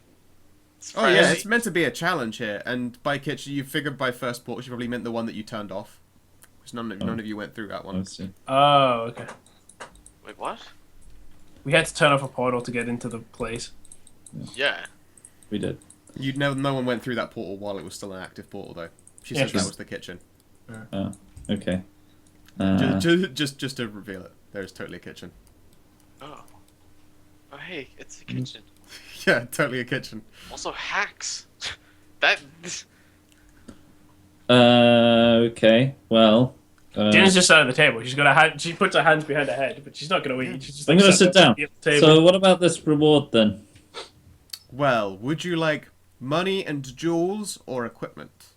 [SPEAKER 1] Oh yeah,
[SPEAKER 2] friendly-
[SPEAKER 1] it's meant to be a challenge here, and by kitchen you figured by first portal she probably meant the one that you turned off. Because none of you went through that
[SPEAKER 3] I
[SPEAKER 1] one.
[SPEAKER 3] see.
[SPEAKER 4] Oh, okay.
[SPEAKER 2] Wait, what?
[SPEAKER 4] We had to turn off a portal to get into the place.
[SPEAKER 2] Yeah.
[SPEAKER 3] We did.
[SPEAKER 1] No one went through that portal while it was still an active portal though. She
[SPEAKER 4] Yeah,
[SPEAKER 1] says that
[SPEAKER 4] she's-
[SPEAKER 1] was the kitchen.
[SPEAKER 3] Oh, okay.
[SPEAKER 1] Just to reveal it, there's totally a kitchen.
[SPEAKER 2] Oh. Oh, hey, it's a kitchen.
[SPEAKER 1] Yeah, totally a kitchen.
[SPEAKER 2] Also, hacks. That...
[SPEAKER 3] Okay. Well.
[SPEAKER 4] Jin's just sat at the table. She's got her hand. She puts her hands behind her head, but she's not going to eat. She's just
[SPEAKER 3] I'm
[SPEAKER 4] like,
[SPEAKER 3] gonna
[SPEAKER 4] sat
[SPEAKER 3] sit
[SPEAKER 4] there
[SPEAKER 3] down.
[SPEAKER 4] at the table.
[SPEAKER 3] So what about this reward then?
[SPEAKER 1] Well, would you like money and jewels or equipment?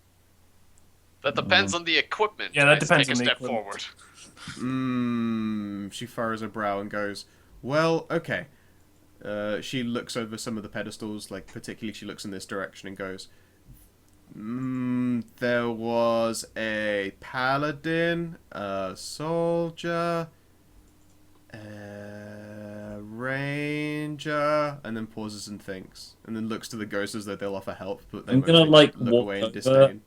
[SPEAKER 2] That depends on the equipment.
[SPEAKER 4] Yeah, that
[SPEAKER 2] Let's
[SPEAKER 4] depends
[SPEAKER 2] take
[SPEAKER 4] on
[SPEAKER 2] a
[SPEAKER 4] the
[SPEAKER 2] step
[SPEAKER 4] equipment.
[SPEAKER 2] forward.
[SPEAKER 1] She furrows her brow and goes, well, okay. She looks over some of the pedestals, like particularly she looks in this direction and goes, there was a paladin, a soldier, a ranger, and then pauses and thinks, and then looks to the ghosts as though they'll offer help, but they
[SPEAKER 3] I'm gonna,
[SPEAKER 1] mostly
[SPEAKER 3] like,
[SPEAKER 1] look
[SPEAKER 3] walk
[SPEAKER 1] away in
[SPEAKER 3] over.
[SPEAKER 1] disdain.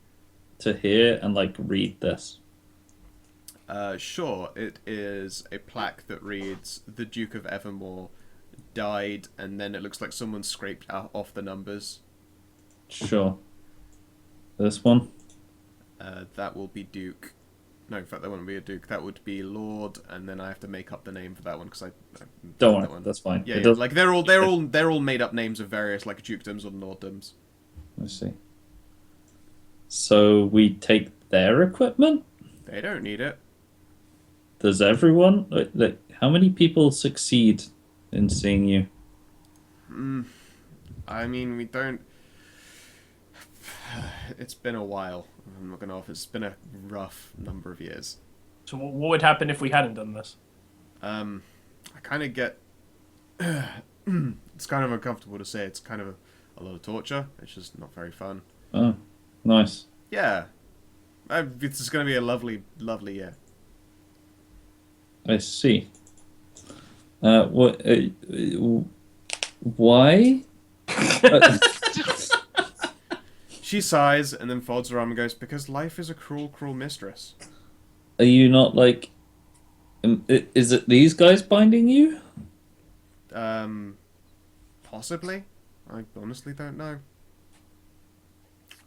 [SPEAKER 3] To hear and like read this.
[SPEAKER 1] Sure, it is a plaque that reads, "The Duke of Evermore died," and then it looks like someone scraped off the numbers.
[SPEAKER 3] Sure. This one.
[SPEAKER 1] That will be Duke. No, in fact, that wouldn't be a Duke. That would be Lord, and then I have to make up the name for that one because I
[SPEAKER 3] Don't
[SPEAKER 1] that
[SPEAKER 3] worry.
[SPEAKER 1] one.
[SPEAKER 3] That's fine.
[SPEAKER 1] Yeah,
[SPEAKER 3] It
[SPEAKER 1] yeah,
[SPEAKER 3] does-
[SPEAKER 1] like they're all made up names of various like dukedoms or lorddoms.
[SPEAKER 3] I see. So we take their equipment?
[SPEAKER 1] They don't need it.
[SPEAKER 3] Does everyone? Like, how many people succeed in seeing you?
[SPEAKER 1] I mean, we don't. It's been a while. I'm not gonna. It's been a rough number of years.
[SPEAKER 4] So what would happen if we hadn't done this?
[SPEAKER 1] I kind of get. It's kind of uncomfortable to say. It's kind of a lot of torture. It's just not very fun.
[SPEAKER 3] Oh, nice.
[SPEAKER 1] Yeah, it's just gonna be a lovely, lovely year.
[SPEAKER 3] I see. What? Why?
[SPEAKER 1] She sighs and then folds her arm and goes, "Because life is a cruel, cruel mistress."
[SPEAKER 3] Are you not like? Is it these guys binding you?
[SPEAKER 1] Possibly. I honestly don't know.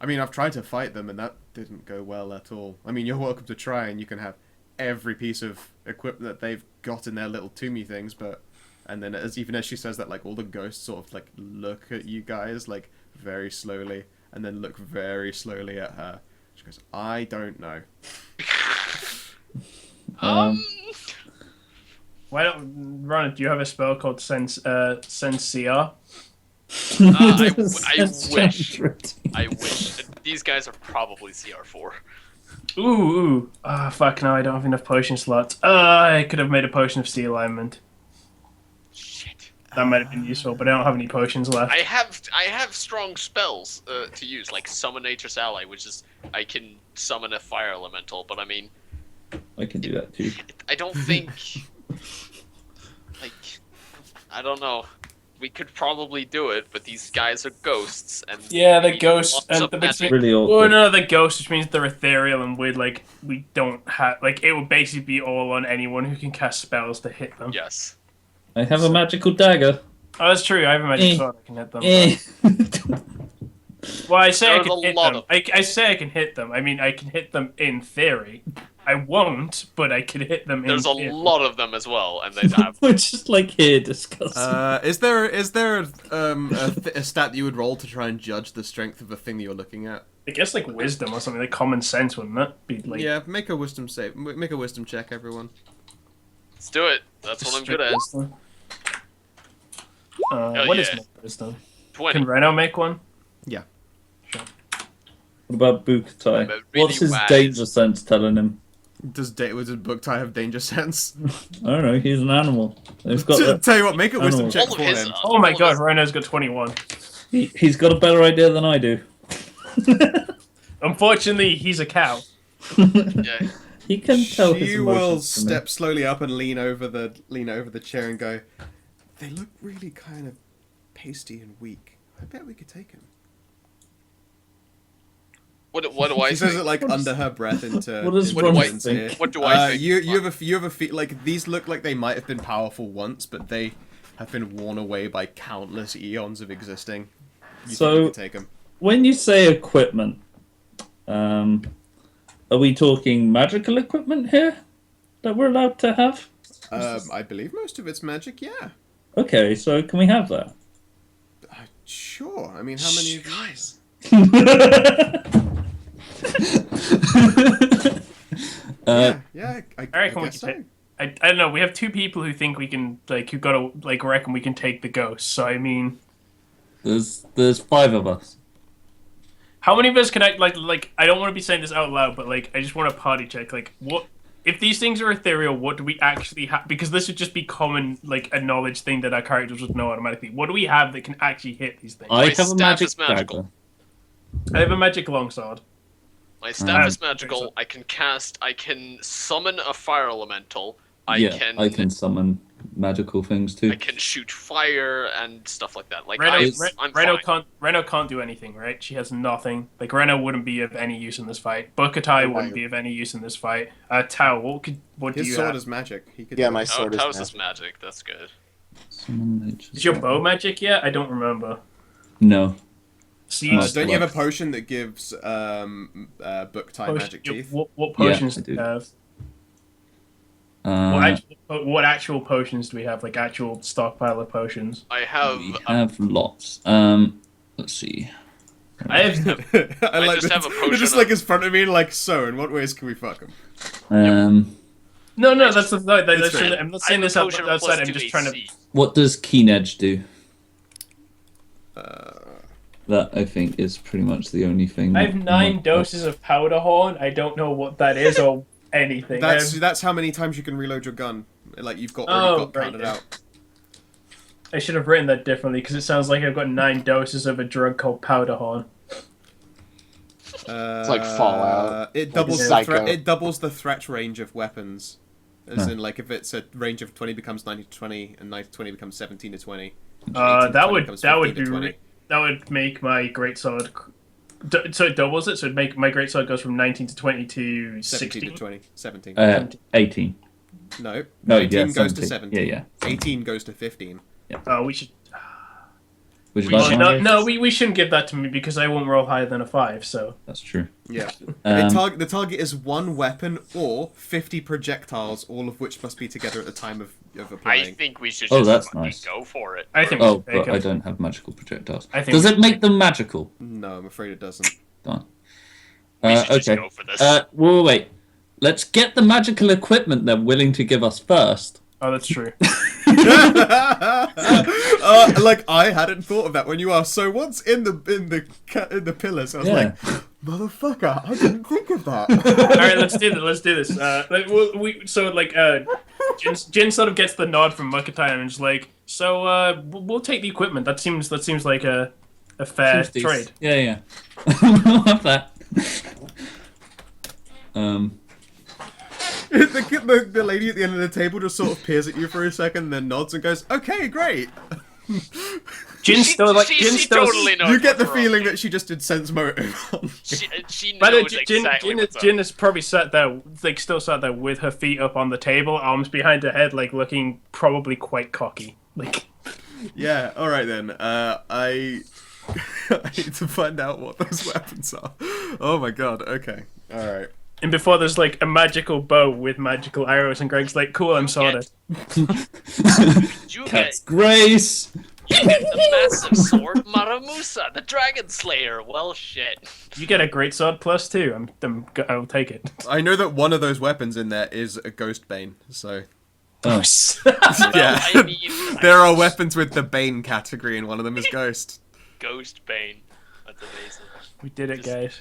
[SPEAKER 1] I mean, I've tried to fight them and that didn't go well at all. I mean, you're welcome to try and you can have every piece of equipment that they've got in their little tombey things, but... And then even as she says that, like, all the ghosts sort of, like, look at you guys, like, very slowly, and then look very slowly at her. She goes, "I don't know."
[SPEAKER 4] Why don't Ron? Do you have a spell called Sense CR?
[SPEAKER 2] I
[SPEAKER 3] That's
[SPEAKER 2] wish.
[SPEAKER 3] pretty-
[SPEAKER 2] I wish. These guys are probably CR4.
[SPEAKER 4] Ooh. Ah, fuck, no, I don't have enough potion slots. I could have made a potion of sea alignment.
[SPEAKER 2] Shit.
[SPEAKER 4] That might have been useful, but I don't have any potions left.
[SPEAKER 2] I have strong spells to use, like Summon Nature's Ally, which is I can summon a fire elemental, but I mean,
[SPEAKER 3] I can do that too.
[SPEAKER 2] I don't think, like, I don't know. We could probably do it, but these guys are ghosts, and
[SPEAKER 4] Yeah, the
[SPEAKER 2] we need
[SPEAKER 4] ghosts
[SPEAKER 2] lots
[SPEAKER 4] and
[SPEAKER 2] of
[SPEAKER 4] the
[SPEAKER 2] magic.
[SPEAKER 3] Really
[SPEAKER 4] Oh
[SPEAKER 3] awkward.
[SPEAKER 4] no, the ghosts, which means they're ethereal and weird. Like we don't have, like it would basically be all on anyone who can cast spells to hit them.
[SPEAKER 2] Yes.
[SPEAKER 3] I have a magical dagger.
[SPEAKER 4] Oh, that's true. I have a magic sword that can hit them. Well, I say I
[SPEAKER 2] There's
[SPEAKER 4] can
[SPEAKER 2] a
[SPEAKER 4] hit
[SPEAKER 2] lot
[SPEAKER 4] them.
[SPEAKER 2] of-
[SPEAKER 4] I say I can hit them. I mean, I can hit them in theory. I won't, but I can hit them
[SPEAKER 2] There's
[SPEAKER 4] in
[SPEAKER 2] a
[SPEAKER 4] theory.
[SPEAKER 2] lot of them as well, and they have.
[SPEAKER 3] We're just like here discussing.
[SPEAKER 1] Is there a stat that you would roll to try and judge the strength of the thing that you're looking at?
[SPEAKER 4] I guess like wisdom or something, like common sense, wouldn't that be like?
[SPEAKER 1] Yeah, make a wisdom save. Make a wisdom check, everyone.
[SPEAKER 2] Let's do it. That's what I'm good at.
[SPEAKER 4] Wisdom.
[SPEAKER 2] Hell
[SPEAKER 4] What is
[SPEAKER 2] yeah.
[SPEAKER 4] my wisdom?
[SPEAKER 2] 20.
[SPEAKER 4] Can Reno make one?
[SPEAKER 1] Yeah.
[SPEAKER 3] What about Bukatai?
[SPEAKER 2] I'm a really
[SPEAKER 3] What's his
[SPEAKER 2] wise-
[SPEAKER 3] danger sense telling him?
[SPEAKER 1] Does Booktie have danger sense?
[SPEAKER 3] I don't know. He's an animal. They've got that.
[SPEAKER 1] Tell you what, make a wisdom
[SPEAKER 3] Animal.
[SPEAKER 1] check
[SPEAKER 2] All of
[SPEAKER 1] for
[SPEAKER 2] his.
[SPEAKER 1] him.
[SPEAKER 4] Oh my
[SPEAKER 2] all of
[SPEAKER 4] god,
[SPEAKER 2] his-
[SPEAKER 4] Reno's got 21.
[SPEAKER 3] He's got a better idea than I do.
[SPEAKER 4] Unfortunately, he's a cow.
[SPEAKER 2] Yeah.
[SPEAKER 3] He can tell his
[SPEAKER 1] She
[SPEAKER 3] emotions
[SPEAKER 1] will
[SPEAKER 3] to me.
[SPEAKER 1] step slowly up and lean over the chair and go, "They look really kind of pasty and weak. I bet we could take him."
[SPEAKER 2] What do I
[SPEAKER 1] She says
[SPEAKER 2] think?
[SPEAKER 1] it like under her breath into.
[SPEAKER 3] What does
[SPEAKER 1] into
[SPEAKER 2] Ron
[SPEAKER 1] Wynn's
[SPEAKER 3] think?
[SPEAKER 1] ear.
[SPEAKER 2] What do I think?
[SPEAKER 1] You have a feel like these look like they might have been powerful once, but they have been worn away by countless eons of existing. You
[SPEAKER 3] So-
[SPEAKER 1] think we could take them?
[SPEAKER 3] When you say equipment, are we talking magical equipment here that we're allowed to have?
[SPEAKER 1] I believe most of it's magic. Yeah.
[SPEAKER 3] Okay, so can we have that?
[SPEAKER 1] Sure. I mean, how many of you?
[SPEAKER 2] Guys. Yeah. I
[SPEAKER 4] reckon we
[SPEAKER 1] guess
[SPEAKER 4] could
[SPEAKER 1] so.
[SPEAKER 4] take- I don't know. We have two people who think we can who gotta reckon we can take the ghost. So I mean,
[SPEAKER 3] there's 5 of us.
[SPEAKER 4] how many of us can I I don't want to be saying this out loud, but I just want to party check. What if these things are ethereal? What do we actually have? Because this would just be common a knowledge thing that our characters would know automatically. What do we have that can actually hit these things?
[SPEAKER 3] I
[SPEAKER 2] My
[SPEAKER 3] have a
[SPEAKER 2] staff
[SPEAKER 3] magic
[SPEAKER 2] is magical.
[SPEAKER 3] dagger.
[SPEAKER 4] I have a magic longsword.
[SPEAKER 2] My staff is
[SPEAKER 4] so.
[SPEAKER 2] magical. I can summon a fire elemental. I
[SPEAKER 3] I can summon magical things too.
[SPEAKER 2] I can shoot fire and stuff like that. Like
[SPEAKER 4] Reno,
[SPEAKER 2] I'm
[SPEAKER 4] Reno
[SPEAKER 2] fine.
[SPEAKER 4] can't do anything, right? She has nothing. Reno wouldn't be of any use in this fight. Bukatai wouldn't be of any use in this fight. Tao, what do
[SPEAKER 1] His
[SPEAKER 4] you
[SPEAKER 1] sword
[SPEAKER 4] have?
[SPEAKER 1] is magic. He could
[SPEAKER 5] Yeah,
[SPEAKER 1] do
[SPEAKER 5] my
[SPEAKER 1] it.
[SPEAKER 5] sword
[SPEAKER 2] Taos
[SPEAKER 5] is
[SPEAKER 2] is magic. That's good.
[SPEAKER 3] Summon nature's
[SPEAKER 4] Is your
[SPEAKER 3] dagger.
[SPEAKER 4] bow magic yet? I don't remember.
[SPEAKER 3] No.
[SPEAKER 4] See,
[SPEAKER 1] Don't you have a potion that gives book tie magic teeth?
[SPEAKER 4] what potions
[SPEAKER 3] I
[SPEAKER 4] do you
[SPEAKER 3] do.
[SPEAKER 4] have?
[SPEAKER 3] Uh,
[SPEAKER 4] What actual potions do we have? Actual stockpile of potions.
[SPEAKER 2] I have.
[SPEAKER 3] we have lots. Let's see.
[SPEAKER 4] I have.
[SPEAKER 1] I like
[SPEAKER 2] just
[SPEAKER 1] this.
[SPEAKER 2] have a
[SPEAKER 1] They're
[SPEAKER 2] potion
[SPEAKER 1] just
[SPEAKER 2] of-
[SPEAKER 1] like in front of me, like so. In what ways can we fuck him?
[SPEAKER 4] No, that's the.
[SPEAKER 1] It's fair.
[SPEAKER 4] I'm not
[SPEAKER 2] I
[SPEAKER 4] saying
[SPEAKER 2] have
[SPEAKER 4] this
[SPEAKER 2] a potion of
[SPEAKER 4] outside. I'm
[SPEAKER 2] +2
[SPEAKER 4] just trying to.
[SPEAKER 2] AC.
[SPEAKER 3] What does Keen Edge do?
[SPEAKER 1] Uh,
[SPEAKER 3] That I think is pretty much the only thing.
[SPEAKER 4] I have
[SPEAKER 3] that
[SPEAKER 4] 9
[SPEAKER 3] might-
[SPEAKER 4] doses of powder horn. I don't know what that is or anything.
[SPEAKER 1] that's how many times you can reload your gun. Like you've got already got
[SPEAKER 4] right,
[SPEAKER 1] counted
[SPEAKER 4] yeah.
[SPEAKER 1] out.
[SPEAKER 4] I should have written that differently because it sounds like I've got 9 doses of a drug called powder horn.
[SPEAKER 1] It's
[SPEAKER 5] like Fallout.
[SPEAKER 1] It
[SPEAKER 5] Like
[SPEAKER 1] doubles
[SPEAKER 5] a
[SPEAKER 1] the
[SPEAKER 5] Psycho.
[SPEAKER 1] it doubles the threat range of weapons. As
[SPEAKER 3] Huh.
[SPEAKER 1] in, like if it's a range of 20 becomes 90 to 20, and 90 to 20 becomes 17 to 20. 18 to
[SPEAKER 4] That
[SPEAKER 1] 20
[SPEAKER 4] would
[SPEAKER 1] becomes
[SPEAKER 4] that
[SPEAKER 1] 15
[SPEAKER 4] would
[SPEAKER 1] to
[SPEAKER 4] be
[SPEAKER 1] 20.
[SPEAKER 4] that would make my greatsword. So it doubles it. So it'd make my greatsword goes from 19 to 20 to
[SPEAKER 1] 17 to
[SPEAKER 4] 16.
[SPEAKER 1] 20. 17.
[SPEAKER 3] 18.
[SPEAKER 1] No.
[SPEAKER 3] No,
[SPEAKER 1] 19
[SPEAKER 3] yeah,
[SPEAKER 1] goes
[SPEAKER 3] 17.
[SPEAKER 1] to 17.
[SPEAKER 3] Yeah.
[SPEAKER 1] 18 goes to 15.
[SPEAKER 4] We should.
[SPEAKER 3] Would you
[SPEAKER 4] Well,
[SPEAKER 3] like
[SPEAKER 4] no,
[SPEAKER 3] one?
[SPEAKER 4] no, we shouldn't give that to me because I won't roll higher than a 5. So
[SPEAKER 3] That's true.
[SPEAKER 1] Yeah.
[SPEAKER 3] Um,
[SPEAKER 1] The target is one weapon or 50 projectiles, all of which must be together at the time of
[SPEAKER 2] I
[SPEAKER 1] applying.
[SPEAKER 2] think we should
[SPEAKER 3] Oh,
[SPEAKER 2] just
[SPEAKER 3] that's
[SPEAKER 2] fucking
[SPEAKER 3] nice.
[SPEAKER 2] go for it.
[SPEAKER 4] I think.
[SPEAKER 3] Oh,
[SPEAKER 4] we should take
[SPEAKER 3] but I
[SPEAKER 4] him.
[SPEAKER 3] don't have magical projectiles.
[SPEAKER 4] I think
[SPEAKER 3] Does
[SPEAKER 4] we
[SPEAKER 3] it make them magical?
[SPEAKER 1] No, I'm afraid it doesn't.
[SPEAKER 3] Darn.
[SPEAKER 2] We should just
[SPEAKER 3] Okay.
[SPEAKER 2] go for this.
[SPEAKER 3] Wait. Let's get the magical equipment they're willing to give us first.
[SPEAKER 4] Oh, that's true.
[SPEAKER 1] Like I hadn't thought of that when you asked. So what's in the pillars? I was
[SPEAKER 3] Yeah.
[SPEAKER 1] like, motherfucker, I didn't think of that.
[SPEAKER 4] All right, let's do this. Let's do this. Jin sort of gets the nod from Mukatai and is like, so we'll take the equipment. That seems like a fair
[SPEAKER 3] Seems
[SPEAKER 4] trade.
[SPEAKER 3] decent. Yeah. We'll have that.
[SPEAKER 1] The lady at the end of the table just sort of peers at you for a second, then nods and goes, "Okay, great."
[SPEAKER 4] Jin's still like
[SPEAKER 2] she
[SPEAKER 4] Jin's still.
[SPEAKER 2] totally knows.
[SPEAKER 1] You get the
[SPEAKER 2] what we're
[SPEAKER 1] feeling
[SPEAKER 2] up to.
[SPEAKER 1] that she just did sense motive.
[SPEAKER 2] She
[SPEAKER 4] By the way,
[SPEAKER 2] knows exactly what's up.
[SPEAKER 4] Jin is probably sat there, still sat there with her feet up on the table, arms behind her head, looking probably quite cocky.
[SPEAKER 1] Yeah. All right then. I need to find out what those weapons are. Oh my god, okay. Alright.
[SPEAKER 4] And before there's like a magical bow with magical arrows, and Greg's like, "Cool, I'm sorted."
[SPEAKER 2] You
[SPEAKER 3] Cat's
[SPEAKER 2] get,
[SPEAKER 3] grace.
[SPEAKER 2] you get the massive sword Maramusa, the Dragon Slayer. Well, shit.
[SPEAKER 4] You get a great sword +2. I'll take it.
[SPEAKER 1] I know that one of those weapons in there is a Ghost Bane, so...
[SPEAKER 3] Oh,
[SPEAKER 1] yeah.
[SPEAKER 2] I mean,
[SPEAKER 1] There are weapons with the Bane category, and one of them is Ghost.
[SPEAKER 2] Ghost Bane. That's amazing.
[SPEAKER 4] We did it, guys.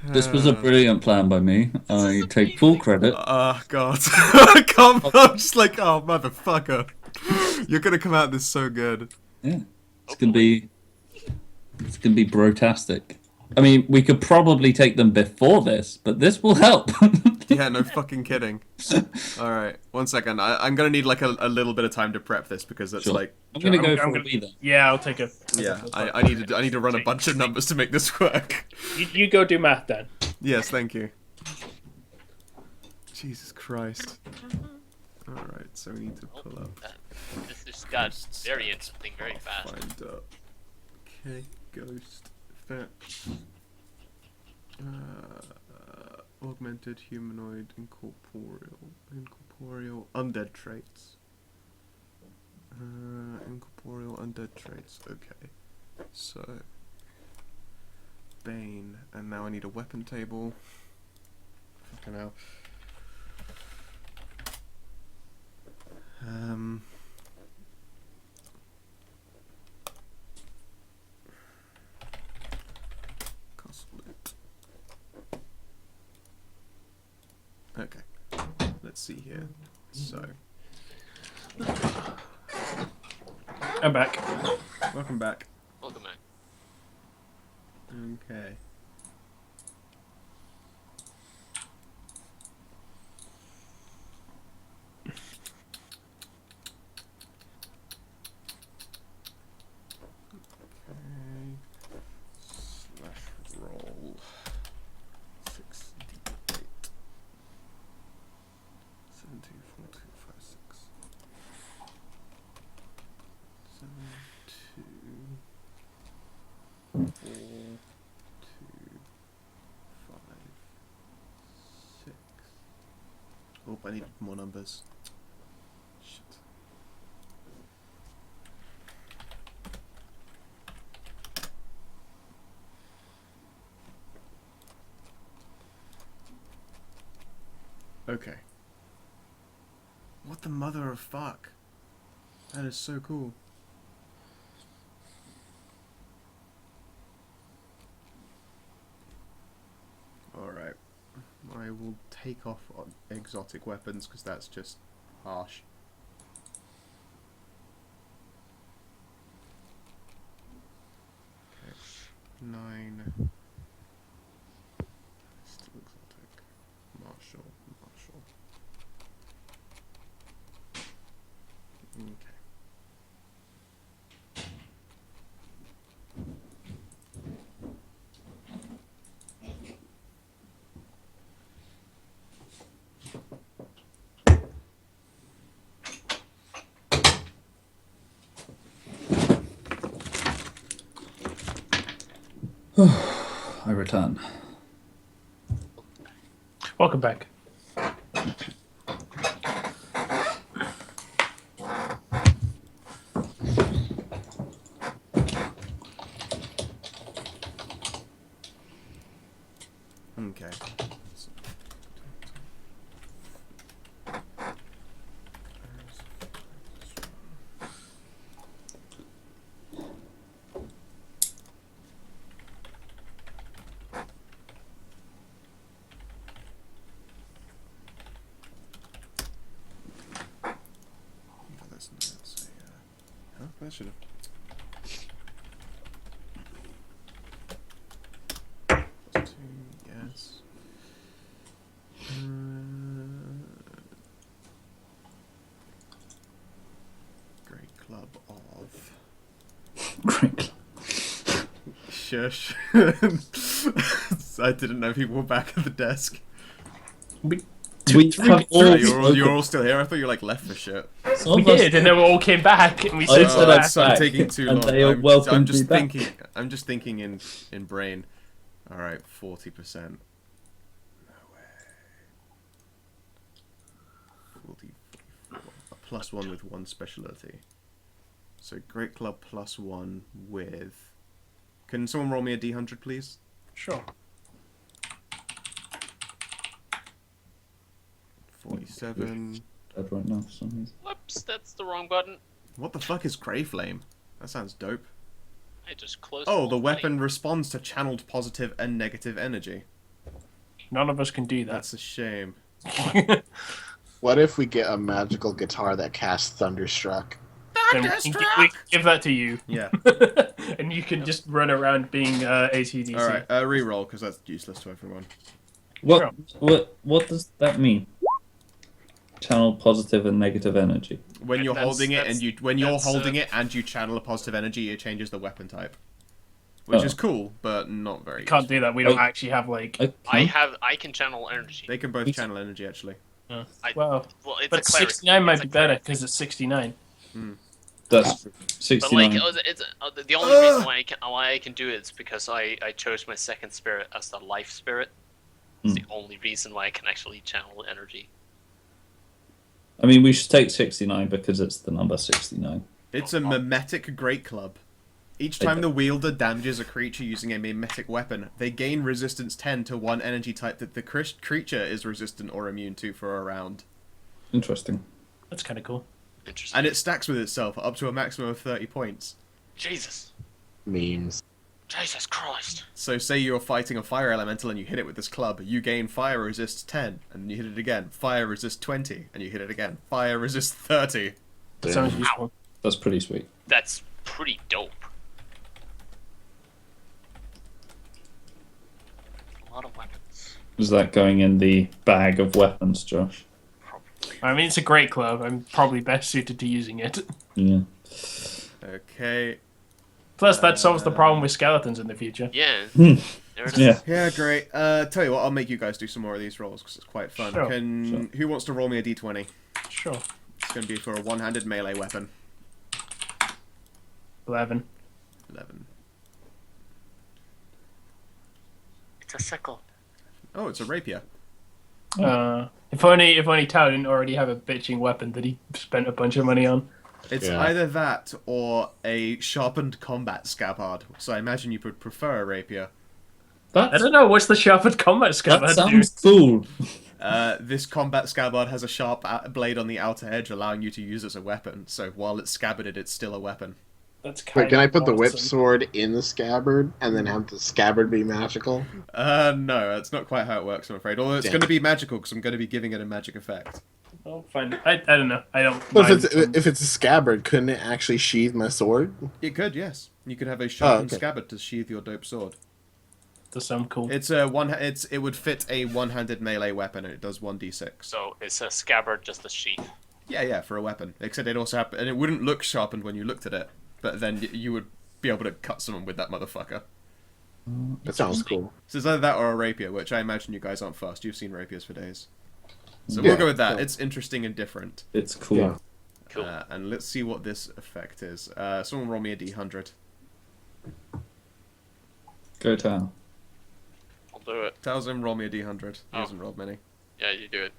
[SPEAKER 3] this was a brilliant plan by me. I take full credit.
[SPEAKER 1] Oh, God. I'm just like, oh, motherfucker. You're gonna come out this so good.
[SPEAKER 3] Yeah, it's gonna be brotastic. I mean, we could probably take them before this, but this will help.
[SPEAKER 1] Yeah, no fucking kidding. Alright, 1 second. I'm gonna need like a little bit of time to prep this because it's
[SPEAKER 3] Sure.
[SPEAKER 1] like...
[SPEAKER 3] I'm gonna go
[SPEAKER 4] I'm
[SPEAKER 3] for
[SPEAKER 4] gonna-
[SPEAKER 3] a breather.
[SPEAKER 4] Yeah, I'll take a.
[SPEAKER 1] Yeah, I need to run a bunch of numbers to make this work.
[SPEAKER 4] You go do math then.
[SPEAKER 1] Yes, thank you. Jesus Christ. Alright, so we need to pull up...
[SPEAKER 2] This just got very interesting very fast.
[SPEAKER 1] Find up. Okay, Ghost. Fetch. Augmented, humanoid, incorporeal, undead traits. Incorporeal, undead traits. Okay. So... Bane. And now I need a weapon table. Fucking hell. Castle loot. Okay. Let's see here. So,
[SPEAKER 4] I'm back.
[SPEAKER 1] welcome back.
[SPEAKER 2] Welcome back.
[SPEAKER 1] Okay. Slash roll 6d8 7 2 4 2 5 6 7 2 4 2 5 6. Oh, I need more numbers. Shit. Okay. What the mother of fuck? That is so cool. Alright. I will take off on exotic weapons because that's just harsh. Okay. 9. Still exotic. Martial. Okay.
[SPEAKER 3] I return.
[SPEAKER 4] Welcome back.
[SPEAKER 1] Okay. Huh? That should have. +2, yes. Great club of.
[SPEAKER 3] Great.
[SPEAKER 1] Shush. I didn't know people were back at the desk.
[SPEAKER 4] We
[SPEAKER 3] We have all.
[SPEAKER 1] You're all still here. I thought you like left for shit.
[SPEAKER 3] Some
[SPEAKER 4] We
[SPEAKER 3] of us
[SPEAKER 4] did, and then we all came back, and we
[SPEAKER 3] I
[SPEAKER 4] said,
[SPEAKER 3] said
[SPEAKER 4] "Oh,
[SPEAKER 3] I'd
[SPEAKER 1] So I'm
[SPEAKER 3] back,
[SPEAKER 1] taking too
[SPEAKER 3] and
[SPEAKER 1] long.
[SPEAKER 3] they are welcome
[SPEAKER 1] I'm
[SPEAKER 3] to
[SPEAKER 1] just
[SPEAKER 3] be back.
[SPEAKER 1] thinking. I'm just thinking in brain. All right, 40%. No way. 44. A +1 with 1 specialty. So Great Club +1 with. Can someone roll me a D100, please?
[SPEAKER 4] sure."
[SPEAKER 1] 47.
[SPEAKER 3] Dead right now for some reason.
[SPEAKER 2] Whoops, that's the wrong button.
[SPEAKER 1] What the fuck is Grey Flame? That sounds dope.
[SPEAKER 2] I just closed.
[SPEAKER 1] Oh, the
[SPEAKER 2] all
[SPEAKER 1] weapon responds to channeled positive and negative energy.
[SPEAKER 4] None of us can do that.
[SPEAKER 1] That's a shame.
[SPEAKER 5] What if we get a magical guitar that casts Thunderstruck?
[SPEAKER 4] Then we can give that to you.
[SPEAKER 1] Yeah.
[SPEAKER 4] And you can just run around being ACDC.
[SPEAKER 1] All right, reroll because that's useless to everyone.
[SPEAKER 3] What does that mean? Channel positive and negative energy.
[SPEAKER 1] When you're holding it and
[SPEAKER 2] holding
[SPEAKER 1] you channel a positive energy, it changes the weapon type, which is cool, but not very.
[SPEAKER 4] We can't do that. We don't actually have like.
[SPEAKER 2] I can channel energy.
[SPEAKER 1] They can both channel energy actually.
[SPEAKER 4] Well,
[SPEAKER 2] it's
[SPEAKER 4] but
[SPEAKER 2] a cleric.
[SPEAKER 4] 69 might
[SPEAKER 2] It's
[SPEAKER 4] be
[SPEAKER 2] a
[SPEAKER 4] better
[SPEAKER 2] cleric.
[SPEAKER 4] because it's 69.
[SPEAKER 3] That's
[SPEAKER 2] But
[SPEAKER 3] 69.
[SPEAKER 2] like, it's the only reason why I can do it is because I chose my second spirit as the life spirit. It's the only reason why I can actually channel energy.
[SPEAKER 3] I mean, we should take 69 because it's the number 69.
[SPEAKER 1] It's a mimetic great club. Each time the wielder damages a creature using a mimetic weapon, they gain resistance 10 to one energy type that the creature is resistant or immune to for a round.
[SPEAKER 3] Interesting.
[SPEAKER 4] That's kind of cool.
[SPEAKER 2] Interesting.
[SPEAKER 1] And it stacks with itself up to a maximum of 30 points.
[SPEAKER 2] Jesus.
[SPEAKER 5] Memes.
[SPEAKER 2] Jesus Christ.
[SPEAKER 1] So say you're fighting a fire elemental and you hit it with this club, you gain fire resist 10, and then you hit it again. Fire resist 20, and you hit it again. Fire resist 30.
[SPEAKER 4] That sounds useful.
[SPEAKER 3] That's pretty sweet.
[SPEAKER 2] That's pretty dope. A lot of weapons.
[SPEAKER 3] Is that going in the bag of weapons, Josh?
[SPEAKER 4] I mean, it's a great club. I'm probably best suited to using it.
[SPEAKER 3] Yeah.
[SPEAKER 1] Okay.
[SPEAKER 4] Plus, that solves the problem with skeletons in the future.
[SPEAKER 2] Yeah.
[SPEAKER 3] Hmm.
[SPEAKER 2] There it is.
[SPEAKER 3] Yeah.
[SPEAKER 1] Yeah, great. Tell you what, I'll make you guys do some more of these rolls because it's quite fun.
[SPEAKER 4] Sure.
[SPEAKER 1] Who wants to roll me a d20?
[SPEAKER 4] Sure.
[SPEAKER 1] It's going to be for a one-handed melee weapon.
[SPEAKER 4] 11.
[SPEAKER 1] 11.
[SPEAKER 2] It's a sickle.
[SPEAKER 1] Oh, it's a rapier.
[SPEAKER 4] If only Tao didn't already have a bitching weapon that he spent a bunch of money on.
[SPEAKER 1] It's
[SPEAKER 5] Yeah.
[SPEAKER 1] either that or a sharpened combat scabbard. So I imagine you would prefer a rapier.
[SPEAKER 4] I don't know, what's the sharpened combat
[SPEAKER 3] That
[SPEAKER 4] scabbard do?
[SPEAKER 3] sounds cool.
[SPEAKER 1] This combat scabbard has a sharp blade on the outer edge, allowing you to use as a weapon. So while it's scabbarded, it's still a weapon.
[SPEAKER 4] That's kind
[SPEAKER 5] Wait, can I put the whip
[SPEAKER 4] awesome.
[SPEAKER 5] sword in the scabbard and then have the scabbard be magical?
[SPEAKER 1] No, that's not quite how it works, I'm afraid. Although it's
[SPEAKER 5] Damn.
[SPEAKER 1] going to be magical because I'm going to be giving it a magic effect.
[SPEAKER 4] Oh, fine. I don't know. I don't
[SPEAKER 5] Well,
[SPEAKER 4] mind.
[SPEAKER 5] if it's a scabbard, couldn't it actually sheathe my sword?
[SPEAKER 1] It could, yes. You could have a sharpened
[SPEAKER 5] okay.
[SPEAKER 1] scabbard to sheath your dope sword.
[SPEAKER 4] Does sound cool.
[SPEAKER 1] It would fit a one-handed melee weapon, and it does 1d6.
[SPEAKER 2] So it's a scabbard, just a sheath.
[SPEAKER 1] Yeah, for a weapon. Except it also and it wouldn't look sharpened when you looked at it, but then you would be able to cut someone with that motherfucker.
[SPEAKER 5] That sounds cool.
[SPEAKER 1] So it's either that or a rapier, which I imagine you guys aren't fast. You've seen rapiers for days. So
[SPEAKER 5] Yeah,
[SPEAKER 1] we'll go with that.
[SPEAKER 5] yeah.
[SPEAKER 1] It's interesting and different.
[SPEAKER 3] It's cool.
[SPEAKER 5] Yeah.
[SPEAKER 2] Cool.
[SPEAKER 1] And let's see what this effect is. Someone roll me a d100.
[SPEAKER 3] Go Tao.
[SPEAKER 2] I'll do it.
[SPEAKER 1] Talzim, roll me a d100. He
[SPEAKER 2] Oh.
[SPEAKER 1] hasn't rolled many.
[SPEAKER 2] Yeah, you do it.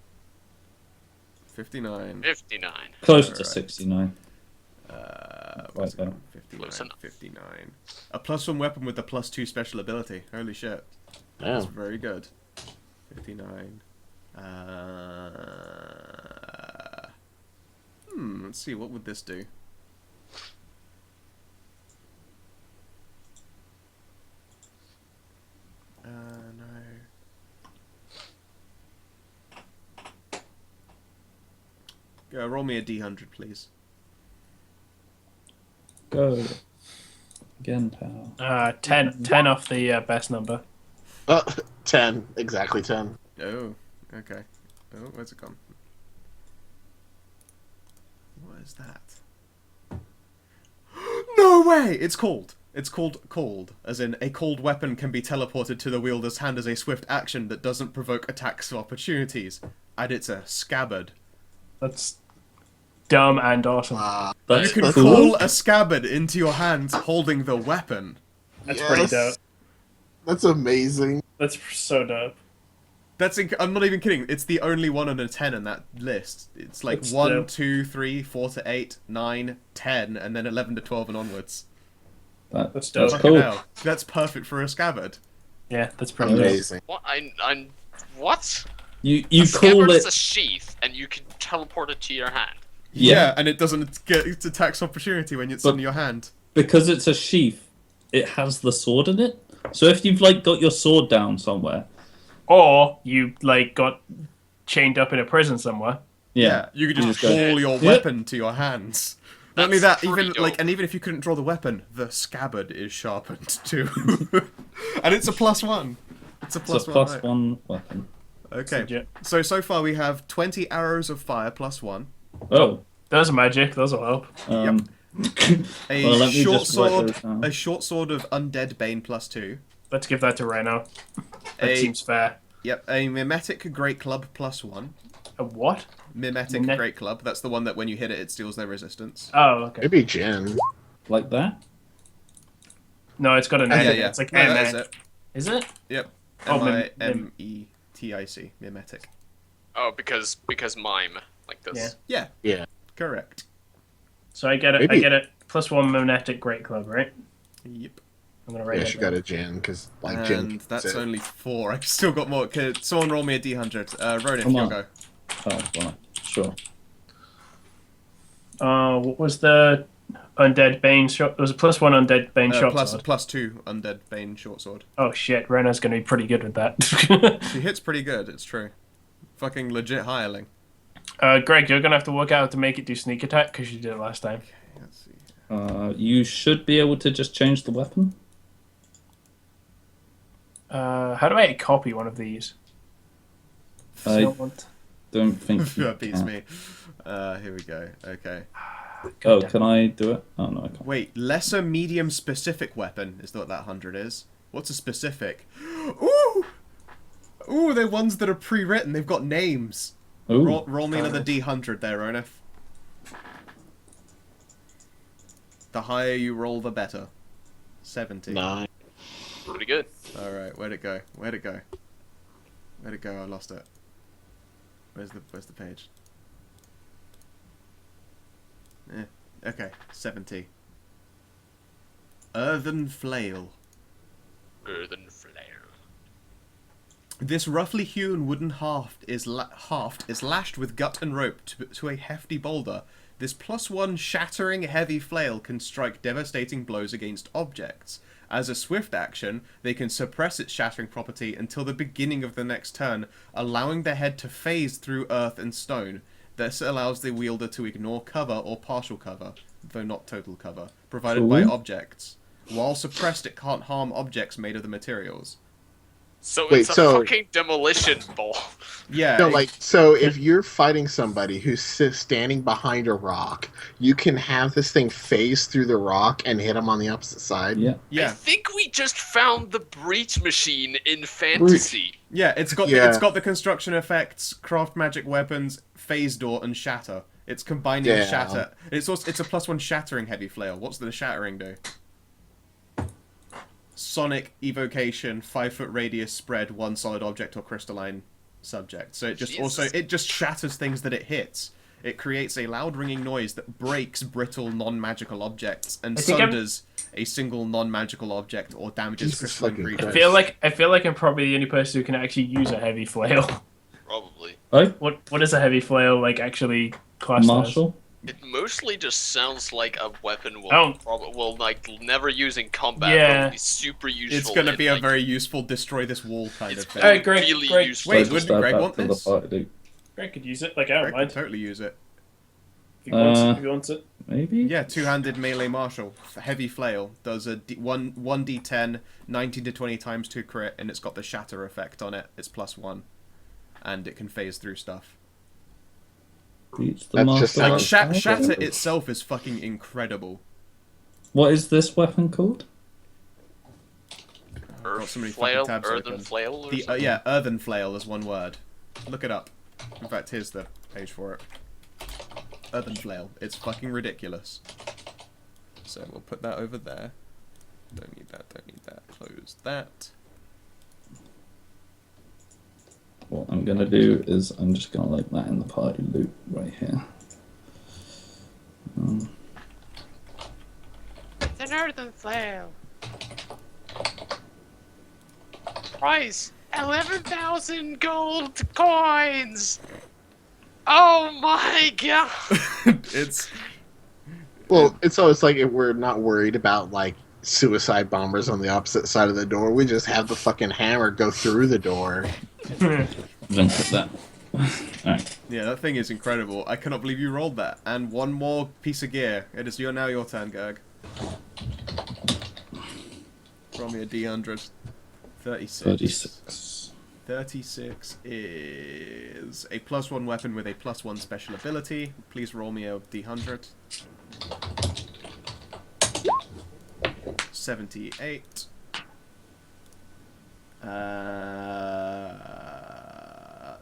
[SPEAKER 1] 59.
[SPEAKER 2] 59.
[SPEAKER 3] Close to
[SPEAKER 1] Alright.
[SPEAKER 3] 69.
[SPEAKER 1] What's it
[SPEAKER 3] there.
[SPEAKER 1] on? 59.
[SPEAKER 2] Close enough.
[SPEAKER 1] 59. A +1 weapon with a +2 special ability. Holy shit. That's
[SPEAKER 5] Yeah.
[SPEAKER 1] very good. 59. Let's see, what would this do? No. Go, roll me a d100, please.
[SPEAKER 3] Go. Again, Tao.
[SPEAKER 4] 10 off the best number.
[SPEAKER 5] 10. Exactly 10.
[SPEAKER 1] Oh, okay. Oh, where's it gone? What is that? No way! It's called. It's called cold, as in a cold weapon can be teleported to the wielder's hand as a swift action that doesn't provoke attacks of opportunities. and it's a scabbard.
[SPEAKER 4] That's dumb and awesome.
[SPEAKER 3] That's
[SPEAKER 1] You can
[SPEAKER 3] cool.
[SPEAKER 1] call a scabbard into your hands holding the weapon.
[SPEAKER 4] That's pretty dope.
[SPEAKER 5] That's amazing.
[SPEAKER 4] That's so dope.
[SPEAKER 1] I'm not even kidding. It's the only one on a 10 in that list. It's like
[SPEAKER 4] That's
[SPEAKER 1] 1,
[SPEAKER 4] dope.
[SPEAKER 1] 2, 3, 4 to 8, 9, 10, and then 11 to 12 and onwards.
[SPEAKER 4] That's
[SPEAKER 3] That's
[SPEAKER 4] dope.
[SPEAKER 3] cool.
[SPEAKER 1] Hell, that's perfect for a scabbard.
[SPEAKER 4] Yeah, that's pretty dope.
[SPEAKER 5] Amazing.
[SPEAKER 2] What? I'm what?
[SPEAKER 3] You
[SPEAKER 2] A
[SPEAKER 3] call
[SPEAKER 2] scabbard
[SPEAKER 3] it.
[SPEAKER 2] is a sheath, and you can teleport it to your hand.
[SPEAKER 1] Yeah, and it doesn't get its tax opportunity when it's
[SPEAKER 3] But-
[SPEAKER 1] in your hand.
[SPEAKER 3] Because it's a sheath, it has the sword in it. So if you've like got your sword down somewhere,
[SPEAKER 4] Or you like got chained up in a prison somewhere.
[SPEAKER 3] yeah,
[SPEAKER 1] You could
[SPEAKER 3] You
[SPEAKER 1] just
[SPEAKER 3] just go,
[SPEAKER 1] pull your
[SPEAKER 3] "Yeah."
[SPEAKER 1] weapon to your hands. Not only that,
[SPEAKER 2] That's pretty
[SPEAKER 1] even
[SPEAKER 2] dope.
[SPEAKER 1] like, and even if you couldn't draw the weapon, the scabbard is sharpened too, and it's a +1. It's a
[SPEAKER 3] it's
[SPEAKER 1] plus
[SPEAKER 3] a
[SPEAKER 1] one.
[SPEAKER 3] plus
[SPEAKER 1] right?
[SPEAKER 3] one weapon.
[SPEAKER 1] Okay.
[SPEAKER 4] Legit.
[SPEAKER 1] So far we have 20 arrows of fire +1,
[SPEAKER 3] Oh,
[SPEAKER 4] Those are magic. Those will help.
[SPEAKER 1] a
[SPEAKER 3] Well, let me
[SPEAKER 1] short
[SPEAKER 3] just write
[SPEAKER 1] sword,
[SPEAKER 3] those down.
[SPEAKER 1] a short sword of undead bane +2.
[SPEAKER 4] Let's give that to Reno. That
[SPEAKER 1] A-
[SPEAKER 4] seems fair.
[SPEAKER 1] Yep, a mimetic great club +1.
[SPEAKER 4] A what?
[SPEAKER 1] Mimetic
[SPEAKER 4] Mime-
[SPEAKER 1] great club. That's the one that when you hit it, it steals their resistance.
[SPEAKER 4] Oh, okay.
[SPEAKER 5] Maybe Jen.
[SPEAKER 3] like that.
[SPEAKER 4] No, it's got an
[SPEAKER 1] Yeah,
[SPEAKER 4] N in it.
[SPEAKER 1] yeah.
[SPEAKER 4] It's like
[SPEAKER 1] No,
[SPEAKER 4] M.
[SPEAKER 1] that is it.
[SPEAKER 4] Is it?
[SPEAKER 1] Yep.
[SPEAKER 4] Oh,
[SPEAKER 1] mimetic. Mimetic.
[SPEAKER 2] Oh, because mime like this.
[SPEAKER 4] Yeah.
[SPEAKER 1] Yeah.
[SPEAKER 5] Yeah.
[SPEAKER 1] Correct.
[SPEAKER 4] So I get it.
[SPEAKER 5] Maybe-
[SPEAKER 4] I get it. +1 magnetic great club, right?
[SPEAKER 1] Yep.
[SPEAKER 4] I'm gonna write
[SPEAKER 5] Yeah,
[SPEAKER 4] it.
[SPEAKER 5] she
[SPEAKER 4] down.
[SPEAKER 5] got a Jen because like Jen.
[SPEAKER 1] And that's
[SPEAKER 5] said.
[SPEAKER 1] only 4. I've still got more. Could someone roll me a D100? Ronan,
[SPEAKER 3] Come
[SPEAKER 1] you'll
[SPEAKER 3] on.
[SPEAKER 1] go.
[SPEAKER 3] Oh, well, sure.
[SPEAKER 4] What was the undead bane shot? There was a +1 undead bane shot. sword.
[SPEAKER 1] +2 undead bane short sword.
[SPEAKER 4] Oh shit, Reno's gonna be pretty good with that.
[SPEAKER 1] She hits pretty good. It's true. Fucking legit hireling.
[SPEAKER 4] Greg, you're gonna have to work out how to make it do sneak attack because you did it last time.
[SPEAKER 1] Let's see.
[SPEAKER 3] You should be able to just change the weapon.
[SPEAKER 4] How do I copy one of these?
[SPEAKER 3] I
[SPEAKER 4] Don't want-
[SPEAKER 3] don't think you
[SPEAKER 1] That beats
[SPEAKER 3] can.
[SPEAKER 1] me. Here we go. Okay.
[SPEAKER 3] Oh, can I do it? Oh no, I can't.
[SPEAKER 1] Wait, lesser medium specific weapon is what that 100 is. What's a specific? Ooh! Ooh, they're ones that are pre-written. They've got names.
[SPEAKER 3] Ooh,
[SPEAKER 1] Roll me another D100 there, Ronif. The higher you roll, the better. 70.
[SPEAKER 5] 9.
[SPEAKER 2] Pretty good.
[SPEAKER 1] Alright, where'd it go? Where'd it go? Where'd it go? I lost it. Where's the page? Okay, 70. Earthen Flail.
[SPEAKER 2] Earthen flare.
[SPEAKER 1] This roughly hewn wooden haft is lashed with gut and rope to a hefty boulder. This +1 shattering heavy flail can strike devastating blows against objects. As a swift action, they can suppress its shattering property until the beginning of the next turn, allowing the head to phase through earth and stone. This allows the wielder to ignore cover or partial cover, though not total cover, provided by
[SPEAKER 3] Cool.
[SPEAKER 1] objects. While suppressed, it can't harm objects made of the materials.
[SPEAKER 2] So
[SPEAKER 5] Wait,
[SPEAKER 2] it's a
[SPEAKER 5] so-
[SPEAKER 2] fucking demolition ball.
[SPEAKER 1] Yeah.
[SPEAKER 5] No, like, so if you're fighting somebody who's standing behind a rock, you can have this thing phase through the rock and hit them on the opposite side.
[SPEAKER 3] yeah.
[SPEAKER 2] I
[SPEAKER 1] yeah.
[SPEAKER 2] think we just found the breach machine in fantasy.
[SPEAKER 1] Yeah, it's got
[SPEAKER 5] Yeah.
[SPEAKER 1] it's got the construction effects, craft magic weapons, phase door, and shatter. It's combining
[SPEAKER 5] Yeah.
[SPEAKER 1] shatter. It's a +1 shattering heavy flail. What's the shattering do? Sonic evocation, 5-foot radius spread, one solid object or crystalline subject. So it just
[SPEAKER 2] Jesus.
[SPEAKER 1] shatters things that it hits. It creates a loud ringing noise that breaks brittle non-magical objects and
[SPEAKER 4] I think I'm-
[SPEAKER 1] sunders a single non-magical object or damages
[SPEAKER 5] Jesus
[SPEAKER 1] crystalline
[SPEAKER 5] fucking
[SPEAKER 1] creatures.
[SPEAKER 4] I feel like I'm probably the only person who can actually use a heavy flail.
[SPEAKER 2] Probably.
[SPEAKER 3] Oh,
[SPEAKER 4] What is a heavy flail like actually classed
[SPEAKER 3] Marshall.
[SPEAKER 2] It mostly just sounds like a weapon
[SPEAKER 4] Oh.
[SPEAKER 2] will like never use in combat.
[SPEAKER 4] Yeah.
[SPEAKER 2] But will be super useful.
[SPEAKER 1] It's going to
[SPEAKER 2] in,
[SPEAKER 1] be a
[SPEAKER 2] like,
[SPEAKER 1] very useful destroy this wall kind
[SPEAKER 2] It's
[SPEAKER 1] of thing.
[SPEAKER 4] Alright, Greg,
[SPEAKER 2] really
[SPEAKER 4] Greg.
[SPEAKER 2] useful.
[SPEAKER 1] Wait,
[SPEAKER 3] Just
[SPEAKER 1] wouldn't
[SPEAKER 3] add
[SPEAKER 1] Greg
[SPEAKER 3] that
[SPEAKER 1] want
[SPEAKER 3] to the
[SPEAKER 1] this?
[SPEAKER 3] party.
[SPEAKER 4] Greg could use it. Like I don't
[SPEAKER 1] Greg
[SPEAKER 4] mind.
[SPEAKER 1] can totally use it.
[SPEAKER 4] If he wants it.
[SPEAKER 3] Uh,
[SPEAKER 4] If he wants it.
[SPEAKER 3] Maybe.
[SPEAKER 1] Yeah, two-handed melee martial, heavy flail, does a 1d10, 19 to 20 times 2 crit, and it's got the shatter effect on it. It's +1, and it can phase through stuff.
[SPEAKER 3] Beats the
[SPEAKER 5] That's just
[SPEAKER 3] master
[SPEAKER 1] Like
[SPEAKER 5] Oh,
[SPEAKER 1] shatter
[SPEAKER 5] okay.
[SPEAKER 1] itself is fucking incredible.
[SPEAKER 3] What is this weapon called?
[SPEAKER 1] Got so many fucking
[SPEAKER 2] flail,
[SPEAKER 1] tabs
[SPEAKER 2] earthen
[SPEAKER 1] open.
[SPEAKER 2] flail. Or
[SPEAKER 1] The
[SPEAKER 2] something?
[SPEAKER 1] yeah, earthen flail is one word. Look it up. In fact, here's the page for it. Earthen flail. It's fucking ridiculous. So we'll put that over there. Don't need that, don't need that. Close that.
[SPEAKER 3] What I'm gonna do is I'm just gonna like that in the party loop right here.
[SPEAKER 2] It's an earthen flail. Price 11,000 gold coins. Oh my god!
[SPEAKER 1] It's
[SPEAKER 5] Well, it's always like if we're not worried about like suicide bombers on the opposite side of the door. We just have the fucking hammer go through the door.
[SPEAKER 3] Then put that. Alright.
[SPEAKER 1] yeah, that thing is incredible. I cannot believe you rolled that. And one more piece of gear. It is now your turn, Gerg. Roll me a D100. 36.
[SPEAKER 3] 36.
[SPEAKER 1] 36 is a +1 weapon with a +1 special ability. Please roll me a D100. 78.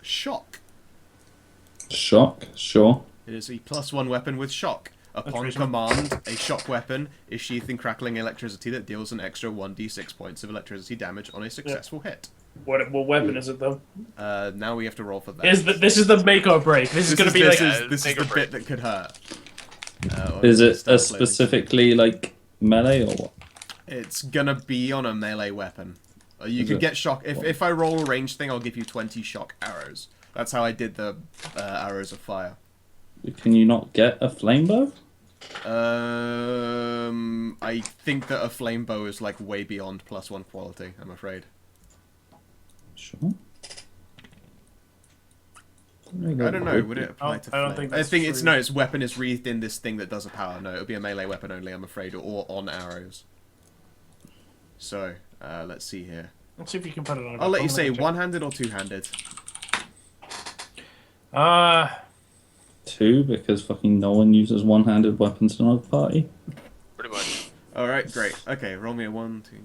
[SPEAKER 1] Shock.
[SPEAKER 3] Shock, sure.
[SPEAKER 1] It is a +1 weapon with shock. Upon
[SPEAKER 4] reasonable.
[SPEAKER 1] command, a shock weapon is sheathed in crackling electricity that deals an extra 1d6 points of electricity damage on a successful hit.
[SPEAKER 4] What weapon is it though?
[SPEAKER 1] Now we have to roll for that.
[SPEAKER 4] This is the make or break. This is gonna be like
[SPEAKER 1] this is the bit that could hurt.
[SPEAKER 3] Is it
[SPEAKER 1] Start
[SPEAKER 3] a
[SPEAKER 1] flaming.
[SPEAKER 3] specifically like melee or what?
[SPEAKER 1] It's gonna be on a melee weapon. You
[SPEAKER 3] Is
[SPEAKER 1] could
[SPEAKER 3] it?
[SPEAKER 1] get shock. If I roll a ranged thing, I'll give you 20 shock arrows. That's how I did the arrows of fire.
[SPEAKER 3] Can you not get a flame bow?
[SPEAKER 1] I think that a flame bow is like way beyond +1 quality. I'm afraid.
[SPEAKER 3] Sure.
[SPEAKER 1] I don't know. Would it apply to
[SPEAKER 4] I don't
[SPEAKER 1] flame?
[SPEAKER 4] think
[SPEAKER 1] I
[SPEAKER 4] that's
[SPEAKER 1] think it's
[SPEAKER 4] true.
[SPEAKER 1] no. Its weapon is wreathed in this thing that does a power. No, it'll be a melee weapon only. I'm afraid, or on arrows. So let's see here.
[SPEAKER 4] Let's see if you can put it on.
[SPEAKER 1] I'll let you say
[SPEAKER 4] check.
[SPEAKER 1] one-handed or two-handed.
[SPEAKER 3] Two, because fucking no one uses one-handed weapons in our party.
[SPEAKER 2] Pretty much.
[SPEAKER 1] All right, great. Okay, roll me a 1, 2, 3,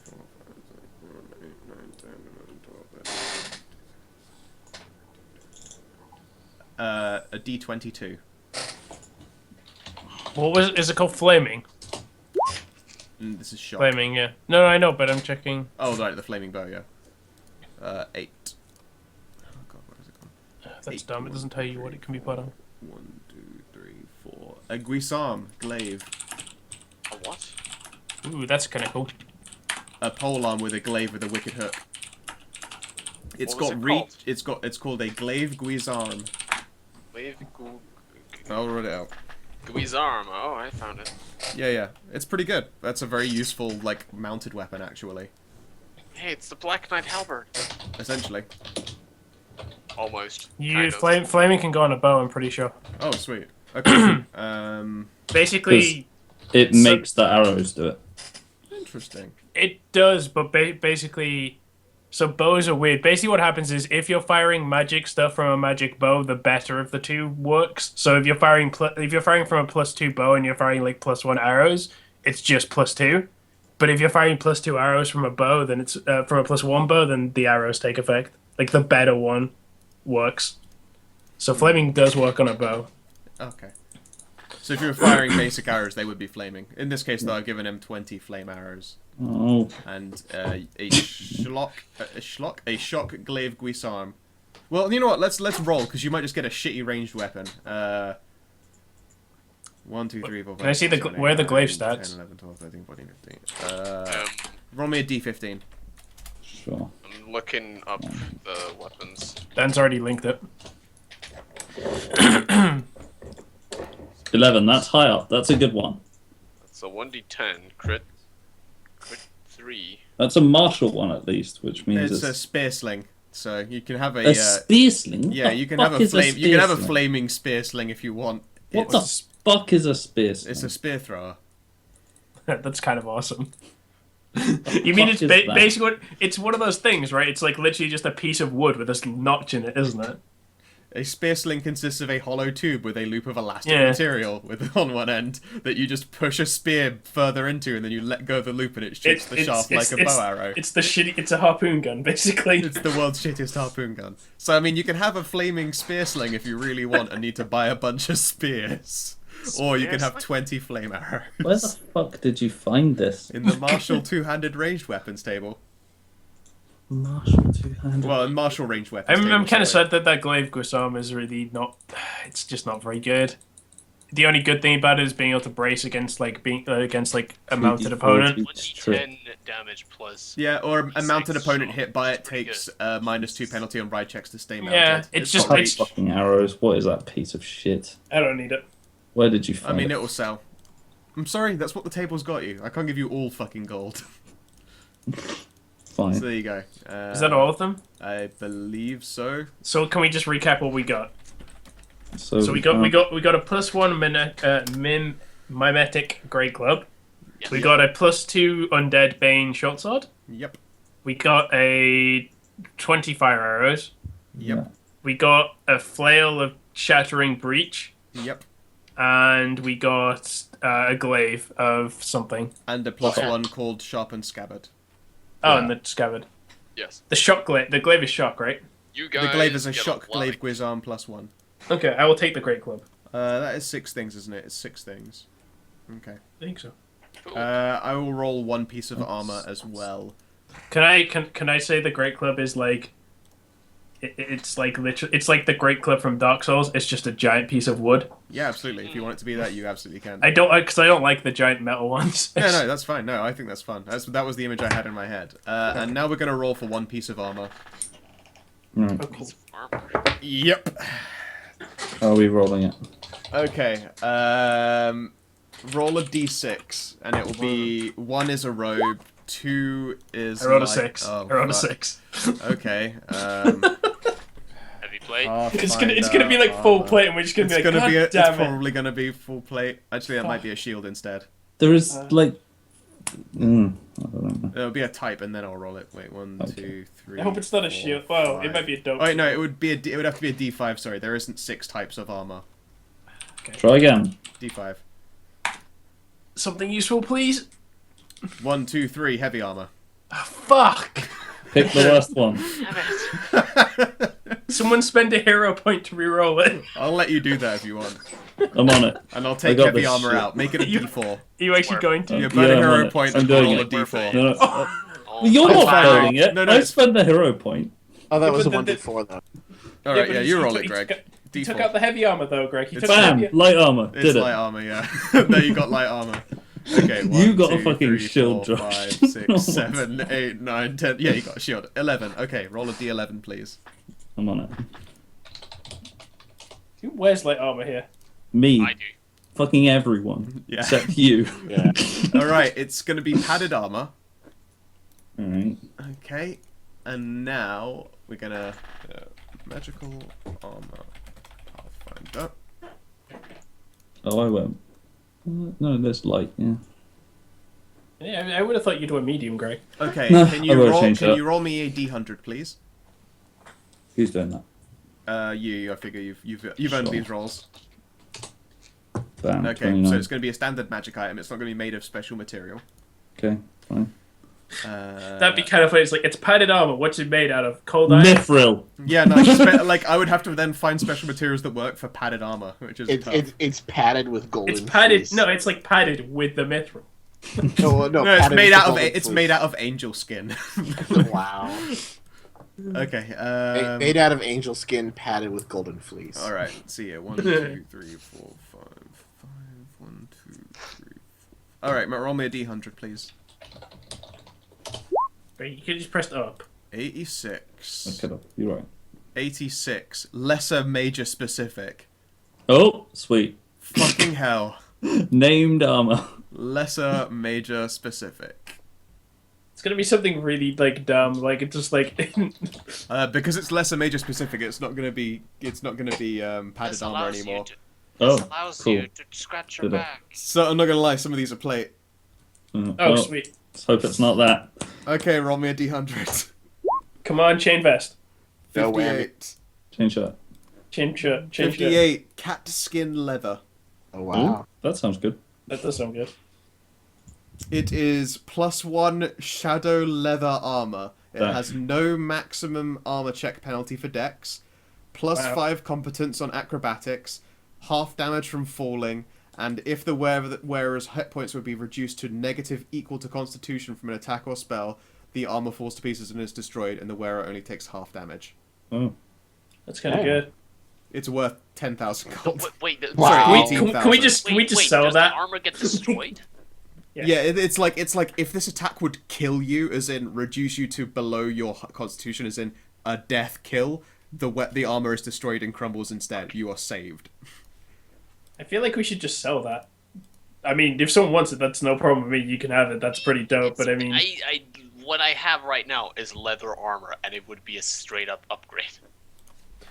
[SPEAKER 1] 4, 5, 6, 7, 8, 9, 10, 11, 12, 13. A D22.
[SPEAKER 4] What was is it called? Flaming.
[SPEAKER 1] This is shock.
[SPEAKER 4] Flaming, yeah. No, I know, but I'm checking.
[SPEAKER 1] Oh, right, the flaming bow, yeah. 8. Oh god, where is it gone?
[SPEAKER 4] That's dumb. It doesn't tell you what it can be put on.
[SPEAKER 1] 1, 2, 3, 4. A guisarme glaive.
[SPEAKER 2] A what?
[SPEAKER 4] Ooh, that's kind of cool.
[SPEAKER 1] A polearm with a glaive with a wicked hook. It's
[SPEAKER 2] What was
[SPEAKER 1] got
[SPEAKER 2] it
[SPEAKER 1] reach.
[SPEAKER 2] called?
[SPEAKER 1] It's called a glaive guisarme.
[SPEAKER 2] Wave
[SPEAKER 1] I'll write it out.
[SPEAKER 2] Guizarme. Oh, I found it.
[SPEAKER 1] Yeah. It's pretty good. That's a very useful, like, mounted weapon, actually.
[SPEAKER 2] Hey, it's the Black Knight halberd.
[SPEAKER 1] Essentially.
[SPEAKER 2] Almost.
[SPEAKER 4] You
[SPEAKER 2] Kind of.
[SPEAKER 4] flaming can go on a bow. I'm pretty sure.
[SPEAKER 1] Oh, sweet. Okay.
[SPEAKER 4] Basically,
[SPEAKER 3] It
[SPEAKER 4] So-
[SPEAKER 3] makes the arrows do it.
[SPEAKER 1] Interesting.
[SPEAKER 4] it does, but basically, so bows are weird. Basically, what happens is if you're firing magic stuff from a magic bow, the better of the two works. So if you're firing from a +2 bow and you're firing like +1 arrows, it's just +2. But if you're firing +2 arrows from a bow, then it's from a +1 bow, then the arrows take effect. Like the better one works. So flaming does work on a bow.
[SPEAKER 1] Okay. So if you were firing basic arrows, they would be flaming. In this case, though, I've given him 20 flame arrows.
[SPEAKER 3] Oh,
[SPEAKER 1] And a shock glaive guisarme. Well, you know what? Let's roll, because you might just get a shitty ranged weapon. 1, 2, 3, 4, 5,
[SPEAKER 4] Can I see
[SPEAKER 1] 6,
[SPEAKER 4] the
[SPEAKER 1] 7,
[SPEAKER 4] where are the
[SPEAKER 1] 8,
[SPEAKER 4] glaive
[SPEAKER 1] 9,
[SPEAKER 4] stats?
[SPEAKER 1] 10, 11, 12, 13, 14, 15.
[SPEAKER 2] Um,
[SPEAKER 1] Roll me a D15.
[SPEAKER 3] sure.
[SPEAKER 2] I'm looking up the weapons.
[SPEAKER 4] Dan's already linked it.
[SPEAKER 3] 11, that's high up. That's a good one.
[SPEAKER 2] That's a 1d10 crit 3.
[SPEAKER 3] That's a martial one at least, which means
[SPEAKER 1] It's a
[SPEAKER 3] it's
[SPEAKER 1] spear sling, so you can have
[SPEAKER 3] a spear sling. What
[SPEAKER 1] yeah,
[SPEAKER 3] the
[SPEAKER 1] you can
[SPEAKER 3] fuck
[SPEAKER 1] have a
[SPEAKER 3] is
[SPEAKER 1] flame. You
[SPEAKER 3] spear
[SPEAKER 1] can have a
[SPEAKER 3] sling?
[SPEAKER 1] flaming spear sling if you want.
[SPEAKER 3] What
[SPEAKER 1] It's,
[SPEAKER 3] the fuck is a spear sling?
[SPEAKER 1] it's a spear thrower.
[SPEAKER 4] That's kind of awesome.
[SPEAKER 3] The
[SPEAKER 4] You mean
[SPEAKER 3] fuck
[SPEAKER 4] it's
[SPEAKER 3] is that?
[SPEAKER 4] basically it's one of those things, right? It's like literally just a piece of wood with this notch in it, isn't it?
[SPEAKER 1] A spear sling consists of a hollow tube with a loop of elastic
[SPEAKER 4] Yeah.
[SPEAKER 1] material with on one end that you just push a spear further into, and then you let go of the loop, and it shoots the shaft like a bow arrow.
[SPEAKER 4] It's the shitty. It's a harpoon gun, basically.
[SPEAKER 1] It's the world's shittiest harpoon gun. So I mean, you can have a flaming spear sling if you really want, and need to buy a bunch of spears. Or you can have 20 flame arrows.
[SPEAKER 3] Where the fuck did you find this?
[SPEAKER 1] In the Martial two-handed ranged weapons table.
[SPEAKER 3] Martial two-handed.
[SPEAKER 1] Well, in Martial ranged weapons
[SPEAKER 4] I'm
[SPEAKER 1] table,
[SPEAKER 4] kind of
[SPEAKER 1] sorry.
[SPEAKER 4] sad that glaive arm is really not. It's just not very good. The only good thing about it is being able to brace against against a mounted
[SPEAKER 3] 2d4,
[SPEAKER 4] opponent.
[SPEAKER 2] 1d10 damage plus.
[SPEAKER 1] Yeah, or a mounted
[SPEAKER 2] Six.
[SPEAKER 1] opponent hit by it
[SPEAKER 2] Pretty
[SPEAKER 1] takes -2 penalty on ride checks to stay mounted.
[SPEAKER 4] Yeah, it's just
[SPEAKER 1] not
[SPEAKER 4] like-
[SPEAKER 1] reach.
[SPEAKER 3] Fucking arrows. What is that piece of shit?
[SPEAKER 4] I don't need it.
[SPEAKER 3] Where did you
[SPEAKER 1] I
[SPEAKER 3] find
[SPEAKER 1] mean,
[SPEAKER 3] it?
[SPEAKER 1] it will sell. I'm sorry, that's what the table's got you. I can't give you all fucking gold.
[SPEAKER 3] Fine.
[SPEAKER 1] So there you go.
[SPEAKER 4] Is that all of them?
[SPEAKER 1] I believe so.
[SPEAKER 4] So can we just recap what we got?
[SPEAKER 3] So
[SPEAKER 4] So we got a +1 mimetic great club.
[SPEAKER 2] Yeah.
[SPEAKER 4] We got a +2 undead bane short sword.
[SPEAKER 1] Yep.
[SPEAKER 4] We got a 20 fire arrows.
[SPEAKER 1] Yep.
[SPEAKER 4] We got a flail of shattering breach.
[SPEAKER 1] Yep.
[SPEAKER 4] And we got a glaive of something.
[SPEAKER 1] And a plus
[SPEAKER 2] Okay.
[SPEAKER 1] one called Sharpened Scabbard.
[SPEAKER 4] Oh,
[SPEAKER 3] Yeah.
[SPEAKER 4] and the scabbard.
[SPEAKER 2] Yes.
[SPEAKER 4] The shock glaive. The glaive is shock, right?
[SPEAKER 2] You guys.
[SPEAKER 1] The glaive is a
[SPEAKER 2] get
[SPEAKER 1] shock
[SPEAKER 2] lot of-
[SPEAKER 1] glaive guisarme +1.
[SPEAKER 4] Okay, I will take the great club.
[SPEAKER 1] That is 6 things, isn't it? It's 6 things. Okay.
[SPEAKER 4] I think so.
[SPEAKER 2] Cool.
[SPEAKER 1] I will roll 1 piece of armor as well.
[SPEAKER 4] Can I say the great club is like? It's like literally. It's like the great club from Dark Souls. It's just a giant piece of wood.
[SPEAKER 1] Yeah, absolutely. If you want it to be that, you absolutely can.
[SPEAKER 4] I don't like the giant metal ones.
[SPEAKER 1] No, that's fine. No, I think that's fun. That was the image I had in my head. And now we're gonna roll for 1 piece of armor.
[SPEAKER 3] Right.
[SPEAKER 4] Oh, cool.
[SPEAKER 1] Yep.
[SPEAKER 3] How are we rolling it?
[SPEAKER 1] Okay. Roll a d6, and it will be 1 is a robe, 2 is.
[SPEAKER 4] I rolled a
[SPEAKER 1] light-
[SPEAKER 4] 6.
[SPEAKER 1] Oh,
[SPEAKER 4] I rolled a
[SPEAKER 1] fuck.
[SPEAKER 4] 6.
[SPEAKER 1] Okay.
[SPEAKER 2] Heavy plate.
[SPEAKER 4] It's gonna be like full plate, and we're just gonna be like, God
[SPEAKER 1] It's
[SPEAKER 4] damn it.
[SPEAKER 1] probably gonna be full plate. Actually, that might be a shield instead.
[SPEAKER 3] There is like. I don't know.
[SPEAKER 1] It'll be a type, and then I'll roll it. Wait, 1,
[SPEAKER 3] Okay.
[SPEAKER 1] 2, 3.
[SPEAKER 4] I hope it's not a
[SPEAKER 1] 4,
[SPEAKER 4] shield. Well, it
[SPEAKER 1] 5.
[SPEAKER 4] might be a dope.
[SPEAKER 1] Oh wait, no, it would be it would have to be a D5. Sorry, there isn't 6 types of armor.
[SPEAKER 3] Try again.
[SPEAKER 1] D5.
[SPEAKER 4] Something useful, please.
[SPEAKER 1] 1, 2, 3. Heavy armor.
[SPEAKER 4] Oh, fuck.
[SPEAKER 3] Pick the worst one.
[SPEAKER 2] Damn it.
[SPEAKER 4] Someone spend a hero point to reroll it.
[SPEAKER 1] I'll let you do that if you want,
[SPEAKER 3] I'm on it.
[SPEAKER 1] and I'll take
[SPEAKER 3] got
[SPEAKER 1] heavy
[SPEAKER 3] this
[SPEAKER 1] armor
[SPEAKER 3] shit.
[SPEAKER 1] out. Make it a
[SPEAKER 4] You-
[SPEAKER 1] D4.
[SPEAKER 4] Are you actually going to?
[SPEAKER 1] You burn a
[SPEAKER 3] I'm
[SPEAKER 1] hero
[SPEAKER 3] on it.
[SPEAKER 1] point
[SPEAKER 3] I'm
[SPEAKER 1] and
[SPEAKER 3] doing
[SPEAKER 1] roll a
[SPEAKER 3] it.
[SPEAKER 1] D4.
[SPEAKER 3] No, no.
[SPEAKER 2] Oh,
[SPEAKER 3] You're
[SPEAKER 1] That's
[SPEAKER 3] not
[SPEAKER 1] fine.
[SPEAKER 3] building it.
[SPEAKER 1] No, no,
[SPEAKER 3] I
[SPEAKER 1] it's-
[SPEAKER 3] spent the hero point.
[SPEAKER 5] Oh, that was a
[SPEAKER 4] but the-
[SPEAKER 5] 1d4 though.
[SPEAKER 1] All right,
[SPEAKER 4] but
[SPEAKER 1] yeah,
[SPEAKER 4] he-
[SPEAKER 1] you
[SPEAKER 4] he
[SPEAKER 1] roll
[SPEAKER 4] took-
[SPEAKER 1] it, Greg.
[SPEAKER 4] He took
[SPEAKER 1] D4.
[SPEAKER 4] out the heavy armor though, Greg. He
[SPEAKER 1] It's
[SPEAKER 4] took out
[SPEAKER 3] Bam!
[SPEAKER 4] the heavy...
[SPEAKER 3] Light armor.
[SPEAKER 1] It's
[SPEAKER 3] Did it.
[SPEAKER 1] light armor, yeah. No, you got light armor. Okay, 1,
[SPEAKER 3] You got a
[SPEAKER 1] 2,
[SPEAKER 3] fucking
[SPEAKER 1] 3,
[SPEAKER 3] shield,
[SPEAKER 1] 4,
[SPEAKER 3] Josh.
[SPEAKER 1] 5, 6, 7, 8, 9, 10. Yeah, you got a shield. 11. Okay, roll a D11, please.
[SPEAKER 3] I'm on it.
[SPEAKER 4] Who wears light armor here?
[SPEAKER 3] Me.
[SPEAKER 2] I do.
[SPEAKER 3] Fucking everyone.
[SPEAKER 1] Yeah.
[SPEAKER 3] Except you.
[SPEAKER 5] Yeah.
[SPEAKER 1] All right, it's going to be padded armor.
[SPEAKER 3] Alright.
[SPEAKER 1] Okay, and now we're gonna magical armor Pathfinder.
[SPEAKER 3] Oh, I won't. No, there's light, yeah.
[SPEAKER 4] Yeah, I would have thought you'd wear medium, Greg.
[SPEAKER 1] Okay,
[SPEAKER 3] No,
[SPEAKER 1] can
[SPEAKER 3] I
[SPEAKER 1] you
[SPEAKER 3] will
[SPEAKER 1] roll?
[SPEAKER 3] change
[SPEAKER 1] Can
[SPEAKER 3] that.
[SPEAKER 1] you roll me a D100, please?
[SPEAKER 3] Who's doing that?
[SPEAKER 1] You. I figure you've earned
[SPEAKER 3] Sure.
[SPEAKER 1] these rolls.
[SPEAKER 3] Bam.
[SPEAKER 1] Okay,
[SPEAKER 3] 29.
[SPEAKER 1] so it's going to be a standard magic item. It's not going to be made of special material.
[SPEAKER 3] Okay, fine.
[SPEAKER 4] That'd be kind of funny. It's like, it's padded armor. What's it made out of? Cold iron?
[SPEAKER 3] Mithril!
[SPEAKER 1] Yeah, no, like I would have to then find special materials that work for padded armor, which is tough.
[SPEAKER 5] It's padded with golden.
[SPEAKER 4] It's padded.
[SPEAKER 5] fleece.
[SPEAKER 4] No, it's like padded with the mithril.
[SPEAKER 5] No,
[SPEAKER 1] No, it's
[SPEAKER 5] padded
[SPEAKER 1] made
[SPEAKER 5] with
[SPEAKER 1] out of
[SPEAKER 5] golden
[SPEAKER 1] it's
[SPEAKER 5] fleece.
[SPEAKER 1] made out of angel skin.
[SPEAKER 5] Wow.
[SPEAKER 1] Okay.
[SPEAKER 5] Made out of angel skin, padded with golden fleece.
[SPEAKER 1] All right. See ya. 1, 2, 3, 4, 5, 5. 1, 2, 3, 4. All right, roll me a D100, please.
[SPEAKER 4] But you can just press up.
[SPEAKER 1] 86.
[SPEAKER 3] Okay, you're right.
[SPEAKER 1] 86. Lesser major specific.
[SPEAKER 3] Oh, sweet.
[SPEAKER 1] Fucking hell.
[SPEAKER 3] Named armor.
[SPEAKER 1] Lesser major specific.
[SPEAKER 4] It's gonna be something really like dumb. Like it's just like.
[SPEAKER 1] Because it's lesser major specific, it's not gonna be padded
[SPEAKER 2] This
[SPEAKER 1] armor
[SPEAKER 2] allows
[SPEAKER 1] anymore.
[SPEAKER 2] you to.
[SPEAKER 3] Oh,
[SPEAKER 2] This allows
[SPEAKER 3] cool.
[SPEAKER 2] you to scratch your
[SPEAKER 3] Did it.
[SPEAKER 2] back.
[SPEAKER 1] So I'm not gonna lie, some of these are plate.
[SPEAKER 4] Oh, sweet.
[SPEAKER 3] Let's hope it's not that.
[SPEAKER 1] Okay, roll me a D100.
[SPEAKER 4] Come on, chain vest.
[SPEAKER 5] No
[SPEAKER 1] 58.
[SPEAKER 3] Change that.
[SPEAKER 4] Chincha.
[SPEAKER 1] 58 cat skin leather.
[SPEAKER 5] Oh wow.
[SPEAKER 3] That sounds good.
[SPEAKER 4] That does sound good.
[SPEAKER 1] It is +1 shadow leather armor. It
[SPEAKER 3] That-
[SPEAKER 1] has no maximum armor check penalty for dex, +5 competence on acrobatics, half damage from falling, and if the wearer's hit points would be reduced to negative equal to constitution from an attack or spell, the armor falls to pieces and is destroyed, and the wearer only takes half damage.
[SPEAKER 3] Oh.
[SPEAKER 4] That's kind of
[SPEAKER 5] Yeah.
[SPEAKER 4] good.
[SPEAKER 1] It's worth 10,000 gold.
[SPEAKER 2] Wait,
[SPEAKER 5] Wow.
[SPEAKER 1] Sorry,
[SPEAKER 5] Can
[SPEAKER 4] Can we
[SPEAKER 1] 18,000.
[SPEAKER 4] just sell
[SPEAKER 2] does
[SPEAKER 4] that?
[SPEAKER 2] the armor get destroyed?
[SPEAKER 1] Yeah, it's like if this attack would kill you, as in reduce you to below your constitution, as in a death kill, the armor is destroyed and crumbles instead. You are saved.
[SPEAKER 4] I feel like we should just sell that. I mean, if someone wants it, that's no problem with me. You can have it. That's pretty dope. But I mean,
[SPEAKER 2] what I have right now is leather armor, and it would be a straight up upgrade.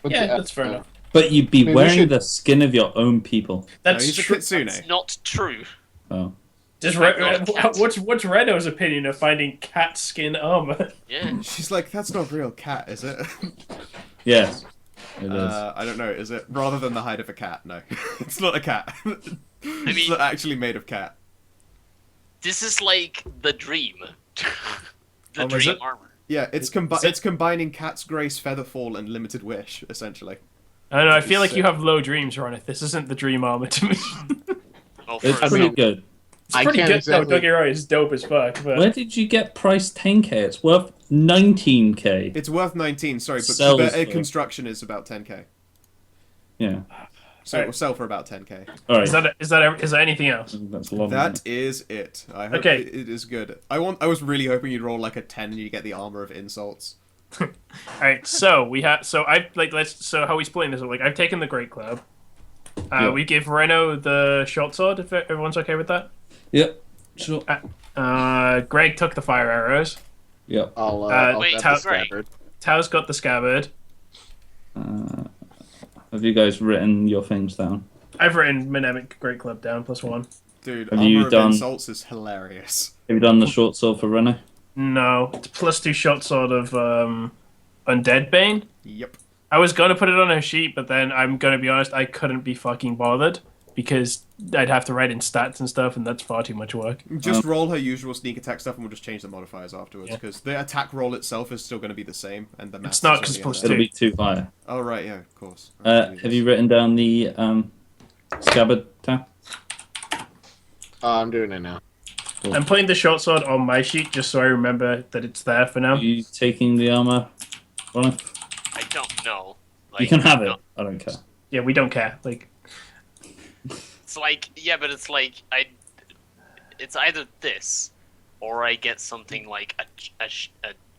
[SPEAKER 4] yeah, that's fair enough.
[SPEAKER 3] But you'd be
[SPEAKER 5] Maybe we
[SPEAKER 3] wearing
[SPEAKER 5] should-
[SPEAKER 3] the skin of your own people.
[SPEAKER 4] That's
[SPEAKER 1] he's a
[SPEAKER 4] true.
[SPEAKER 1] kitsune.
[SPEAKER 2] It's not true.
[SPEAKER 3] Oh.
[SPEAKER 4] Just
[SPEAKER 2] Like not a cat.
[SPEAKER 4] what's Reno's opinion of finding cat skin armor?
[SPEAKER 2] Yeah.
[SPEAKER 1] She's like, that's not real cat, is it?
[SPEAKER 3] Yes. It is.
[SPEAKER 1] I don't know. Is it rather than the hide of a cat? No, it's not a cat. It's
[SPEAKER 2] mean-
[SPEAKER 1] not actually made of cat.
[SPEAKER 2] This is like the dream. The
[SPEAKER 4] Oh, is
[SPEAKER 2] dream
[SPEAKER 4] it?
[SPEAKER 2] armor.
[SPEAKER 1] Yeah, it's it's combining cat's grace, featherfall, and limited wish, essentially.
[SPEAKER 4] I don't know. I feel like
[SPEAKER 1] Sick.
[SPEAKER 4] you have low dreams, Ronith. This isn't the dream armor to me.
[SPEAKER 2] Oh,
[SPEAKER 3] It's
[SPEAKER 2] for
[SPEAKER 3] pretty
[SPEAKER 5] mean-
[SPEAKER 3] good.
[SPEAKER 4] It's
[SPEAKER 5] I
[SPEAKER 4] pretty
[SPEAKER 5] can't
[SPEAKER 4] good
[SPEAKER 5] exactly-
[SPEAKER 4] though. Don't get me wrong. It's dope as fuck. But
[SPEAKER 3] Where did you get price 10k? It's worth 19k.
[SPEAKER 1] It's worth 19. Sorry, but
[SPEAKER 3] Sells for-
[SPEAKER 1] construction is about 10k.
[SPEAKER 3] Yeah.
[SPEAKER 1] So it will
[SPEAKER 4] Alright.
[SPEAKER 1] sell for about 10k.
[SPEAKER 3] All right.
[SPEAKER 4] is that anything else?
[SPEAKER 3] That's a lot.
[SPEAKER 1] That is it. I hope
[SPEAKER 4] Okay.
[SPEAKER 1] it is good. I was really hoping you'd roll like a 10 and you get the armor of insults.
[SPEAKER 4] All right. So we have. So I like. So how we splitting this up? Like I've taken the Great Club.
[SPEAKER 3] Yeah.
[SPEAKER 4] We give Reno the short sword. If everyone's okay with that.
[SPEAKER 3] Yep. Sure.
[SPEAKER 4] Greg took the fire arrows.
[SPEAKER 3] Yep.
[SPEAKER 5] I'll
[SPEAKER 2] wait,
[SPEAKER 5] grab the
[SPEAKER 2] Greg.
[SPEAKER 5] scabbard.
[SPEAKER 4] Tao's got the scabbard.
[SPEAKER 3] Have you guys written your things down?
[SPEAKER 4] I've written Mnemonic Great Club down +1.
[SPEAKER 1] Dude,
[SPEAKER 3] Have you
[SPEAKER 1] armor of
[SPEAKER 3] done-
[SPEAKER 1] insults is hilarious.
[SPEAKER 3] Have you done the short sword for Renner?
[SPEAKER 4] No, it's +2 short sword of Undead Bane.
[SPEAKER 1] Yep.
[SPEAKER 4] I was gonna put it on a sheet, but then I'm gonna be honest, I couldn't be fucking bothered because I'd have to write in stats and stuff, and that's far too much work.
[SPEAKER 1] Just roll her usual sneak attack stuff and we'll just change the modifiers afterwards.
[SPEAKER 4] Yeah.
[SPEAKER 1] Because the attack roll itself is still going to be the same. And the math
[SPEAKER 4] It's not,
[SPEAKER 1] is
[SPEAKER 4] 'cause
[SPEAKER 1] only
[SPEAKER 4] it's
[SPEAKER 1] in
[SPEAKER 3] It'll
[SPEAKER 1] there.
[SPEAKER 3] be too high.
[SPEAKER 1] Oh, right, yeah, of course.
[SPEAKER 3] Have you written down the scabbard tab?
[SPEAKER 5] I'm doing it now.
[SPEAKER 4] I'm putting the short sword on my sheet just so I remember that it's there for now.
[SPEAKER 3] Are you taking the armor, Ronnie?
[SPEAKER 2] I don't know.
[SPEAKER 3] You can have it.
[SPEAKER 2] no.
[SPEAKER 3] I don't care.
[SPEAKER 4] Yeah, we don't care. Like,
[SPEAKER 2] It's like, yeah, but it's like it's either this, or I get something like a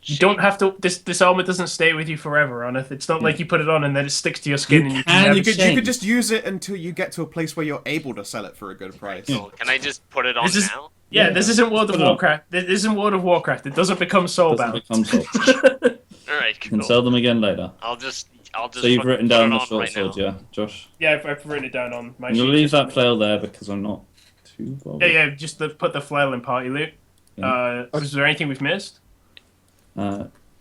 [SPEAKER 4] you don't have to. This armor doesn't stay with you forever, Ronith. It's not like you put it on and then it sticks to your skin
[SPEAKER 3] You
[SPEAKER 4] and you
[SPEAKER 3] can-
[SPEAKER 4] can.
[SPEAKER 3] you
[SPEAKER 1] You
[SPEAKER 4] Never...
[SPEAKER 1] could just use it until you get to a place where you're able to sell it for a good price.
[SPEAKER 2] So can I just put it on
[SPEAKER 4] This is-
[SPEAKER 2] now?
[SPEAKER 4] Yeah, this isn't World of
[SPEAKER 3] Put it on.
[SPEAKER 4] Warcraft. This isn't World of Warcraft. It doesn't become soulbound.
[SPEAKER 3] Doesn't become soul.
[SPEAKER 2] All right,
[SPEAKER 3] You can
[SPEAKER 2] cool.
[SPEAKER 3] sell them again later.
[SPEAKER 2] I'll just.
[SPEAKER 3] So you've written
[SPEAKER 2] put
[SPEAKER 3] down
[SPEAKER 2] it
[SPEAKER 3] the
[SPEAKER 2] on
[SPEAKER 3] short
[SPEAKER 2] right
[SPEAKER 3] sword,
[SPEAKER 2] now.
[SPEAKER 3] yeah, Josh?
[SPEAKER 4] Yeah, I've written it down on my
[SPEAKER 3] I'm
[SPEAKER 4] sheet.
[SPEAKER 3] gonna leave that flail there because I'm not too bothered.
[SPEAKER 4] Yeah, just put the flail in party loot.
[SPEAKER 3] Yeah.
[SPEAKER 4] Was there anything we've missed?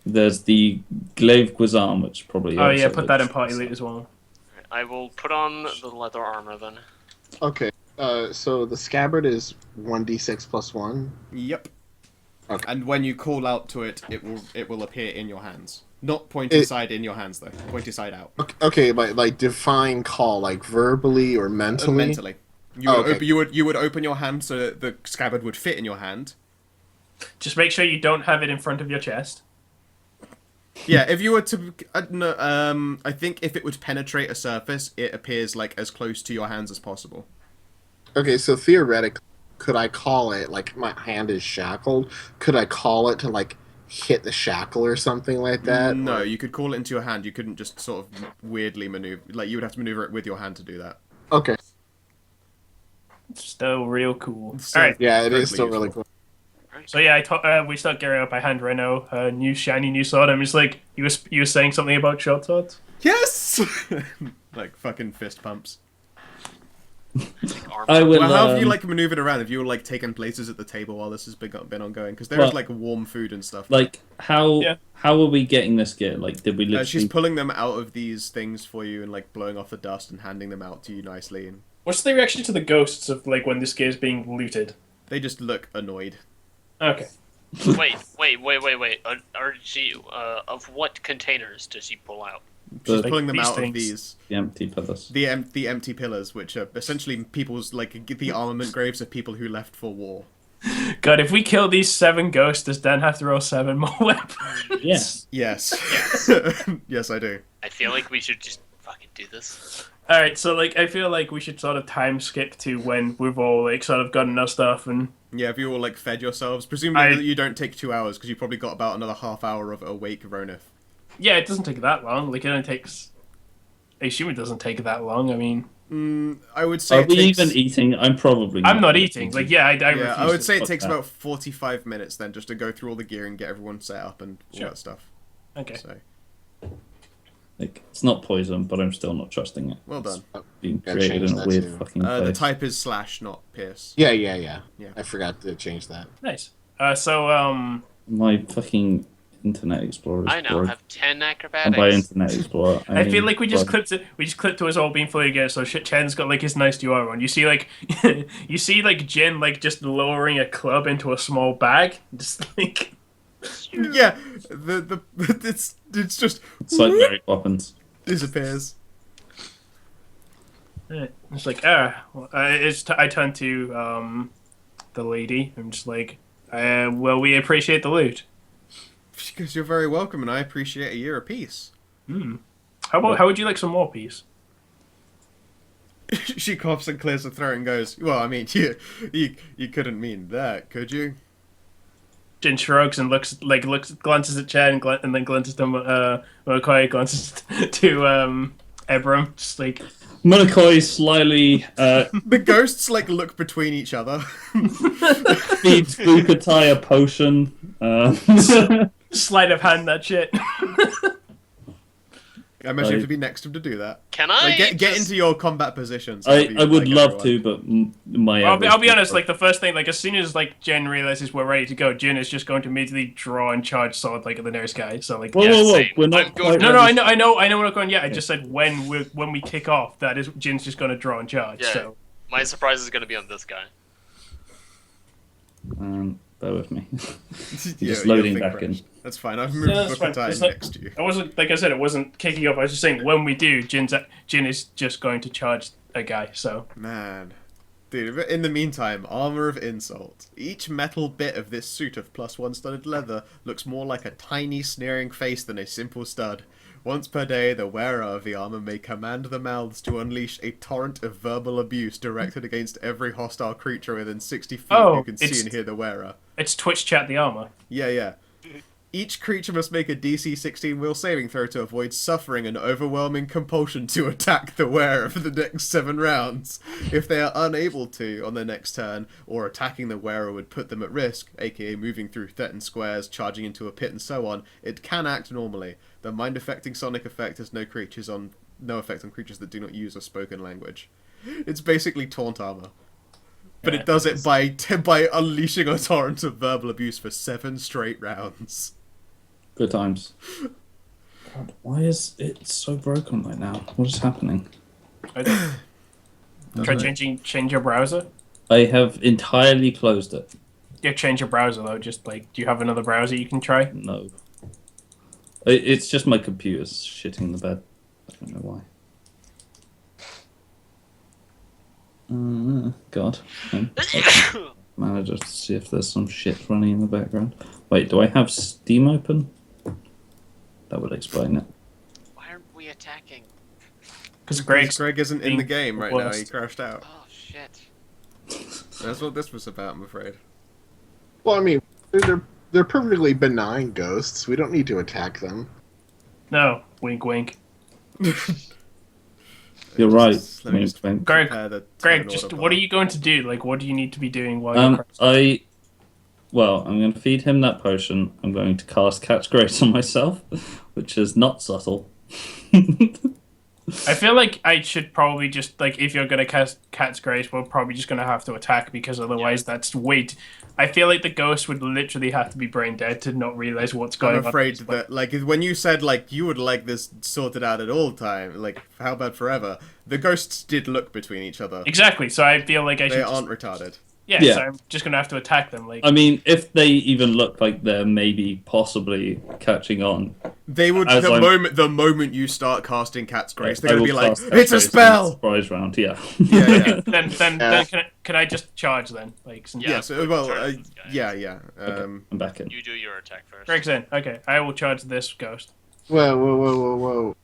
[SPEAKER 3] There's the glaive guisarme, which probably.
[SPEAKER 4] Oh yeah,
[SPEAKER 3] also
[SPEAKER 4] put that in
[SPEAKER 3] looks-
[SPEAKER 4] party loot as well.
[SPEAKER 2] I will put on the leather armor then.
[SPEAKER 5] Okay. So the scabbard is 1d6 plus 1.
[SPEAKER 1] Yep.
[SPEAKER 5] Okay.
[SPEAKER 1] And when you call out to it, it will appear in your hands. Not pointy side in your hands, though. Pointy side out.
[SPEAKER 5] Okay, but like define call, like verbally or mentally.
[SPEAKER 1] Mentally. You
[SPEAKER 5] Oh,
[SPEAKER 1] would,
[SPEAKER 5] okay.
[SPEAKER 1] you would open your hand so that the scabbard would fit in your hand.
[SPEAKER 4] Just make sure you don't have it in front of your chest.
[SPEAKER 1] Yeah, if you were to, I think if it would penetrate a surface, it appears like as close to your hands as possible.
[SPEAKER 5] Okay, so theoretically, could I call it like my hand is shackled? Could I call it to like hit the shackle or something like that?
[SPEAKER 1] No,
[SPEAKER 5] Or-
[SPEAKER 1] you could call it into your hand. You couldn't just sort of weirdly maneuver. Like you would have to maneuver it with your hand to do that.
[SPEAKER 5] Okay.
[SPEAKER 4] It's still real cool.
[SPEAKER 1] So-
[SPEAKER 4] All right.
[SPEAKER 5] Yeah, it is
[SPEAKER 1] Incredibly
[SPEAKER 5] still really
[SPEAKER 1] useful.
[SPEAKER 5] cool.
[SPEAKER 4] So yeah, we start gearing up. I hand Reno a new shiny new sword. I'm just like, you were saying something about short swords?
[SPEAKER 1] Yes. Like fucking fist pumps.
[SPEAKER 2] arm.
[SPEAKER 3] I will.
[SPEAKER 1] Well, how have you like maneuvered around? Have you like taken places at the table while this has been ongoing? Because there's like warm food and stuff.
[SPEAKER 3] Like how
[SPEAKER 4] Yeah.
[SPEAKER 3] how are we getting this gear? Like, did we literally?
[SPEAKER 1] She's pulling them out of these things for you and like blowing off the dust and handing them out to you nicely, and
[SPEAKER 4] What's the reaction to the ghosts of like when this gear is being looted?
[SPEAKER 1] they just look annoyed.
[SPEAKER 4] Okay.
[SPEAKER 2] Wait. Are she? Of what containers does she pull out?
[SPEAKER 1] She's
[SPEAKER 3] The-
[SPEAKER 1] pulling them
[SPEAKER 4] these
[SPEAKER 1] out of
[SPEAKER 4] things.
[SPEAKER 1] these
[SPEAKER 3] the empty pillars.
[SPEAKER 1] the empty pillars, which are essentially people's like the armament graves of people who left for war.
[SPEAKER 4] God, if we kill these 7 ghosts, does Dan have to roll 7 more weapons?
[SPEAKER 3] Yes.
[SPEAKER 1] Yes. Yes, I do.
[SPEAKER 2] I feel like we should just fucking do this.
[SPEAKER 4] Alright, so like I feel like we should sort of time skip to when we've all like sort of gotten our stuff and
[SPEAKER 1] Yeah, if you all like fed yourselves, presumably that you don't take 2 hours because you probably got about another half hour of awake Ronith.
[SPEAKER 4] yeah, it doesn't take that long. Like it only takes I assume it doesn't take that long. I mean
[SPEAKER 1] I would say
[SPEAKER 3] Are
[SPEAKER 1] it
[SPEAKER 3] we
[SPEAKER 1] takes,
[SPEAKER 3] even eating? I'm probably.
[SPEAKER 4] I'm not eating. Like yeah, I refuse
[SPEAKER 1] Yeah, I would
[SPEAKER 4] to
[SPEAKER 1] say it
[SPEAKER 4] fuck
[SPEAKER 1] takes
[SPEAKER 4] that.
[SPEAKER 1] about 45 minutes then just to go through all the gear and get everyone set up and all
[SPEAKER 4] Sure.
[SPEAKER 1] that stuff.
[SPEAKER 4] Okay.
[SPEAKER 1] So,
[SPEAKER 3] Like, it's not poison, but I'm still not trusting it.
[SPEAKER 1] well done.
[SPEAKER 3] It's being
[SPEAKER 5] Gotta
[SPEAKER 3] created
[SPEAKER 5] change
[SPEAKER 3] in a
[SPEAKER 5] that
[SPEAKER 3] weird
[SPEAKER 5] too.
[SPEAKER 3] fucking
[SPEAKER 1] The
[SPEAKER 3] place.
[SPEAKER 1] type is slash, not pierce.
[SPEAKER 5] Yeah.
[SPEAKER 1] Yeah.
[SPEAKER 5] I forgot to change that.
[SPEAKER 4] Nice. So
[SPEAKER 3] My fucking Internet Explorer is
[SPEAKER 2] I now
[SPEAKER 3] broke.
[SPEAKER 2] have 10
[SPEAKER 3] And
[SPEAKER 2] acrobatics.
[SPEAKER 3] by Internet Explorer,
[SPEAKER 4] I feel
[SPEAKER 3] mean,
[SPEAKER 4] like we just
[SPEAKER 3] well,
[SPEAKER 4] clipped to us all being fully again. So Chen's got like his nice duo on. You see like you see like Jin like just lowering a club into a small bag, just like
[SPEAKER 1] Yeah, the it's just
[SPEAKER 3] It's like Mary Poppins.
[SPEAKER 1] disappears.
[SPEAKER 4] it's like I turn to the lady. I'm just like, well, we appreciate the loot.
[SPEAKER 1] Because you're very welcome, and I appreciate a year apiece.
[SPEAKER 4] How would you like some more, please?
[SPEAKER 1] She coughs and clears her throat and goes, "Well, I mean, you couldn't mean that, could you?"
[SPEAKER 4] Jin shrugs and glances at Chen and then glances to McCoy, glances to Ebram, just like
[SPEAKER 3] Molokai slyly
[SPEAKER 1] The ghosts like look between each other.
[SPEAKER 3] feeds Bukatai a potion.
[SPEAKER 4] sleight of hand that shit.
[SPEAKER 1] I'm actually to be next to him to do that.
[SPEAKER 2] Can I
[SPEAKER 1] Like, get
[SPEAKER 2] just-
[SPEAKER 1] into your combat positions.
[SPEAKER 3] I would love to, but my.
[SPEAKER 4] I'll be honest. Like the first thing, like as soon as like Jin realizes we're ready to go, Jin is just going to immediately draw and charge sword like at the nearest guy. So like,
[SPEAKER 3] Whoa,
[SPEAKER 4] yeah,
[SPEAKER 3] whoa, whoa!
[SPEAKER 2] same.
[SPEAKER 3] We're
[SPEAKER 2] I'm
[SPEAKER 3] not.
[SPEAKER 2] going-
[SPEAKER 3] quite
[SPEAKER 4] No,
[SPEAKER 3] ready.
[SPEAKER 4] I know we're not going yet. I just said when we kick off, that is Jin's just going to draw and charge.
[SPEAKER 2] Yeah.
[SPEAKER 4] So
[SPEAKER 2] My surprise is going to be on this guy.
[SPEAKER 3] Bear with me.
[SPEAKER 1] Yeah,
[SPEAKER 3] Just
[SPEAKER 1] you'll
[SPEAKER 3] loading
[SPEAKER 1] think
[SPEAKER 3] back
[SPEAKER 1] right.
[SPEAKER 3] in.
[SPEAKER 1] That's fine. I've moved
[SPEAKER 4] that's fine.
[SPEAKER 1] Bukatai
[SPEAKER 4] It's not-
[SPEAKER 1] next to you.
[SPEAKER 4] I wasn't like I said, it wasn't kicking off. I was just saying when we do, Jin is just going to charge a guy. So
[SPEAKER 1] Man. Dude, in the meantime, armor of insult. Each metal bit of this suit of +1 studded leather looks more like a tiny sneering face than a simple stud. Once per day, the wearer of the armor may command the mouths to unleash a torrent of verbal abuse directed against every hostile creature within 60 feet
[SPEAKER 4] Oh,
[SPEAKER 1] who can see
[SPEAKER 4] it's-
[SPEAKER 1] and hear the wearer.
[SPEAKER 4] it's Twitch chat the armor.
[SPEAKER 1] Yeah. Each creature must make a DC 16 will saving throw to avoid suffering an overwhelming compulsion to attack the wearer for the next 7 rounds. If they are unable to on their next turn, or attacking the wearer would put them at risk, aka moving through threatened squares, charging into a pit and so on, it can act normally. The mind-affecting sonic effect has no effect on creatures that do not use a spoken language. It's basically taunt armor. But
[SPEAKER 4] Yeah,
[SPEAKER 1] it does it by unleashing a torrent of verbal abuse for 7 straight rounds.
[SPEAKER 3] Good times. God, why is it so broken right now? What is happening?
[SPEAKER 4] Try change your browser.
[SPEAKER 3] I have entirely closed it.
[SPEAKER 4] Yeah, change your browser though. Just like, do you have another browser you can try?
[SPEAKER 3] No. It's just my computer's shitting the bed. I don't know why. God. Manager to see if there's some shit running in the background. Wait, do I have Steam open? That would explain it.
[SPEAKER 2] Why aren't we attacking?
[SPEAKER 4] Because
[SPEAKER 1] Greg isn't in the
[SPEAKER 4] being
[SPEAKER 1] game right now, he
[SPEAKER 4] worst.
[SPEAKER 1] crashed out.
[SPEAKER 2] Oh shit.
[SPEAKER 1] That's what this was about, I'm afraid.
[SPEAKER 5] Well, I mean, they're perfectly benign ghosts. We don't need to attack them.
[SPEAKER 4] No, wink, wink.
[SPEAKER 3] You're right.
[SPEAKER 1] Let me
[SPEAKER 3] Wink,
[SPEAKER 1] just
[SPEAKER 3] wink.
[SPEAKER 4] Greg,
[SPEAKER 1] prepare the
[SPEAKER 4] Greg,
[SPEAKER 1] turn
[SPEAKER 4] just
[SPEAKER 1] order
[SPEAKER 4] what are
[SPEAKER 1] bar.
[SPEAKER 4] you going to do? Like, what do you need to be doing while you're
[SPEAKER 3] I'm going to feed him that potion. I'm going to cast Catch Grace on myself, which is not subtle.
[SPEAKER 4] I feel like I should probably just like if you're gonna cast Cat's Grace, we're probably just gonna have to attack because otherwise that's weight. I feel like the ghost would literally have to be brain dead to not realize what's going on.
[SPEAKER 1] I'm afraid that, like, when you said, like, you would like this sorted out at all time, like, how about forever? The ghosts did look between each other.
[SPEAKER 4] Exactly, so I feel like I should.
[SPEAKER 1] They aren't retarded.
[SPEAKER 4] Yeah,
[SPEAKER 3] Yeah.
[SPEAKER 4] so I'm just gonna have to attack them. Like,
[SPEAKER 3] I mean, if they even look like they're maybe possibly catching on,
[SPEAKER 1] They would
[SPEAKER 3] As
[SPEAKER 1] the moment you start casting Cat's Grace, they're
[SPEAKER 3] I
[SPEAKER 1] gonna be
[SPEAKER 3] will
[SPEAKER 1] like,
[SPEAKER 3] cast
[SPEAKER 1] it's a
[SPEAKER 3] Cat's Grace in the
[SPEAKER 1] spell.
[SPEAKER 3] Surprise round, yeah.
[SPEAKER 1] Yeah.
[SPEAKER 4] then can I just charge then? Like, since
[SPEAKER 2] Yeah.
[SPEAKER 1] Yes. Well.
[SPEAKER 2] charge this guy.
[SPEAKER 1] Yeah.
[SPEAKER 3] I'm back in.
[SPEAKER 2] You do your attack first.
[SPEAKER 4] Greg's in. Okay, I will charge this ghost.
[SPEAKER 5] Whoa.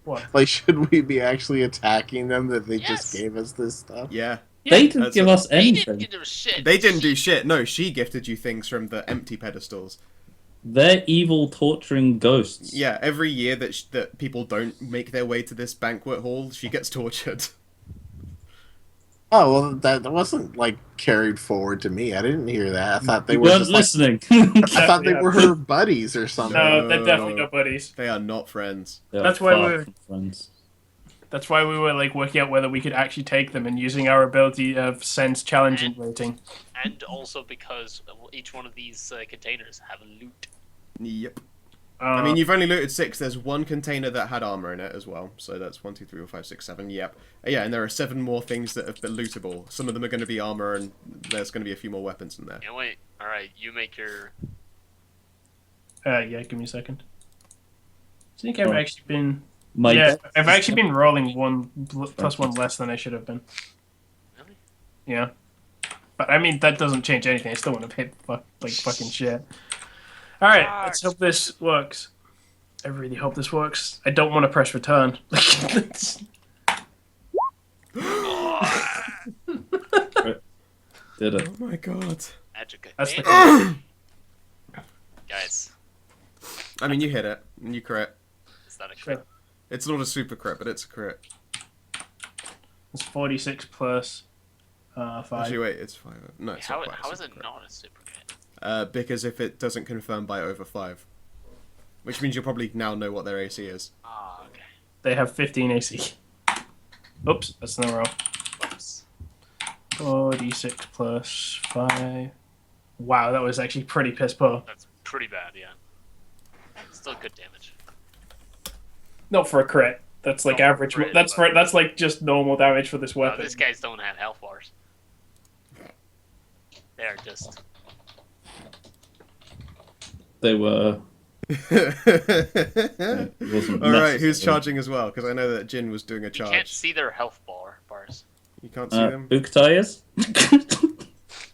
[SPEAKER 4] What?
[SPEAKER 5] Like, should we be actually attacking them that they
[SPEAKER 2] Yes.
[SPEAKER 5] just gave us this stuff?
[SPEAKER 1] Yeah.
[SPEAKER 3] They didn't
[SPEAKER 1] That's
[SPEAKER 3] give
[SPEAKER 1] a-
[SPEAKER 3] us
[SPEAKER 2] They
[SPEAKER 3] anything.
[SPEAKER 2] didn't do shit.
[SPEAKER 1] They didn't do shit. No, she gifted you things from the empty pedestals.
[SPEAKER 3] They're evil, torturing ghosts.
[SPEAKER 1] Yeah, every year that people don't make their way to this banquet hall, she gets tortured.
[SPEAKER 5] Oh, well, that wasn't, like, carried forward to me. I didn't hear that. I thought they
[SPEAKER 3] You
[SPEAKER 5] were
[SPEAKER 3] weren't
[SPEAKER 5] just, like,
[SPEAKER 3] listening.
[SPEAKER 5] I thought they
[SPEAKER 4] Yeah.
[SPEAKER 5] were her buddies or something.
[SPEAKER 4] No, they're definitely not buddies.
[SPEAKER 1] They are not friends.
[SPEAKER 3] They are
[SPEAKER 4] That's why
[SPEAKER 3] far
[SPEAKER 4] we're-
[SPEAKER 3] from friends.
[SPEAKER 4] That's why we were like working out whether we could actually take them and using our ability of sense challenging rating.
[SPEAKER 2] And also because each one of these containers have a loot.
[SPEAKER 1] Yep. I mean, you've only looted 6. There's one container that had armor in it as well. So that's 1, 2, 3, 4, 5, 6, 7. Yep. Yeah, and there are 7 more things that have been lootable. Some of them are going to be armor, and there's going to be a few more weapons in there.
[SPEAKER 2] You know, wait. All right, you make your.
[SPEAKER 4] yeah, give me a second. I think I've
[SPEAKER 3] Oh.
[SPEAKER 4] actually been.
[SPEAKER 3] My
[SPEAKER 4] yeah,
[SPEAKER 3] death
[SPEAKER 4] I've
[SPEAKER 3] is-
[SPEAKER 4] actually been rolling plus one less than I should have been.
[SPEAKER 2] Really?
[SPEAKER 4] Yeah, but I mean that doesn't change anything. I still want to hit fucking shit. All right, let's hope this works. I really hope this works. I don't want to press return.
[SPEAKER 3] Did it.
[SPEAKER 1] Oh my god.
[SPEAKER 2] Magic.
[SPEAKER 4] That's the
[SPEAKER 2] Guys,
[SPEAKER 1] I mean, you hit it, and you crit.
[SPEAKER 2] is that a crit?
[SPEAKER 1] It's not a super crit, but it's a crit.
[SPEAKER 4] It's 46 plus 5.
[SPEAKER 1] Actually, wait, it's 5. No, it's
[SPEAKER 2] How,
[SPEAKER 1] not quite a
[SPEAKER 2] how is
[SPEAKER 1] super
[SPEAKER 2] it
[SPEAKER 1] crit.
[SPEAKER 2] not a super crit?
[SPEAKER 1] Because if it doesn't confirm by over 5. Which means you'll probably now know what their AC is.
[SPEAKER 2] Ah, okay.
[SPEAKER 4] They have 15 AC. Oops, that's no roll.
[SPEAKER 2] Whoops.
[SPEAKER 4] 46 plus 5. Wow, that was actually pretty piss poor.
[SPEAKER 2] That's pretty bad, yeah. Still good damage.
[SPEAKER 4] Not for a crit. That's like
[SPEAKER 2] Not for a
[SPEAKER 4] average.
[SPEAKER 2] crit,
[SPEAKER 4] That's
[SPEAKER 2] but-
[SPEAKER 4] that's like just normal damage for this
[SPEAKER 2] Well,
[SPEAKER 4] weapon.
[SPEAKER 2] these guys don't have health bars. They're just.
[SPEAKER 3] They were. It wasn't
[SPEAKER 1] Alright, who's
[SPEAKER 3] necessary.
[SPEAKER 1] charging as well? Because I know that Jin was doing a
[SPEAKER 2] You
[SPEAKER 1] charge.
[SPEAKER 2] can't see their health bars.
[SPEAKER 1] You can't see them?
[SPEAKER 3] Buktai is?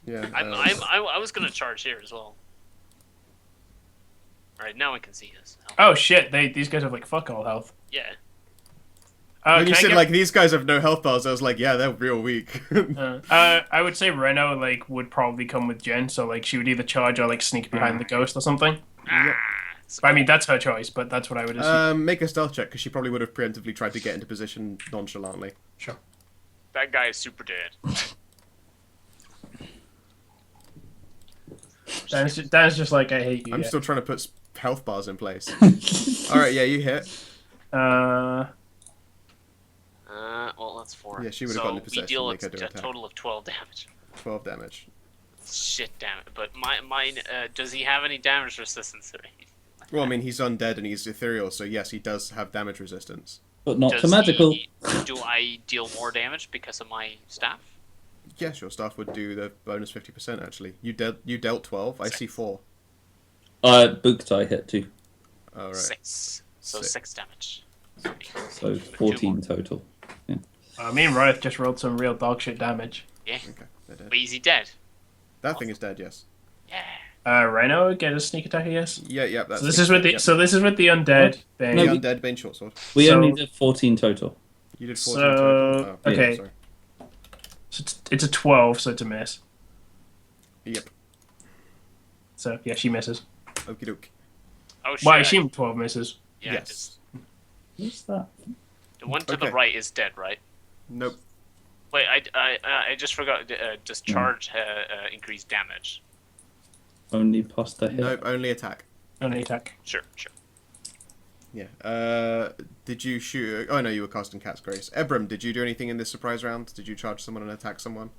[SPEAKER 1] Yeah.
[SPEAKER 2] I was gonna charge here as well. Alright, now I can see his health.
[SPEAKER 4] Oh shit! These guys have like fuck all health.
[SPEAKER 2] Yeah.
[SPEAKER 1] when you
[SPEAKER 4] can I
[SPEAKER 1] said,
[SPEAKER 4] get-
[SPEAKER 1] like, these guys have no health bars, I was like, yeah, they're real weak.
[SPEAKER 4] I would say Reno like would probably come with Jen, so like she would either charge or like sneak behind the ghost or something.
[SPEAKER 2] Ah,
[SPEAKER 4] I mean that's her choice, but that's what I would assume.
[SPEAKER 1] Make a stealth check, because she probably would have preemptively tried to get into position nonchalantly.
[SPEAKER 4] Sure.
[SPEAKER 2] that guy is super dead.
[SPEAKER 4] Dan's just like I hate you.
[SPEAKER 1] I'm
[SPEAKER 4] yeah.
[SPEAKER 1] still trying to put health bars in place. Alright, yeah, you hit.
[SPEAKER 2] Well, that's 4.
[SPEAKER 1] Yeah, she would've
[SPEAKER 2] so
[SPEAKER 1] gotten the
[SPEAKER 2] we
[SPEAKER 1] possession,
[SPEAKER 2] deal
[SPEAKER 1] make her do
[SPEAKER 2] a
[SPEAKER 1] attack.
[SPEAKER 2] total of 12 damage.
[SPEAKER 1] 12 damage.
[SPEAKER 2] Shit damage. But mine, does he have any damage resistance?
[SPEAKER 1] Well, I mean, he's undead and he's ethereal, so yes, he does have damage resistance.
[SPEAKER 3] But not
[SPEAKER 2] Does
[SPEAKER 3] to magical.
[SPEAKER 2] do I deal more damage because of my staff?
[SPEAKER 1] Yes, your staff would do the bonus 50%, actually. You dealt 12, I see 4.
[SPEAKER 3] Buktai hit too.
[SPEAKER 1] Alright.
[SPEAKER 2] 6. So 6 damage.
[SPEAKER 3] So 14 total.
[SPEAKER 4] Me and Ronith just rolled some real dog shit damage.
[SPEAKER 2] Yeah.
[SPEAKER 1] Okay, they're dead.
[SPEAKER 2] But is he dead?
[SPEAKER 1] That thing is dead, yes.
[SPEAKER 2] Yeah.
[SPEAKER 4] Reno get a sneak attack, I guess.
[SPEAKER 1] Yeah, that's
[SPEAKER 4] So this is with the undead thing.
[SPEAKER 1] the
[SPEAKER 3] No,
[SPEAKER 1] undead Bane short sword.
[SPEAKER 3] We
[SPEAKER 4] So-
[SPEAKER 3] only did 14 total.
[SPEAKER 1] You did 14
[SPEAKER 4] So,
[SPEAKER 1] total. Oh,
[SPEAKER 4] okay.
[SPEAKER 1] Sorry.
[SPEAKER 4] So it's a 12, so it's a miss.
[SPEAKER 1] Yep.
[SPEAKER 4] So yeah, she misses.
[SPEAKER 1] Okie doke.
[SPEAKER 2] Oh shit.
[SPEAKER 4] Well, I assume 12 misses.
[SPEAKER 2] Yeah, it is.
[SPEAKER 1] Yes.
[SPEAKER 3] What's that?
[SPEAKER 2] The one to the
[SPEAKER 1] Okay.
[SPEAKER 2] right is dead, right?
[SPEAKER 1] Nope.
[SPEAKER 2] Wait, I just forgot. Does charge increase damage?
[SPEAKER 3] Only pasta hit.
[SPEAKER 1] Nope, only attack.
[SPEAKER 4] Only attack.
[SPEAKER 2] Sure.
[SPEAKER 1] Yeah. Did you shoot? Oh no, you were casting Cat's Grace. Ebram, did you do anything in this surprise round? Did you charge someone and attack someone?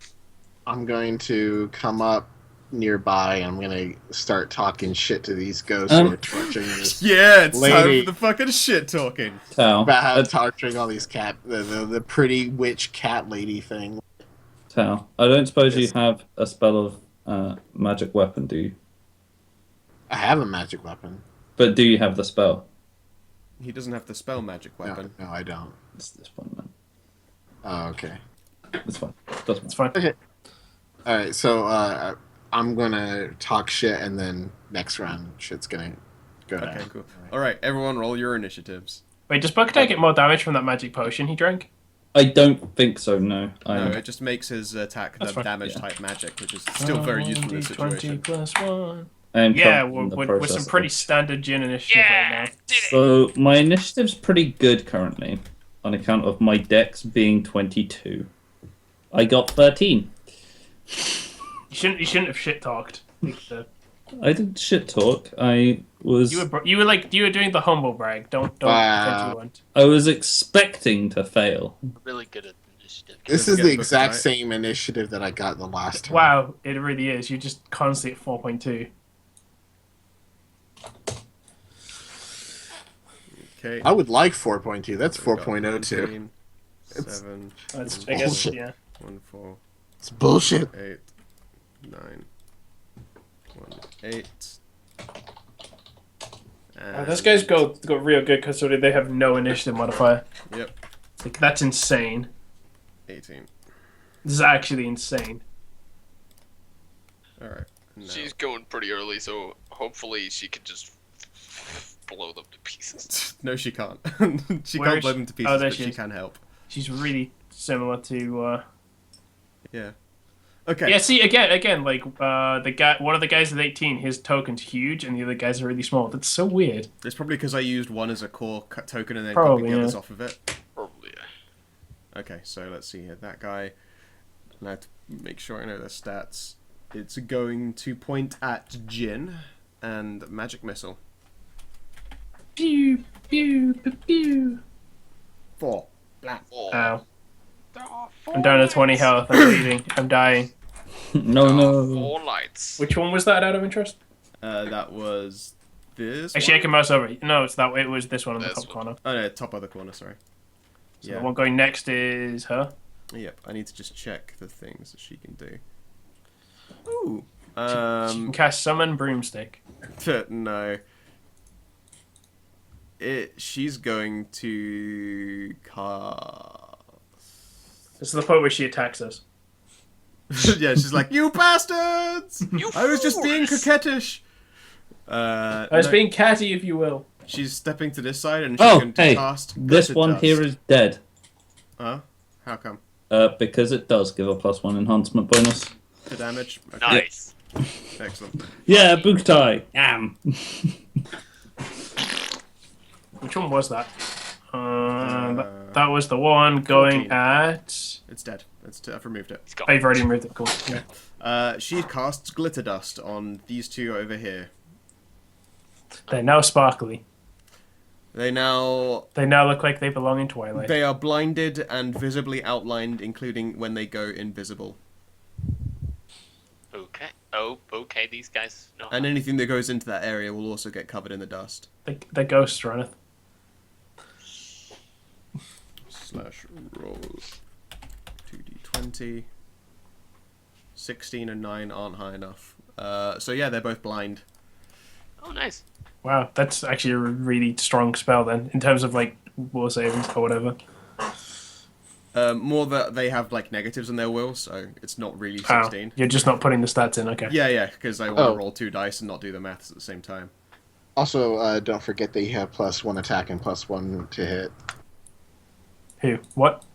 [SPEAKER 5] I'm going to come up nearby and I'm going to start talking shit to these ghosts who are torturing this
[SPEAKER 1] Yeah, it's time
[SPEAKER 5] lady.
[SPEAKER 1] for the fucking shit talking.
[SPEAKER 3] Tao.
[SPEAKER 5] About how torturing all these the pretty witch cat lady thing.
[SPEAKER 3] Tao. I don't suppose
[SPEAKER 1] Yes.
[SPEAKER 3] you have a spell of magic weapon, do you?
[SPEAKER 5] I have a magic weapon.
[SPEAKER 3] But do you have the spell?
[SPEAKER 1] He doesn't have the spell magic weapon.
[SPEAKER 5] No, I don't.
[SPEAKER 3] It's this one, man.
[SPEAKER 5] Oh, okay.
[SPEAKER 3] It's fine. Doesn't
[SPEAKER 4] It's
[SPEAKER 3] matter.
[SPEAKER 4] fine.
[SPEAKER 5] All right, so I'm gonna talk shit, and then next round, shit's gonna go down.
[SPEAKER 1] Okay, cool. All right, everyone, roll your initiatives.
[SPEAKER 4] Wait, does Buckethead get more damage from that magic potion he drank?
[SPEAKER 3] I don't think so, no.
[SPEAKER 1] No, it just makes his attack
[SPEAKER 4] That's fine.
[SPEAKER 1] damage
[SPEAKER 3] Yeah.
[SPEAKER 1] type magic, which is still very useful in this
[SPEAKER 4] 1d20
[SPEAKER 1] situation.
[SPEAKER 4] plus 1.
[SPEAKER 3] I'm
[SPEAKER 4] Yeah,
[SPEAKER 3] currently in the
[SPEAKER 4] with
[SPEAKER 3] process
[SPEAKER 4] some
[SPEAKER 3] of-
[SPEAKER 4] pretty standard Jin initiative right now.
[SPEAKER 3] So my initiative's pretty good currently, on account of my dex being 22. I got 13.
[SPEAKER 4] You shouldn't have shit talked.
[SPEAKER 3] I didn't shit talk. I was
[SPEAKER 4] You were doing the humble brag. Don't
[SPEAKER 5] Wow.
[SPEAKER 4] pretend you weren't.
[SPEAKER 3] I was expecting to fail.
[SPEAKER 2] Really good at initiative.
[SPEAKER 5] This
[SPEAKER 1] Doesn't
[SPEAKER 5] is the
[SPEAKER 1] get booked,
[SPEAKER 5] exact
[SPEAKER 1] right?
[SPEAKER 5] same initiative that I got the last time.
[SPEAKER 4] Wow, it really is. You're just constantly at 4.2.
[SPEAKER 1] Okay.
[SPEAKER 5] I would like 4.2. That's
[SPEAKER 1] So we got
[SPEAKER 5] 4.02.
[SPEAKER 1] 19, 7,
[SPEAKER 4] That's, I guess,
[SPEAKER 5] Bullshit.
[SPEAKER 4] yeah.
[SPEAKER 1] 1, 4,
[SPEAKER 5] It's bullshit.
[SPEAKER 1] 8, 9, 1, 8. And
[SPEAKER 4] Those guys got real good because they have no initiative modifier.
[SPEAKER 1] Yep,
[SPEAKER 4] Like, that's insane.
[SPEAKER 1] 18.
[SPEAKER 4] This is actually insane.
[SPEAKER 1] All right. No.
[SPEAKER 6] She's going pretty early, so hopefully she can just blow them to pieces.
[SPEAKER 1] No, she can't. She
[SPEAKER 4] Where
[SPEAKER 1] can't
[SPEAKER 4] is
[SPEAKER 1] blow
[SPEAKER 4] she?
[SPEAKER 1] them to
[SPEAKER 4] Oh,
[SPEAKER 1] pieces,
[SPEAKER 4] there
[SPEAKER 1] but
[SPEAKER 4] she
[SPEAKER 1] she
[SPEAKER 4] is.
[SPEAKER 1] can help.
[SPEAKER 4] She's really similar to.
[SPEAKER 1] Yeah. Okay.
[SPEAKER 4] Yeah, see again, like the guy, one of the guys at 18, his token's huge, and the other guys are really small. That's so weird.
[SPEAKER 1] It's probably because I used one as a core token and then
[SPEAKER 4] Probably,
[SPEAKER 1] copied the others
[SPEAKER 4] yeah.
[SPEAKER 1] off of it.
[SPEAKER 6] Probably, yeah.
[SPEAKER 1] Okay, so let's see here. That guy. And I have to make sure I know their stats. It's going to point at Jin and Magic Missile.
[SPEAKER 4] Pew pew pew pew.
[SPEAKER 1] 4. Blah.
[SPEAKER 6] Oh,
[SPEAKER 4] Ow!
[SPEAKER 6] oh,
[SPEAKER 4] I'm down to 20 health. I'm bleeding. I'm dying.
[SPEAKER 3] No.
[SPEAKER 6] Four lights.
[SPEAKER 4] Which one was that out of interest?
[SPEAKER 1] That was this
[SPEAKER 4] Actually, I
[SPEAKER 1] one?
[SPEAKER 4] can mouse over. No, it's that way. It was this one in the
[SPEAKER 6] This
[SPEAKER 4] top
[SPEAKER 6] one.
[SPEAKER 4] corner.
[SPEAKER 1] Oh no, top other corner, sorry.
[SPEAKER 4] So the one going next is her.
[SPEAKER 1] Yep, I need to just check the things that she can do. Ooh.
[SPEAKER 4] She can cast Summon Broomstick.
[SPEAKER 1] No. She's going to cast.
[SPEAKER 4] This is the point where she attacks us.
[SPEAKER 1] Yeah, she's like, "You bastards! I was just being
[SPEAKER 6] fools!"
[SPEAKER 1] coquettish."
[SPEAKER 4] I was
[SPEAKER 1] No,
[SPEAKER 4] being catty, if you will.
[SPEAKER 1] she's stepping to this side and she's
[SPEAKER 3] Oh,
[SPEAKER 1] going to
[SPEAKER 3] hey,
[SPEAKER 1] cast.
[SPEAKER 3] this
[SPEAKER 1] Glitter
[SPEAKER 3] one
[SPEAKER 1] Dust.
[SPEAKER 3] here is dead.
[SPEAKER 1] Huh? How come?
[SPEAKER 3] Because it does give a +1 enhancement bonus.
[SPEAKER 1] To damage? Okay.
[SPEAKER 2] Nice.
[SPEAKER 1] Excellent.
[SPEAKER 3] Yeah, Buktai. Yam.
[SPEAKER 4] Which one was that? That was the one going
[SPEAKER 1] 14.
[SPEAKER 4] at.
[SPEAKER 1] It's dead. I've removed it.
[SPEAKER 2] He's got
[SPEAKER 4] Oh, you've already removed it. Cool. Yeah.
[SPEAKER 1] She casts Glitter Dust on these two over here.
[SPEAKER 4] They're now sparkly.
[SPEAKER 1] They now
[SPEAKER 4] look like they belong in Twilight.
[SPEAKER 1] They are blinded and visibly outlined, including when they go invisible.
[SPEAKER 2] Okay. Oh, okay. These guys. No.
[SPEAKER 1] And anything that goes into that area will also get covered in the dust.
[SPEAKER 4] The ghosts runneth.
[SPEAKER 1] /roll 2d20. 16 and 9 aren't high enough. So yeah, they're both blind.
[SPEAKER 2] Oh, nice.
[SPEAKER 4] Wow, that's actually a really strong spell then, in terms of like will savings or whatever.
[SPEAKER 1] More that they have like negatives in their will, so it's not really
[SPEAKER 4] Oh,
[SPEAKER 1] 16.
[SPEAKER 4] you're just not putting the stats in. Okay.
[SPEAKER 1] Yeah, because I want
[SPEAKER 5] Oh.
[SPEAKER 1] to roll 2 dice and not do the maths at the same time.
[SPEAKER 5] Also, don't forget that you have +1 attack and +1 to hit.
[SPEAKER 4] Who? What?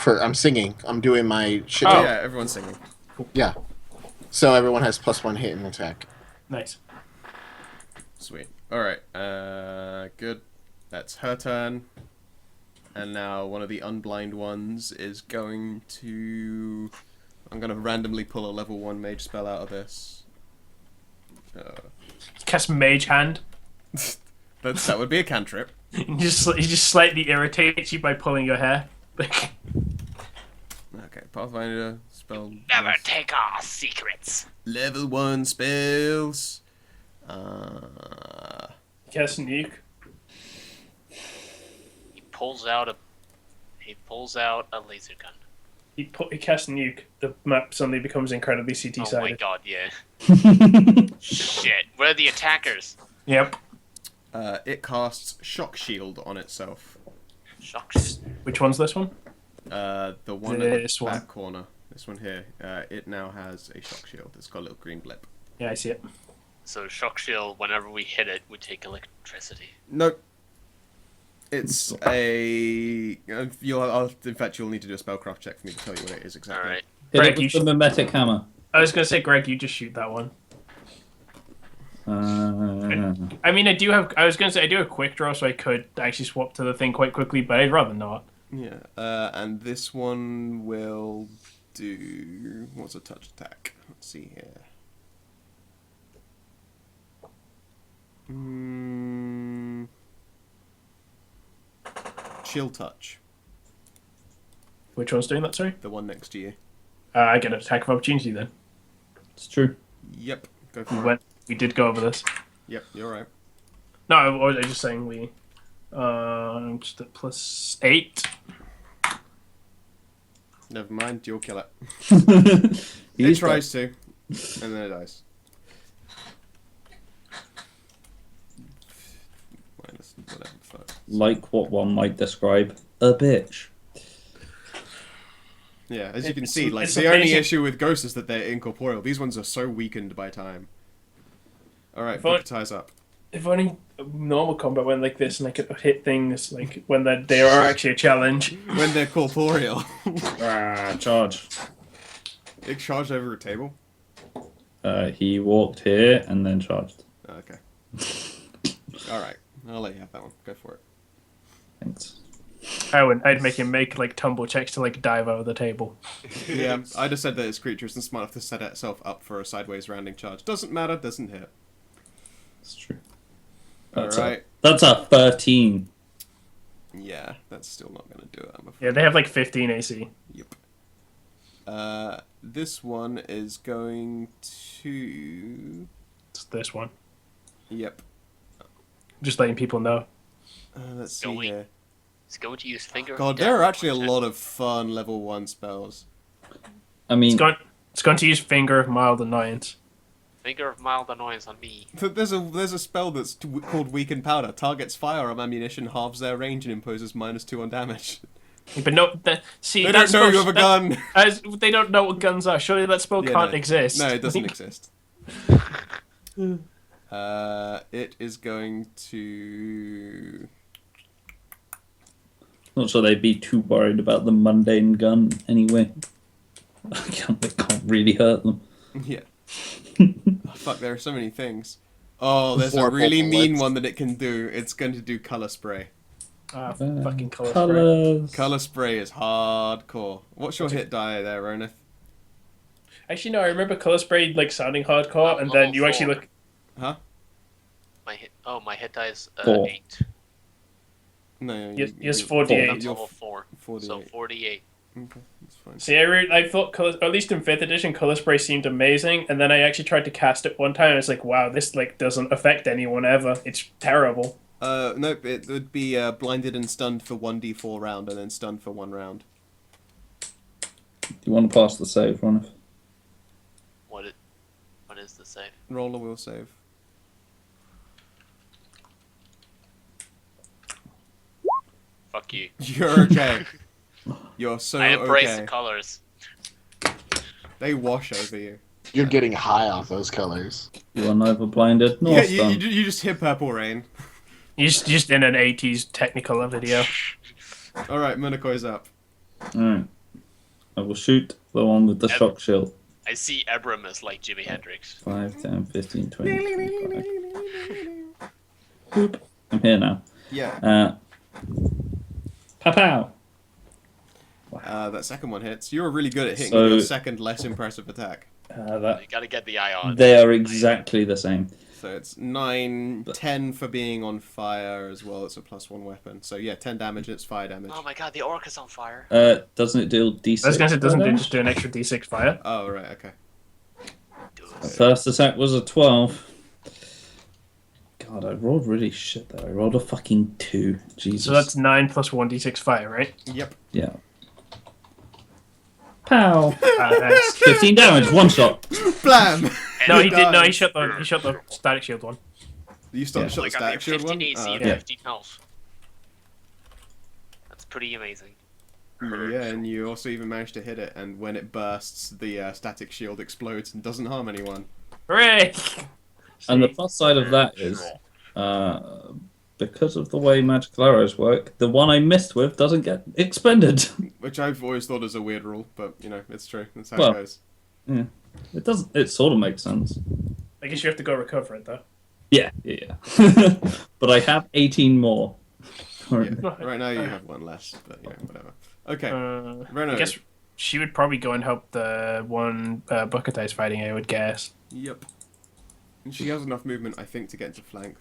[SPEAKER 5] I'm singing. I'm doing my shit.
[SPEAKER 4] Oh.
[SPEAKER 1] Yeah, everyone's singing.
[SPEAKER 5] Yeah. So everyone has +1 hit and attack.
[SPEAKER 4] Nice.
[SPEAKER 1] Sweet. Alright, good. That's her turn. And now one of the unblind ones is going to... I'm going to randomly pull a level 1 mage spell out of this.
[SPEAKER 4] Cast Mage Hand.
[SPEAKER 1] That would be a cantrip.
[SPEAKER 4] He just slightly irritates you by pulling your hair.
[SPEAKER 1] Okay, Pathfinder spell.
[SPEAKER 2] Never
[SPEAKER 1] list.
[SPEAKER 2] take our secrets.
[SPEAKER 1] Level 1 spells.
[SPEAKER 4] Cast nuke.
[SPEAKER 2] He pulls out a laser gun.
[SPEAKER 4] He casts nuke. The map suddenly becomes incredibly CT
[SPEAKER 2] Oh my
[SPEAKER 4] sided.
[SPEAKER 2] god, yeah. Shit. Where are the attackers?
[SPEAKER 4] Yep.
[SPEAKER 1] It casts Shock Shield on itself.
[SPEAKER 2] Shucks.
[SPEAKER 4] Which one's this one?
[SPEAKER 1] The one
[SPEAKER 4] This
[SPEAKER 1] at the
[SPEAKER 4] one.
[SPEAKER 1] back corner. This one here. It now has a Shock Shield. It's got a little green blip.
[SPEAKER 4] Yeah, I see it.
[SPEAKER 2] So shock shield, whenever we hit it, we take electricity.
[SPEAKER 1] Nope. It's a. In fact, you'll need to do a spellcraft check for me to tell you what it is exactly.
[SPEAKER 2] Alright.
[SPEAKER 3] Hit
[SPEAKER 4] Greg,
[SPEAKER 3] it
[SPEAKER 4] you
[SPEAKER 3] with the
[SPEAKER 4] should-
[SPEAKER 3] mimetic hammer.
[SPEAKER 4] I was gonna say, Greg, you just shoot that one. I mean, I was gonna say I do a quick draw, so I could actually swap to the thing quite quickly, but I'd rather not.
[SPEAKER 1] Yeah. And this one will do. What's a touch attack? Let's see here. Chill touch.
[SPEAKER 4] Which one's doing that? Sorry.
[SPEAKER 1] The one next to you.
[SPEAKER 4] I get an attack of opportunity then.
[SPEAKER 3] It's true.
[SPEAKER 1] Yep. Go for it.
[SPEAKER 4] We did go over this.
[SPEAKER 1] Yep. You're right.
[SPEAKER 4] No, I was just saying we. Just at +8.
[SPEAKER 1] Never mind. You'll kill it. It
[SPEAKER 3] He's
[SPEAKER 1] tries to, and then it dies. Minus whatever. Fuck.
[SPEAKER 3] like what one might describe a bitch.
[SPEAKER 1] Yeah, as you can
[SPEAKER 4] It's-
[SPEAKER 1] see, like
[SPEAKER 4] it's
[SPEAKER 1] the only
[SPEAKER 4] amazing.
[SPEAKER 1] issue with ghosts is that they're incorporeal. These ones are so weakened by time. All right,
[SPEAKER 4] If I-
[SPEAKER 1] book ties up.
[SPEAKER 4] If only normal combat went like this and I could hit things like when they are actually a challenge.
[SPEAKER 1] When they're corporeal.
[SPEAKER 3] Charge.
[SPEAKER 1] It charged over a table.
[SPEAKER 3] He walked here and then charged.
[SPEAKER 1] Okay. All right, I'll let you have that one. Go for it.
[SPEAKER 3] Thanks.
[SPEAKER 4] I'd make him make like tumble checks to like dive over the table.
[SPEAKER 1] Yeah, I just said that its creature isn't smart enough to set itself up for a sideways rounding charge. Doesn't matter, doesn't hit.
[SPEAKER 3] It's true.
[SPEAKER 1] All right.
[SPEAKER 3] That's a 13.
[SPEAKER 1] Yeah, that's still not going to do it, I'm afraid.
[SPEAKER 4] Yeah, they have like 15 AC.
[SPEAKER 1] Yep. This one is going to...
[SPEAKER 4] It's this one.
[SPEAKER 1] Yep.
[SPEAKER 4] Just letting people know.
[SPEAKER 1] Let's see
[SPEAKER 2] Going.
[SPEAKER 1] here.
[SPEAKER 2] He's going to use finger.
[SPEAKER 1] God,
[SPEAKER 2] Yeah,
[SPEAKER 1] there are actually a
[SPEAKER 2] check.
[SPEAKER 1] lot of fun level 1 spells.
[SPEAKER 3] I mean,
[SPEAKER 4] It's going to use finger of mild annoyance.
[SPEAKER 2] Finger of mild annoyance on me.
[SPEAKER 1] There's a spell that's called Weaken Powder. Targets firearm ammunition, halves their range, and imposes -2 on damage.
[SPEAKER 4] But no, see,
[SPEAKER 1] They
[SPEAKER 4] that
[SPEAKER 1] don't know you
[SPEAKER 4] spell-
[SPEAKER 1] have a gun.
[SPEAKER 4] They don't know what guns are. Surely that spell
[SPEAKER 1] Yeah,
[SPEAKER 4] can't
[SPEAKER 1] no.
[SPEAKER 4] exist.
[SPEAKER 1] No, it doesn't exist. It is going to...
[SPEAKER 3] not sure they'd be too worried about the mundane gun anyway. It can't really hurt them.
[SPEAKER 1] Yeah. Oh, fuck, there are so many things. Oh, there's a
[SPEAKER 5] Four
[SPEAKER 1] really mean
[SPEAKER 5] bullets.
[SPEAKER 1] one that it can do. It's going to do color spray.
[SPEAKER 4] Fucking color spray.
[SPEAKER 3] Colours.
[SPEAKER 1] Color spray is hardcore. What's your hit die there, Ronith?
[SPEAKER 4] Actually, no, I remember color spray like sounding hardcore, and
[SPEAKER 2] Level
[SPEAKER 4] then you actually
[SPEAKER 2] 4.
[SPEAKER 4] look.
[SPEAKER 1] Huh?
[SPEAKER 2] My hit die is
[SPEAKER 3] 4.
[SPEAKER 2] 8.
[SPEAKER 1] No,
[SPEAKER 4] Yes,
[SPEAKER 1] you-
[SPEAKER 4] 48.
[SPEAKER 2] That's
[SPEAKER 1] You're
[SPEAKER 2] level 4.
[SPEAKER 1] 48.
[SPEAKER 2] So 48.
[SPEAKER 1] Okay, that's fine.
[SPEAKER 4] See, I thought color, at least in 5th edition, color spray seemed amazing, and then I actually tried to cast it one time, and it's like, wow, this like doesn't affect anyone ever. It's terrible.
[SPEAKER 1] Nope, it would be blinded and stunned for 1d4 round, and then stunned for 1 round.
[SPEAKER 3] Do you want to pass the save, Ron?
[SPEAKER 2] What is the save?
[SPEAKER 1] Roller will save.
[SPEAKER 2] Fuck you.
[SPEAKER 1] You're okay. You're so
[SPEAKER 2] I embrace
[SPEAKER 1] okay.
[SPEAKER 2] the colors.
[SPEAKER 1] They wash over you.
[SPEAKER 5] You're getting high off those colors.
[SPEAKER 3] You are neither blinded nor
[SPEAKER 1] Yeah,
[SPEAKER 3] stunned.
[SPEAKER 1] you just hit Purple Rain.
[SPEAKER 4] You just in an 80s Technicolor video.
[SPEAKER 1] Alright, Munakoi's up.
[SPEAKER 3] Alright. I will shoot the one with the
[SPEAKER 2] Yep.
[SPEAKER 3] shock shield.
[SPEAKER 2] I see Ebram as like Jimi Hendrix.
[SPEAKER 3] 5, 10, 15, 20, 25. Boop. I'm here now.
[SPEAKER 1] Yeah.
[SPEAKER 3] Pow.
[SPEAKER 1] That second one hits. You're really good at hitting
[SPEAKER 3] So-
[SPEAKER 1] your second less impressive attack.
[SPEAKER 3] That
[SPEAKER 2] You gotta get the eye on.
[SPEAKER 3] they are exactly the same.
[SPEAKER 1] So it's 9, 10 for being on fire as well. It's a +1 weapon. So yeah, 10 damage. It's fire damage.
[SPEAKER 2] Oh my god, the orc is on fire.
[SPEAKER 3] Doesn't it deal D6?
[SPEAKER 4] I was gonna say, doesn't it
[SPEAKER 3] damage?
[SPEAKER 4] just do an extra D6 fire?
[SPEAKER 1] Oh right, okay.
[SPEAKER 3] First attack was a 12. God, I rolled really shit there. I rolled a fucking 2. Jesus.
[SPEAKER 4] So that's 9 plus 1d6 fire, right?
[SPEAKER 1] Yep.
[SPEAKER 3] Yeah. Pow!
[SPEAKER 4] Nice.
[SPEAKER 3] 15 damage, one shot.
[SPEAKER 1] Blam!
[SPEAKER 4] No, he did. No,
[SPEAKER 1] dies.
[SPEAKER 4] he shot the static shield one.
[SPEAKER 1] You still
[SPEAKER 3] Yeah.
[SPEAKER 1] shot the
[SPEAKER 2] Like, I
[SPEAKER 1] static
[SPEAKER 2] mean,
[SPEAKER 1] shield
[SPEAKER 2] 15
[SPEAKER 1] one?
[SPEAKER 2] AC
[SPEAKER 1] Oh,
[SPEAKER 2] and
[SPEAKER 1] okay.
[SPEAKER 2] 15 health. That's pretty amazing.
[SPEAKER 1] Yeah, and you also even managed to hit it, and when it bursts, the static shield explodes and doesn't harm anyone.
[SPEAKER 4] Hooray!
[SPEAKER 3] And the plus side of that is, because of the way magical arrows work, the one I missed with doesn't get expended.
[SPEAKER 1] Which I've always thought is a weird rule, but, you know, it's true. That's how
[SPEAKER 3] Well,
[SPEAKER 1] it goes.
[SPEAKER 3] Yeah. It doesn't. It sort of makes sense.
[SPEAKER 4] I guess you have to go recover it though.
[SPEAKER 3] Yeah. But I have 18 more.
[SPEAKER 1] Yeah. Right now you have one less, but, you know, whatever. Okay, Renaud.
[SPEAKER 4] I guess she would probably go and help the one bucket I was fighting. I would guess.
[SPEAKER 1] Yep. And she has enough movement, I think, to get into flank.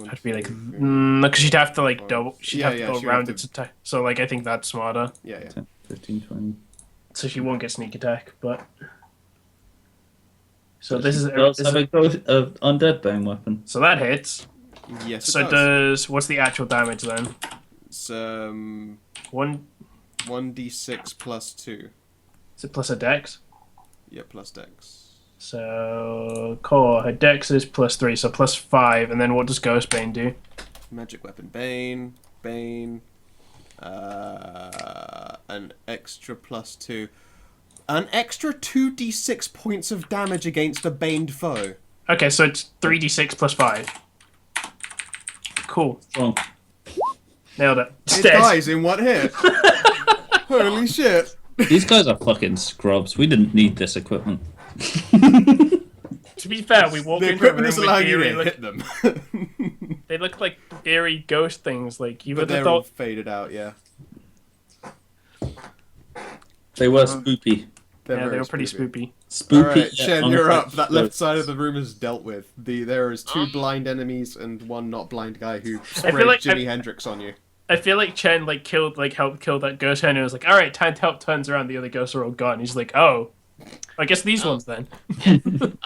[SPEAKER 4] I'd be like, because she'd have to like double. She'd have to go
[SPEAKER 1] she'd
[SPEAKER 4] around
[SPEAKER 1] have
[SPEAKER 4] its attack. So like, I think that's smarter.
[SPEAKER 1] Yeah,
[SPEAKER 3] 10, 15, 20.
[SPEAKER 4] So she won't get sneak attack, but. So this is
[SPEAKER 3] Does have a undead bane weapon.
[SPEAKER 4] so that hits.
[SPEAKER 1] Yes, it
[SPEAKER 4] So
[SPEAKER 1] does.
[SPEAKER 4] does what's the actual damage then?
[SPEAKER 1] It's, 1d6 plus 2.
[SPEAKER 4] Is it plus a dex?
[SPEAKER 1] Yeah, plus dex.
[SPEAKER 4] So core her dex is +3, so +5, and then what does Ghostbane do?
[SPEAKER 1] Magic weapon, Bane, an extra +2. An extra 2d6 points of damage against a baned foe.
[SPEAKER 4] Okay, so it's 3d6 +5. Cool,
[SPEAKER 3] Wrong.
[SPEAKER 4] nailed it. It's
[SPEAKER 1] It
[SPEAKER 4] dead.
[SPEAKER 1] dies in one hit. Holy shit.
[SPEAKER 3] These guys are fucking scrubs. We didn't need this equipment.
[SPEAKER 4] To be fair, we walk
[SPEAKER 1] The
[SPEAKER 4] into a
[SPEAKER 1] equipment
[SPEAKER 4] room
[SPEAKER 1] is
[SPEAKER 4] with
[SPEAKER 1] allowing you
[SPEAKER 4] eerie,
[SPEAKER 1] to
[SPEAKER 4] like,
[SPEAKER 1] hit them.
[SPEAKER 4] they look like eerie ghost things. Like you
[SPEAKER 1] But
[SPEAKER 4] would have
[SPEAKER 1] they're all
[SPEAKER 4] thought.
[SPEAKER 1] faded out, yeah.
[SPEAKER 3] They were spoopy.
[SPEAKER 1] They're
[SPEAKER 4] Yeah, they
[SPEAKER 1] very
[SPEAKER 4] were pretty
[SPEAKER 1] spoopy.
[SPEAKER 3] Spoopy.
[SPEAKER 1] Alright,
[SPEAKER 3] yet
[SPEAKER 1] Shen, you're up.
[SPEAKER 3] unaffected
[SPEAKER 1] That left
[SPEAKER 3] ghosts.
[SPEAKER 1] side of the room is dealt with. There is 2 blind enemies and 1 not blind guy who sprayed
[SPEAKER 4] like
[SPEAKER 1] Jimi Hendrix on you.
[SPEAKER 4] I feel like Chen helped kill that ghost, and it was like, all right, time to help. Turns around, the other ghosts are all gone. He's like, oh, I guess these ones then.
[SPEAKER 2] Can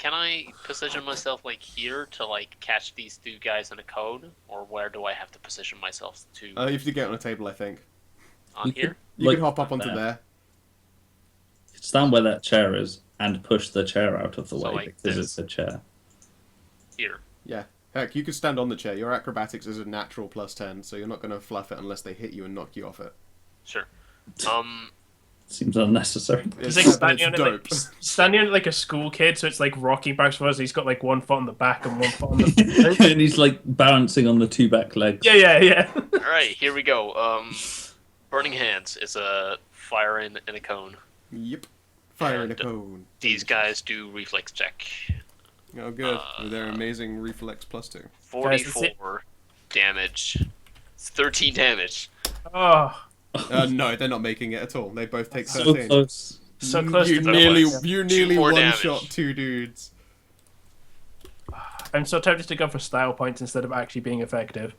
[SPEAKER 2] I position myself like here to like catch these 2 guys in a cone, or where do I have to position myself to?
[SPEAKER 1] You have to get on a table, I think.
[SPEAKER 2] On here?
[SPEAKER 1] You
[SPEAKER 3] Like
[SPEAKER 1] can hop up onto
[SPEAKER 3] there.
[SPEAKER 1] there.
[SPEAKER 3] Stand where that chair is and push the chair out of the
[SPEAKER 2] So
[SPEAKER 3] way
[SPEAKER 2] like
[SPEAKER 3] because
[SPEAKER 2] this.
[SPEAKER 3] it's a chair.
[SPEAKER 2] Here.
[SPEAKER 1] Yeah. Heck, you could stand on the chair. Your acrobatics is a natural +10, so you're not going to fluff it unless they hit you and knock you off it.
[SPEAKER 2] Sure.
[SPEAKER 3] Seems unnecessary.
[SPEAKER 4] He's
[SPEAKER 1] It's,
[SPEAKER 4] like
[SPEAKER 1] but it's dope.
[SPEAKER 4] standing on it like a school kid, so it's like rocking back and forth. He's got like 1 foot on the back and 1 foot on the.
[SPEAKER 3] And he's like balancing on the 2 back legs.
[SPEAKER 4] Yeah.
[SPEAKER 2] All right, here we go. Burning Hands is a fire in a cone.
[SPEAKER 1] Yep. Fire in a
[SPEAKER 2] And
[SPEAKER 1] cone.
[SPEAKER 2] These guys do reflex check.
[SPEAKER 1] Oh, good. With their amazing reflex +2.
[SPEAKER 2] 44 damage. It's 13 damage.
[SPEAKER 4] Oh,
[SPEAKER 1] No, they're not making it at all. They both take
[SPEAKER 3] So
[SPEAKER 1] 13.
[SPEAKER 3] close.
[SPEAKER 4] so close
[SPEAKER 1] You
[SPEAKER 4] to
[SPEAKER 1] nearly,
[SPEAKER 4] double.
[SPEAKER 1] you
[SPEAKER 2] 2
[SPEAKER 1] nearly
[SPEAKER 2] more
[SPEAKER 1] one-shot
[SPEAKER 2] damage.
[SPEAKER 1] 2 dudes.
[SPEAKER 4] I'm so tempted to go for style points instead of actually being effective.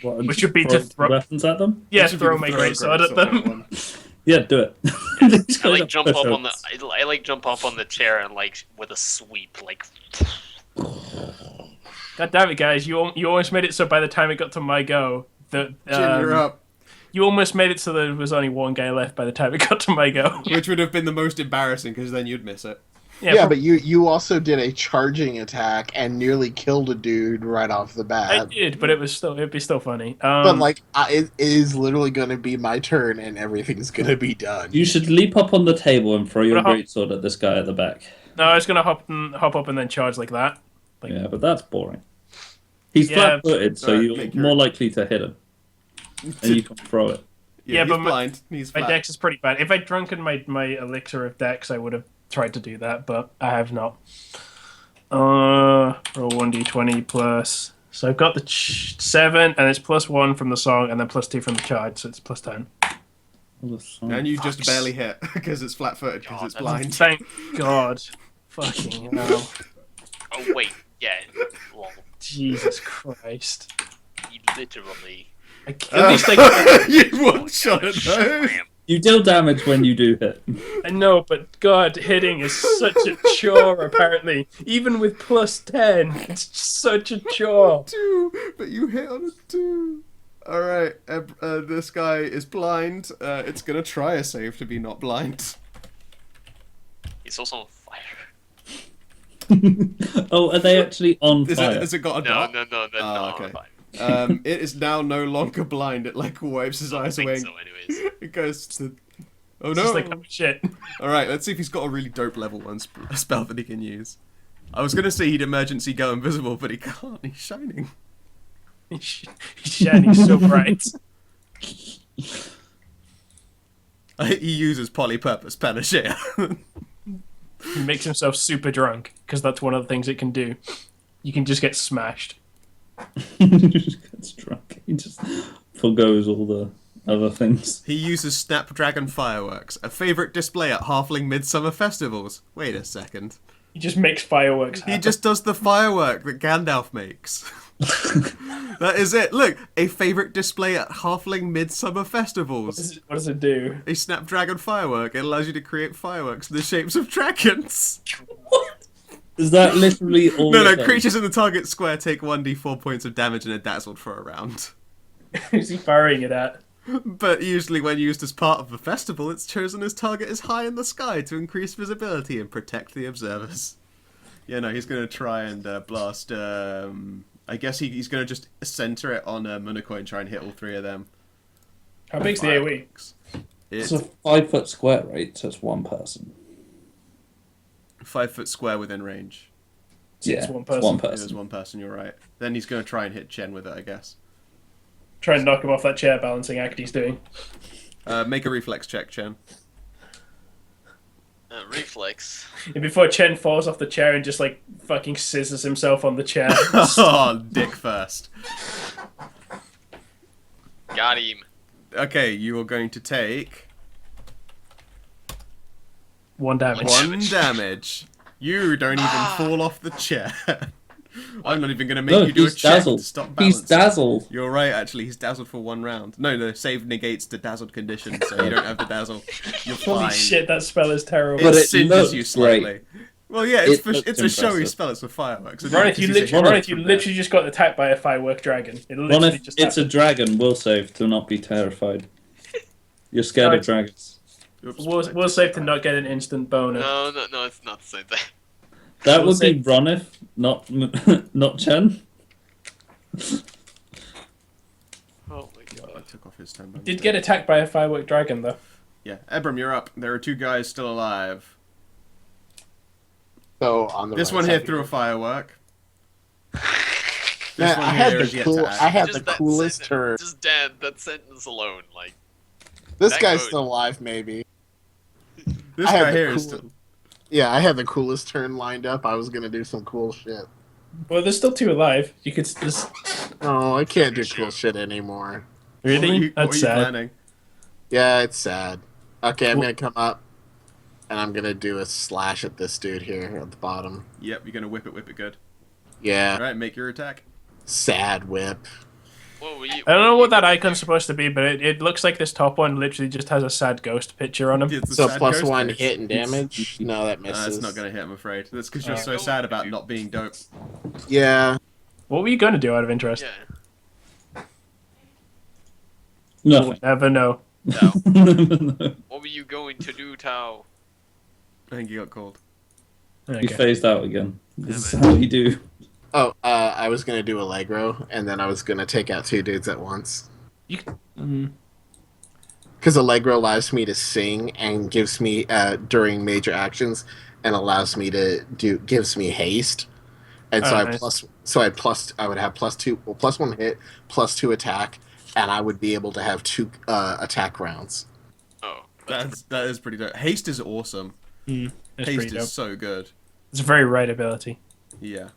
[SPEAKER 3] What,
[SPEAKER 4] Which would be to throw-
[SPEAKER 3] weapons at them?
[SPEAKER 4] Yeah,
[SPEAKER 1] This would be
[SPEAKER 4] throw
[SPEAKER 1] the
[SPEAKER 4] my
[SPEAKER 1] throw
[SPEAKER 4] great sword at
[SPEAKER 1] greatsword
[SPEAKER 4] them.
[SPEAKER 1] one.
[SPEAKER 3] Yeah, do it. These
[SPEAKER 2] I
[SPEAKER 3] guys
[SPEAKER 2] like
[SPEAKER 3] are
[SPEAKER 2] jump up on the.
[SPEAKER 3] pushovers.
[SPEAKER 2] I like jump up on the chair and like with a sweep, like.
[SPEAKER 4] God damn it, guys! You almost made it so by the time it got to my go, that
[SPEAKER 1] Jim, you're up.
[SPEAKER 4] you almost made it so there was only 1 guy left by the time it got to my go.
[SPEAKER 1] Which would have been the most embarrassing, because then you'd miss it.
[SPEAKER 5] Yeah, but you also did a charging attack and nearly killed a dude right off the
[SPEAKER 4] I
[SPEAKER 5] bat.
[SPEAKER 4] did, but it'd be still funny.
[SPEAKER 5] But like, it is literally going to be my turn, and everything's going to be done.
[SPEAKER 3] You should leap up on the table and throw your
[SPEAKER 4] But I-
[SPEAKER 3] greatsword at this guy at the back.
[SPEAKER 4] no, I was gonna hop up and then charge like that. Like-
[SPEAKER 3] Yeah, but that's boring. He's
[SPEAKER 4] Yeah.
[SPEAKER 3] flat-footed, so
[SPEAKER 1] Alright,
[SPEAKER 3] you're
[SPEAKER 1] make your-
[SPEAKER 3] more likely to hit him, and you can throw it.
[SPEAKER 4] Yeah,
[SPEAKER 1] he's
[SPEAKER 4] but
[SPEAKER 1] blind. He's
[SPEAKER 4] My
[SPEAKER 1] flat.
[SPEAKER 4] dex is pretty bad. If I'd drunken my elixir of dex, I would have tried to do that, but I have not. Roll 1d20 plus. So I've got the 7, and it's +1 from the song, and then +2 from the charge, so it's +10.
[SPEAKER 1] And you just barely hit, because it's flat-footed, because it's blind.
[SPEAKER 4] Thank God. Fucking hell.
[SPEAKER 2] Oh wait, yeah. Well,
[SPEAKER 4] Jesus Christ.
[SPEAKER 2] he literally.
[SPEAKER 4] At least I
[SPEAKER 1] You one-shot it though.
[SPEAKER 3] You deal damage when you do hit.
[SPEAKER 4] I know, but God, hitting is such a chore, apparently. Even with +10, it's such a chore.
[SPEAKER 1] 2, but you hit on a 2. All right, this guy is blind. It's gonna try a save to be not blind.
[SPEAKER 2] He's also on fire.
[SPEAKER 3] Oh, are they actually on fire?
[SPEAKER 1] Has it got a
[SPEAKER 2] No,
[SPEAKER 1] dot?
[SPEAKER 2] no, no, no,
[SPEAKER 1] Oh,
[SPEAKER 2] no.
[SPEAKER 1] okay.
[SPEAKER 2] On fire.
[SPEAKER 1] It is now no longer blind. It like wipes his
[SPEAKER 2] I don't
[SPEAKER 1] eyes
[SPEAKER 2] think
[SPEAKER 1] away.
[SPEAKER 2] so, anyways.
[SPEAKER 1] It goes to. Oh
[SPEAKER 4] It's
[SPEAKER 1] no!
[SPEAKER 4] just like, oh shit.
[SPEAKER 1] All right, let's see if he's got a really dope level 1 spell that he can use. I was gonna say he'd emergency go invisible, but he can't. He's shining.
[SPEAKER 4] He's shining so bright.
[SPEAKER 1] He uses polypurpose panacea.
[SPEAKER 4] He makes himself super drunk, because that's one of the things it can do. You can just get smashed.
[SPEAKER 3] He just gets drunk. He just forgoes all the other things.
[SPEAKER 1] He uses Snapdragon fireworks, a favourite display at Halfling Midsummer festivals. Wait a second.
[SPEAKER 4] He just makes fireworks happen.
[SPEAKER 1] He just does the firework that Gandalf makes. That is it. Look, a favourite display at Halfling Midsummer festivals.
[SPEAKER 4] What does it do?
[SPEAKER 1] A Snapdragon firework. It allows you to create fireworks in the shapes of dragons.
[SPEAKER 3] Is that literally all?
[SPEAKER 1] No,
[SPEAKER 3] it does?
[SPEAKER 1] creatures in the target square take 1d4 points of damage and are dazzled for a round.
[SPEAKER 4] Who's he firing it at?
[SPEAKER 1] But usually when used as part of the festival, it's chosen as target is high in the sky to increase visibility and protect the observers. Yeah, no, he's going to try and blast... I guess he's going to just center it on Munakoi and try and hit all 3 of them.
[SPEAKER 4] How big's the AoE?
[SPEAKER 3] It's a 5 foot square, right? So it's one person.
[SPEAKER 1] 5 foot square within range.
[SPEAKER 3] Yeah,
[SPEAKER 4] It's one person.
[SPEAKER 3] It's one
[SPEAKER 1] It is
[SPEAKER 3] person.
[SPEAKER 1] one person, you're right. Then he's going to try and hit Chen with it, I guess.
[SPEAKER 4] Try and knock him off that chair balancing act he's doing.
[SPEAKER 1] Make a reflex check, Chen.
[SPEAKER 2] Reflex.
[SPEAKER 4] And before Chen falls off the chair and just like fucking scissors himself on the chair.
[SPEAKER 1] Oh, dick first.
[SPEAKER 2] Got him.
[SPEAKER 1] Okay, you are going to take
[SPEAKER 4] 1 damage.
[SPEAKER 1] 1 damage. You don't even fall off the chair. I'm not even going to make
[SPEAKER 3] No,
[SPEAKER 1] you do a
[SPEAKER 3] he's
[SPEAKER 1] check
[SPEAKER 3] dazzled.
[SPEAKER 1] to stop
[SPEAKER 3] He's
[SPEAKER 1] balancing.
[SPEAKER 3] dazzled.
[SPEAKER 1] You're right, actually. He's dazzled for 1 round. No, the save negates the dazzled condition, so you don't have the dazzle. You're
[SPEAKER 4] Holy
[SPEAKER 1] fine.
[SPEAKER 4] shit, that spell is terrible.
[SPEAKER 1] It
[SPEAKER 3] But it
[SPEAKER 1] singes
[SPEAKER 3] looks
[SPEAKER 1] you slightly.
[SPEAKER 3] great.
[SPEAKER 1] Well, yeah,
[SPEAKER 3] It looks
[SPEAKER 1] it's a showy
[SPEAKER 3] impressive.
[SPEAKER 1] spell. It's with fireworks. It
[SPEAKER 4] Ronith, you
[SPEAKER 1] doesn't
[SPEAKER 4] literally,
[SPEAKER 1] exist from there.
[SPEAKER 4] literally just got attacked by a firework dragon. It
[SPEAKER 3] One
[SPEAKER 4] literally
[SPEAKER 3] if
[SPEAKER 4] just
[SPEAKER 3] it's a
[SPEAKER 4] happened.
[SPEAKER 3] dragon, will save to not be terrified. You're scared
[SPEAKER 4] Right.
[SPEAKER 3] of dragons.
[SPEAKER 1] Oops.
[SPEAKER 4] We'll save to not get an instant boner.
[SPEAKER 2] No, it's not the same thing.
[SPEAKER 3] That
[SPEAKER 4] Will
[SPEAKER 3] would be
[SPEAKER 4] save-
[SPEAKER 3] Ronif, not not Chen.
[SPEAKER 2] Oh my
[SPEAKER 1] I
[SPEAKER 2] god.
[SPEAKER 1] took off his turn. by
[SPEAKER 4] Did
[SPEAKER 1] mistake.
[SPEAKER 4] get attacked by a firework dragon though.
[SPEAKER 1] Yeah, Ebram, you're up. There are 2 guys still alive.
[SPEAKER 5] So on the
[SPEAKER 1] This
[SPEAKER 5] right
[SPEAKER 1] one
[SPEAKER 5] side
[SPEAKER 1] here
[SPEAKER 5] of
[SPEAKER 1] threw a
[SPEAKER 5] you.
[SPEAKER 1] firework. This
[SPEAKER 5] Man,
[SPEAKER 1] one
[SPEAKER 5] I had
[SPEAKER 1] here
[SPEAKER 5] the
[SPEAKER 1] is yet
[SPEAKER 5] cool.
[SPEAKER 1] to act.
[SPEAKER 5] I had
[SPEAKER 2] Just
[SPEAKER 5] the
[SPEAKER 2] that
[SPEAKER 5] coolest
[SPEAKER 2] sentence-
[SPEAKER 5] turn.
[SPEAKER 2] Just Dan, that sentence alone, like
[SPEAKER 5] This
[SPEAKER 2] that
[SPEAKER 5] guy's
[SPEAKER 2] goes-
[SPEAKER 5] still alive, maybe.
[SPEAKER 1] This
[SPEAKER 5] I had
[SPEAKER 1] guy
[SPEAKER 5] the
[SPEAKER 1] here is
[SPEAKER 5] cool-
[SPEAKER 1] still...
[SPEAKER 5] Yeah, I had the coolest turn lined up. I was gonna do some cool shit.
[SPEAKER 4] Well, there's still 2 alive. You could just
[SPEAKER 5] Oh, I can't do cool shit anymore.
[SPEAKER 1] What were
[SPEAKER 4] really.
[SPEAKER 1] you
[SPEAKER 4] That's sad.
[SPEAKER 1] planning?
[SPEAKER 5] Yeah, it's sad. Okay, I'm gonna come up, and I'm gonna do a slash at this dude here at the bottom.
[SPEAKER 1] Yep, you're going to whip it good.
[SPEAKER 5] Yeah,
[SPEAKER 1] Alright, make your attack.
[SPEAKER 5] sad whip.
[SPEAKER 2] what were you?
[SPEAKER 4] I don't know what that icon's supposed to be, but it looks like this top one literally just has a sad ghost picture on him.
[SPEAKER 1] It's the
[SPEAKER 5] So
[SPEAKER 1] sad
[SPEAKER 5] plus
[SPEAKER 1] ghost
[SPEAKER 5] 1
[SPEAKER 1] face.
[SPEAKER 5] hit and damage. No, that misses.
[SPEAKER 1] It's not going to hit, I'm afraid. That's because you're
[SPEAKER 4] Oh.
[SPEAKER 1] so sad about not being dope.
[SPEAKER 5] Yeah,
[SPEAKER 4] What were you going to do out of interest?
[SPEAKER 2] Yeah.
[SPEAKER 4] We'll
[SPEAKER 3] Nothing.
[SPEAKER 4] never know.
[SPEAKER 2] Tao.
[SPEAKER 3] No.
[SPEAKER 2] What were you going to do, Tao?
[SPEAKER 1] I think you got called.
[SPEAKER 3] He
[SPEAKER 4] Okay.
[SPEAKER 3] phased out again. This
[SPEAKER 2] Damn
[SPEAKER 3] is how you do.
[SPEAKER 5] Oh, I was gonna do Allegro, and then I was gonna take out 2 dudes at once. Because Allegro allows me to sing and gives me during major actions, and allows me to gives me haste, and so
[SPEAKER 4] Oh,
[SPEAKER 5] I
[SPEAKER 4] nice.
[SPEAKER 5] I would have plus 1 hit, plus 2 attack, and I would be able to have 2 attack rounds.
[SPEAKER 2] Oh,
[SPEAKER 1] That is pretty dope. Haste is awesome.
[SPEAKER 4] That's
[SPEAKER 1] Haste
[SPEAKER 4] pretty dope.
[SPEAKER 1] is so good.
[SPEAKER 4] It's a very right ability.
[SPEAKER 1] Yeah.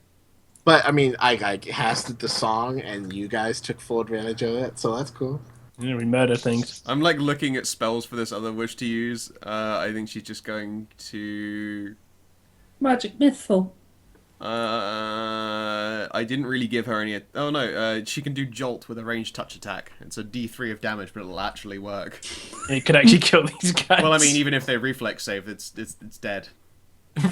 [SPEAKER 5] But I mean, I hasted the song, and you guys took full advantage of it, so that's cool.
[SPEAKER 4] You know, we murder things.
[SPEAKER 1] I'm like looking at spells for this other witch to use. I think she's just going to...
[SPEAKER 3] Magic missile.
[SPEAKER 1] I didn't really give her any. Oh no, she can do Jolt with a ranged touch attack. It's a D3 of damage, but it'll actually work.
[SPEAKER 4] It could actually kill these guys.
[SPEAKER 1] Well, I mean, even if they reflex save, it's dead.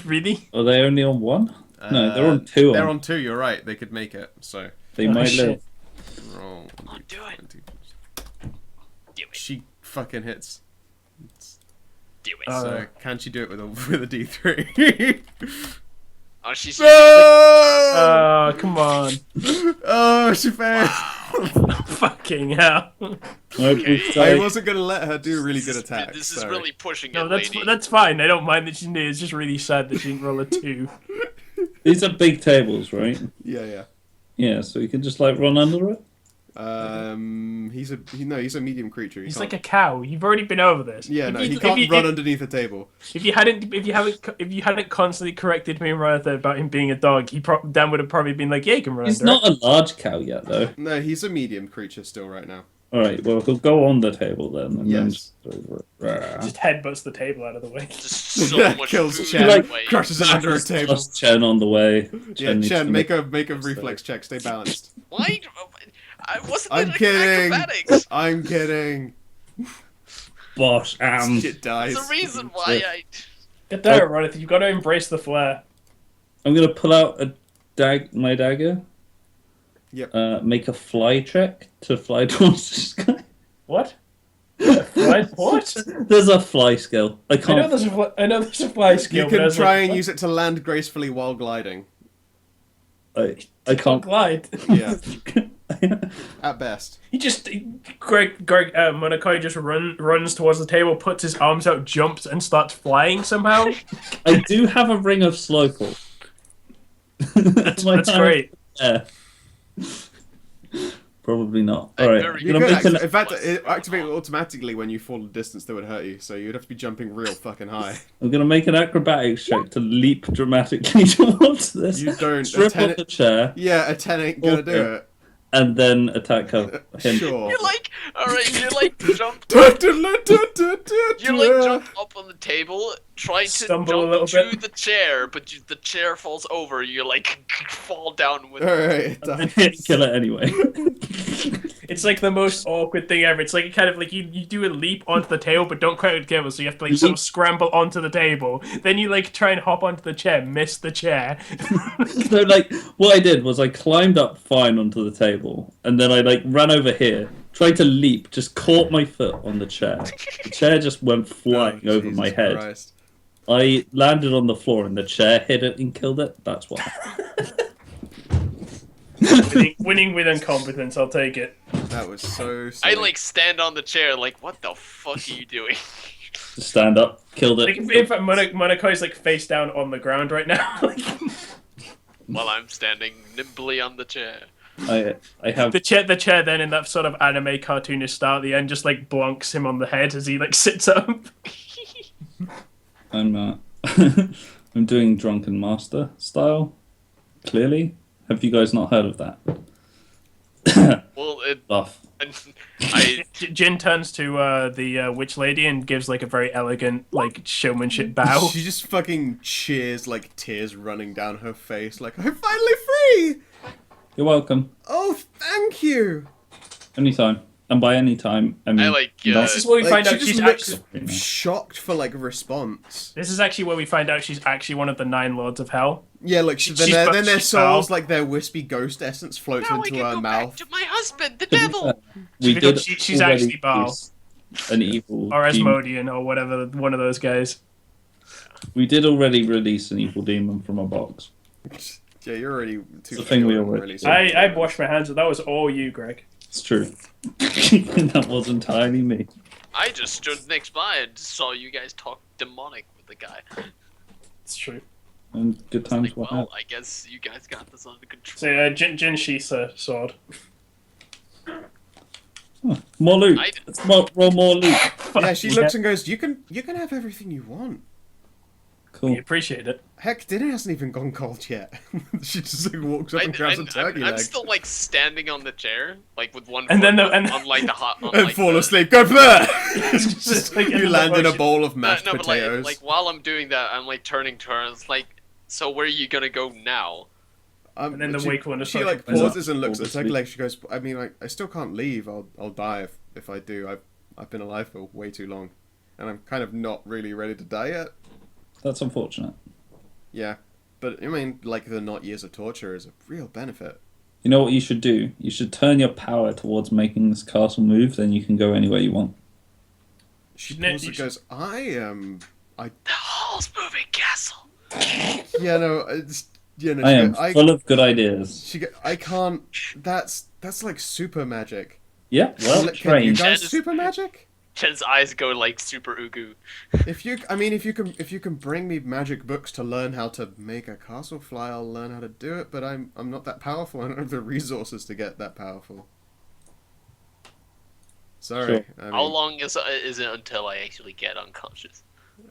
[SPEAKER 4] Really?
[SPEAKER 3] Are they only on 1? No, they're on 2.
[SPEAKER 1] They're on 2. You're right. They could make it. So
[SPEAKER 3] They might
[SPEAKER 4] shit.
[SPEAKER 3] live.
[SPEAKER 1] roll.
[SPEAKER 2] Oh, do it.
[SPEAKER 1] 20.
[SPEAKER 2] Do it.
[SPEAKER 1] She fucking hits.
[SPEAKER 2] Do it.
[SPEAKER 1] So can she do it with a D3?
[SPEAKER 2] Oh, she's
[SPEAKER 1] No!
[SPEAKER 4] Come on.
[SPEAKER 1] Oh, she failed.
[SPEAKER 4] Fucking hell.
[SPEAKER 1] I wasn't gonna let her do really good attacks.
[SPEAKER 2] This is
[SPEAKER 1] sorry.
[SPEAKER 2] really pushing
[SPEAKER 4] No,
[SPEAKER 2] it, lady.
[SPEAKER 4] that's fine. I don't mind that she did. It's just really sad that she didn't roll a 2.
[SPEAKER 3] These are big tables, right?
[SPEAKER 1] Yeah.
[SPEAKER 3] Yeah, so you can just like run under it.
[SPEAKER 1] He's a medium creature.
[SPEAKER 4] He's like a cow. You've already been over this.
[SPEAKER 1] Yeah,
[SPEAKER 4] If
[SPEAKER 1] no,
[SPEAKER 4] you-
[SPEAKER 1] he
[SPEAKER 4] if
[SPEAKER 1] can't
[SPEAKER 4] you-
[SPEAKER 1] run
[SPEAKER 4] if-
[SPEAKER 1] underneath a table.
[SPEAKER 4] If you hadn't constantly corrected me and Ronathan about him being a dog, Dan would have probably been like, yeah, he can run
[SPEAKER 3] He's
[SPEAKER 4] under
[SPEAKER 3] not a large cow yet, though.
[SPEAKER 1] No, he's a medium creature still right now.
[SPEAKER 3] All right, well he'll go on the table then. And
[SPEAKER 1] Yes.
[SPEAKER 3] Then
[SPEAKER 4] it. Just headbutts the table out of the way.
[SPEAKER 2] Just so much
[SPEAKER 1] Kills
[SPEAKER 2] food
[SPEAKER 1] Chen,
[SPEAKER 2] in the way.
[SPEAKER 1] crushes it under a table.
[SPEAKER 3] Plus Chen on the way.
[SPEAKER 1] Yeah,
[SPEAKER 3] needs
[SPEAKER 1] Chen,
[SPEAKER 3] to
[SPEAKER 1] make a reflex check. Stay balanced.
[SPEAKER 2] Why? I wasn't
[SPEAKER 1] I'm
[SPEAKER 2] in
[SPEAKER 1] kidding.
[SPEAKER 2] acrobatics.
[SPEAKER 1] I'm kidding.
[SPEAKER 3] Bosh.
[SPEAKER 1] It dies.
[SPEAKER 2] There's a reason why I.
[SPEAKER 4] Get there, Ronathan. You've got to embrace the flair.
[SPEAKER 3] I'm gonna pull out my dagger.
[SPEAKER 1] Yep.
[SPEAKER 3] Make a fly check to fly towards this guy.
[SPEAKER 4] What? What?
[SPEAKER 3] There's a fly skill. I can't.
[SPEAKER 4] I know there's a fly skill.
[SPEAKER 1] You can try and use it to land gracefully while gliding.
[SPEAKER 3] I
[SPEAKER 4] Can't
[SPEAKER 3] can't.
[SPEAKER 4] glide.
[SPEAKER 1] Yeah, at best.
[SPEAKER 4] Greg Monaco just runs towards the table, puts his arms out, jumps, and starts flying somehow.
[SPEAKER 3] I do have a ring of slowful.
[SPEAKER 4] That's great.
[SPEAKER 3] Yeah. Probably not.
[SPEAKER 2] I'm
[SPEAKER 3] All right.
[SPEAKER 2] very
[SPEAKER 1] You
[SPEAKER 3] Gonna
[SPEAKER 1] could
[SPEAKER 3] make
[SPEAKER 1] in fact, it activates automatically when you fall a distance that would hurt you, so you'd have to be jumping real fucking high.
[SPEAKER 3] I'm gonna make an acrobatics check to leap dramatically towards this.
[SPEAKER 1] You don't.
[SPEAKER 3] Strip off the chair
[SPEAKER 1] Yeah, a 10 ain't gonna do
[SPEAKER 3] Okay.
[SPEAKER 1] it.
[SPEAKER 3] and then attack him.
[SPEAKER 1] Sure.
[SPEAKER 2] You're like, alright, you like jump.
[SPEAKER 1] You
[SPEAKER 2] You like jump up on the table, try to
[SPEAKER 4] Stumble a little
[SPEAKER 2] jump to
[SPEAKER 4] bit.
[SPEAKER 2] the chair, but the chair falls over. You like fall down with.
[SPEAKER 1] Alright,
[SPEAKER 3] Kill it anyway.
[SPEAKER 4] It's like the most awkward thing ever. It's like kind of like you do a leap onto the table, but don't quite get it, so you have to like sort of scramble onto the table. Then you like try and hop onto the chair, miss the chair.
[SPEAKER 3] So like what I did was I climbed up fine onto the table and then I like ran over here, tried to leap, just caught my foot on the chair. The chair just went flying over my head.
[SPEAKER 1] Christ.
[SPEAKER 3] I landed on the floor and the chair hit it and killed it. That's what happened.
[SPEAKER 4] Winning with incompetence, I'll take it.
[SPEAKER 1] That was so
[SPEAKER 2] I
[SPEAKER 1] silly.
[SPEAKER 2] like stand on the chair, like, what the fuck are you doing?
[SPEAKER 3] Just stand up, killed
[SPEAKER 4] Like,
[SPEAKER 3] it.
[SPEAKER 4] in fact, Monaco's like face down on the ground right now.
[SPEAKER 2] While I'm standing nimbly on the chair.
[SPEAKER 3] I have
[SPEAKER 4] The chair then in that sort of anime cartoonish style at the end just like blonks him on the head as he like sits up.
[SPEAKER 3] I'm I'm doing Drunken Master style. Clearly, have you guys not heard of that?
[SPEAKER 2] Well,
[SPEAKER 3] Buff.
[SPEAKER 4] Jin turns to the witch lady and gives like a very elegant like showmanship bow.
[SPEAKER 1] She just fucking cheers, like tears running down her face, like, I'm finally free!
[SPEAKER 3] You're welcome.
[SPEAKER 1] Oh, thank you!
[SPEAKER 3] Anytime. And by any time, I mean
[SPEAKER 2] I like.
[SPEAKER 4] This is where we
[SPEAKER 1] Like,
[SPEAKER 4] find
[SPEAKER 1] she
[SPEAKER 4] out
[SPEAKER 1] just
[SPEAKER 4] she's
[SPEAKER 1] looks
[SPEAKER 4] actually.
[SPEAKER 1] shocked for, like, a response.
[SPEAKER 4] This is actually where we find out she's actually one of the 9 lords of hell.
[SPEAKER 1] Yeah, like,
[SPEAKER 4] She's
[SPEAKER 1] then their
[SPEAKER 4] she's
[SPEAKER 1] souls,
[SPEAKER 4] foul.
[SPEAKER 1] like, their wispy ghost essence floats
[SPEAKER 2] Now I
[SPEAKER 1] into
[SPEAKER 2] can
[SPEAKER 1] her
[SPEAKER 2] go
[SPEAKER 1] mouth.
[SPEAKER 2] back to my husband, the
[SPEAKER 3] to be
[SPEAKER 2] devil.
[SPEAKER 3] fair, we
[SPEAKER 4] Because
[SPEAKER 3] did
[SPEAKER 4] she's
[SPEAKER 3] already
[SPEAKER 4] actually Baal.
[SPEAKER 3] use an evil
[SPEAKER 4] Or
[SPEAKER 3] demon.
[SPEAKER 4] Asmodean or whatever, one of those guys.
[SPEAKER 3] We did already release an evil demon from a box.
[SPEAKER 1] Yeah, you're already too
[SPEAKER 3] the thing we
[SPEAKER 1] far
[SPEAKER 3] already
[SPEAKER 1] really
[SPEAKER 3] did.
[SPEAKER 4] I washed my hands, that was all you, Greg.
[SPEAKER 3] It's true. That was entirely me.
[SPEAKER 2] I just stood next by and saw you guys talk demonic with the guy.
[SPEAKER 4] It's true.
[SPEAKER 3] And good times
[SPEAKER 2] Like,
[SPEAKER 3] were
[SPEAKER 2] well, I guess you guys got this under control.
[SPEAKER 4] So Jin sheaths a sword.
[SPEAKER 3] had. More loot. Let's roll more loot.
[SPEAKER 1] Yeah, she looks and goes, you can have everything you want.
[SPEAKER 3] Cool.
[SPEAKER 4] We appreciate it.
[SPEAKER 1] Heck, dinner hasn't even gone cold yet. She just like walks up and grabs a turkey
[SPEAKER 2] I'm
[SPEAKER 1] leg.
[SPEAKER 2] still like standing on the chair, like with one
[SPEAKER 4] And
[SPEAKER 2] foot
[SPEAKER 4] then
[SPEAKER 2] on like the hot. On,
[SPEAKER 1] And
[SPEAKER 2] like,
[SPEAKER 1] fall
[SPEAKER 2] the-
[SPEAKER 1] asleep. Go for that!
[SPEAKER 4] Just like in
[SPEAKER 1] You
[SPEAKER 4] the
[SPEAKER 1] land in a
[SPEAKER 4] motion.
[SPEAKER 1] bowl of
[SPEAKER 2] No,
[SPEAKER 1] mashed
[SPEAKER 2] no, but
[SPEAKER 1] potatoes.
[SPEAKER 2] like while I'm doing that, I'm like turning to her and it's like,
[SPEAKER 6] So where are you gonna go now?
[SPEAKER 4] And then the wake one is
[SPEAKER 1] she like pauses and looks at the leg. She goes, I mean, like, I still can't leave. I'll die if I do. I've been alive for way too long, and I'm kind of not really ready to die yet.
[SPEAKER 3] That's unfortunate.
[SPEAKER 1] Yeah, but I mean, like, the not years of torture is a real benefit.
[SPEAKER 3] You know what you should do? You should turn your power towards making this castle move, then you can go anywhere you want.
[SPEAKER 1] She also goes, the
[SPEAKER 6] hall's moving castle.
[SPEAKER 1] Yeah, no, it's, you know,
[SPEAKER 3] I am full of good ideas.
[SPEAKER 1] I can't. That's like super magic.
[SPEAKER 3] Yeah, well
[SPEAKER 1] Can you
[SPEAKER 3] trained.
[SPEAKER 1] guys super magic?
[SPEAKER 2] Chen's eyes go like super ugu.
[SPEAKER 1] If you can bring me magic books to learn how to make a castle fly, I'll learn how to do it. But I'm not that powerful. I don't have the resources to get that powerful. Sorry.
[SPEAKER 3] Sure.
[SPEAKER 1] I mean,
[SPEAKER 2] How long is it until I actually get unconscious?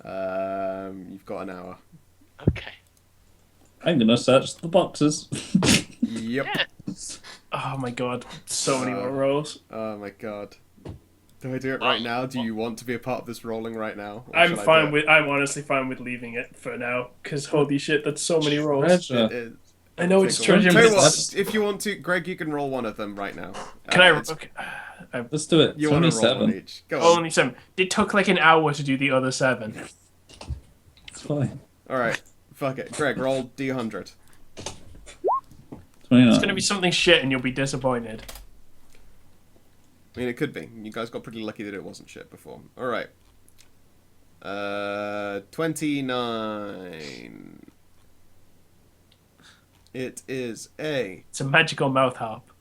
[SPEAKER 1] You've got an hour.
[SPEAKER 2] Okay.
[SPEAKER 3] I'm gonna search the boxes.
[SPEAKER 1] Yep.
[SPEAKER 4] Oh my god, so many more rolls.
[SPEAKER 1] Oh my god. Do I do it right now? Do you want to be a part of this rolling right now? Or
[SPEAKER 4] I'm
[SPEAKER 1] shall I
[SPEAKER 4] fine
[SPEAKER 1] do it?
[SPEAKER 4] with. I'm honestly fine with leaving it for now. Because holy shit, that's so many rolls.
[SPEAKER 3] Treasure.
[SPEAKER 4] I know it's
[SPEAKER 1] Tell
[SPEAKER 4] treasure,
[SPEAKER 1] you
[SPEAKER 4] but
[SPEAKER 1] what,
[SPEAKER 4] it's...
[SPEAKER 1] if you want to, Greg, you can roll one of them right now.
[SPEAKER 4] Can I?
[SPEAKER 1] it's-
[SPEAKER 4] Okay.
[SPEAKER 3] Let's do it.
[SPEAKER 1] You
[SPEAKER 3] It's
[SPEAKER 1] want
[SPEAKER 3] only
[SPEAKER 1] to roll one
[SPEAKER 3] 7.
[SPEAKER 1] each? Go on.
[SPEAKER 4] Only 7. It took like an hour to do the other 7.
[SPEAKER 3] It's fine.
[SPEAKER 1] All right. Fuck it. Greg, roll D100.
[SPEAKER 3] 29.
[SPEAKER 4] It's gonna be something shit, and you'll be disappointed.
[SPEAKER 1] I mean, it could be. You guys got pretty lucky that it wasn't shit before. All right. 29. It is a
[SPEAKER 4] It's a magical mouth harp.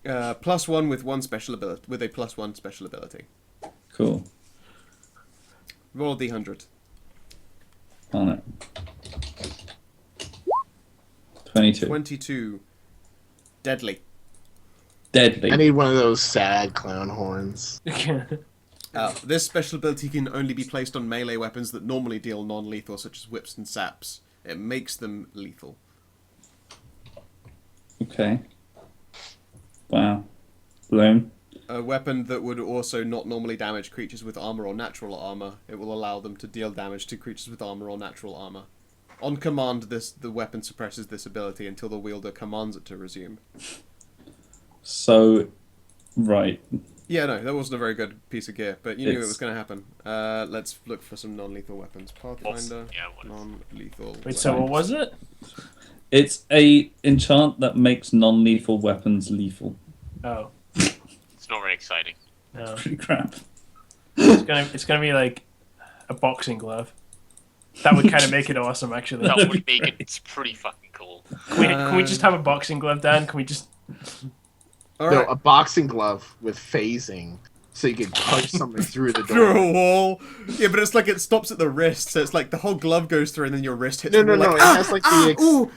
[SPEAKER 1] +1 with one special ability. With a +1 special ability.
[SPEAKER 3] Cool.
[SPEAKER 1] Roll D100.
[SPEAKER 3] On it. 22.
[SPEAKER 1] 22. Deadly.
[SPEAKER 3] Deadly.
[SPEAKER 5] I need one of those sad clown horns.
[SPEAKER 1] This special ability can only be placed on melee weapons that normally deal non-lethal, such as whips and saps. It makes them lethal.
[SPEAKER 3] Okay. Wow. Bloom.
[SPEAKER 1] A weapon that would also not normally damage creatures with armor or natural armor. It will allow them to deal damage to creatures with armor or natural armor. On command, the weapon suppresses this ability until the wielder commands it to resume.
[SPEAKER 3] So, right.
[SPEAKER 1] Yeah, no, that wasn't a very good piece of gear, but you knew it
[SPEAKER 3] It's-
[SPEAKER 1] was going to happen. Let's look for some non-lethal weapons. Pathfinder, non-lethal.
[SPEAKER 4] Wait, so what was it?
[SPEAKER 3] It's a enchant that makes non-lethal weapons lethal.
[SPEAKER 4] Oh,
[SPEAKER 2] It's not very exciting.
[SPEAKER 4] no.
[SPEAKER 3] Pretty crap.
[SPEAKER 4] It's gonna be like a boxing glove. That would kind of make it awesome, actually.
[SPEAKER 2] That would make it pretty fucking cool.
[SPEAKER 4] Can we just have a boxing glove, Dan? Can we just...
[SPEAKER 1] All
[SPEAKER 5] No,
[SPEAKER 1] right.
[SPEAKER 5] a boxing glove with phasing, so you can punch something through the
[SPEAKER 1] Through
[SPEAKER 5] door.
[SPEAKER 1] a wall. Yeah, but it's like it stops at the wrist, so it's like the whole glove goes through and then your wrist hits
[SPEAKER 5] No,
[SPEAKER 1] the
[SPEAKER 5] no,
[SPEAKER 1] wall,
[SPEAKER 5] no.
[SPEAKER 1] like,
[SPEAKER 5] It has like the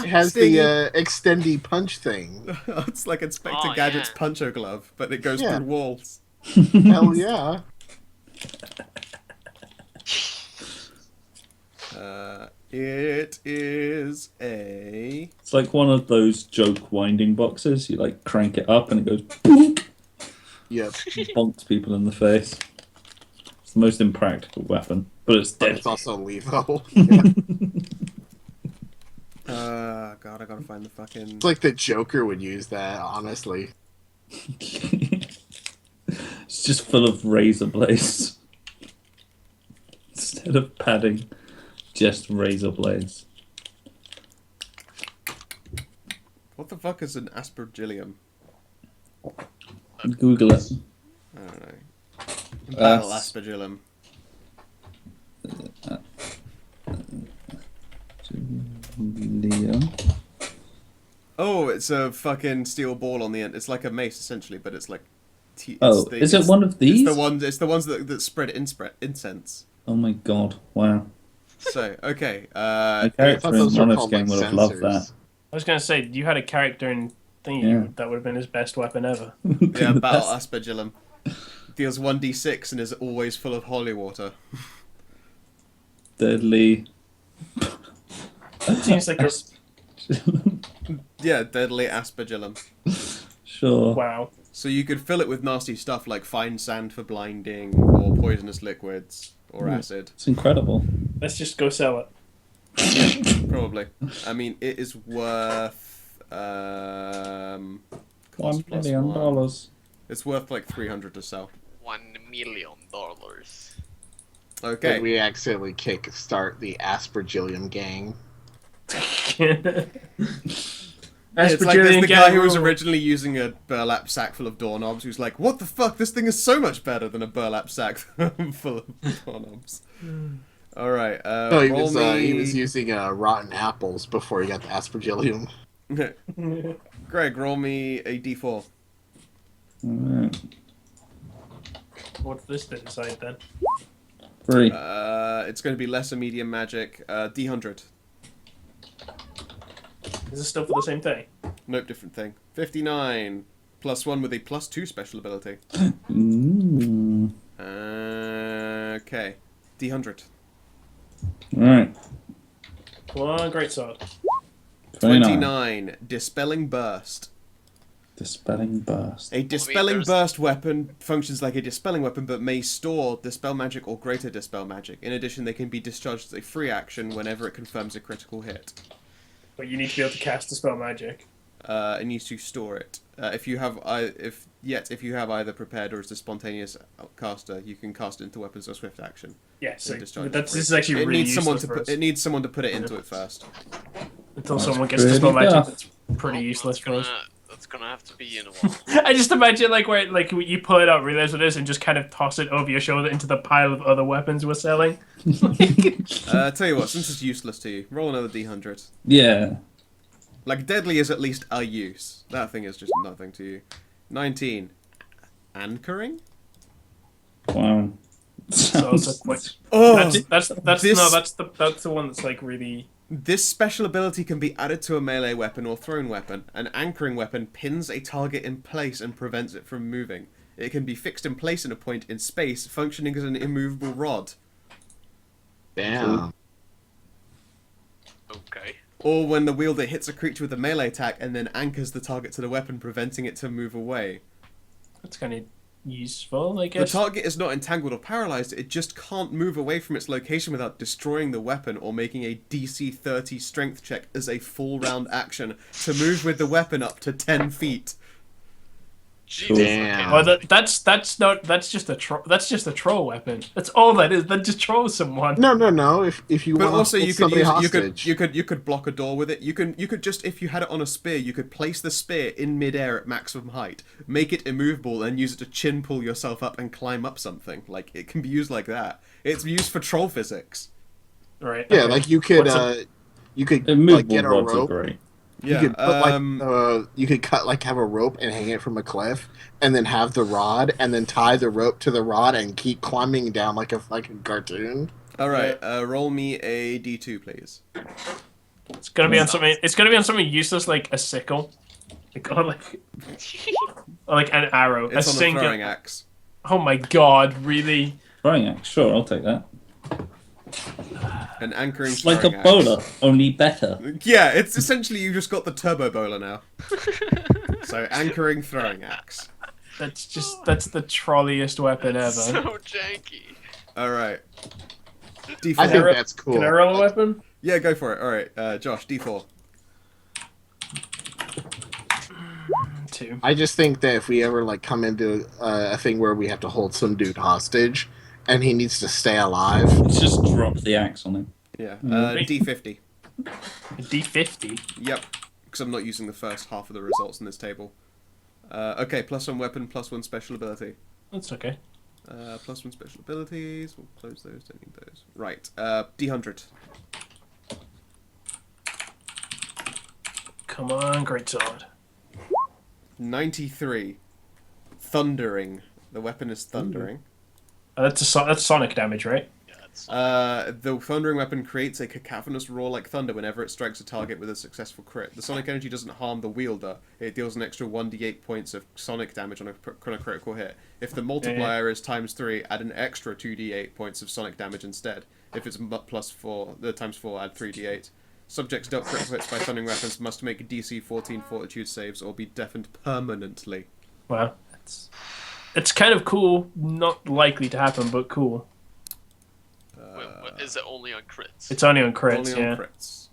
[SPEAKER 5] it has
[SPEAKER 1] stingy.
[SPEAKER 5] the extendy punch thing.
[SPEAKER 1] It's like Inspector
[SPEAKER 2] Oh,
[SPEAKER 1] Gadget's
[SPEAKER 2] yeah.
[SPEAKER 1] puncho glove, but it goes
[SPEAKER 5] Yeah.
[SPEAKER 1] through walls.
[SPEAKER 5] Hell yeah!
[SPEAKER 1] It is a...
[SPEAKER 3] It's like one of those joke winding boxes. You like crank it up and it goes boom,
[SPEAKER 5] Yep.
[SPEAKER 3] bonks people in the face. It's the most impractical weapon, but it's
[SPEAKER 5] But
[SPEAKER 3] dead.
[SPEAKER 5] it's also lethal.
[SPEAKER 1] God, I gotta find the fucking...
[SPEAKER 5] It's like the Joker would use that, honestly.
[SPEAKER 3] It's just full of razor blades. Instead of padding, just razor blades.
[SPEAKER 1] What the fuck is an aspergillium?
[SPEAKER 3] Google it.
[SPEAKER 1] I don't know. Battle
[SPEAKER 3] As-
[SPEAKER 1] aspergillum.
[SPEAKER 3] Leo.
[SPEAKER 1] Oh, it's a fucking steel ball on the end. It's like a mace, essentially, but it's like...
[SPEAKER 3] Oh, is it one of these?
[SPEAKER 1] It's the ones that spread incense.
[SPEAKER 3] Oh my god! Wow.
[SPEAKER 1] So, okay.
[SPEAKER 3] My
[SPEAKER 5] I
[SPEAKER 3] character
[SPEAKER 5] thought
[SPEAKER 3] in
[SPEAKER 5] those were
[SPEAKER 3] Honest
[SPEAKER 5] called
[SPEAKER 3] game
[SPEAKER 5] like
[SPEAKER 3] would have loved
[SPEAKER 5] sensors.
[SPEAKER 4] I was gonna say, you had a character in Thingy,
[SPEAKER 3] Yeah.
[SPEAKER 4] that would have been his best weapon ever.
[SPEAKER 3] that.
[SPEAKER 1] Yeah, battle aspergillum. Deals 1d6 and is always full of holy water.
[SPEAKER 3] Deadly.
[SPEAKER 4] Seems like a...
[SPEAKER 1] Yeah, deadly aspergillum.
[SPEAKER 3] Sure.
[SPEAKER 4] Wow.
[SPEAKER 1] So you could fill it with nasty stuff like fine sand for blinding, or poisonous liquids, or acid.
[SPEAKER 3] It's incredible.
[SPEAKER 4] Let's just go sell it.
[SPEAKER 1] Probably. I mean, it is worth
[SPEAKER 3] $1
[SPEAKER 1] cost plus
[SPEAKER 3] million.
[SPEAKER 1] one. It's worth like 300 to sell.
[SPEAKER 6] $1 million.
[SPEAKER 1] Okay.
[SPEAKER 5] Did we accidentally start the Aspergillium gang?
[SPEAKER 1] It's like there's the guy who was originally using a burlap sack full of doorknobs who's like, what the fuck? This thing is so much better than a burlap sack full of doorknobs. Alright,
[SPEAKER 5] No, he was using rotten apples before he got the Aspergillium.
[SPEAKER 1] Greg, roll me a d4.
[SPEAKER 3] Alright.
[SPEAKER 4] What's this inside then?
[SPEAKER 3] 3.
[SPEAKER 1] It's going to be lesser medium magic. D100.
[SPEAKER 4] Is this still for the same thing?
[SPEAKER 1] Nope, different thing. 59. +1 with a +2 special ability.
[SPEAKER 3] Ooh.
[SPEAKER 1] Okay. D100.
[SPEAKER 3] Alright.
[SPEAKER 4] Come on, great sword.
[SPEAKER 1] 29. Dispelling Burst.
[SPEAKER 3] Dispelling Burst.
[SPEAKER 1] A Dispelling
[SPEAKER 6] there's-
[SPEAKER 1] Burst weapon functions like a Dispelling weapon, but may store Dispel Magic or Greater Dispel Magic. In addition, they can be discharged as a free action whenever it confirms a critical hit.
[SPEAKER 4] But you need to be able to cast the spell magic.
[SPEAKER 1] It needs to store it. If you have either prepared or as a spontaneous caster, you can cast it into weapons or swift action.
[SPEAKER 4] Yeah, so
[SPEAKER 1] discharge
[SPEAKER 4] this
[SPEAKER 1] free.
[SPEAKER 4] is actually
[SPEAKER 1] It
[SPEAKER 4] really
[SPEAKER 1] needs someone
[SPEAKER 4] useless
[SPEAKER 1] to
[SPEAKER 4] for us.
[SPEAKER 1] it needs someone to put it into it first.
[SPEAKER 4] Until
[SPEAKER 3] That's
[SPEAKER 4] someone gets the spell
[SPEAKER 3] pretty
[SPEAKER 4] magic,
[SPEAKER 3] tough.
[SPEAKER 4] that's pretty useless for us.
[SPEAKER 6] That's gonna have to be in a while.
[SPEAKER 4] I just imagine where you pull it out, realize what it is, and just kind of toss it over your shoulder into the pile of other weapons we're selling.
[SPEAKER 1] Tell you what, since it's useless to you, roll another d100.
[SPEAKER 3] Yeah.
[SPEAKER 1] Like, deadly is at least a use. That thing is just nothing to you. 19. Anchoring?
[SPEAKER 3] Wow.
[SPEAKER 4] So it's like, wait,
[SPEAKER 1] Oh!
[SPEAKER 4] that's
[SPEAKER 1] This-
[SPEAKER 4] the one that's like really.
[SPEAKER 1] This special ability can be added to a melee weapon or thrown weapon. An anchoring weapon pins a target in place and prevents it from moving. It can be fixed in place in a point in space, functioning as an immovable rod.
[SPEAKER 5] Damn.
[SPEAKER 6] Okay.
[SPEAKER 1] Or when the wielder hits a creature with a melee attack and then anchors the target to the weapon, preventing it to move away.
[SPEAKER 4] That's kind of useful, I
[SPEAKER 1] The
[SPEAKER 4] guess.
[SPEAKER 1] target is not entangled or paralyzed, it just can't move away from its location without destroying the weapon or making a DC 30 strength check as a full round action to move with the weapon up to 10 feet.
[SPEAKER 6] Jesus.
[SPEAKER 5] Damn.
[SPEAKER 6] Okay.
[SPEAKER 4] Well, that's just a troll weapon. That's all that is. That just trolls someone.
[SPEAKER 5] No. If you
[SPEAKER 1] But
[SPEAKER 5] want
[SPEAKER 1] also
[SPEAKER 5] to
[SPEAKER 1] you
[SPEAKER 5] hold
[SPEAKER 1] could
[SPEAKER 5] somebody
[SPEAKER 1] use
[SPEAKER 5] hostage,
[SPEAKER 1] you could block a door with it. You could just, if you had it on a spear, you could place the spear in midair at maximum height, make it immovable, and use it to chin pull yourself up and climb up something. Like, it can be used like that. It's used for troll physics.
[SPEAKER 4] Right.
[SPEAKER 5] yeah,
[SPEAKER 4] okay.
[SPEAKER 5] like you could
[SPEAKER 4] What's
[SPEAKER 3] Immovable
[SPEAKER 5] like get a
[SPEAKER 3] rods are
[SPEAKER 5] rope.
[SPEAKER 3] great.
[SPEAKER 1] Yeah.
[SPEAKER 5] You could put you could have a rope and hang it from a cliff, and then have the rod, and then tie the rope to the rod and keep climbing down like a fucking cartoon.
[SPEAKER 1] all right. Roll me a d2, please.
[SPEAKER 4] It's gonna be on something. It's gonna be on something useless like a sickle, or like an arrow.
[SPEAKER 1] It's
[SPEAKER 4] a
[SPEAKER 1] on a
[SPEAKER 4] single.
[SPEAKER 1] throwing axe.
[SPEAKER 4] Oh my god! Really?
[SPEAKER 3] Throwing axe, sure, I'll take that.
[SPEAKER 1] An anchoring
[SPEAKER 3] It's like a
[SPEAKER 1] throwing axe.
[SPEAKER 3] bowler, only better.
[SPEAKER 1] Yeah, it's essentially you just got the turbo bowler now. So anchoring throwing axe.
[SPEAKER 4] That's the trolliest weapon ever.
[SPEAKER 6] So janky.
[SPEAKER 1] All right.
[SPEAKER 5] I
[SPEAKER 1] D4.
[SPEAKER 5] think that's cool.
[SPEAKER 4] Can I roll a weapon?
[SPEAKER 1] Yeah, go for it. All right, Josh, D4.
[SPEAKER 4] 2.
[SPEAKER 5] I just think that if we ever come into a thing where we have to hold some dude hostage, and he needs to stay alive,
[SPEAKER 3] Let's just drop the axe on him.
[SPEAKER 1] Yeah,
[SPEAKER 4] Mm.
[SPEAKER 1] D50.
[SPEAKER 4] D50.
[SPEAKER 1] Yep, because I'm not using the first half of the results in this table. Okay, +1 weapon, +1 special ability.
[SPEAKER 4] That's okay.
[SPEAKER 1] +1 special abilities. We'll close those. Don't need those. Right. D100.
[SPEAKER 4] Come on, great sword.
[SPEAKER 1] 93. Thundering. The weapon is thundering.
[SPEAKER 4] That's sonic damage, right?
[SPEAKER 6] Yeah, that's
[SPEAKER 1] The thundering weapon creates a cacophonous roar like thunder whenever it strikes a target with a successful crit. The sonic energy doesn't harm the wielder. It deals an extra 1d8 points of sonic damage on a critical hit. If the multiplier is ×3, add an extra 2d8 points of sonic damage instead. If it's +4, the ×4, add 3d8. Subjects dealt critical hits by thundering weapons must make DC 14 fortitude saves or be deafened permanently.
[SPEAKER 4] Wow. It's kind of cool. Not likely to happen, but cool.
[SPEAKER 6] is it only on crits?
[SPEAKER 4] It's only on crits,
[SPEAKER 1] Only
[SPEAKER 4] yeah.
[SPEAKER 1] on crits.